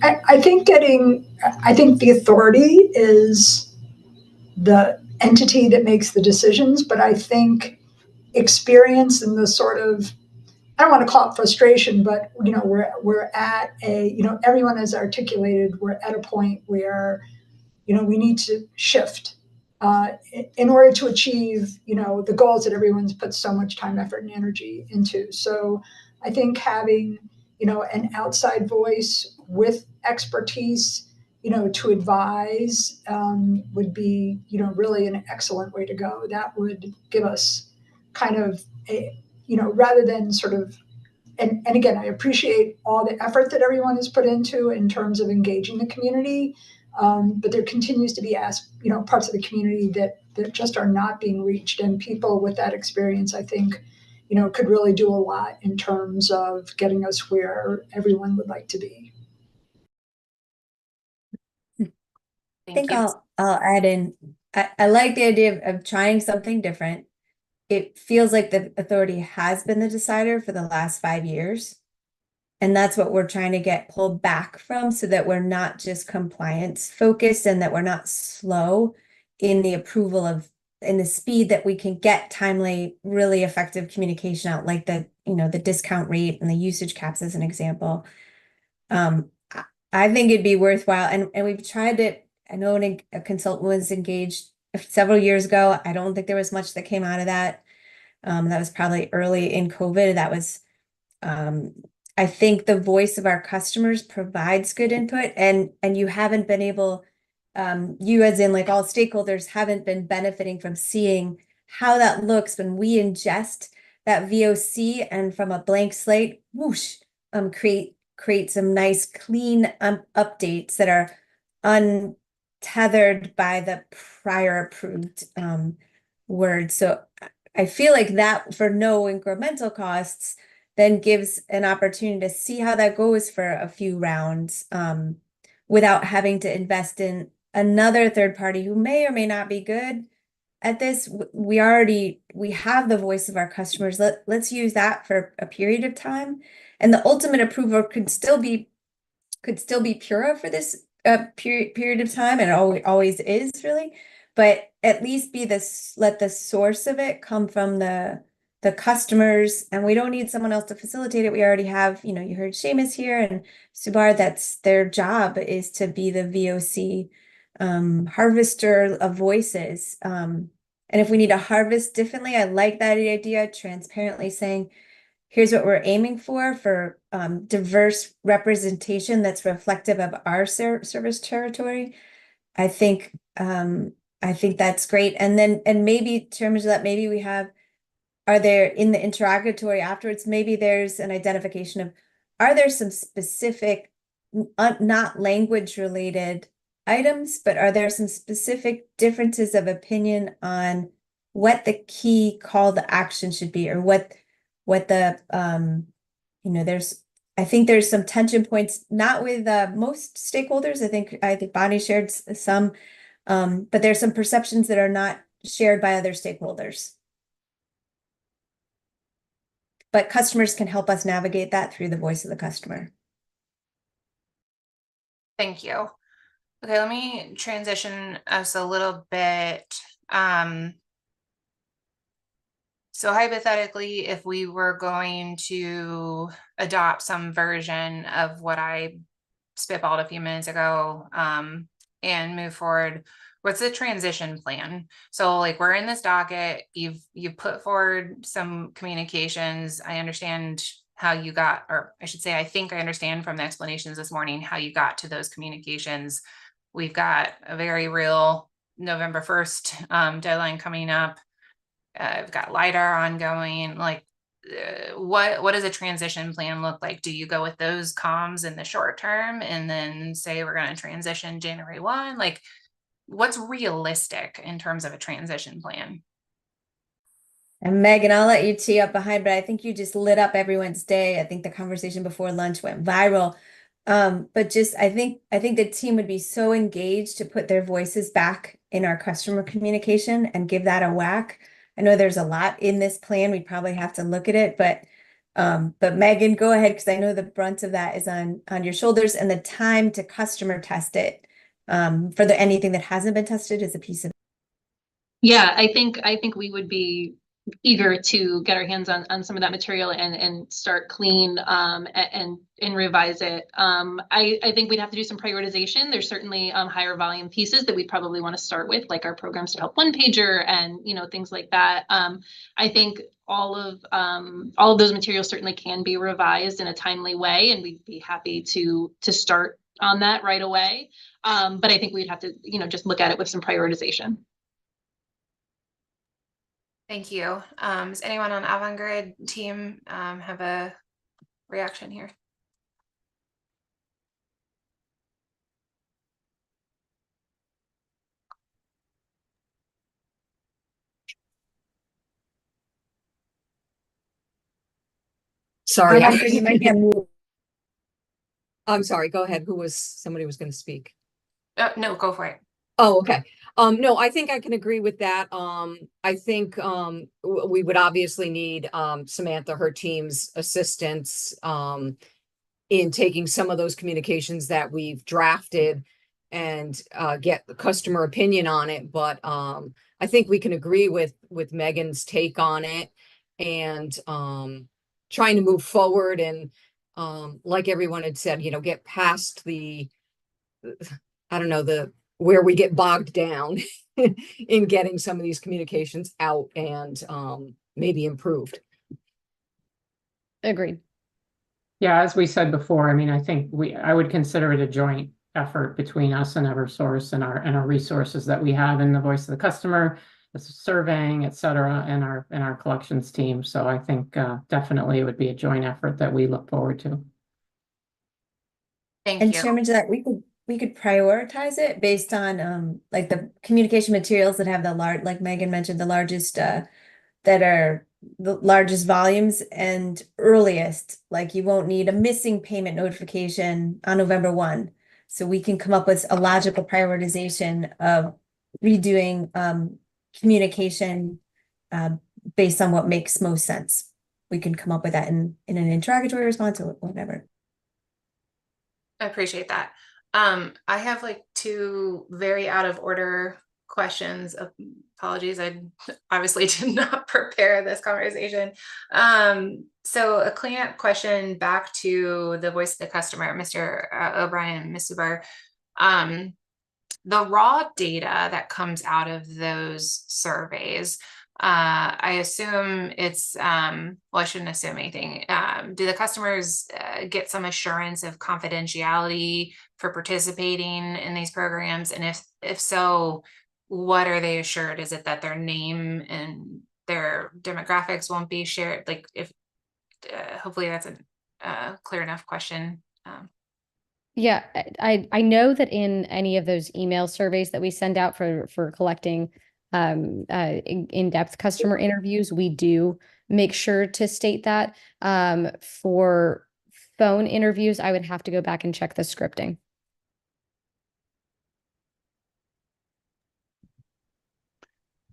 Q: I think the authority is the entity that makes the decisions, but I think experience and the sort of, I don't want to call it frustration, but we're at everyone has articulated, we're at a point where we need to shift in order to achieve the goals that everyone's put so much time, effort, and energy into. So I think having an outside voice with expertise to advise would be really an excellent way to go. That would give us kind of a rather than sort of, and again, I appreciate all the effort that everyone has put into in terms of engaging the community, but there continues to be parts of the community that just are not being reached, and people with that experience, I think, could really do a lot in terms of getting us where everyone would like to be.
D: I think I'll add in, I like the idea of trying something different. It feels like the authority has been the decider for the last 5 years. And that's what we're trying to get pulled back from, so that we're not just compliance focused and that we're not slow in the approval of, in the speed that we can get timely, really effective communication out, like the discount rate and the usage caps as an example. I think it'd be worthwhile, and we've tried it. I know a consultant was engaged several years ago. I don't think there was much that came out of that. That was probably early in COVID. That was, I think the voice of our customers provides good input, and you haven't been able, you as in like all stakeholders haven't been benefiting from seeing how that looks when we ingest that VOC and from a blank slate, whoosh, create some nice clean updates that are untethered by the prior approved words. So I feel like that, for no incremental costs, then gives an opportunity to see how that goes for a few rounds without having to invest in another third party who may or may not be good at this. We have the voice of our customers. Let's use that for a period of time, and the ultimate approval could still be Pura for this period of time, and it always is really, but at least let the source of it come from the customers, and we don't need someone else to facilitate it. We already have, you heard Seamus here and Subar, that's their job, is to be the VOC harvester of voices. And if we need to harvest differently, I like that idea, transparently saying, here's what we're aiming for diverse representation that's reflective of our service territory. I think that's great. And maybe in terms of that, maybe we have, are there in the interrogatory afterwards, maybe there's an identification of, are there some specific, not language related items, but are there some specific differences of opinion on what the key call to action should be, or what the I think there's some tension points, not with most stakeholders. I think Bonnie shared some, but there's some perceptions that are not shared by other stakeholders. But customers can help us navigate that through the voice of the customer.
A: Thank you. Okay, let me transition us a little bit. So hypothetically, if we were going to adopt some version of what I spitballed a few minutes ago, and move forward, what's the transition plan? So like, we're in this docket, you've put forward some communications. I understand how you got, or I should say, I think I understand from the explanations this morning how you got to those communications. We've got a very real November 1st deadline coming up. I've got LiDAR ongoing. Like, what does a transition plan look like? Do you go with those comms in the short term and then say we're going to transition January 1? Like, what's realistic in terms of a transition plan?
D: And Megan, I'll let you tee up behind, but I think you just lit up everyone's day. I think the conversation before lunch went viral. But just I think the team would be so engaged to put their voices back in our customer communication and give that a whack. I know there's a lot in this plan. We probably have to look at it, but Megan, go ahead, because I know the brunt of that is on your shoulders, and the time to customer test it for anything that hasn't been tested is a piece of.
H: Yeah, I think we would be eager to get our hands on some of that material and start clean and revise it. I think we'd have to do some prioritization. There's certainly higher volume pieces that we'd probably want to start with, like our programs to help one pager and things like that. I think all of those materials certainly can be revised in a timely way, and we'd be happy to start on that right away. But I think we'd have to just look at it with some prioritization.
A: Thank you. Does anyone on Avangrid team have a reaction here?
K: Sorry.
D: You might be on mute.
K: I'm sorry. Go ahead. Somebody was going to speak.
A: No, go for it.
K: Oh, okay. No, I think I can agree with that. I think we would obviously need Samantha, her team's assistance in taking some of those communications that we've drafted and get the customer opinion on it. But I think we can agree with Megan's take on it, and trying to move forward and like everyone had said, get past where we get bogged down in getting some of these communications out and maybe improved.
J: Agreed.
I: Yeah, as we said before, I mean, I think I would consider it a joint effort between us and Eversource and our resources that we have in the voice of the customer, the surveying, et cetera, and our collections team. So I think definitely it would be a joint effort that we look forward to.
A: Thank
D: And
A: you.
D: Chairman, we could prioritize it based on like the communication materials that have like Megan mentioned, the largest that are the largest volumes and earliest. Like, you won't need a missing payment notification on November 1. So we can come up with a logical prioritization of redoing communication based on what makes most sense. We can come up with that in an interrogatory response or whatever.
A: I appreciate that. I have like two very out of order questions. Apologies, I obviously did not prepare this conversation. So a cleanup question back to the voice of the customer, Mr. O'Brien, Ms. Subar. The raw data that comes out of those surveys, I assume it's, well, I shouldn't assume anything. Do the customers get some assurance of confidentiality for participating in these programs? And if so, what are they assured? Is it that their name and their demographics won't be shared? Like, if hopefully that's a clear enough question.
J: Yeah, I know that in any of those email surveys that we send out for collecting in-depth customer interviews, we do make sure to state that. For phone interviews, I would have to go back and check the scripting.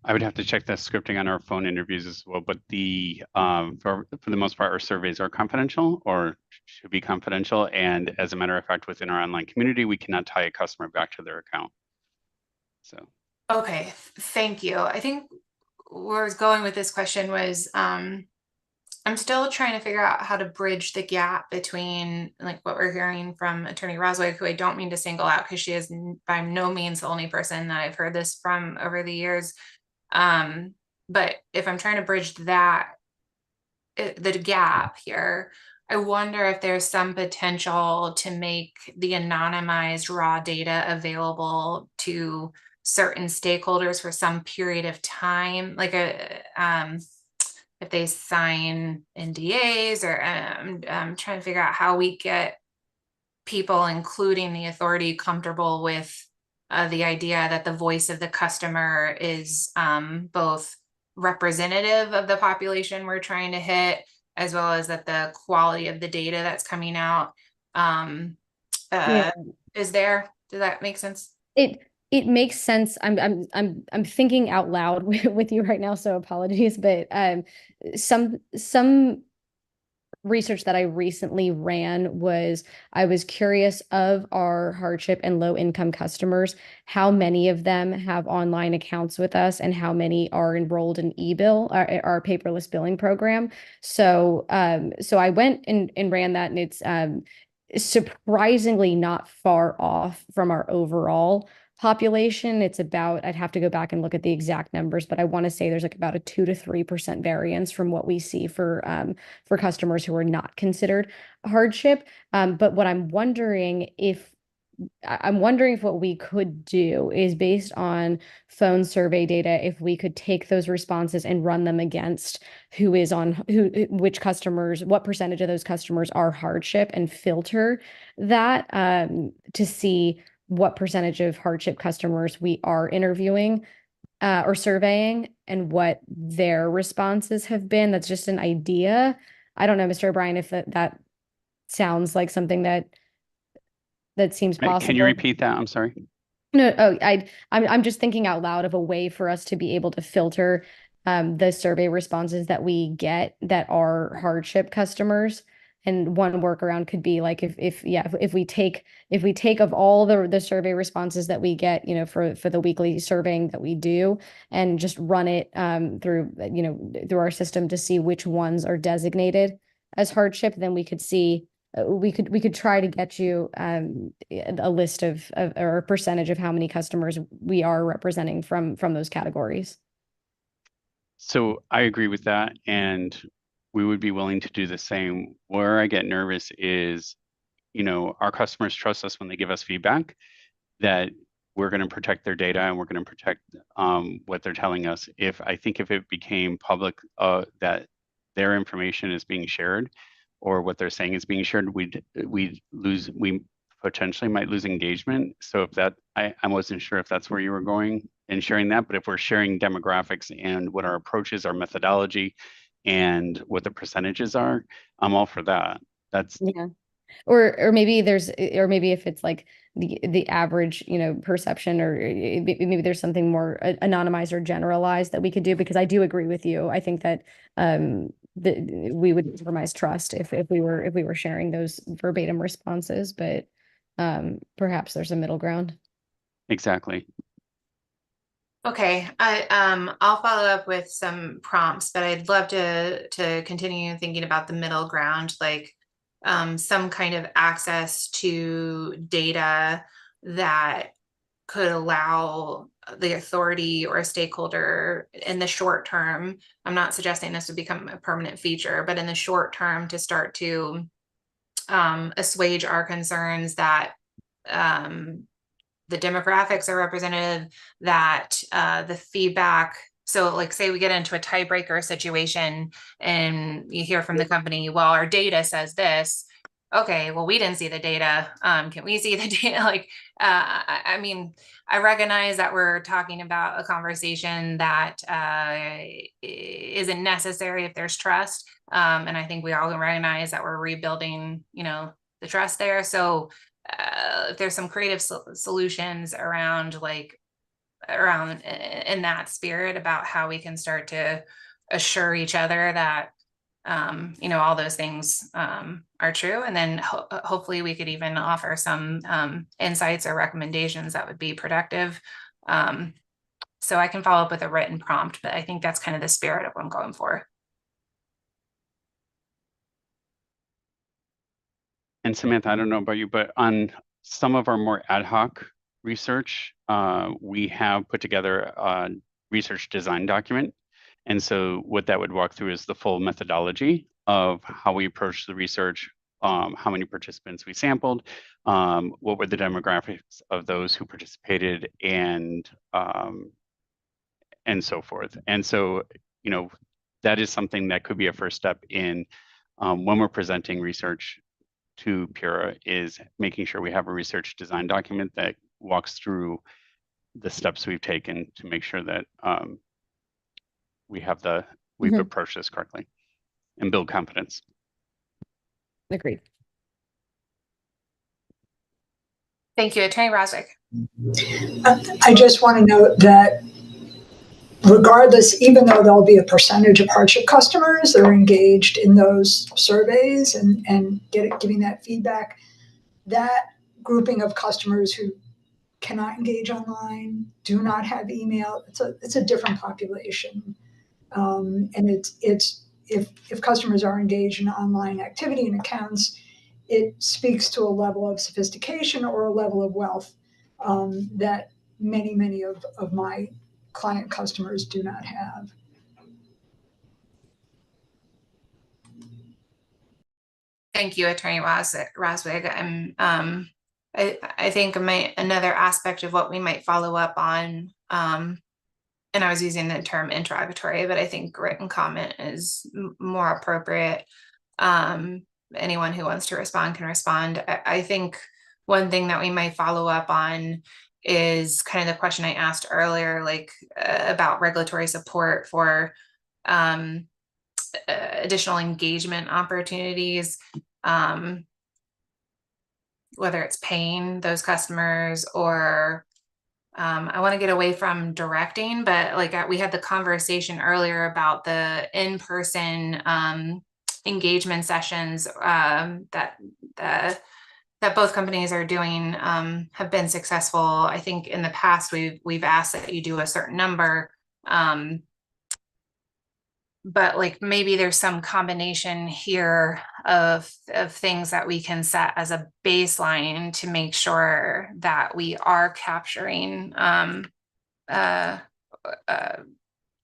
U: I would have to check the scripting on our phone interviews as well, but the for the most part, our surveys are confidential or should be confidential. And as a matter of fact, within our online community, we cannot tie a customer back to their account. So
A: Okay, thank you. I think where I was going with this question was I'm still trying to figure out how to bridge the gap between like what we're hearing from Attorney Roswig, who I don't mean to single out because she is by no means the only person that I've heard this from over the years. But if I'm trying to bridge that, the gap here, I wonder if there's some potential to make the anonymized raw data available to certain stakeholders for some period of time, like if they sign NDAs, or I'm trying to figure out how we get people, including the authority, comfortable with the idea that the voice of the customer is both representative of the population we're trying to hit, as well as that the quality of the data that's coming out is there. Does that make sense?
J: It makes sense. I'm thinking out loud with you right now, so apologies. But some research that I recently ran was I was curious of our hardship and low income customers, how many of them have online accounts with us and how many are enrolled in eBill, our paperless billing program. So so I went and ran that, and it's surprisingly not far off from our overall population. It's about, I'd have to go back and look at the exact numbers, but I want to say there's like about a 2 to 3% variance from what we see for customers who are not considered hardship. But what I'm wondering if what we could do is, based on phone survey data, if we could take those responses and run them against which customers, what percentage of those customers are hardship, and filter that to see what percentage of hardship customers we are interviewing or surveying and what their responses have been. That's just an idea. I don't know, Mr. O'Brien, if that sounds like something that seems possible.
U: can you repeat that? I'm sorry.
J: No, I'm just thinking out loud of a way for us to be able to filter the survey responses that we get that are hardship customers. And one workaround could be like if we take of all the survey responses that we get, for the weekly surveying that we do, and just run it through our system to see which ones are designated as hardship, then we could see we could try to get you a list of or a percentage of how many customers we are representing from those categories.
U: So I agree with that, and we would be willing to do the same. Where I get nervous is, our customers trust us when they give us feedback that we're going to protect their data and we're going to protect what they're telling us. If it became public that their information is being shared or what they're saying is being shared, we potentially might lose engagement. So if I wasn't sure if that's where you were going in sharing that, but if we're sharing demographics and what our approach is, our methodology, and what the percentages are, I'm all for that. That's
J: or maybe if it's like the average, perception, or maybe there's something more anonymized or generalized that we could do, because I do agree with you. I think that we would compromise trust if we were sharing those verbatim responses, but perhaps there's a middle ground.
U: Exactly.
A: Okay, I'll follow up with some prompts, but I'd love to continue thinking about the middle ground, like some kind of access to data that could allow the authority or a stakeholder in the short term. I'm not suggesting this would become a permanent feature, but in the short term to start to assuage our concerns that the demographics are representative, that the feedback. So like, say we get into a tiebreaker situation and you hear from the company, well, our data says this. okay, well, we didn't see the data. Can we see the data? Like, I mean, I recognize that we're talking about a conversation that isn't necessary if there's trust. And I think we all recognize that we're rebuilding, the trust there. So if there's some creative solutions around in that spirit about how we can start to assure each other that all those things are true. And then hopefully we could even offer some insights or recommendations that would be productive. So I can follow up with a written prompt, but I think that's kind of the spirit of what I'm going for.
U: And Samantha, I don't know about you, but on some of our more ad hoc research, we have put together a research design document. And so what that would walk through is the full methodology of how we approach the research, how many participants we sampled, what were the demographics of those who participated, and so forth. And so, that is something that could be a first step in when we're presenting research to PURA, is making sure we have a research design document that walks through the steps we've taken to make sure that we've approached this correctly and build confidence.
J: Agreed.
A: Thank you, Attorney Roswick.
Q: I just want to note that regardless, even though there'll be a percentage of hardship customers that are engaged in those surveys and giving that feedback, that grouping of customers who cannot engage online, do not have email, it's a different population. And it's if customers are engaged in online activity and accounts, it speaks to a level of sophistication or a level of wealth that many of my client customers do not have.
A: Thank you, Attorney Roswig. I think another aspect of what we might follow up on, and I was using the term interrogatory, but I think written comment is more appropriate. Anyone who wants to respond can respond. I think one thing that we might follow up on is kind of the question I asked earlier, about regulatory support for additional engagement opportunities, whether it's paying those customers or I want to get away from directing, but we had the conversation earlier about the in-person engagement sessions that both companies are doing have been successful. I think in the past we've asked that you do a certain number, but maybe there's some combination here of things that we can set as a baseline to make sure that we are capturing the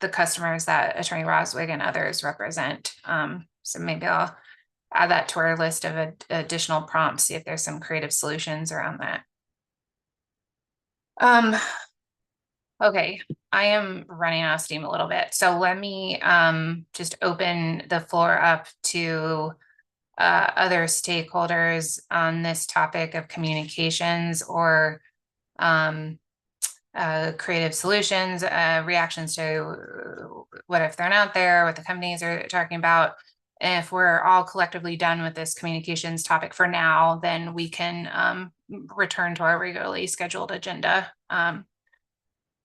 A: customers that Attorney Roswig and others represent. So maybe I'll add that to our list of additional prompts, see if there's some creative solutions around that. Okay, I am running out of steam a little bit. So let me just open the floor up to other stakeholders on this topic of communications or creative solutions, reactions to what if they're not there, what the companies are talking about. And if we're all collectively done with this communications topic for now, then we can return to our regularly scheduled agenda.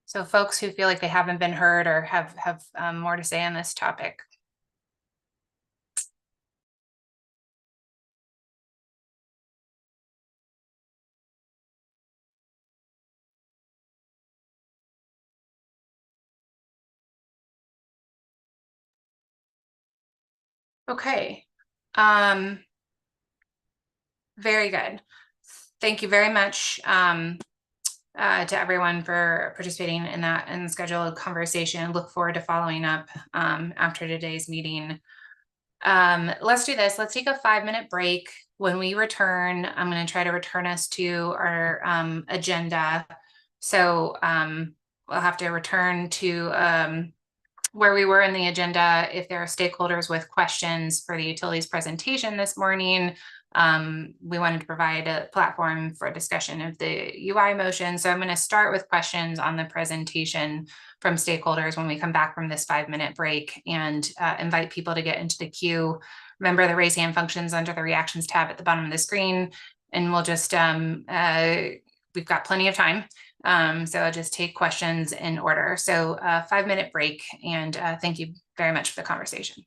A: So folks who feel like they haven't been heard or have more to say on this topic. Okay. Very good. Thank you very much to everyone for participating in that and scheduled conversation. Look forward to following up after today's meeting. Let's do this. Let's take a 5-minute break. When we return, I'm going to try to return us to our agenda. So we'll have to return to where we were in the agenda. If there are stakeholders with questions for the utilities presentation this morning, we wanted to provide a platform for discussion of the UI motion. So I'm going to start with questions on the presentation from stakeholders when we come back from this 5-minute break, and invite people to get into the queue. Remember, the raise hand functions under the reactions tab at the bottom of the screen, and we'll just, we've got plenty of time. So I'll just take questions in order. So 5-minute break, and thank you very much for the conversation.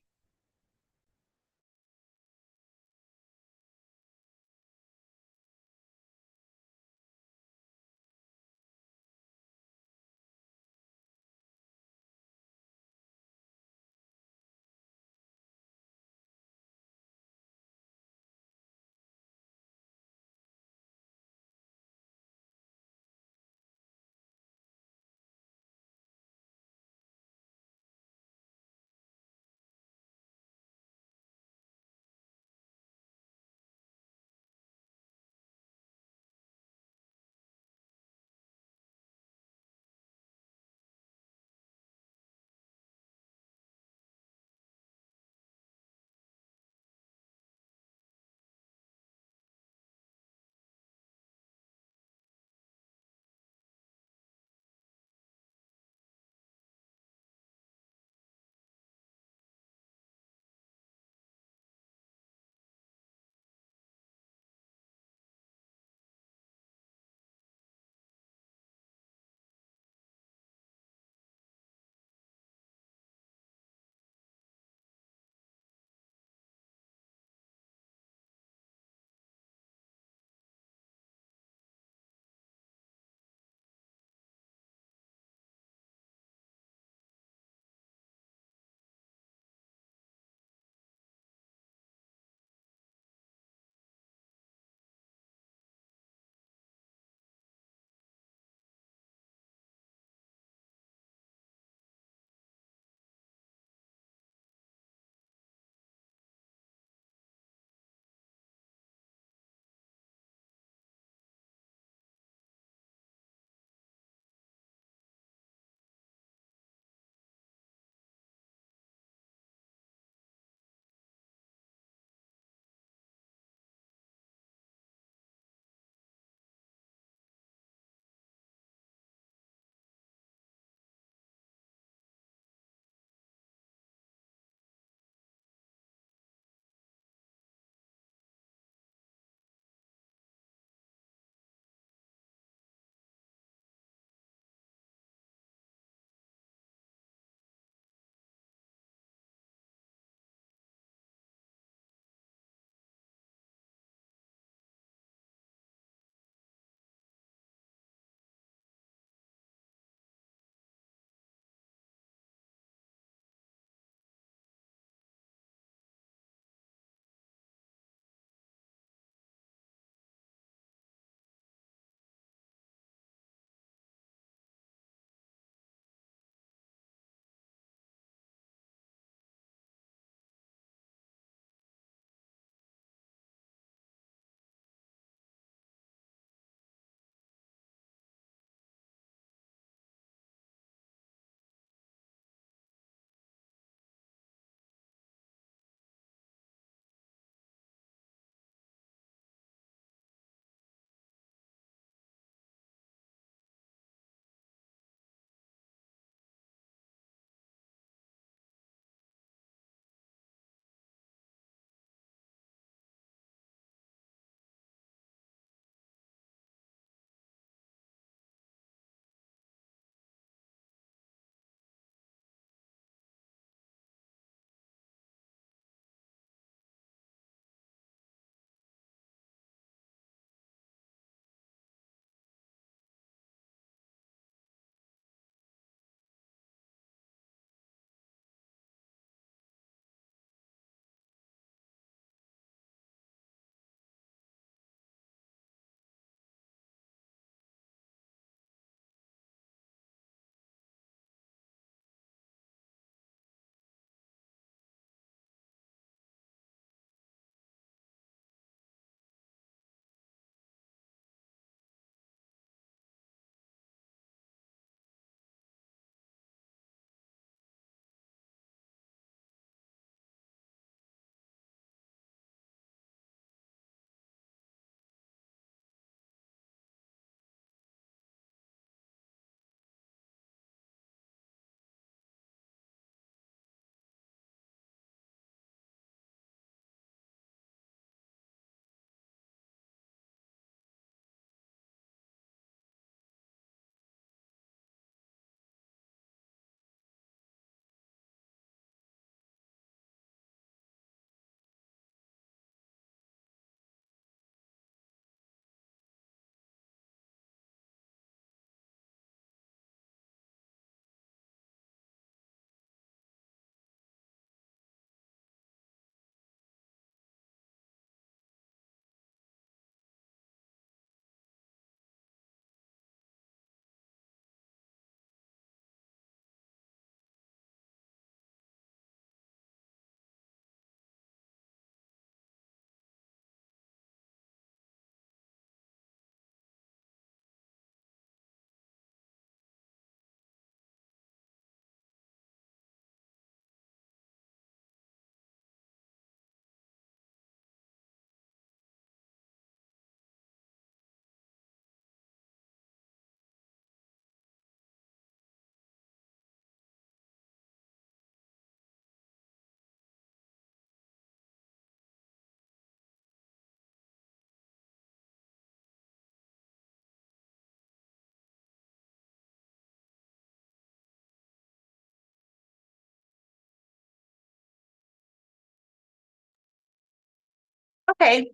A: Okay,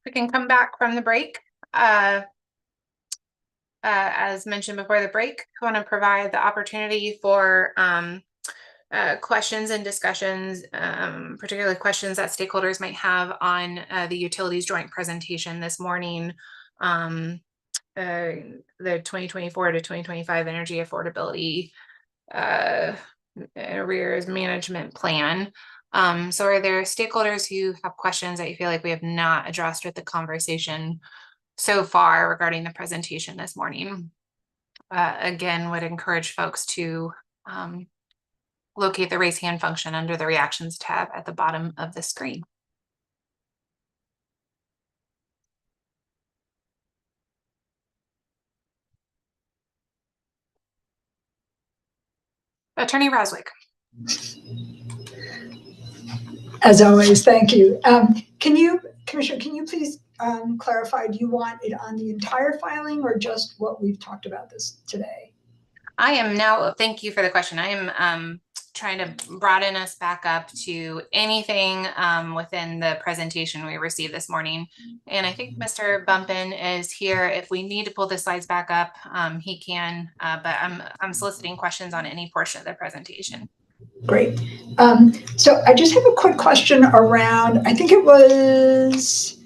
A: we can come back from the break. As mentioned before the break, I want to provide the opportunity for questions and discussions, particularly questions that stakeholders might have on the utilities joint presentation this morning, the 2024 to 2025 energy affordability arrears management plan. So are there stakeholders who have questions that you feel like we have not addressed with the conversation so far regarding the presentation this morning? Again, would encourage folks to locate the raise hand function under the reactions tab at the bottom of the screen. Attorney Raswick.
Q: As always, thank you. Commissioner, can you please clarify, do you want it on the entire filing or just what we've talked about this today?
A: I am now, thank you for the question. I am trying to broaden us back up to anything within the presentation we received this morning. And I think Mr. Bumpin is here. If we need to pull the slides back up, he can, but I'm soliciting questions on any portion of the presentation.
Q: Great. So I just have a quick question around, I think it was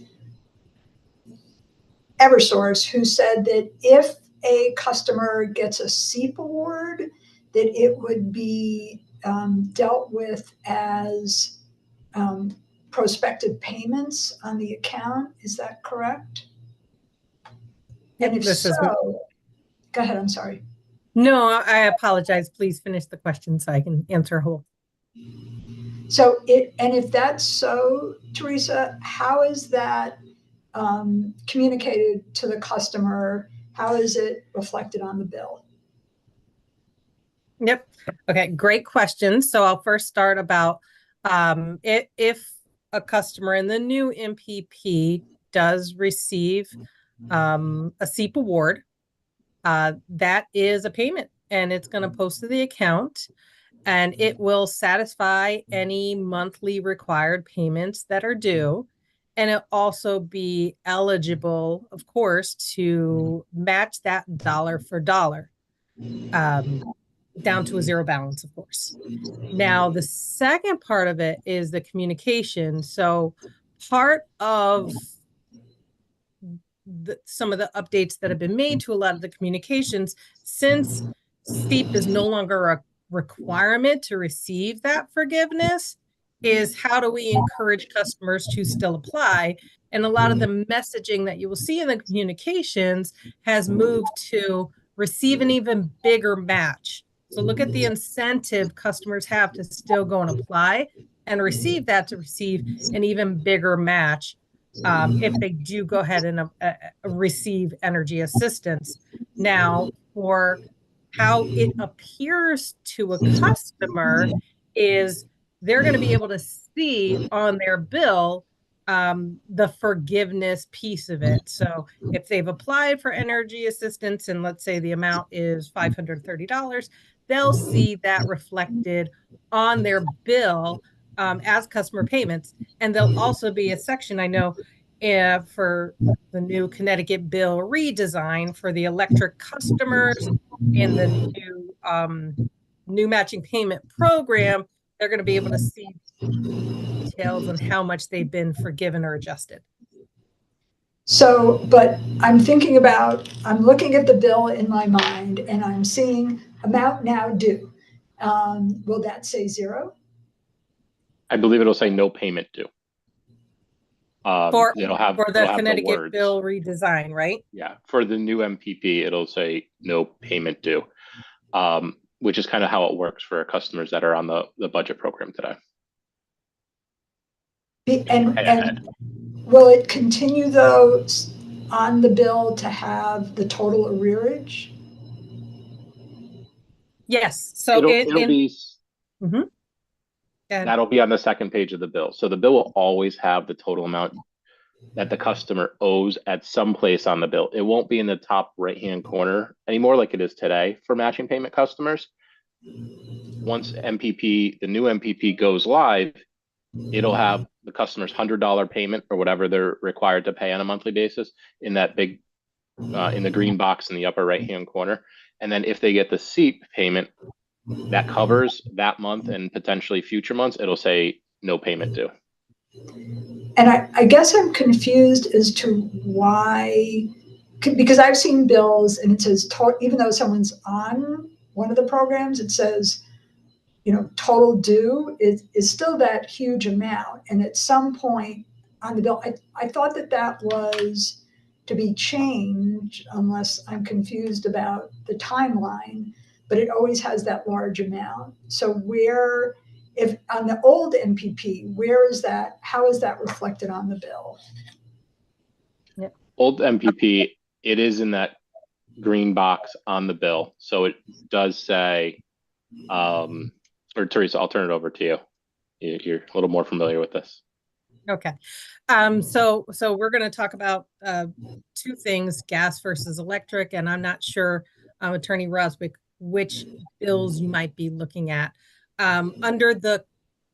Q: Eversource who said that if a customer gets a SEEP award, that it would be dealt with as prospective payments on the account. Is that correct?
C: Yep,
Q: And if
C: this
Q: so,
C: is
Q: go ahead, I'm sorry.
C: No, I apologize. Please finish the question so I can answer whole.
Q: So if that's so, Teresa, how is that communicated to the customer? How is it reflected on the bill?
C: Yep. Okay, great question. So I'll first start about if a customer in the new MPP does receive a SEEP award, that is a payment and it's going to post to the account and it will satisfy any monthly required payments that are due. And it'll also be eligible, of course, to match that dollar for dollar, down to a zero balance, of course. Now, the second part of it is the communication. So part of some of the updates that have been made to a lot of the communications, since SEEP is no longer a requirement to receive that forgiveness, is how do we encourage customers to still apply? And a lot of the messaging that you will see in the communications has moved to receive an even bigger match. So look at the incentive customers have to still go and apply and receive that, to receive an even bigger match if they do go ahead and receive energy assistance. Now, for how it appears to a customer is they're going to be able to see on their bill the forgiveness piece of it. So if they've applied for energy assistance and let's say the amount is $530, they'll see that reflected on their bill as customer payments. And there'll also be a section, I know, for the new Connecticut bill redesign for the electric customers in the new matching payment program. They're going to be able to see details on how much they've been forgiven or adjusted.
Q: So, but I'm looking at the bill in my mind and I'm seeing amount now due. Will that say zero?
B: I believe it'll say no payment due.
C: For the Connecticut
B: words.
C: bill redesign, right?
B: Yeah, for the new MPP, it'll say no payment due, which is kind of how it works for customers that are on the budget program today.
Q: And will it continue though on the bill to have the total arrearage?
C: Yes. So
B: it'll be.
C: Mm-hmm.
B: That'll be on the second page of the bill. So the bill will always have the total amount that the customer owes at some place on the bill. It won't be in the top right-hand corner anymore like it is today for matching payment customers. Once the new MPP goes live, it'll have the customer's $100 payment or whatever they're required to pay on a monthly basis in that big, in the green box in the upper right-hand corner. And then if they get the SEEP payment that covers that month and potentially future months, it'll say no payment due.
Q: And I guess I'm confused as to why, because I've seen bills and it says, even though someone's on one of the programs, it says, you know, total due is still that huge amount. And at some point on the bill, I thought that was to be changed, unless I'm confused about the timeline, but it always has that large amount. So where, if on the old MPP, where is that? How is that reflected on the bill?
C: Yep.
B: Old MPP, it is in that green box on the bill. So it does say, or Teresa, I'll turn it over to you. You're a little more familiar with this.
C: Okay. So we're going to talk about two things, gas versus electric, and I'm not sure, Attorney Roswick, which bills you might be looking at. Under the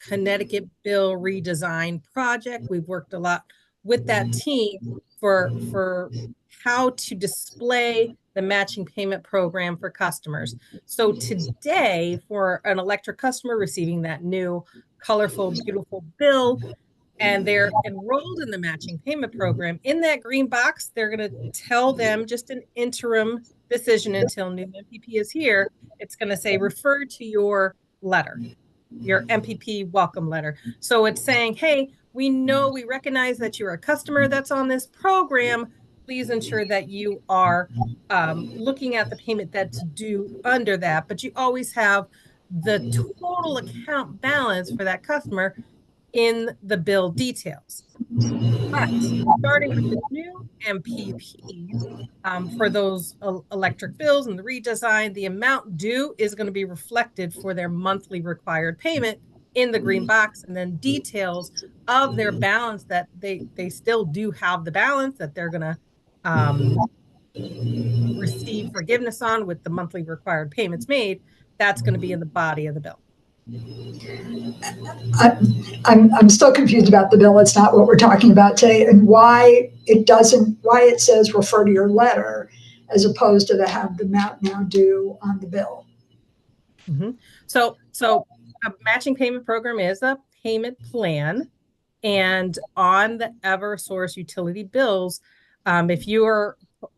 C: Connecticut bill redesign project, we've worked a lot with that team for how to display the matching payment program for customers. So today, for an electric customer receiving that new colorful, beautiful bill, and they're enrolled in the matching payment program, in that green box, they're going to tell them just an interim decision until new MPP is here. It's going to say, refer to your letter, your MPP welcome letter. So it's saying, hey, we recognize that you're a customer that's on this program. Please ensure that you are looking at the payment that's due under that. But you always have the total account balance for that customer in the bill details. But starting with the new MPP, for those electric bills and the redesign, the amount due is going to be reflected for their monthly required payment in the green box, and then details of their balance that they still do have the balance that they're going to receive forgiveness on with the monthly required payments made. That's going to be in the body of the bill.
Q: I'm still confused about the bill. It's not what we're talking about today, and why it says refer to your letter as opposed to have the amount now due on the bill.
C: Mm-hmm. So a matching payment program is a payment plan, and on the Eversource utility bills, if you are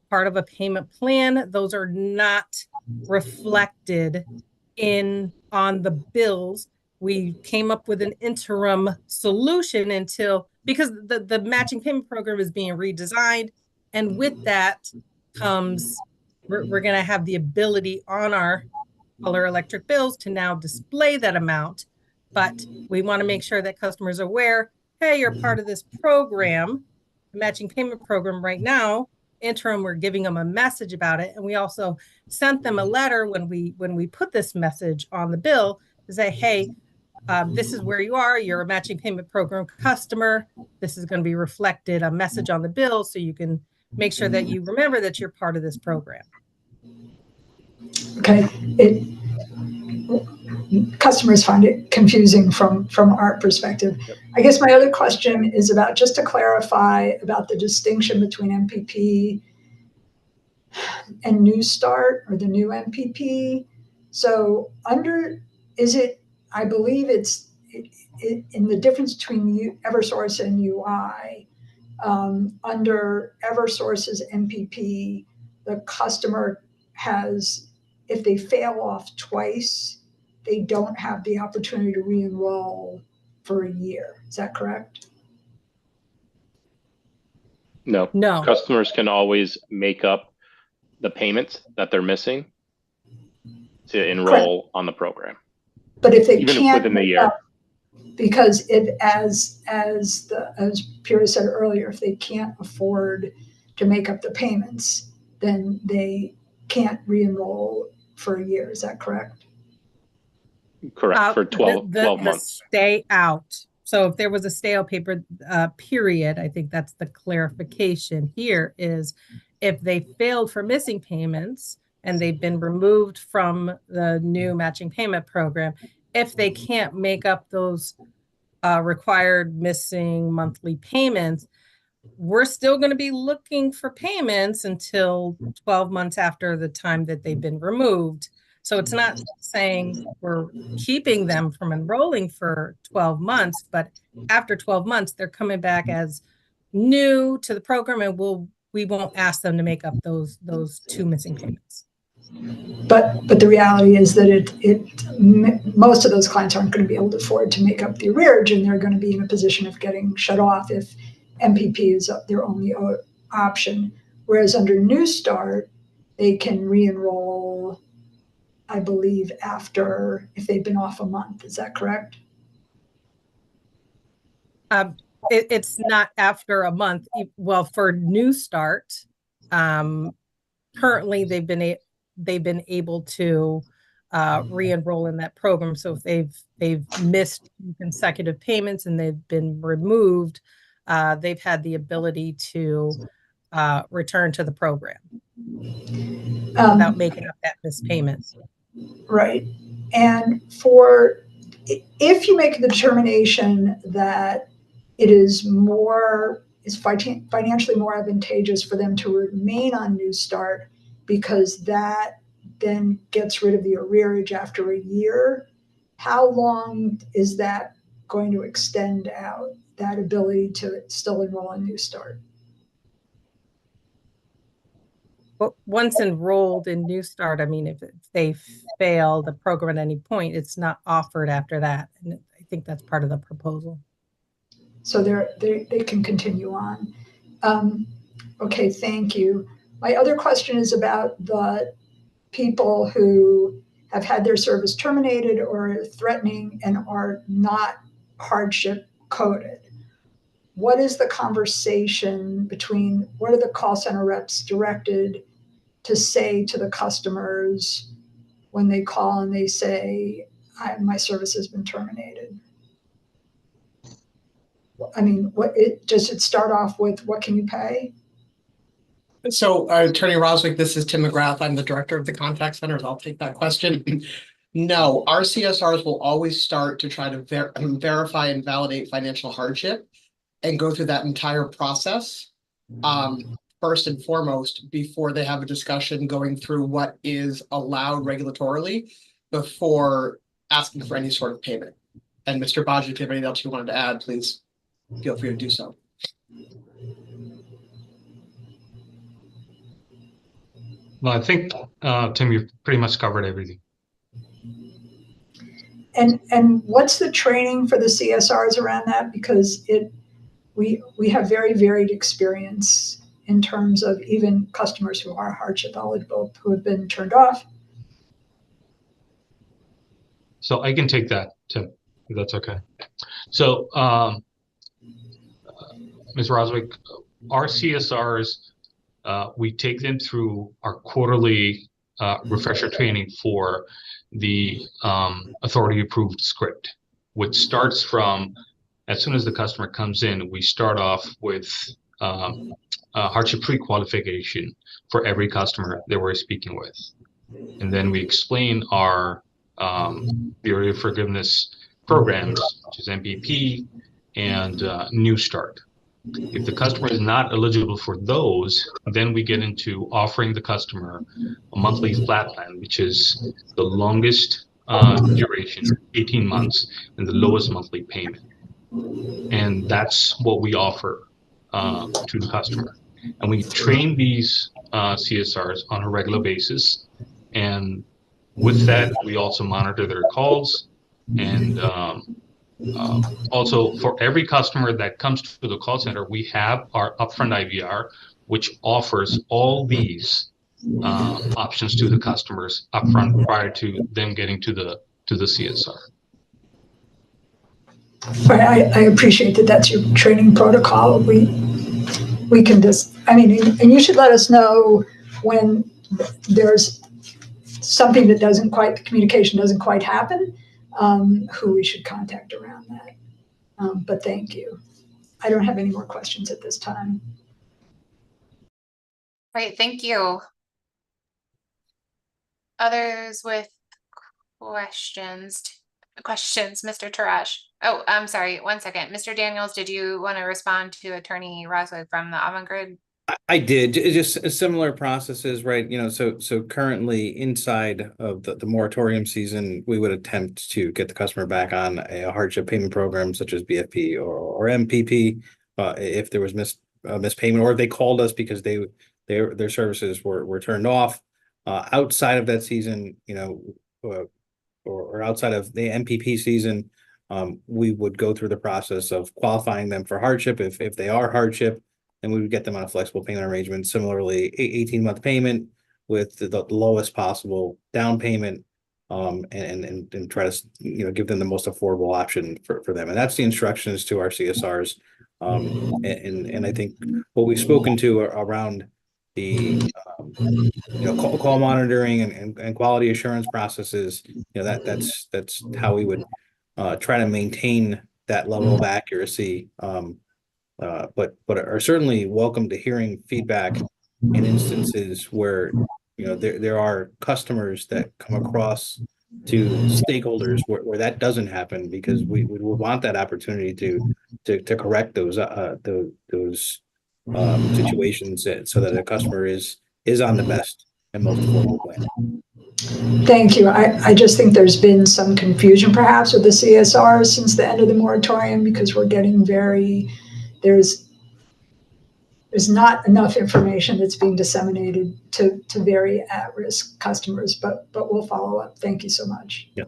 C: part of a payment plan, those are not reflected on the bills. We came up with an interim solution because the matching payment program is being redesigned, and with that comes we're going to have the ability on our color electric bills to now display that amount. But we want to make sure that customers are aware, hey, you're part of this program, the matching payment program right now. Interim, we're giving them a message about it. And we also sent them a letter when we put this message on the bill to say, hey, this is where you are. You're a matching payment program customer. This is going to be reflected, a message on the bill, so you can make sure that you remember that you're part of this program.
Q: Okay. Customers find it confusing from our perspective. Yep. I guess my other question is about, just to clarify about the distinction between MPP and New Start, or the new MPP. So I believe it's in the difference between Eversource and UI. Under Eversource's MPP, the customer has, if they fail off twice, they don't have the opportunity to re-enroll for a year. Is that correct?
B: No.
C: No.
B: Customers can always make up the payments that they're missing to enroll on the program.
Q: But if they
B: even
Q: can't
B: within the year.
Q: Because if, as Pira said earlier, if they can't afford to make up the payments, then they can't re-enroll for a year. Is that correct?
B: Correct, for 12 months.
C: Stay out. So if there was a stay out paper period, I think that's the clarification here, is if they failed for missing payments and they've been removed from the new matching payment program, if they can't make up those required missing monthly payments, we're still going to be looking for payments until 12 months after the time that they've been removed. So it's not saying we're keeping them from enrolling for 12 months, but after 12 months, they're coming back as new to the program, and we won't ask them to make up those 2 missing payments.
Q: But the reality is that most of those clients aren't going to be able to afford to make up the arrearage, and they're going to be in a position of getting shut off if MPP is their only option. Whereas under New Start, they can re-enroll, I believe, after, if they've been off a month. Is that correct?
C: It's not after a month. Well, for New Start, currently they've been able to re-enroll in that program. So if they've missed consecutive payments and they've been removed, they've had the ability to return to the program without making up that missed payment.
Q: Right. And if you make the determination that it is financially more advantageous for them to remain on New Start, because that then gets rid of the arrearage after a year, how long is that going to extend out, that ability to still enroll in New Start?
C: But once enrolled in New Start, I mean, if they fail the program at any point, it's not offered after that. And I think that's part of the proposal.
Q: So they can continue on. Okay, thank you. My other question is about the people who have had their service terminated or are threatening and are not hardship coded. What is the conversation between, what are the call center reps directed to say to the customers when they call and they say, my service has been terminated? I mean, does it start off with, what can you pay?
G: So Attorney Roswick, this is Tim McGrath. I'm the director of the contact centers. I'll take that question. No, our CSRs will always start to try to verify and validate financial hardship and go through that entire process first and foremost before they have a discussion going through what is allowed regulatorily before asking for any sort of payment. And Mr. Baji, if you have anything else you wanted to add, please feel free to do so.
O: Well, I think, Tim, you've pretty much covered everything.
Q: And what's the training for the CSRs around that? Because we have very varied experience in terms of even customers who are hardship eligible who have been turned off.
O: So I can take that, Tim, if that's okay. So, Ms. Roswick, our CSRs, we take them through our quarterly refresher training for the authority approved script, which starts from as soon as the customer comes in. We start off with hardship pre-qualification for every customer that we're speaking with, and then we explain our area of forgiveness programs, which is MPP and New Start. If the customer is not eligible for those, then we get into offering the customer a monthly flat plan, which is the longest duration, 18 months, and the lowest monthly payment. And that's what we offer to the customer. And we train these CSRs on a regular basis. And with that, we also monitor their calls. And also, for every customer that comes to the call center, we have our upfront IVR, which offers all these options to the customers upfront prior to them getting to the CSR.
Q: Right, I appreciate that that's your training protocol. We can just, I mean, and you should let us know when there's something that the communication doesn't quite happen, who we should contact around that. But thank you. I don't have any more questions at this time.
A: Great, thank you. Others with questions? questions, Mr. Tarash. Oh, I'm sorry, one second. Mr. Daniels, did you want to respond to Attorney Roswick from the Avangrid?
F: I did just similar processes, right? You know, so currently inside of the moratorium season, we would attempt to get the customer back on a hardship payment program such as BFP or MPP, if there was missed payment, or if they called us because their services were turned off. Outside of that season, you know, or outside of the MPP season, we would go through the process of qualifying them for hardship if they are hardship. And we would get them on a flexible payment arrangement. Similarly, 18-month payment with the lowest possible down payment, and try to, you know, give them the most affordable option for them. And that's the instructions to our CSRs. And I think what we've spoken to around the you know, call monitoring and quality assurance processes, you know, that's how we would try to maintain that level of accuracy. But are certainly welcome to hearing feedback in instances where, you know, there are customers that come across to stakeholders where that doesn't happen, because we would want that opportunity to correct those situations so that a customer is on the best and most affordable plan.
Q: Thank you. I just think there's been some confusion perhaps with the CSR since the end of the moratorium, because we're getting there's not enough information that's being disseminated to very at-risk customers, but we'll follow up. Thank you so much.
F: Yeah.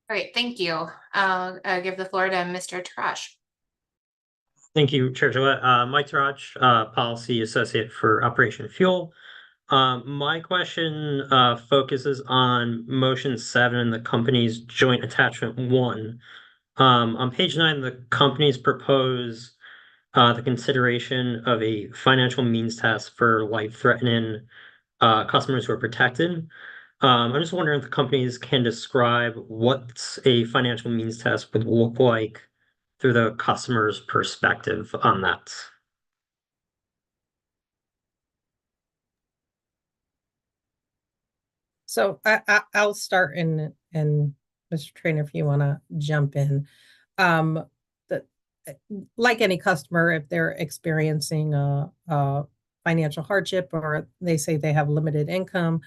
A: Great, thank you. I'll give the floor to Mr. Tarash.
N: Thank you, Chair Gillette. Mike Tarach, Policy Associate for Operation Fuel. My question focuses on Motion 7, the company's joint attachment 1. On page 9, the companies propose the consideration of a financial means test for life-threatening customers who are protected. I'm just wondering if the companies can describe what a financial means test would look like through the customer's perspective on that.
C: So I'll start and Mr. Trainer, if you want to jump in. Like any customer, if they're experiencing a financial hardship, or they say they have limited income,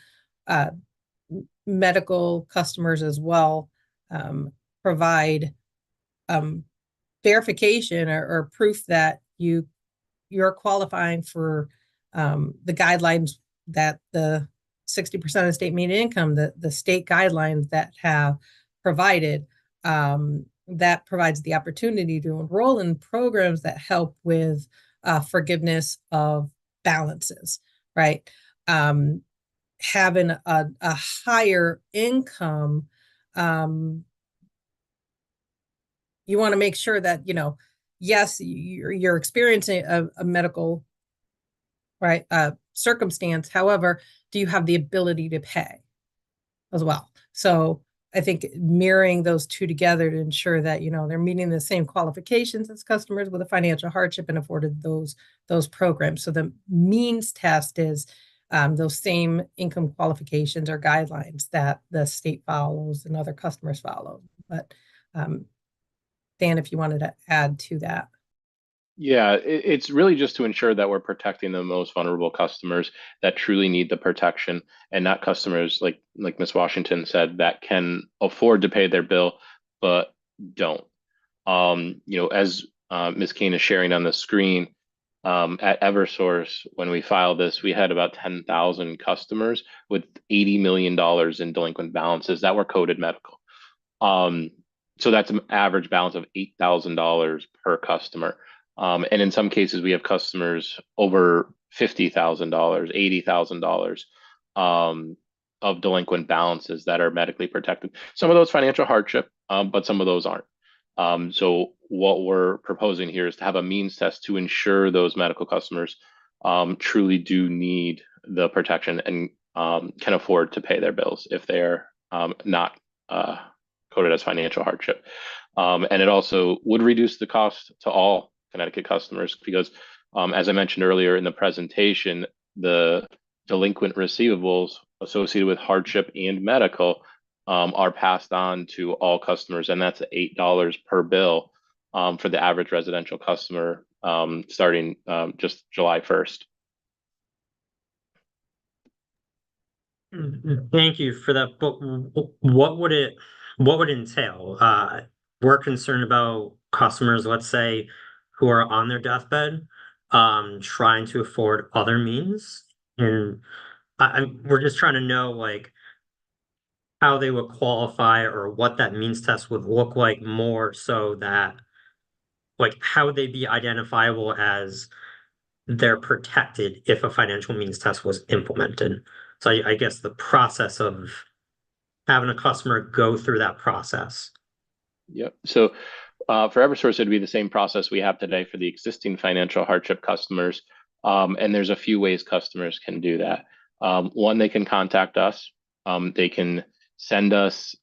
C: medical customers as well provide verification or proof that you're qualifying for the guidelines that the 60% of state median income, the state guidelines that have provided, that provides the opportunity to enroll in programs that help with forgiveness of balances, right? Having a higher income, you want to make sure that, you know, yes, you're experiencing a medical, right, circumstance. However, do you have the ability to pay as well? So I think mirroring those two together to ensure that, you know, they're meeting the same qualifications as customers with a financial hardship and afforded those programs. So the means test is those same income qualifications or guidelines that the state follows and other customers follow. But Dan, if you wanted to add to that.
B: Yeah, it's really just to ensure that we're protecting the most vulnerable customers that truly need the protection, and not customers like Ms. Washington said that can afford to pay their bill but don't. You know, as Ms. Kane is sharing on the screen, at Eversource, when we filed this, we had about 10,000 customers with $80 million in delinquent balances that were coded medical. So that's an average balance of $8,000 per customer. And in some cases, we have customers over $50,000, $80,000 of delinquent balances that are medically protected. Some of those financial hardship, but some of those aren't. So what we're proposing here is to have a means test to ensure those medical customers truly do need the protection and can afford to pay their bills if they're not coded as financial hardship. And it also would reduce the cost to all Connecticut customers because, as I mentioned earlier in the presentation, the delinquent receivables associated with hardship and medical are passed on to all customers, and that's $8 per bill for the average residential customer starting just July 1st.
N: Thank you for that. But what would it entail? We're concerned about customers, let's say, who are on their deathbed, trying to afford other means, and we're just trying to know like how they would qualify or what that means test would look like, more so that like how would they be identifiable as they're protected if a financial means test was implemented. So I guess the process of having a customer go through that process.
B: Yep. So for Eversource, it'd be the same process we have today for the existing financial hardship customers. And there's a few ways customers can do that. One, they can contact us. They can send us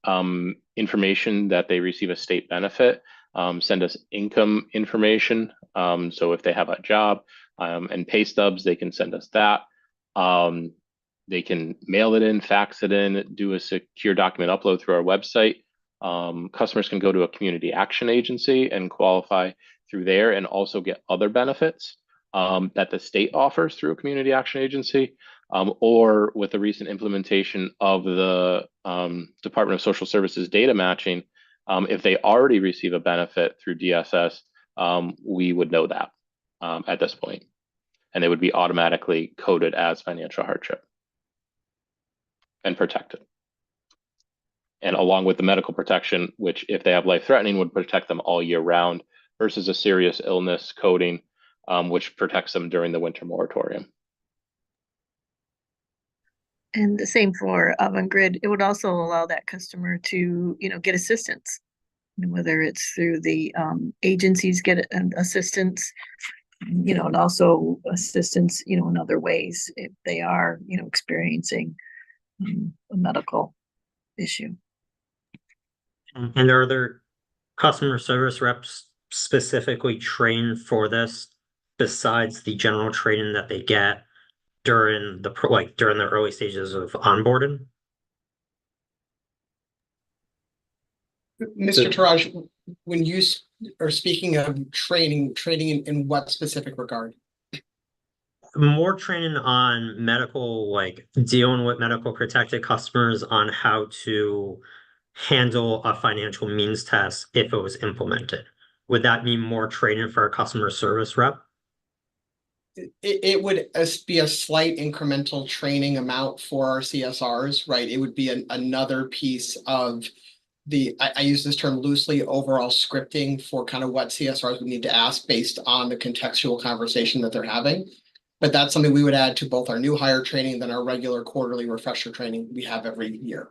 B: information that they receive a state benefit, send us income information. So if they have a job and pay stubs, they can send us that. They can mail it in, fax it in, do a secure document upload through our website. Customers can go to a community action agency and qualify through there and also get other benefits that the state offers through a community action agency, or with the recent implementation of the Department of Social Services data matching. If they already receive a benefit through DSS, we would know that at this point, and they would be automatically coded as financial hardship and protected. And along with the medical protection, which if they have life-threatening would protect them all year round, versus a serious illness coding, which protects them during the winter moratorium.
E: And the same for Avangrid. It would also allow that customer to, get assistance, whether it's through the agencies get assistance, and also assistance, in other ways if they are, experiencing a medical issue.
N: And are there customer service reps specifically trained for this besides the general training that they get during the early stages of onboarding?
G: Mr. Taraj, when you are speaking of training in what specific regard?
N: More training on medical, like dealing with medical protected customers on how to handle a financial means test if it was implemented. Would that mean more training for a customer service rep?
G: It would be a slight incremental training amount for our CSRs, right? It would be another piece of I use this term loosely, overall scripting for kind of what CSRs would need to ask based on the contextual conversation that they're having. But that's something we would add to both our new hire training than our regular quarterly refresher training we have every year.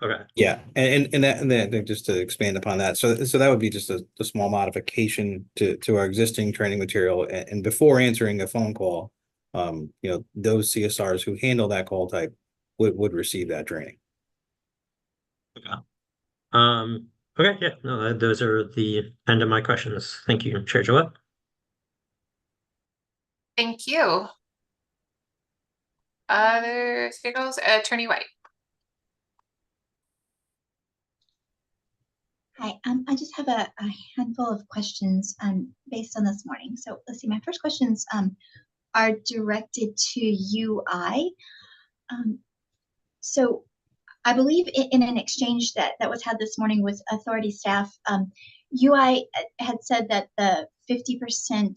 N: Okay.
F: Yeah, and then just to expand upon that, so that would be just a small modification to our existing training material. And before answering a phone call, those CSRs who handle that call type would receive that training.
N: Okay. Okay. Yeah. No, those are the end of my questions. Thank you, Chair Gillette.
A: Thank you. Other speakers, Attorney White.
R: Hi, I just have a handful of questions based on this morning. So let's see, my first questions are directed to UI. So I believe in an exchange that was had this morning with authority staff, UI had said that the 50%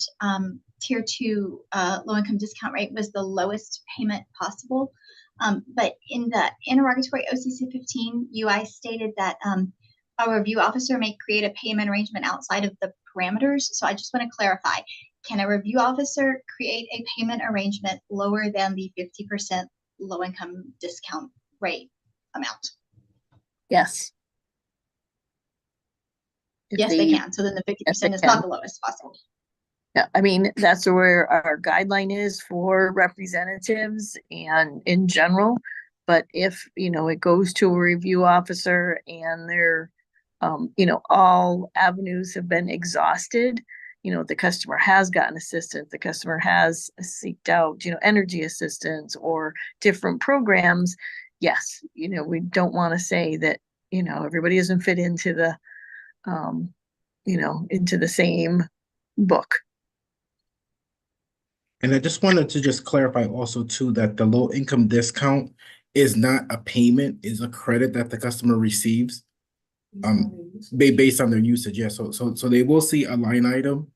R: tier 2 low-income discount rate was the lowest payment possible. But in the interrogatory OCC 15, UI stated that a review officer may create a payment arrangement outside of the parameters. So I just want to clarify, can a review officer create a payment arrangement lower than the 50% low-income discount rate amount?
E: Yes.
R: Yes, they can. So then the 50% is not the lowest possible.
E: Yeah, I mean, that's where our guideline is for representatives and in general. But if, it goes to a review officer and they're, all avenues have been exhausted, the customer has gotten assistance, the customer has seeked out, energy assistance or different programs, yes, we don't want to say that, everybody doesn't fit into the, into the same book.
M: And I just wanted to just clarify also too, that the low income discount is not a payment, is a credit that the customer receives. Based on their usage. Yeah. So they will see a line item,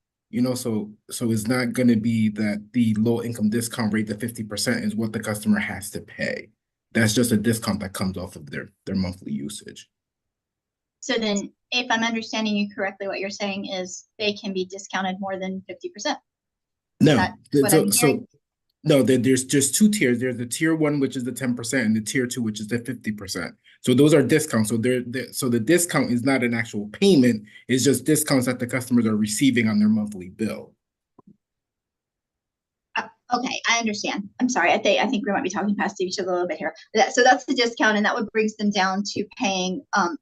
M: so it's not gonna be that the low income discount rate, the 50% is what the customer has to pay. That's just a discount that comes off of their monthly usage.
R: So then, if I'm understanding you correctly, what you're saying is they can be discounted more than 50%.
M: No,
R: what I'm hearing?
M: No, there's just two tiers. There's the tier 1, which is the 10%, and the tier 2, which is the 50%. So those are discounts. So so the discount is not an actual payment. It's just discounts that the customers are receiving on their monthly bill.
R: Okay, I understand. I'm sorry. I think we might be talking past each other a little bit here. So that's the discount, and that would bring them down to paying on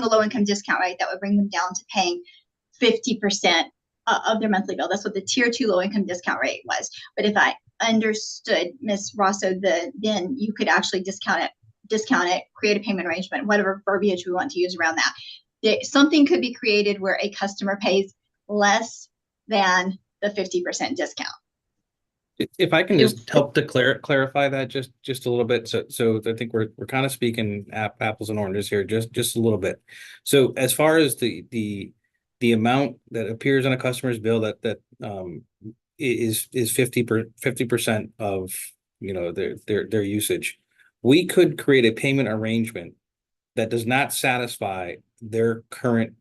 R: the low income discount, right? That would bring them down to paying 50% of their monthly bill. That's what the tier 2 low income discount rate was. But if I understood Ms. Rosso, then you could actually discount it, create a payment arrangement, whatever verbiage we want to use around that. Something could be created where a customer pays less than the 50% discount.
F: If I can just help to clarify that just a little bit. So I think we're kind of speaking apples and oranges here, just a little bit. So as far as the amount that appears on a customer's bill that is 50% of their usage, we could create a payment arrangement that does not satisfy their current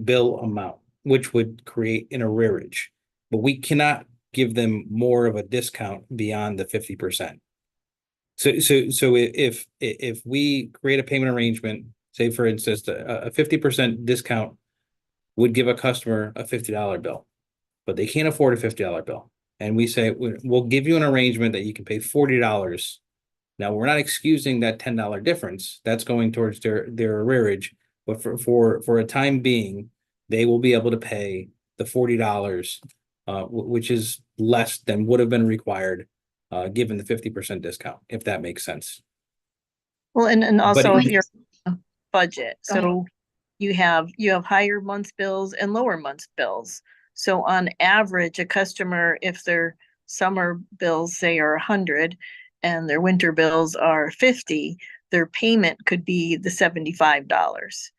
F: bill amount, which would create an arrearage, but we cannot give them more of a discount beyond the 50%. So if we create a payment arrangement, say for instance, a 50% discount would give a customer a $50 bill, but they can't afford a $50 bill. And we say, we'll give you an arrangement that you can pay $40. Now, we're not excusing that $10 difference. That's going towards their arrearage, but for a time being, they will be able to pay the $40, which is less than would have been required given the 50% discount, if that makes sense.
E: Well, and also your budget. So you have higher month bills and lower month bills. So on average, a customer, if their summer bills say are 100 and their winter bills are 50, their payment could be the $75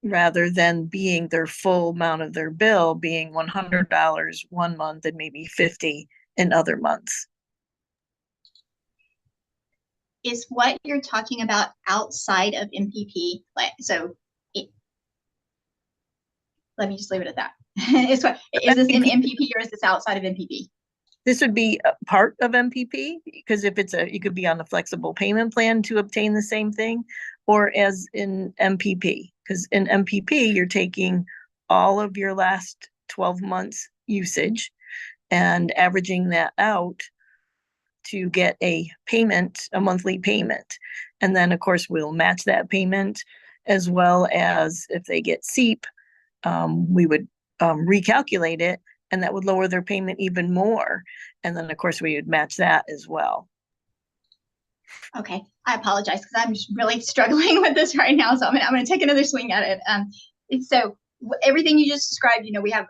E: rather than being their full amount of their bill being $100 one month and maybe 50 in other months.
R: Is what you're talking about outside of MPP? Let me just leave it at that. Is this in MPP or is this outside of MPP?
E: This would be a part of MPP, because if you could be on a flexible payment plan to obtain the same thing, or as in MPP, because in MPP, you're taking all of your last 12 months usage and averaging that out to get a monthly payment. And then of course, we'll match that payment, as well as if they get SEEP, we would recalculate it, and that would lower their payment even more. And then of course we would match that as well.
R: Okay, I apologize because I'm just really struggling with this right now. So I'm going to take another swing at it. So everything you just described,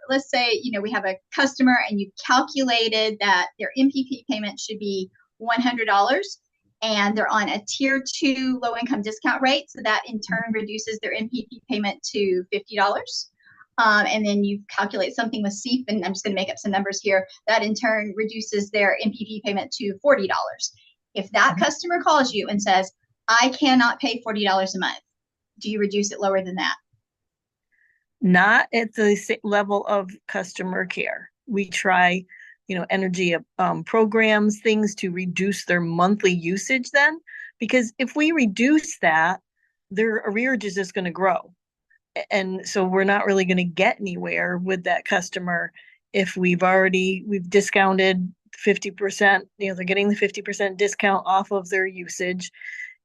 R: let's say, we have a customer and you calculated that their MPP payment should be $100 and they're on a tier 2 low income discount rate. So that in turn reduces their MPP payment to $50. And then you calculate something with SEEP, and I'm just going to make up some numbers here, that in turn reduces their MPP payment to $40. If that customer calls you and says, I cannot pay $40 a month, do you reduce it lower than that?
E: Not at the level of customer care. We try, energy programs, things to reduce their monthly usage then, because if we reduce that, their arrearage is just going to grow. And so we're not really going to get anywhere with that customer if we've discounted 50%, they're getting the 50% discount off of their usage,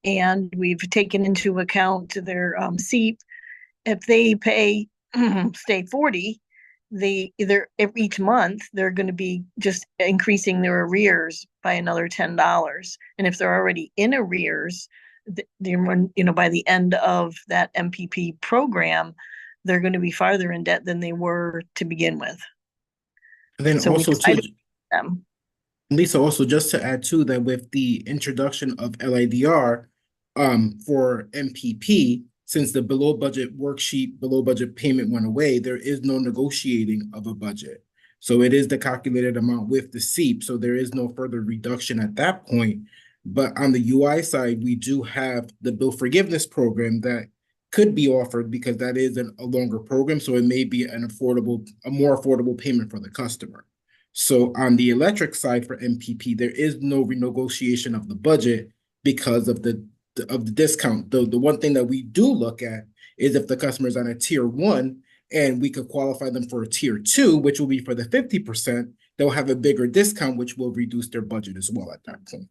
E: and we've taken into account their SEEP. If they pay, say 40, they either each month they're going to be just increasing their arrears by another $10. And if they're already in arrears, by the end of that MPP program, they're going to be farther in debt than they were to begin with.
M: And then
E: So
M: also to
E: them.
M: Lisa, also just to add to that, with the introduction of LIDR for MPP, since the below budget worksheet, below budget payment went away, there is no negotiating of a budget. So it is the calculated amount with the SEEP. So there is no further reduction at that point. But on the UI side, we do have the bill forgiveness program that could be offered because that is a longer program. So it may be a more affordable payment for the customer. So on the electric side for MPP, there is no renegotiation of the budget because of the discount. The one thing that we do look at is if the customer is on a tier 1 and we could qualify them for a tier 2, which will be for the 50%, they'll have a bigger discount, which will reduce their budget as well at that point.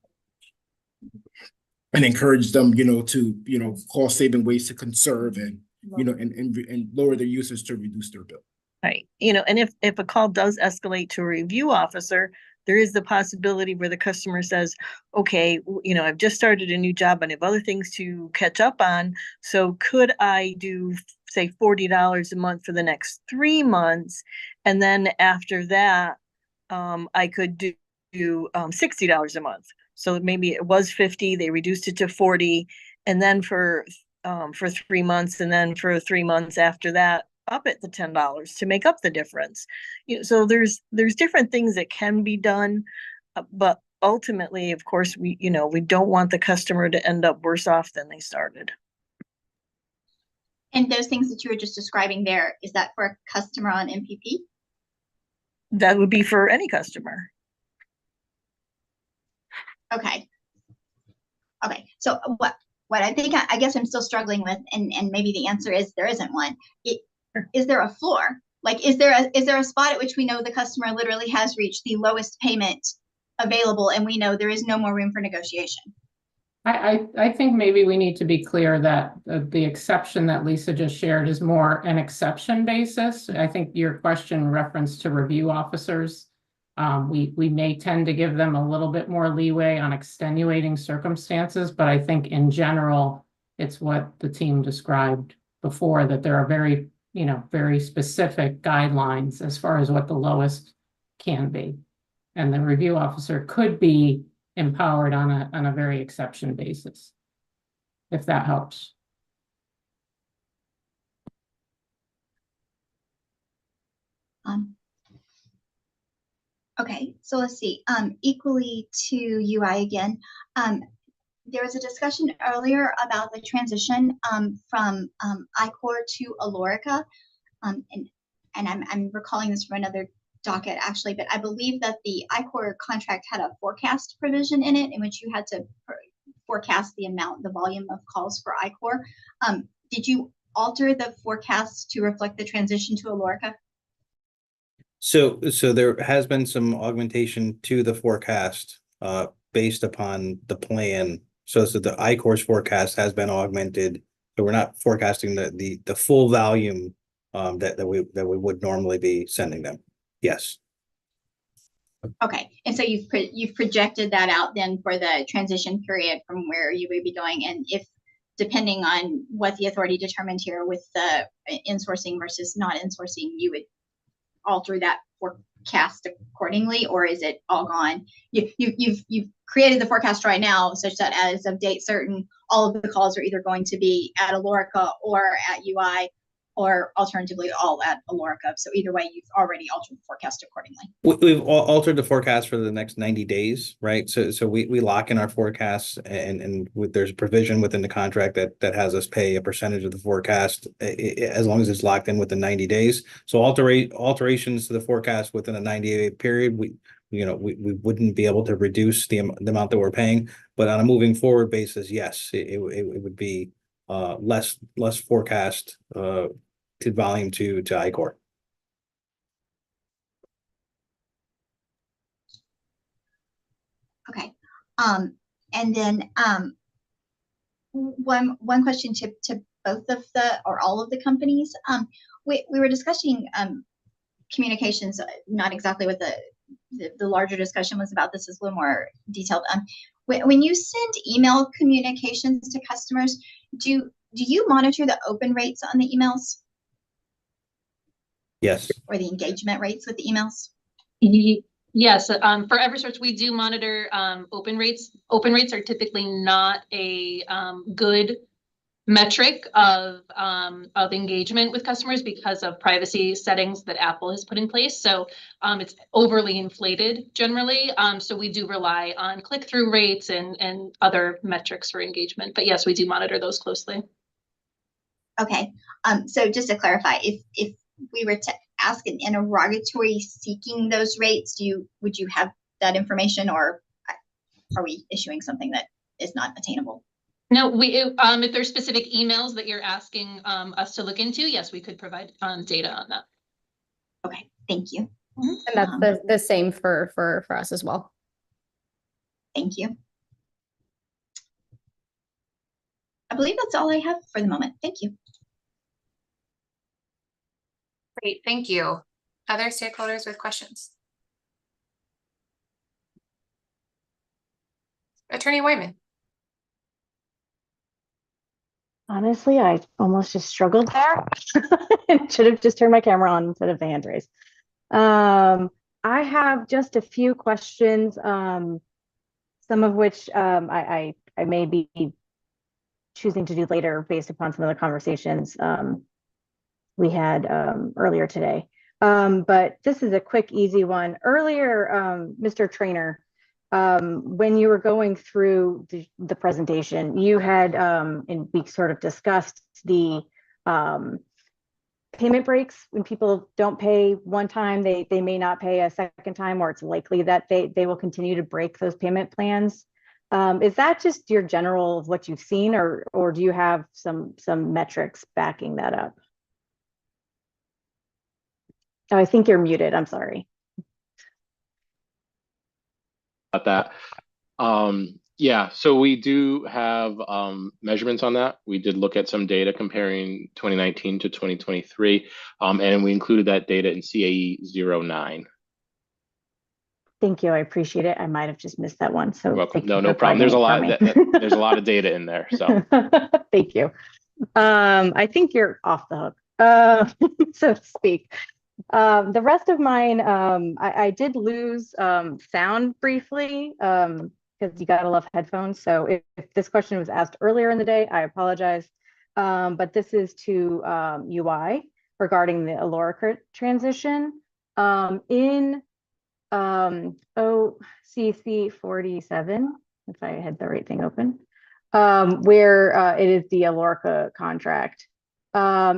M: And encourage them, to cost saving ways to conserve and and lower their usage to reduce their bill.
E: Right. And if a call does escalate to a review officer, there is the possibility where the customer says, okay, I've just started a new job and I have other things to catch up on. So could I do, say, $40 a month for the next 3 months? And then after that, I could do $60 a month. So maybe it was 50, they reduced it to 40, and then for 3 months, and then for 3 months after that, up at the $10 to make up the difference. So there's different things that can be done, but ultimately, of course, we don't want the customer to end up worse off than they started.
R: And those things that you were just describing there, is that for a customer on MPP?
E: That would be for any customer.
R: Okay. So what I think, I guess I'm still struggling with, and maybe the answer is there isn't one. Is there a floor? Like, is there a spot at which we know the customer literally has reached the lowest payment available and we know there is no more room for negotiation?
I: I think maybe we need to be clear that the exception that Lisa just shared is more an exception basis. I think your question referenced to review officers. We may tend to give them a little bit more leeway on extenuating circumstances, but I think in general, it's what the team described before, that there are very specific guidelines as far as what the lowest can be. And the review officer could be empowered on a very exception basis, if that helps.
R: Okay, so let's see. Equally to UI again, there was a discussion earlier about the transition from iCore to Alorica, and I'm recalling this from another docket actually, but I believe that the iCore contract had a forecast provision in it in which you had to forecast the volume of calls for iCore. Did you alter the forecast to reflect the transition to Alorica?
F: So there has been some augmentation to the forecast based upon the plan. So the iCore's forecast has been augmented. So we're not forecasting the full volume that we would normally be sending them. Yes.
R: Okay, and so you've projected that out then for the transition period from where you would be going, and if depending on what the authority determined here with the insourcing versus not insourcing, you would alter that forecast accordingly, or is it all gone? You've created the forecast right now such that as of date certain, all of the calls are either going to be at Alorica or at UI, or alternatively all at Alorica. So either way, you've already altered the forecast accordingly.
F: We've altered the forecast for the next 90 days, right? So we lock in our forecasts, and there's a provision within the contract that has us pay a percentage of the forecast as long as it's locked in within 90 days. So alterations to the forecast within a 90-day period, we wouldn't be able to reduce the amount that we're paying, but on a moving forward basis, yes, it would be less forecast to volume to iCore.
R: Okay, and then one question to both of the or all of the companies. We were discussing communications, not exactly what the larger discussion was about. This is a little more detailed. When you send email communications to customers, do you monitor the open rates on the emails?
F: Yes.
R: Or the engagement rates with the emails?
H: Yes, for Eversource, we do monitor open rates. Open rates are typically not a good metric of engagement with customers because of privacy settings that Apple has put in place. So it's overly inflated generally. So we do rely on click-through rates and other metrics for engagement. But yes, we do monitor those closely.
R: Okay. So just to clarify, if we were to ask an interrogatory seeking those rates, would you have that information, or are we issuing something that is not attainable?
H: No, if there's specific emails that you're asking us to look into, yes, we could provide data on that.
R: Okay, thank you.
J: And that's the same for us as well.
R: Thank you. I believe that's all I have for the moment. Thank you.
A: Great, thank you. Other stakeholders with questions? Attorney Wyman.
S: Honestly, I almost just struggled there. Should have just turned my camera on instead of the hand raise. I have just a few questions, some of which I may be choosing to do later based upon some of the conversations we had earlier today. But this is a quick, easy one. Earlier, Mr. Trainer, when you were going through the presentation, you had, and we sort of discussed the payment breaks. When people don't pay one time, they may not pay a second time, or it's likely that they will continue to break those payment plans. Is that just your general of what you've seen, or do you have some metrics backing that up? Oh, I think you're muted. I'm sorry.
B: About that. Yeah, so we do have measurements on that. We did look at some data comparing 2019 to 2023, and we included that data in CAE 09.
S: Thank you. I appreciate it. I might have just missed that one. So
B: you're welcome. No problem. There's a lot. There's a lot of data in there. So
S: thank you. I think you're off the hook, so to speak. The rest of mine, I did lose sound briefly because you gotta love headphones. So if this question was asked earlier in the day, I apologize. But this is to UI regarding the Alorica transition. In OCC 47, if I had the right thing open, where it is the Alorica contract.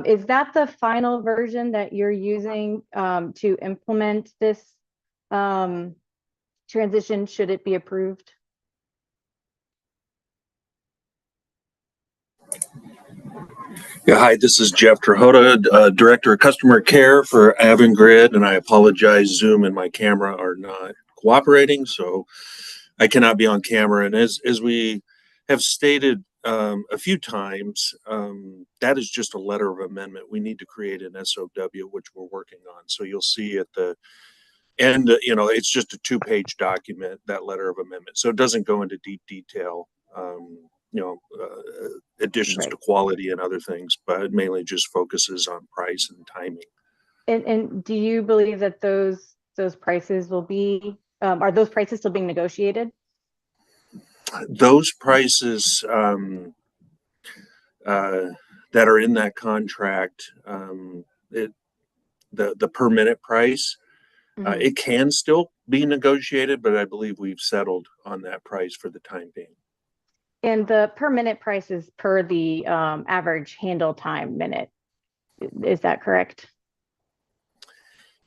S: Is that the final version that you're using to implement this transition, should it be approved?
L: Yeah, hi, this is Jeff Trahota, Director of Customer Care for Avangrid, and I apologize, Zoom and my camera are not cooperating, so I cannot be on camera. And as we have stated a few times, that is just a letter of amendment. We need to create an SOW, which we're working on. So you'll see at the end, it's just a 2-page document, that letter of amendment. So it doesn't go into deep detail, additions to quality and other things, but it mainly just focuses on price and timing.
S: And do you believe that those prices will be, are those prices still being negotiated?
L: Those prices that are in that contract, the per minute price, it can still be negotiated, but I believe we've settled on that price for the time being.
S: And the per minute price is per the average handle time minute. Is that correct?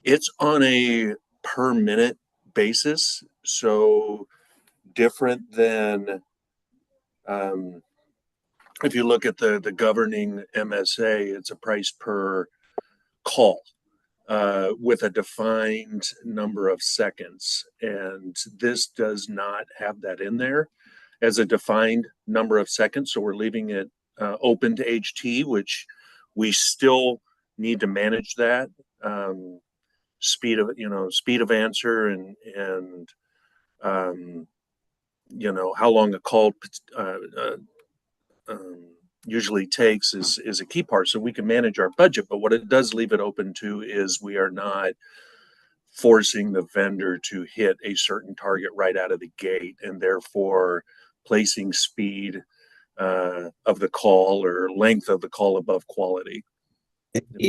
L: It's on a per minute basis, so different than if you look at the governing MSA, it's a price per call with a defined number of seconds. And this does not have that in there as a defined number of seconds. So we're leaving it open to HT, which we still need to manage that. speed of answer and how long a call usually takes is a key part, so we can manage our budget. But what it does leave it open to is we are not forcing the vendor to hit a certain target right out of the gate, and therefore placing speed of the call or length of the call above quality.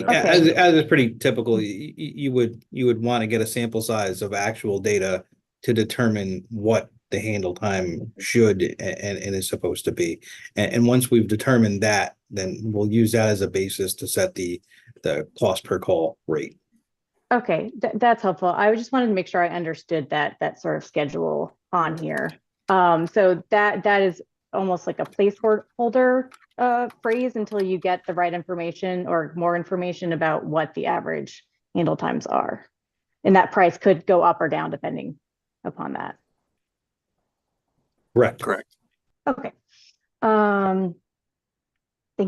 F: As is pretty typical, you would want to get a sample size of actual data to determine what the handle time should and is supposed to be. And once we've determined that, then we'll use that as a basis to set the cost per call rate.
S: Okay, that's helpful. I just wanted to make sure I understood that sort of schedule on here. So that is almost like a placeholder phrase until you get the right information or more information about what the average handle times are. And that price could go up or down depending upon that.
F: Correct.
S: Okay. Thank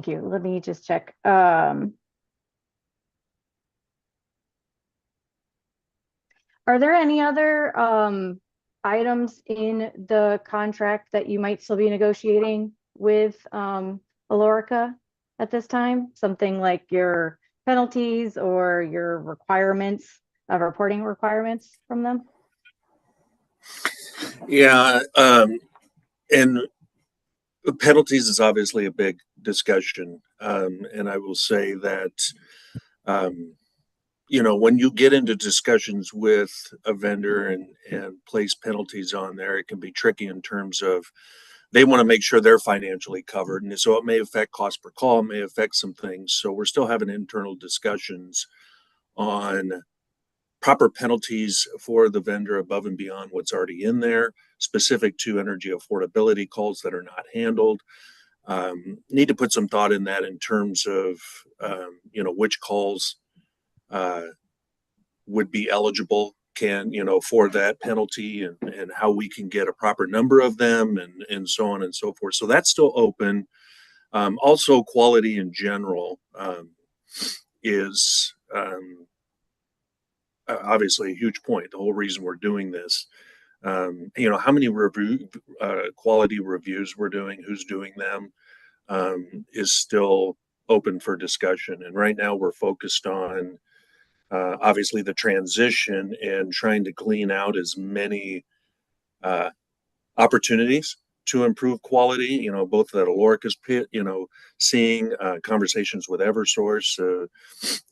S: you. Let me just check. Are there any other items in the contract that you might still be negotiating with Alorica at this time? Something like your penalties or your requirements of reporting requirements from them?
L: Yeah, and penalties is obviously a big discussion, and I will say that when you get into discussions with a vendor and place penalties on there, it can be tricky in terms of they want to make sure they're financially covered. And so it may affect cost per call, may affect some things. So we're still having internal discussions on proper penalties for the vendor above and beyond what's already in there, specific to energy affordability calls that are not handled. Need to put some thought in that in terms of, which calls would be eligible for that penalty and how we can get a proper number of them and so on and so forth. So that's still open. Also, quality in general is obviously a huge point. The whole reason we're doing this, how many quality reviews we're doing, who's doing them, is still open for discussion. And right now we're focused on obviously the transition and trying to glean out as many opportunities to improve quality, both at Alorica's pit, seeing conversations with Eversource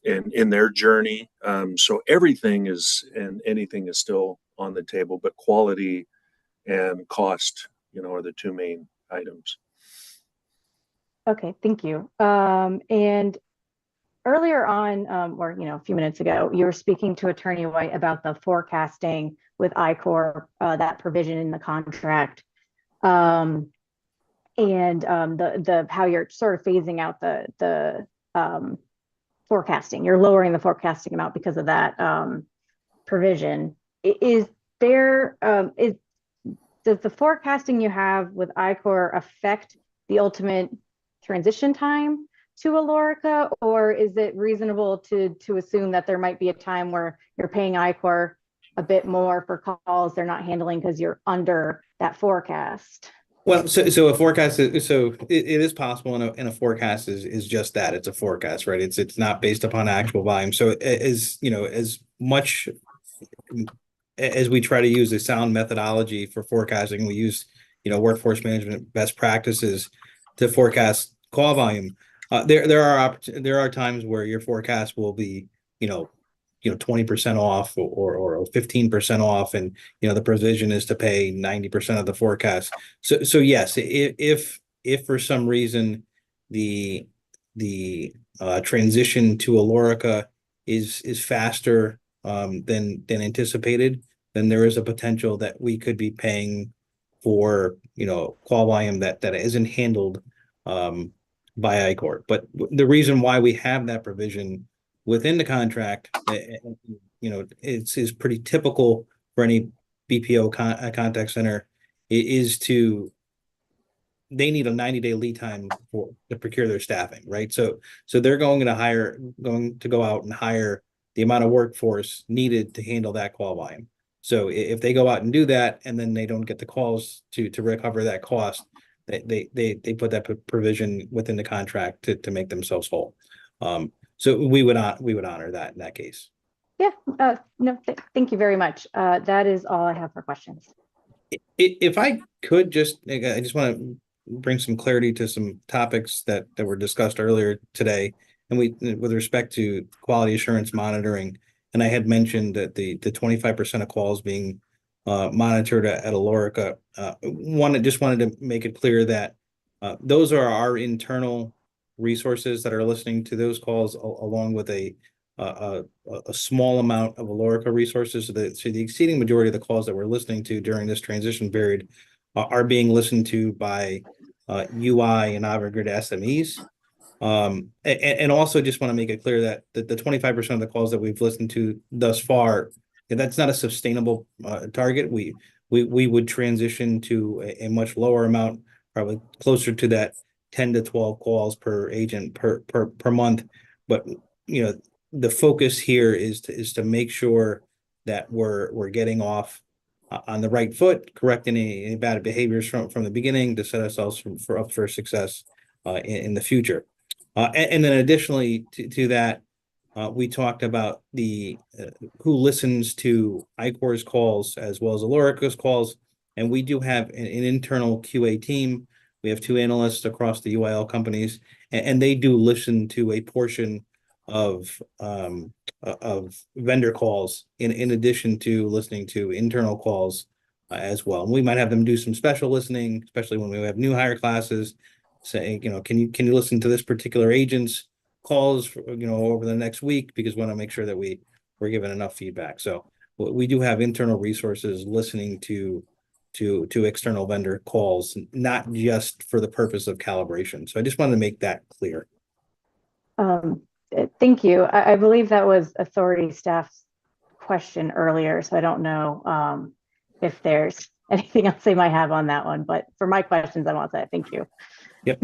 L: in their journey. So everything is and anything is still on the table, but quality and cost, are the two main items.
S: Okay, thank you. And earlier on, or a few minutes ago, you were speaking to Attorney White about the forecasting with ICOR, that provision in the contract, and the how you're sort of phasing out the forecasting. You're lowering the forecasting amount because of that provision. Does the forecasting you have with ICOR affect the ultimate transition time to Alorica, or is it reasonable to assume that there might be a time where you're paying ICOR a bit more for calls they're not handling because you're under that forecast?
F: Well, so a forecast is, it is possible, and a forecast is just that. It's a forecast, right? It's not based upon actual volume. So as much as we try to use a sound methodology for forecasting, we use workforce management best practices to forecast call volume. There are times where your forecast will be 20% off or 15% off, and the provision is to pay 90% of the forecast. So yes, if for some reason the transition to Alorica is faster than anticipated, then there is a potential that we could be paying for call volume that isn't handled by ICOR. But the reason why we have that provision within the contract, it's pretty typical for any BPO contact center, is they need a 90-day lead time to procure their staffing, right? So they're going to go out and hire the amount of workforce needed to handle that call volume. So if they go out and do that and then they don't get the calls to recover that cost, they put that provision within the contract to make themselves whole. So we would honor that in that case.
S: Yeah, no, thank you very much. That is all I have for questions.
F: If I could I just want to bring some clarity to some topics that were discussed earlier today, and with respect to quality assurance monitoring, and I had mentioned that the 25% of calls being monitored at Alorica. Just wanted to make it clear that those are our internal resources that are listening to those calls, along with a small amount of Alorica resources. So the exceeding majority of the calls that we're listening to during this transition period are being listened to by UI and Avangrid SMEs. And also just want to make it clear that the 25% of the calls that we've listened to thus far, that's not a sustainable target. We would transition to a much lower amount, probably closer to that 10 to 12 calls per agent per month. But the focus here is to make sure that we're getting off on the right foot, correcting any bad behaviors from the beginning to set ourselves up for success in the future. And then additionally to that, we talked about the who listens to ICOR's calls as well as Alorica's calls, and we do have an internal QA team. We have 2 analysts across the UIL companies, and they do listen to a portion of vendor calls in addition to listening to internal calls as well. And we might have them do some special listening, especially when we have new hire classes, saying, can you listen to this particular agent's calls, over the next week, because we want to make sure that we're given enough feedback. So we do have internal resources listening to external vendor calls, not just for the purpose of calibration. So I just wanted to make that clear.
S: Thank you. I believe that was authority staff's question earlier, so I don't know if there's anything else they might have on that one, but for my questions, I'm all set. Thank you.
F: Yep.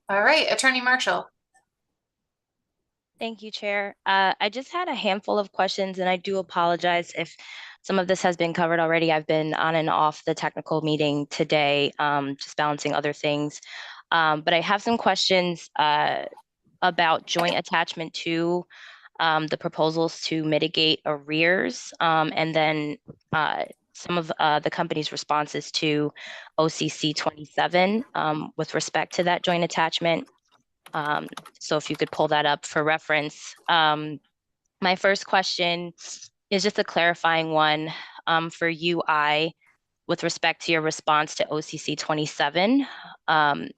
A: All right, Attorney Marshall.
P: Thank you, Chair. I just had a handful of questions, and I do apologize if some of this has been covered already. I've been on and off the technical meeting today, just balancing other things. But I have some questions about joint attachment 2, the proposals to mitigate arrears, and then some of the company's responses to OCC 27 with respect to that joint attachment. So if you could pull that up for reference. My first question is just a clarifying one for UI with respect to your response to OCC 27.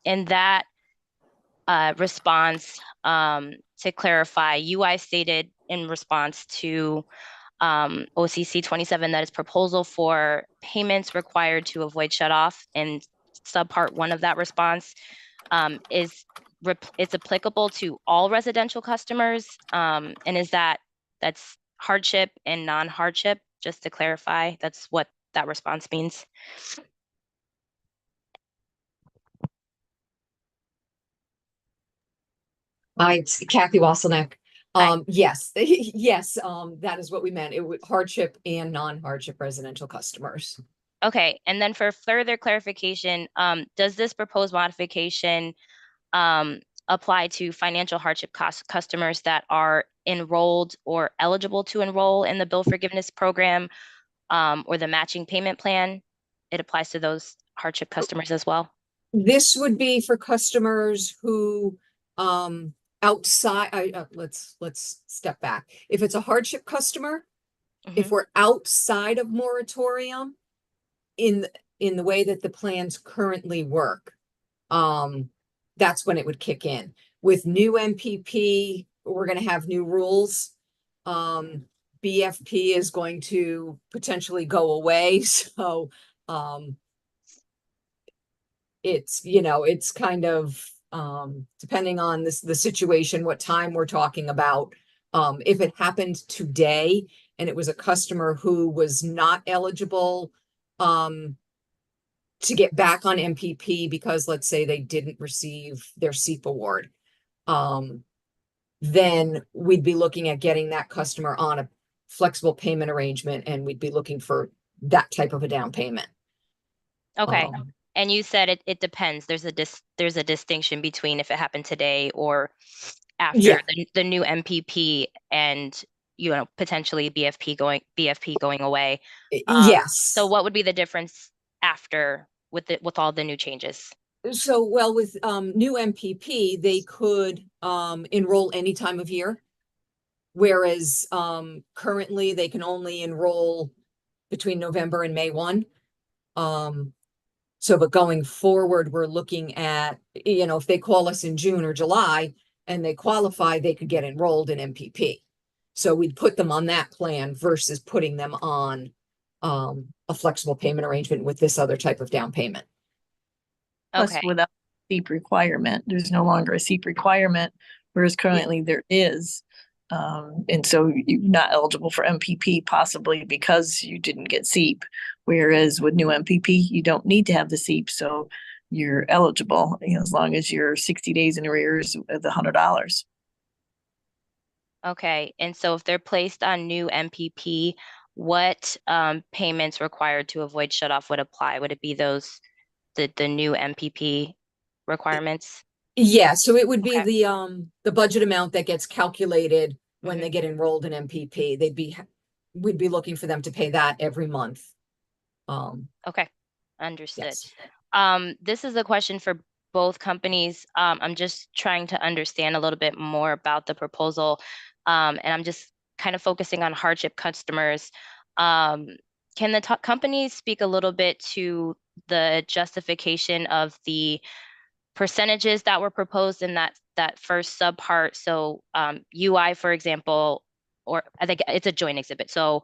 P: In that response, to clarify, UI stated in response to OCC 27 that its proposal for payments required to avoid shutoff in subpart 1 of that response is applicable to all residential customers, and that's hardship and non-hardship, just to clarify, that's what that response means.
K: It's Kathy Wasselneck. Yes, yes, that is what we meant. It would hardship and non-hardship residential customers.
P: Okay, and then for further clarification, does this proposed modification apply to financial hardship customers that are enrolled or eligible to enroll in the bill forgiveness program or the matching payment plan? It applies to those hardship customers as well?
K: This would be for customers who outside, let's step back. If it's a hardship customer, if we're outside of moratorium in the way that the plans currently work, that's when it would kick in. With new MPP, we're going to have new rules. BFP is going to potentially go away. So it's, it's kind of depending on the situation, what time we're talking about. If it happened today and it was a customer who was not eligible to get back on MPP because let's say they didn't receive their SEEP award, then we'd be looking at getting that customer on a flexible payment arrangement, and we'd be looking for that type of a down payment.
P: Okay. And you said it depends. There's a distinction between if it happened today or after
K: Yeah.
P: the new MPP and potentially BFP going away.
K: Yes.
P: So what would be the difference after with all the new changes?
K: So, well, with new MPP, they could enroll any time of year, whereas currently they can only enroll between November and May 1. So, but going forward, we're looking at, if they call us in June or July and they qualify, they could get enrolled in MPP. So we'd put them on that plan versus putting them on a flexible payment arrangement with this other type of down payment.
E: Plus, without SEEP requirement, there's no longer a SEEP requirement, whereas currently there is. And so you're not eligible for MPP possibly because you didn't get SEEP. Whereas with new MPP, you don't need to have the SEEP, so you're eligible, as long as you're 60 days in arrears of the $100.
P: Okay, and so if they're placed on new MPP, what payments required to avoid shutoff would apply? Would it be the new MPP requirements?
K: Yeah, so it would be the budget amount that gets calculated when they get enrolled in MPP. We'd be looking for them to pay that every month.
P: Okay, understood.
K: Yes.
P: This is a question for both companies. I'm just trying to understand a little bit more about the proposal, and I'm just kind of focusing on hardship customers. Can the companies speak a little bit to the justification of the percentages that were proposed in that first subpart? So UI, for example, or I think it's a joint exhibit. So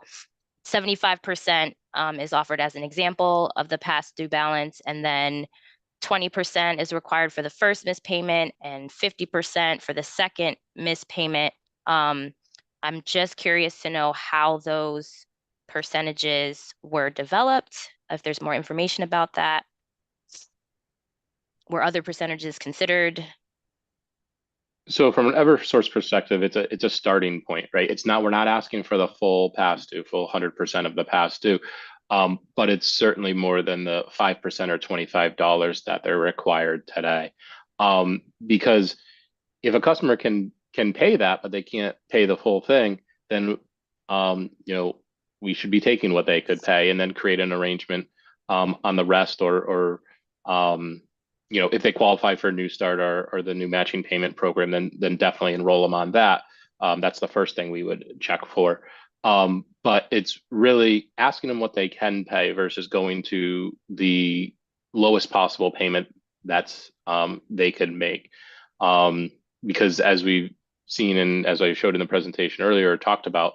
P: 75% is offered as an example of the past due balance, and then 20% is required for the first missed payment and 50% for the second missed payment. I'm just curious to know how those percentages were developed, if there's more information about that. Were other percentages considered?
B: So from an Eversource perspective, it's a starting point, right? We're not asking for the full past due, full 100% of the past due, but it's certainly more than the 5% or $25 that they're required today. Because if a customer can pay that, but they can't pay the full thing, then we should be taking what they could pay and then create an arrangement on the rest, or if they qualify for New Start or the new matching payment program, then definitely enroll them on that. That's the first thing we would check for. But it's really asking them what they can pay versus going to the lowest possible payment that's they could make. Because as we've seen, and as I showed in the presentation earlier, or talked about,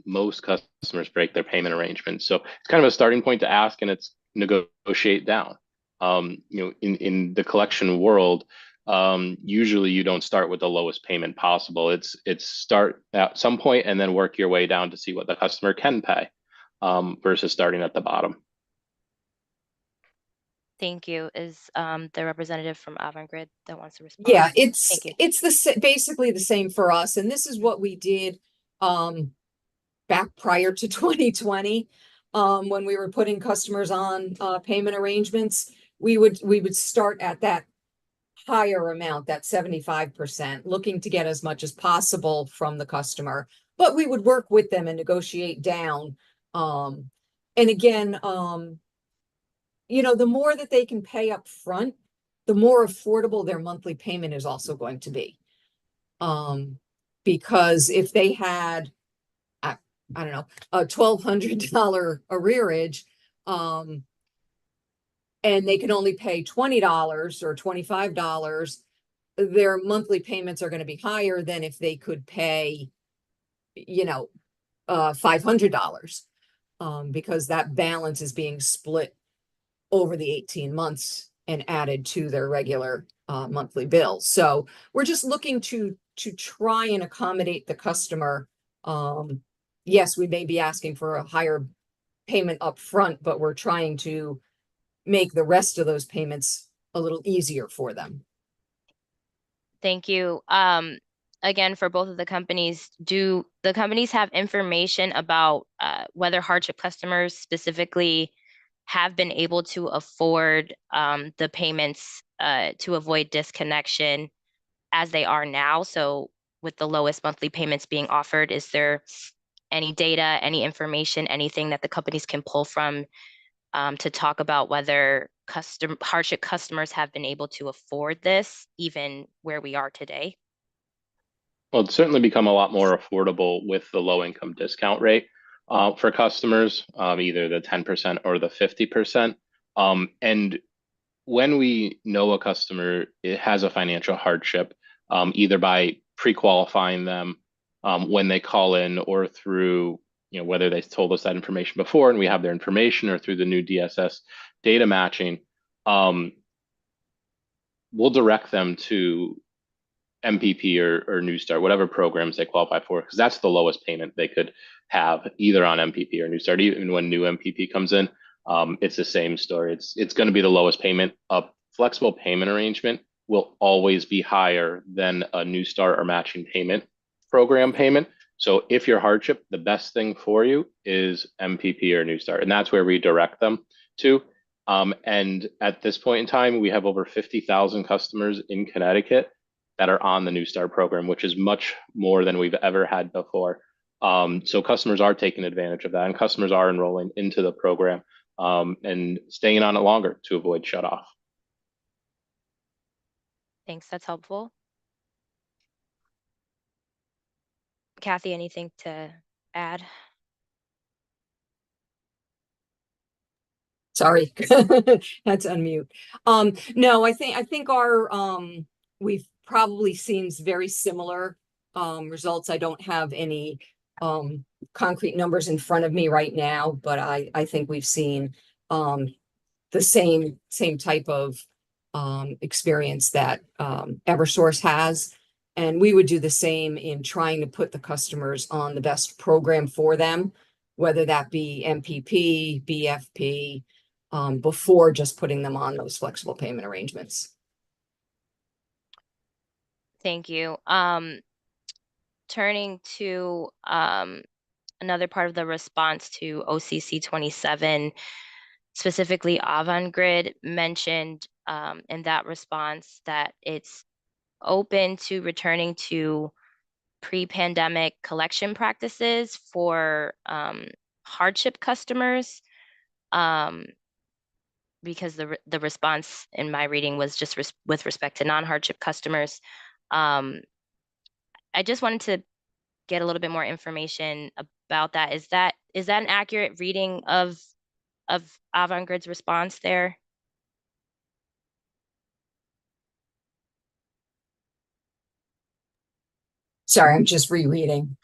B: most customers break their payment arrangements. So it's kind of a starting point to ask, and it's negotiate down. In the collection world, usually you don't start with the lowest payment possible. It's start at some point and then work your way down to see what the customer can pay, versus starting at the bottom.
P: Thank you. Is the representative from Avangrid that wants to respond?
K: Yeah,
P: Thank you.
K: it's basically the same for us, and this is what we did back prior to 2020, when we were putting customers on payment arrangements. We would start at that higher amount, that 75%, looking to get as much as possible from the customer, but we would work with them and negotiate down. And again, the more that they can pay up front, the more affordable their monthly payment is also going to be. Because if they had, I don't know, a $1,200 arrearage, and they can only pay $20 or $25, their monthly payments are going to be higher than if they could pay, $500, because that balance is being split over the 18 months and added to their regular monthly bill. So we're just looking to try and accommodate the customer. Yes, we may be asking for a higher payment up front, but we're trying to make the rest of those payments a little easier for them.
P: Thank you. Again, for both of the companies, do the companies have information about whether hardship customers specifically have been able to afford the payments to avoid disconnection as they are now? So with the lowest monthly payments being offered, is there any data, any information, anything that the companies can pull from to talk about whether hardship customers have been able to afford this, even where we are today?
B: Well, it's certainly become a lot more affordable with the low income discount rate for customers, either the 10% or the 50%. And when we know a customer it has a financial hardship, either by pre-qualifying them when they call in, or through, whether they told us that information before and we have their information, or through the new DSS data matching, we'll direct them to MPP or New Start, whatever programs they qualify for, because that's the lowest payment they could have either on MPP or New Start. Even when new MPP comes in, it's the same story. It's going to be the lowest payment. A flexible payment arrangement will always be higher than a New Start or matching payment program payment. So if your hardship, the best thing for you is MPP or New Start, and that's where we direct them to. And at this point in time, we have over 50,000 customers in Connecticut that are on the New Start program, which is much more than we've ever had before. So customers are taking advantage of that, and customers are enrolling into the program and staying on it longer to avoid shut off.
P: Thanks, that's helpful. Kathy, anything to add?
K: Sorry, that's unmute. No, I think our we've probably seen very similar results. I don't have any concrete numbers in front of me right now, but I think we've seen the same type of experience that Eversource has. And we would do the same in trying to put the customers on the best program for them, whether that be MPP, BFP, before just putting them on those flexible payment arrangements.
P: Thank you. Turning to another part of the response to OCC 27, specifically Avangrid mentioned in that response that it's open to returning to pre-pandemic collection practices for hardship customers, because the response in my reading was just with respect to non-hardship customers. I just wanted to get a little bit more information about that. Is that an accurate reading of Avangrid's response there?
K: Sorry, I'm just rereading.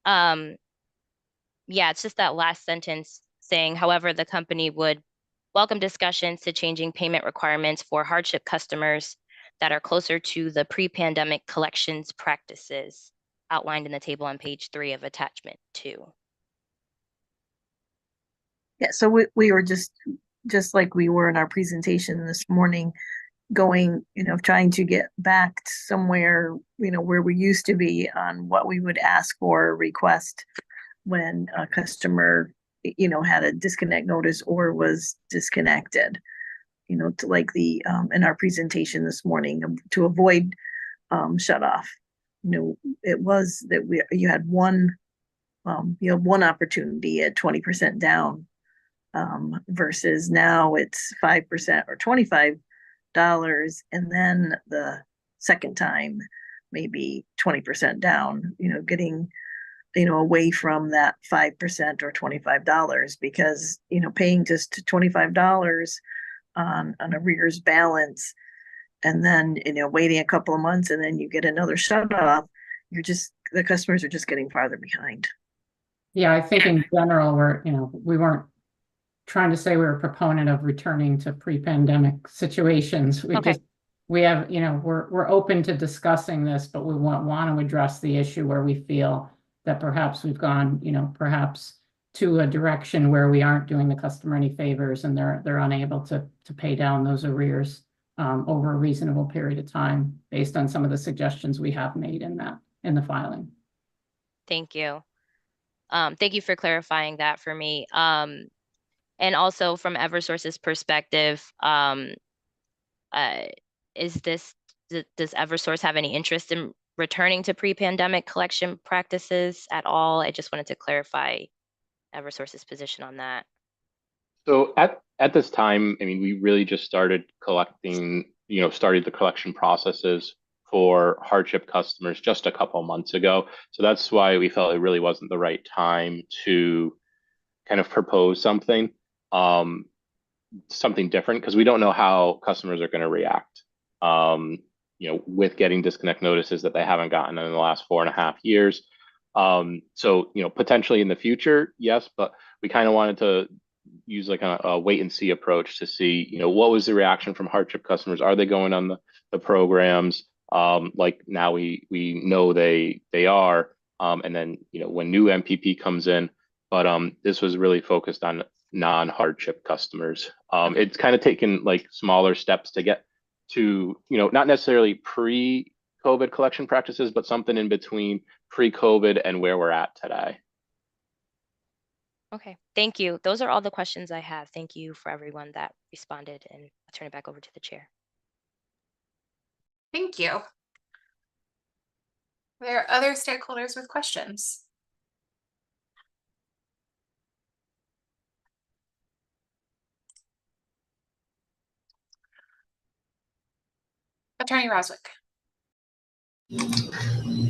P: Yeah, it's just that last sentence saying, however, the company would welcome discussions to changing payment requirements for hardship customers that are closer to the pre-pandemic collections practices outlined in the table on page 3 of attachment 2.
E: Yeah, so we were just like we were in our presentation this morning, going, trying to get back somewhere, where we used to be on what we would ask for or request when a customer, had a disconnect notice or was disconnected, to like the, in our presentation this morning, to avoid shut off. It was that you had one opportunity at 20% down, versus now it's 5% or $25, and then the second time maybe 20% down, getting away from that 5% or $25, because paying just $25 on arrears balance, and then waiting a couple of months and then you get another shut off, the customers are just getting farther behind.
I: Yeah, I think in general, we weren't trying to say we were a proponent of returning to pre-pandemic situations. We have, we're open to discussing this, but we want to address the issue where we feel that perhaps we've gone, perhaps to a direction where we aren't doing the customer any favors and they're unable to pay down those arrears over a reasonable period of time based on some of the suggestions we have made in the filing.
P: Thank you. Thank you for clarifying that for me. And also from Eversource's perspective, does Eversource have any interest in returning to pre-pandemic collection practices at all? I just wanted to clarify Eversource's position on that.
B: So at this time, I mean, we really just started collecting, started the collection processes for hardship customers just a couple months ago. So that's why we felt it really wasn't the right time to kind of propose something different, because we don't know how customers are going to react. With getting disconnect notices that they haven't gotten in the last 4.5 years. So, potentially in the future, yes, but we kind of wanted to use like a wait and see approach to see, what was the reaction from hardship customers? Are they going on the programs? Like now we know they are, and then, when new MPP comes in, but this was really focused on non-hardship customers. It's kind of taken like smaller steps to get to, not necessarily pre-COVID collection practices, but something in between pre-COVID and where we're at today.
P: Okay, thank you. Those are all the questions I have. Thank you for everyone that responded, and I'll turn it back over to the chair.
A: Thank you. Are there other stakeholders with questions? Attorney Roswick.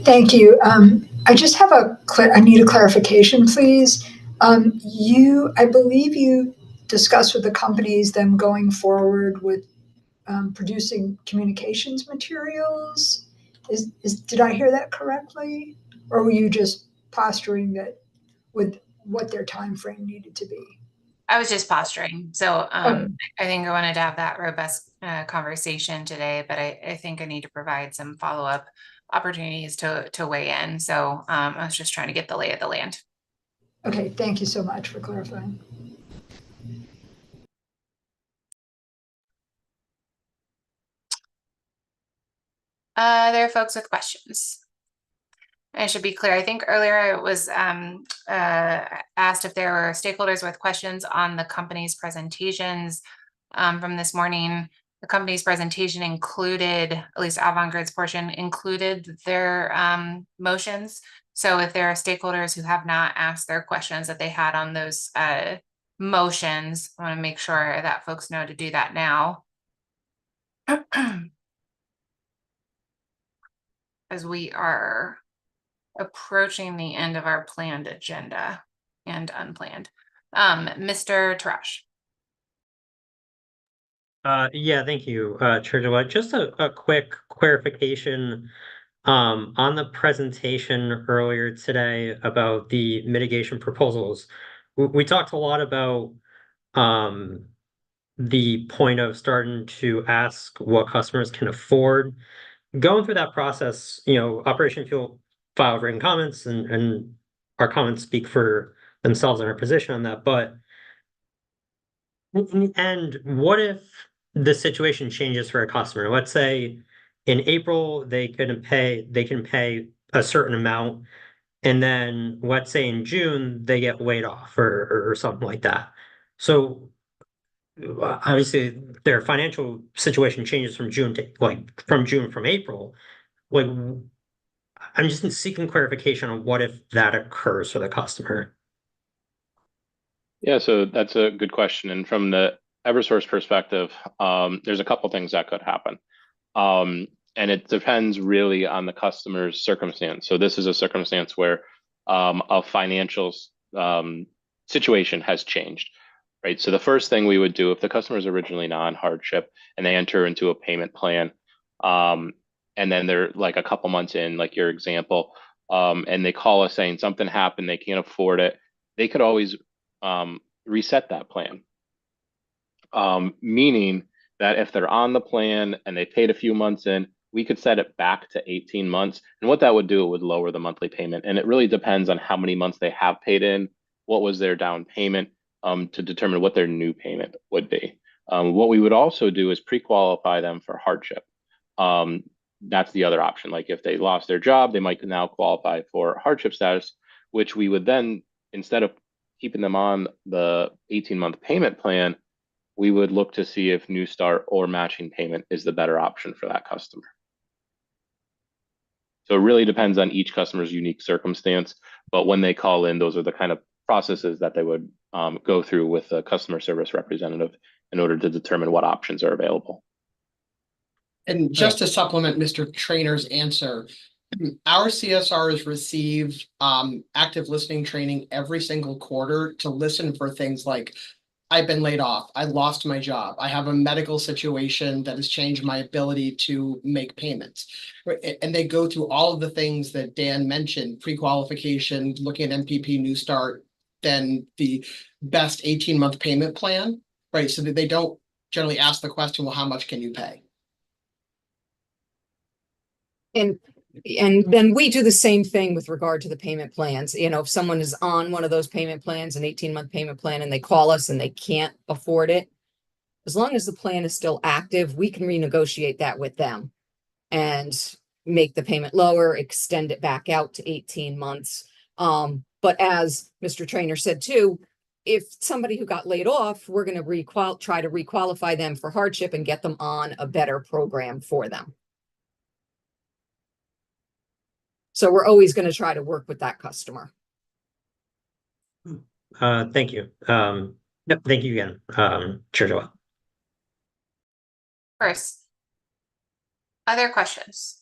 Q: Thank you. I just have I need a clarification, please. I believe you discussed with the companies them going forward with producing communications materials. Did I hear that correctly? Or were you just posturing that with what their time frame needed to be?
A: I was just posturing. So I think I wanted to have that robust conversation today, but I think I need to provide some follow-up opportunities to weigh in. So I was just trying to get the lay of the land.
Q: Okay, thank you so much for clarifying.
A: There are folks with questions. I should be clear. I think earlier it was asked if there were stakeholders with questions on the company's presentations from this morning. The company's presentation included, at least Avangrid's portion, included their motions. So if there are stakeholders who have not asked their questions that they had on those motions, I want to make sure that folks know to do that now. As we are approaching the end of our planned agenda and unplanned. Mr. Tarash.
N: Yeah, thank you, Chair Gillette. Just a quick clarification on the presentation earlier today about the mitigation proposals. We talked a lot about the point of starting to ask what customers can afford. Going through that process, Operation Fuel filed written comments, and our comments speak for themselves and our position on that. But and what if the situation changes for a customer? Let's say in April they can pay a certain amount, and then let's say in June they get laid off or something like that. So obviously their financial situation changes from June from April. Like, I'm just seeking clarification on what if that occurs for the customer.
B: Yeah, so that's a good question. And from the Eversource perspective, there's a couple things that could happen. And it depends really on the customer's circumstance. So this is a circumstance where a financial situation has changed, right? So the first thing we would do if the customer is originally non-hardship and they enter into a payment plan, and then they're like a couple months in, like your example, and they call us saying something happened, they can't afford it, they could always reset that plan. Meaning that if they're on the plan and they paid a few months in, we could set it back to 18 months. And what that would do, it would lower the monthly payment. And it really depends on how many months they have paid in, what was their down payment, to determine what their new payment would be. What we would also do is pre-qualify them for hardship. That's the other option. Like if they lost their job, they might now qualify for hardship status, which we would then, instead of keeping them on the 18-month payment plan, we would look to see if New Start or matching payment is the better option for that customer. So it really depends on each customer's unique circumstance, but when they call in, those are the kind of processes that they would go through with a customer service representative in order to determine what options are available.
G: And just to supplement Mr. Trainer's answer, our CSRs receive active listening training every single quarter to listen for things like, I've been laid off, I lost my job, I have a medical situation that has changed my ability to make payments. And they go through all of the things that Dan mentioned, pre-qualification, looking at MPP, New Start, then the best 18-month payment plan, right? So that they don't generally ask the question, well, how much can you pay?
K: And then we do the same thing with regard to the payment plans. You know, if someone is on one of those payment plans, an 18-month payment plan, and they call us and they can't afford it, as long as the plan is still active, we can renegotiate that with them and make the payment lower, extend it back out to 18 months. But as Mr. Trainer said too, if somebody who got laid off, we're going to try to requalify them for hardship and get them on a better program for them. So we're always going to try to work with that customer.
N: Thank you. Yep, thank you again, Chair Joelle.
A: First, other questions?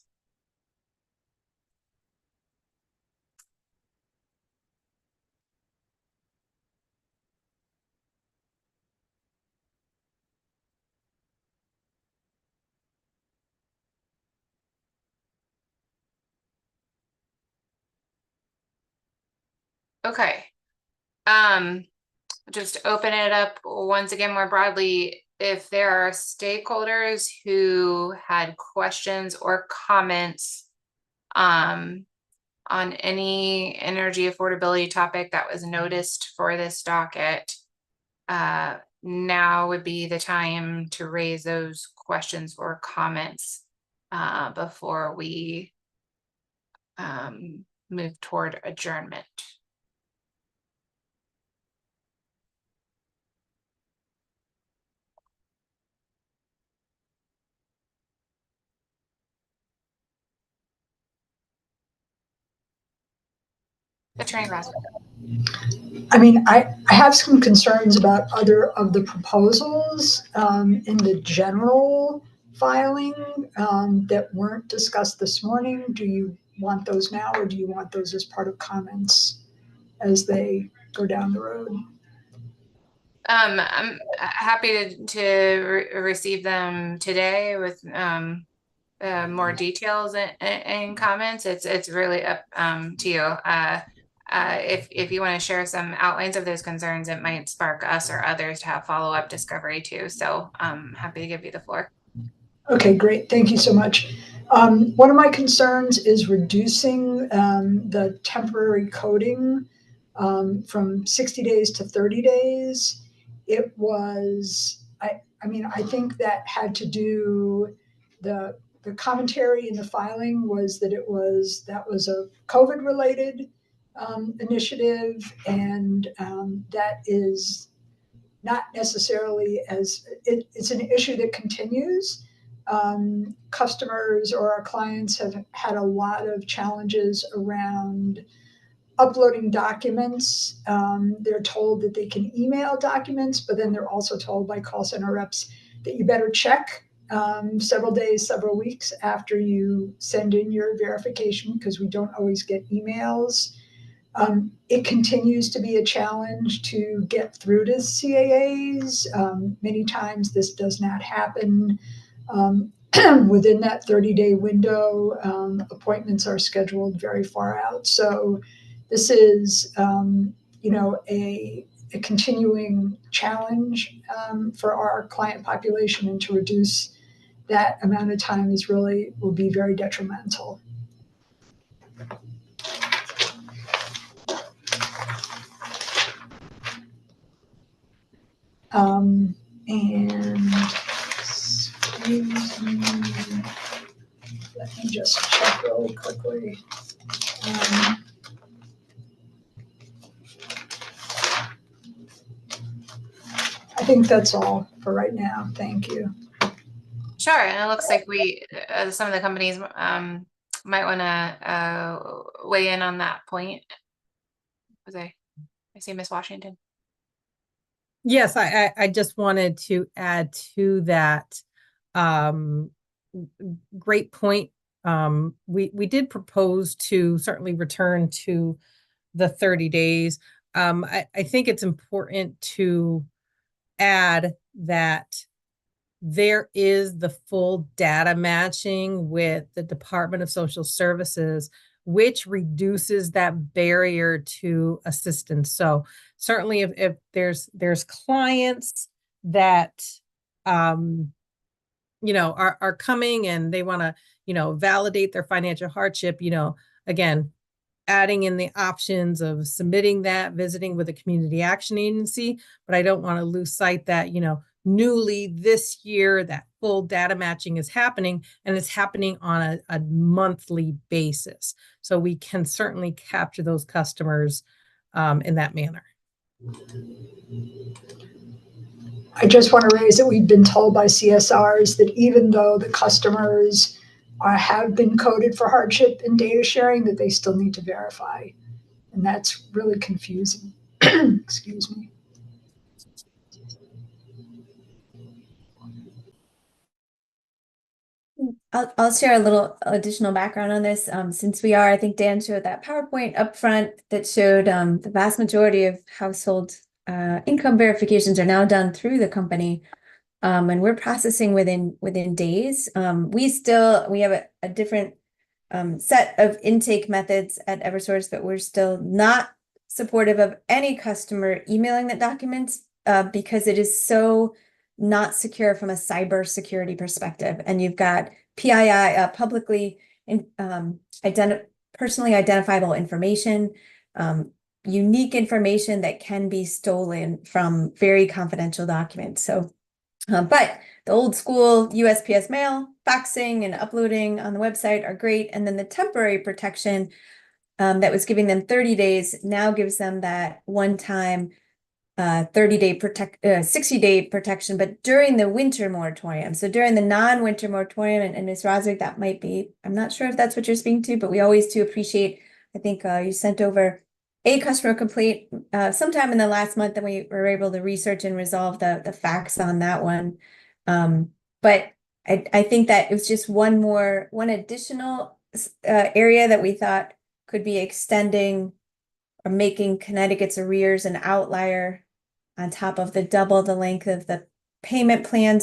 A: Okay. Just open it up once again more broadly. If there are stakeholders who had questions or comments on any energy affordability topic that was noticed for this docket, now would be the time to raise those questions or comments before we move toward adjournment. Attorney Roswell.
Q: I mean, I have some concerns about other of the proposals in the general filing that weren't discussed this morning. Do you want those now, or do you want those as part of comments as they go down the road?
A: I'm happy to receive them today with more details and comments. It's really up to you. If you want to share some outlines of those concerns, it might spark us or others to have follow-up discovery too. So I'm happy to give you the floor.
Q: Okay, great. Thank you so much. One of my concerns is reducing the temporary coding from 60 days to 30 days. It was, I mean, I think that had to do, the commentary in the filing was that that was a COVID related initiative, and that is not necessarily it's an issue that continues. Customers or our clients have had a lot of challenges around uploading documents. They're told that they can email documents, but then they're also told by call center reps that you better check several days, several weeks after you send in your verification, because we don't always get emails. It continues to be a challenge to get through to CAAs. Many times this does not happen within that 30-day window. Appointments are scheduled very far out. So this is, you know, a continuing challenge for our client population, and to reduce that amount of time will be very detrimental. And excuse me, let me just check really quickly. I think that's all for right now. Thank you.
A: Sure, and it looks like some of the companies might want to weigh in on that point. I see Ms. Washington.
C: Yes, I just wanted to add to that. Great point. We did propose to certainly return to the 30 days. I think it's important to add that there is the full data matching with the Department of Social Services, which reduces that barrier to assistance. So certainly if there's clients that are coming and they want to validate their financial hardship, again, adding in the options of submitting that, visiting with a community action agency, but I don't want to lose sight that newly this year, that full data matching is happening, and it's happening on a monthly basis. So we can certainly capture those customers in that manner.
Q: I just want to raise that we've been told by CSRs that even though the customers have been coded for hardship and data sharing, that they still need to verify. And that's really confusing. Excuse me.
D: I'll share a little additional background on this. Since I think Dan showed that PowerPoint up front that showed the vast majority of household income verifications are now done through the company. And we're processing within days. We have a different set of intake methods at Eversource, but we're still not supportive of any customer emailing that documents because it is so not secure from a cybersecurity perspective. And you've got PII, publicly personally identifiable information, unique information that can be stolen from very confidential documents. So, but the old school USPS mail, faxing and uploading on the website are great. And then the temporary protection that was giving them 30 days now gives them that one-time 60-day protection, but during the winter moratorium. So during the non-winter moratorium, and Ms. Roswick, that might be, I'm not sure if that's what you're speaking to, but we always do appreciate, I think you sent over a customer complaint sometime in the last month, and we were able to research and resolve the facts on that one. But I think that it was just one additional area that we thought could be extending or making Connecticut's arrears an outlier on top of double the length of the payment plan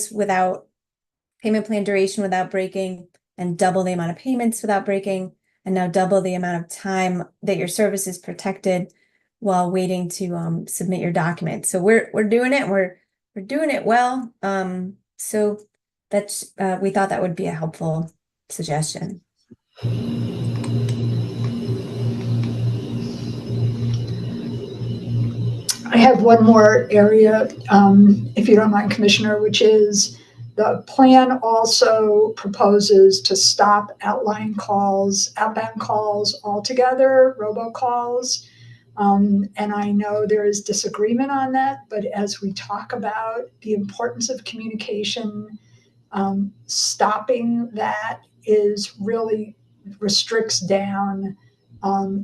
D: duration without breaking, and double the amount of payments without breaking, and now double the amount of time that your service is protected while waiting to submit your document. So we're doing it. We're doing it well. So that's we thought that would be a helpful suggestion.
Q: I have one more area, if you don't mind, Commissioner, which is the plan also proposes to stop outbound calls altogether, robocalls. And I know there is disagreement on that, but as we talk about the importance of communication, stopping that really restricts down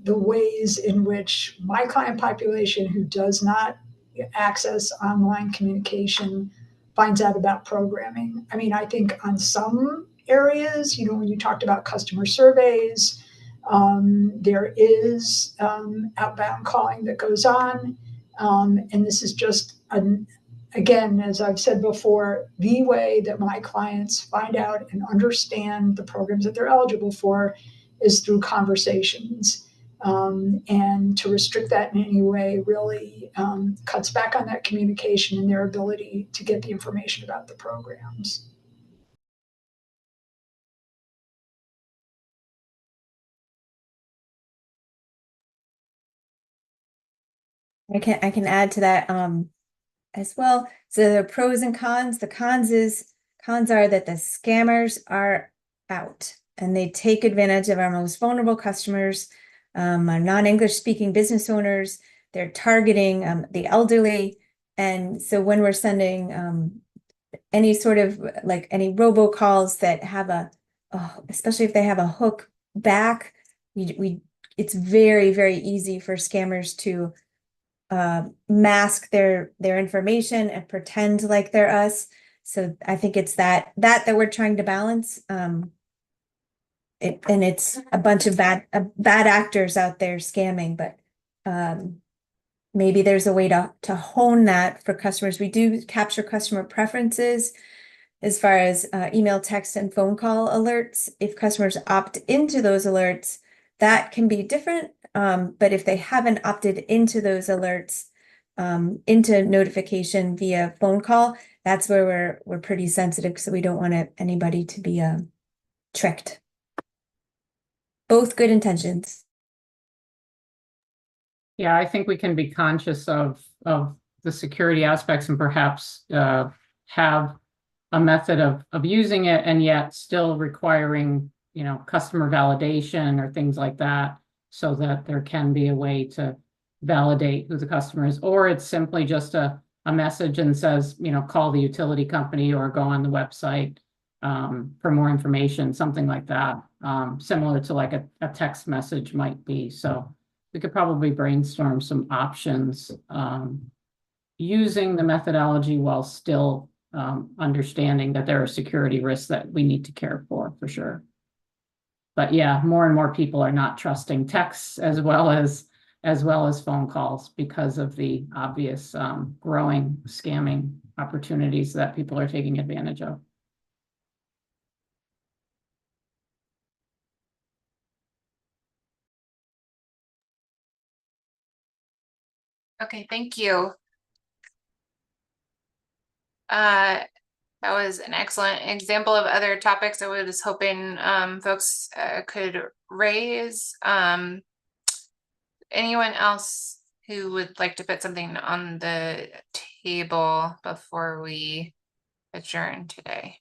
Q: the ways in which my client population who does not access online communication finds out about programming. I mean, I think on some areas, when you talked about customer surveys, there is outbound calling that goes on. And this is just, again, as I've said before, the way that my clients find out and understand the programs that they're eligible for is through conversations. And to restrict that in any way really cuts back on that communication and their ability to get the information about the programs.
D: I can add to that as well. So the pros and cons. The cons are that the scammers are out and they take advantage of our most vulnerable customers, our non-English speaking business owners. They're targeting the elderly. And so when we're sending any sort of like any robocalls that have especially if they have a hook back, it's very, very easy for scammers to mask their information and pretend like they're us. So I think it's that we're trying to balance. And it's a bunch of bad actors out there scamming, but maybe there's a way to hone that for customers. We do capture customer preferences as far as email, text, and phone call alerts. If customers opt into those alerts, that can be different. But if they haven't opted into those alerts, into notification via phone call, that's where we're pretty sensitive, so we don't want anybody to be tricked. Both good intentions.
I: Yeah, I think we can be conscious of the security aspects and perhaps have a method of using it and yet still requiring, customer validation or things like that, so that there can be a way to validate who the customer is, or it's simply just a message and says, call the utility company or go on the website for more information, something like that, similar to like a text message might be. So we could probably brainstorm some options using the methodology while still understanding that there are security risks that we need to care for sure. But yeah, more and more people are not trusting texts as well as phone calls because of the obvious growing scamming opportunities that people are taking advantage of.
A: Okay, thank you. That was an excellent example of other topics I was hoping folks could raise. Anyone else who would like to put something on the table before we adjourn today?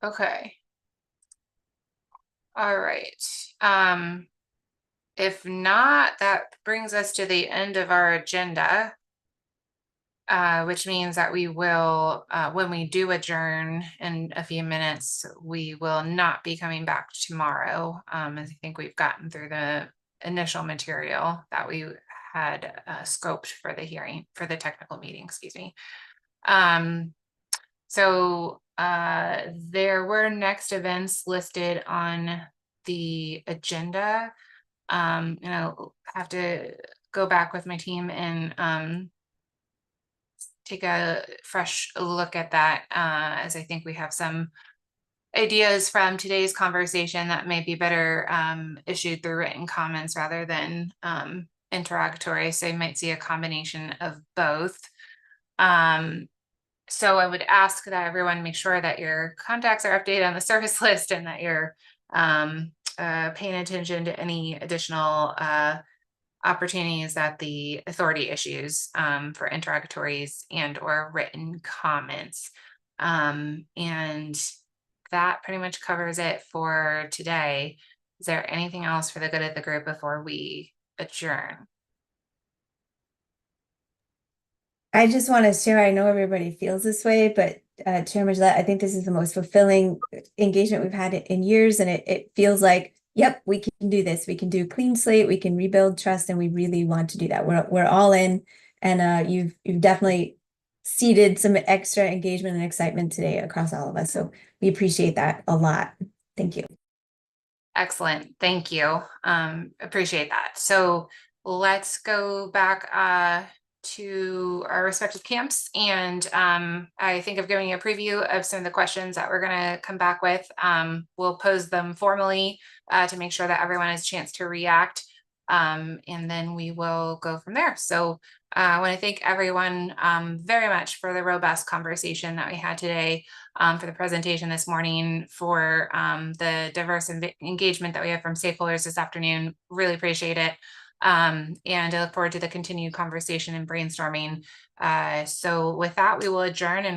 A: Okay. All right. If not, that brings us to the end of our agenda, which means that we will, when we do adjourn in a few minutes, we will not be coming back tomorrow. As I think we've gotten through the initial material that we had scoped for the hearing, for the technical meeting, excuse me. So there were next events listed on the agenda. And I'll have to go back with my team and take a fresh look at that, as I think we have some ideas from today's conversation that may be better issued through written comments rather than interrogatory. So you might see a combination of both. So I would ask that everyone make sure that your contacts are updated on the service list and that you're paying attention to any additional opportunities that the authority issues for interrogatories and or written comments. And that pretty much covers it for today. Is there anything else for the good of the group before we adjourn?
D: I just want to share, I know everybody feels this way, but Chairman Gillette, I think this is the most fulfilling engagement we've had in years. And it feels like, yep, we can do this. We can do clean slate. We can rebuild trust. And we really want to do that. We're all in. And you've definitely seeded some extra engagement and excitement today across all of us. So we appreciate that a lot. Thank you.
A: Excellent. Thank you. Appreciate that. So let's go back to our respective camps. And I think of giving you a preview of some of the questions that we're going to come back with. We'll pose them formally to make sure that everyone has a chance to react. And then we will go from there. So I want to thank everyone very much for the robust conversation that we had today, for the presentation this morning, for the diverse engagement that we have from stakeholders this afternoon. Really appreciate it. And I look forward to the continued conversation and brainstorming. So with that, we will adjourn, and with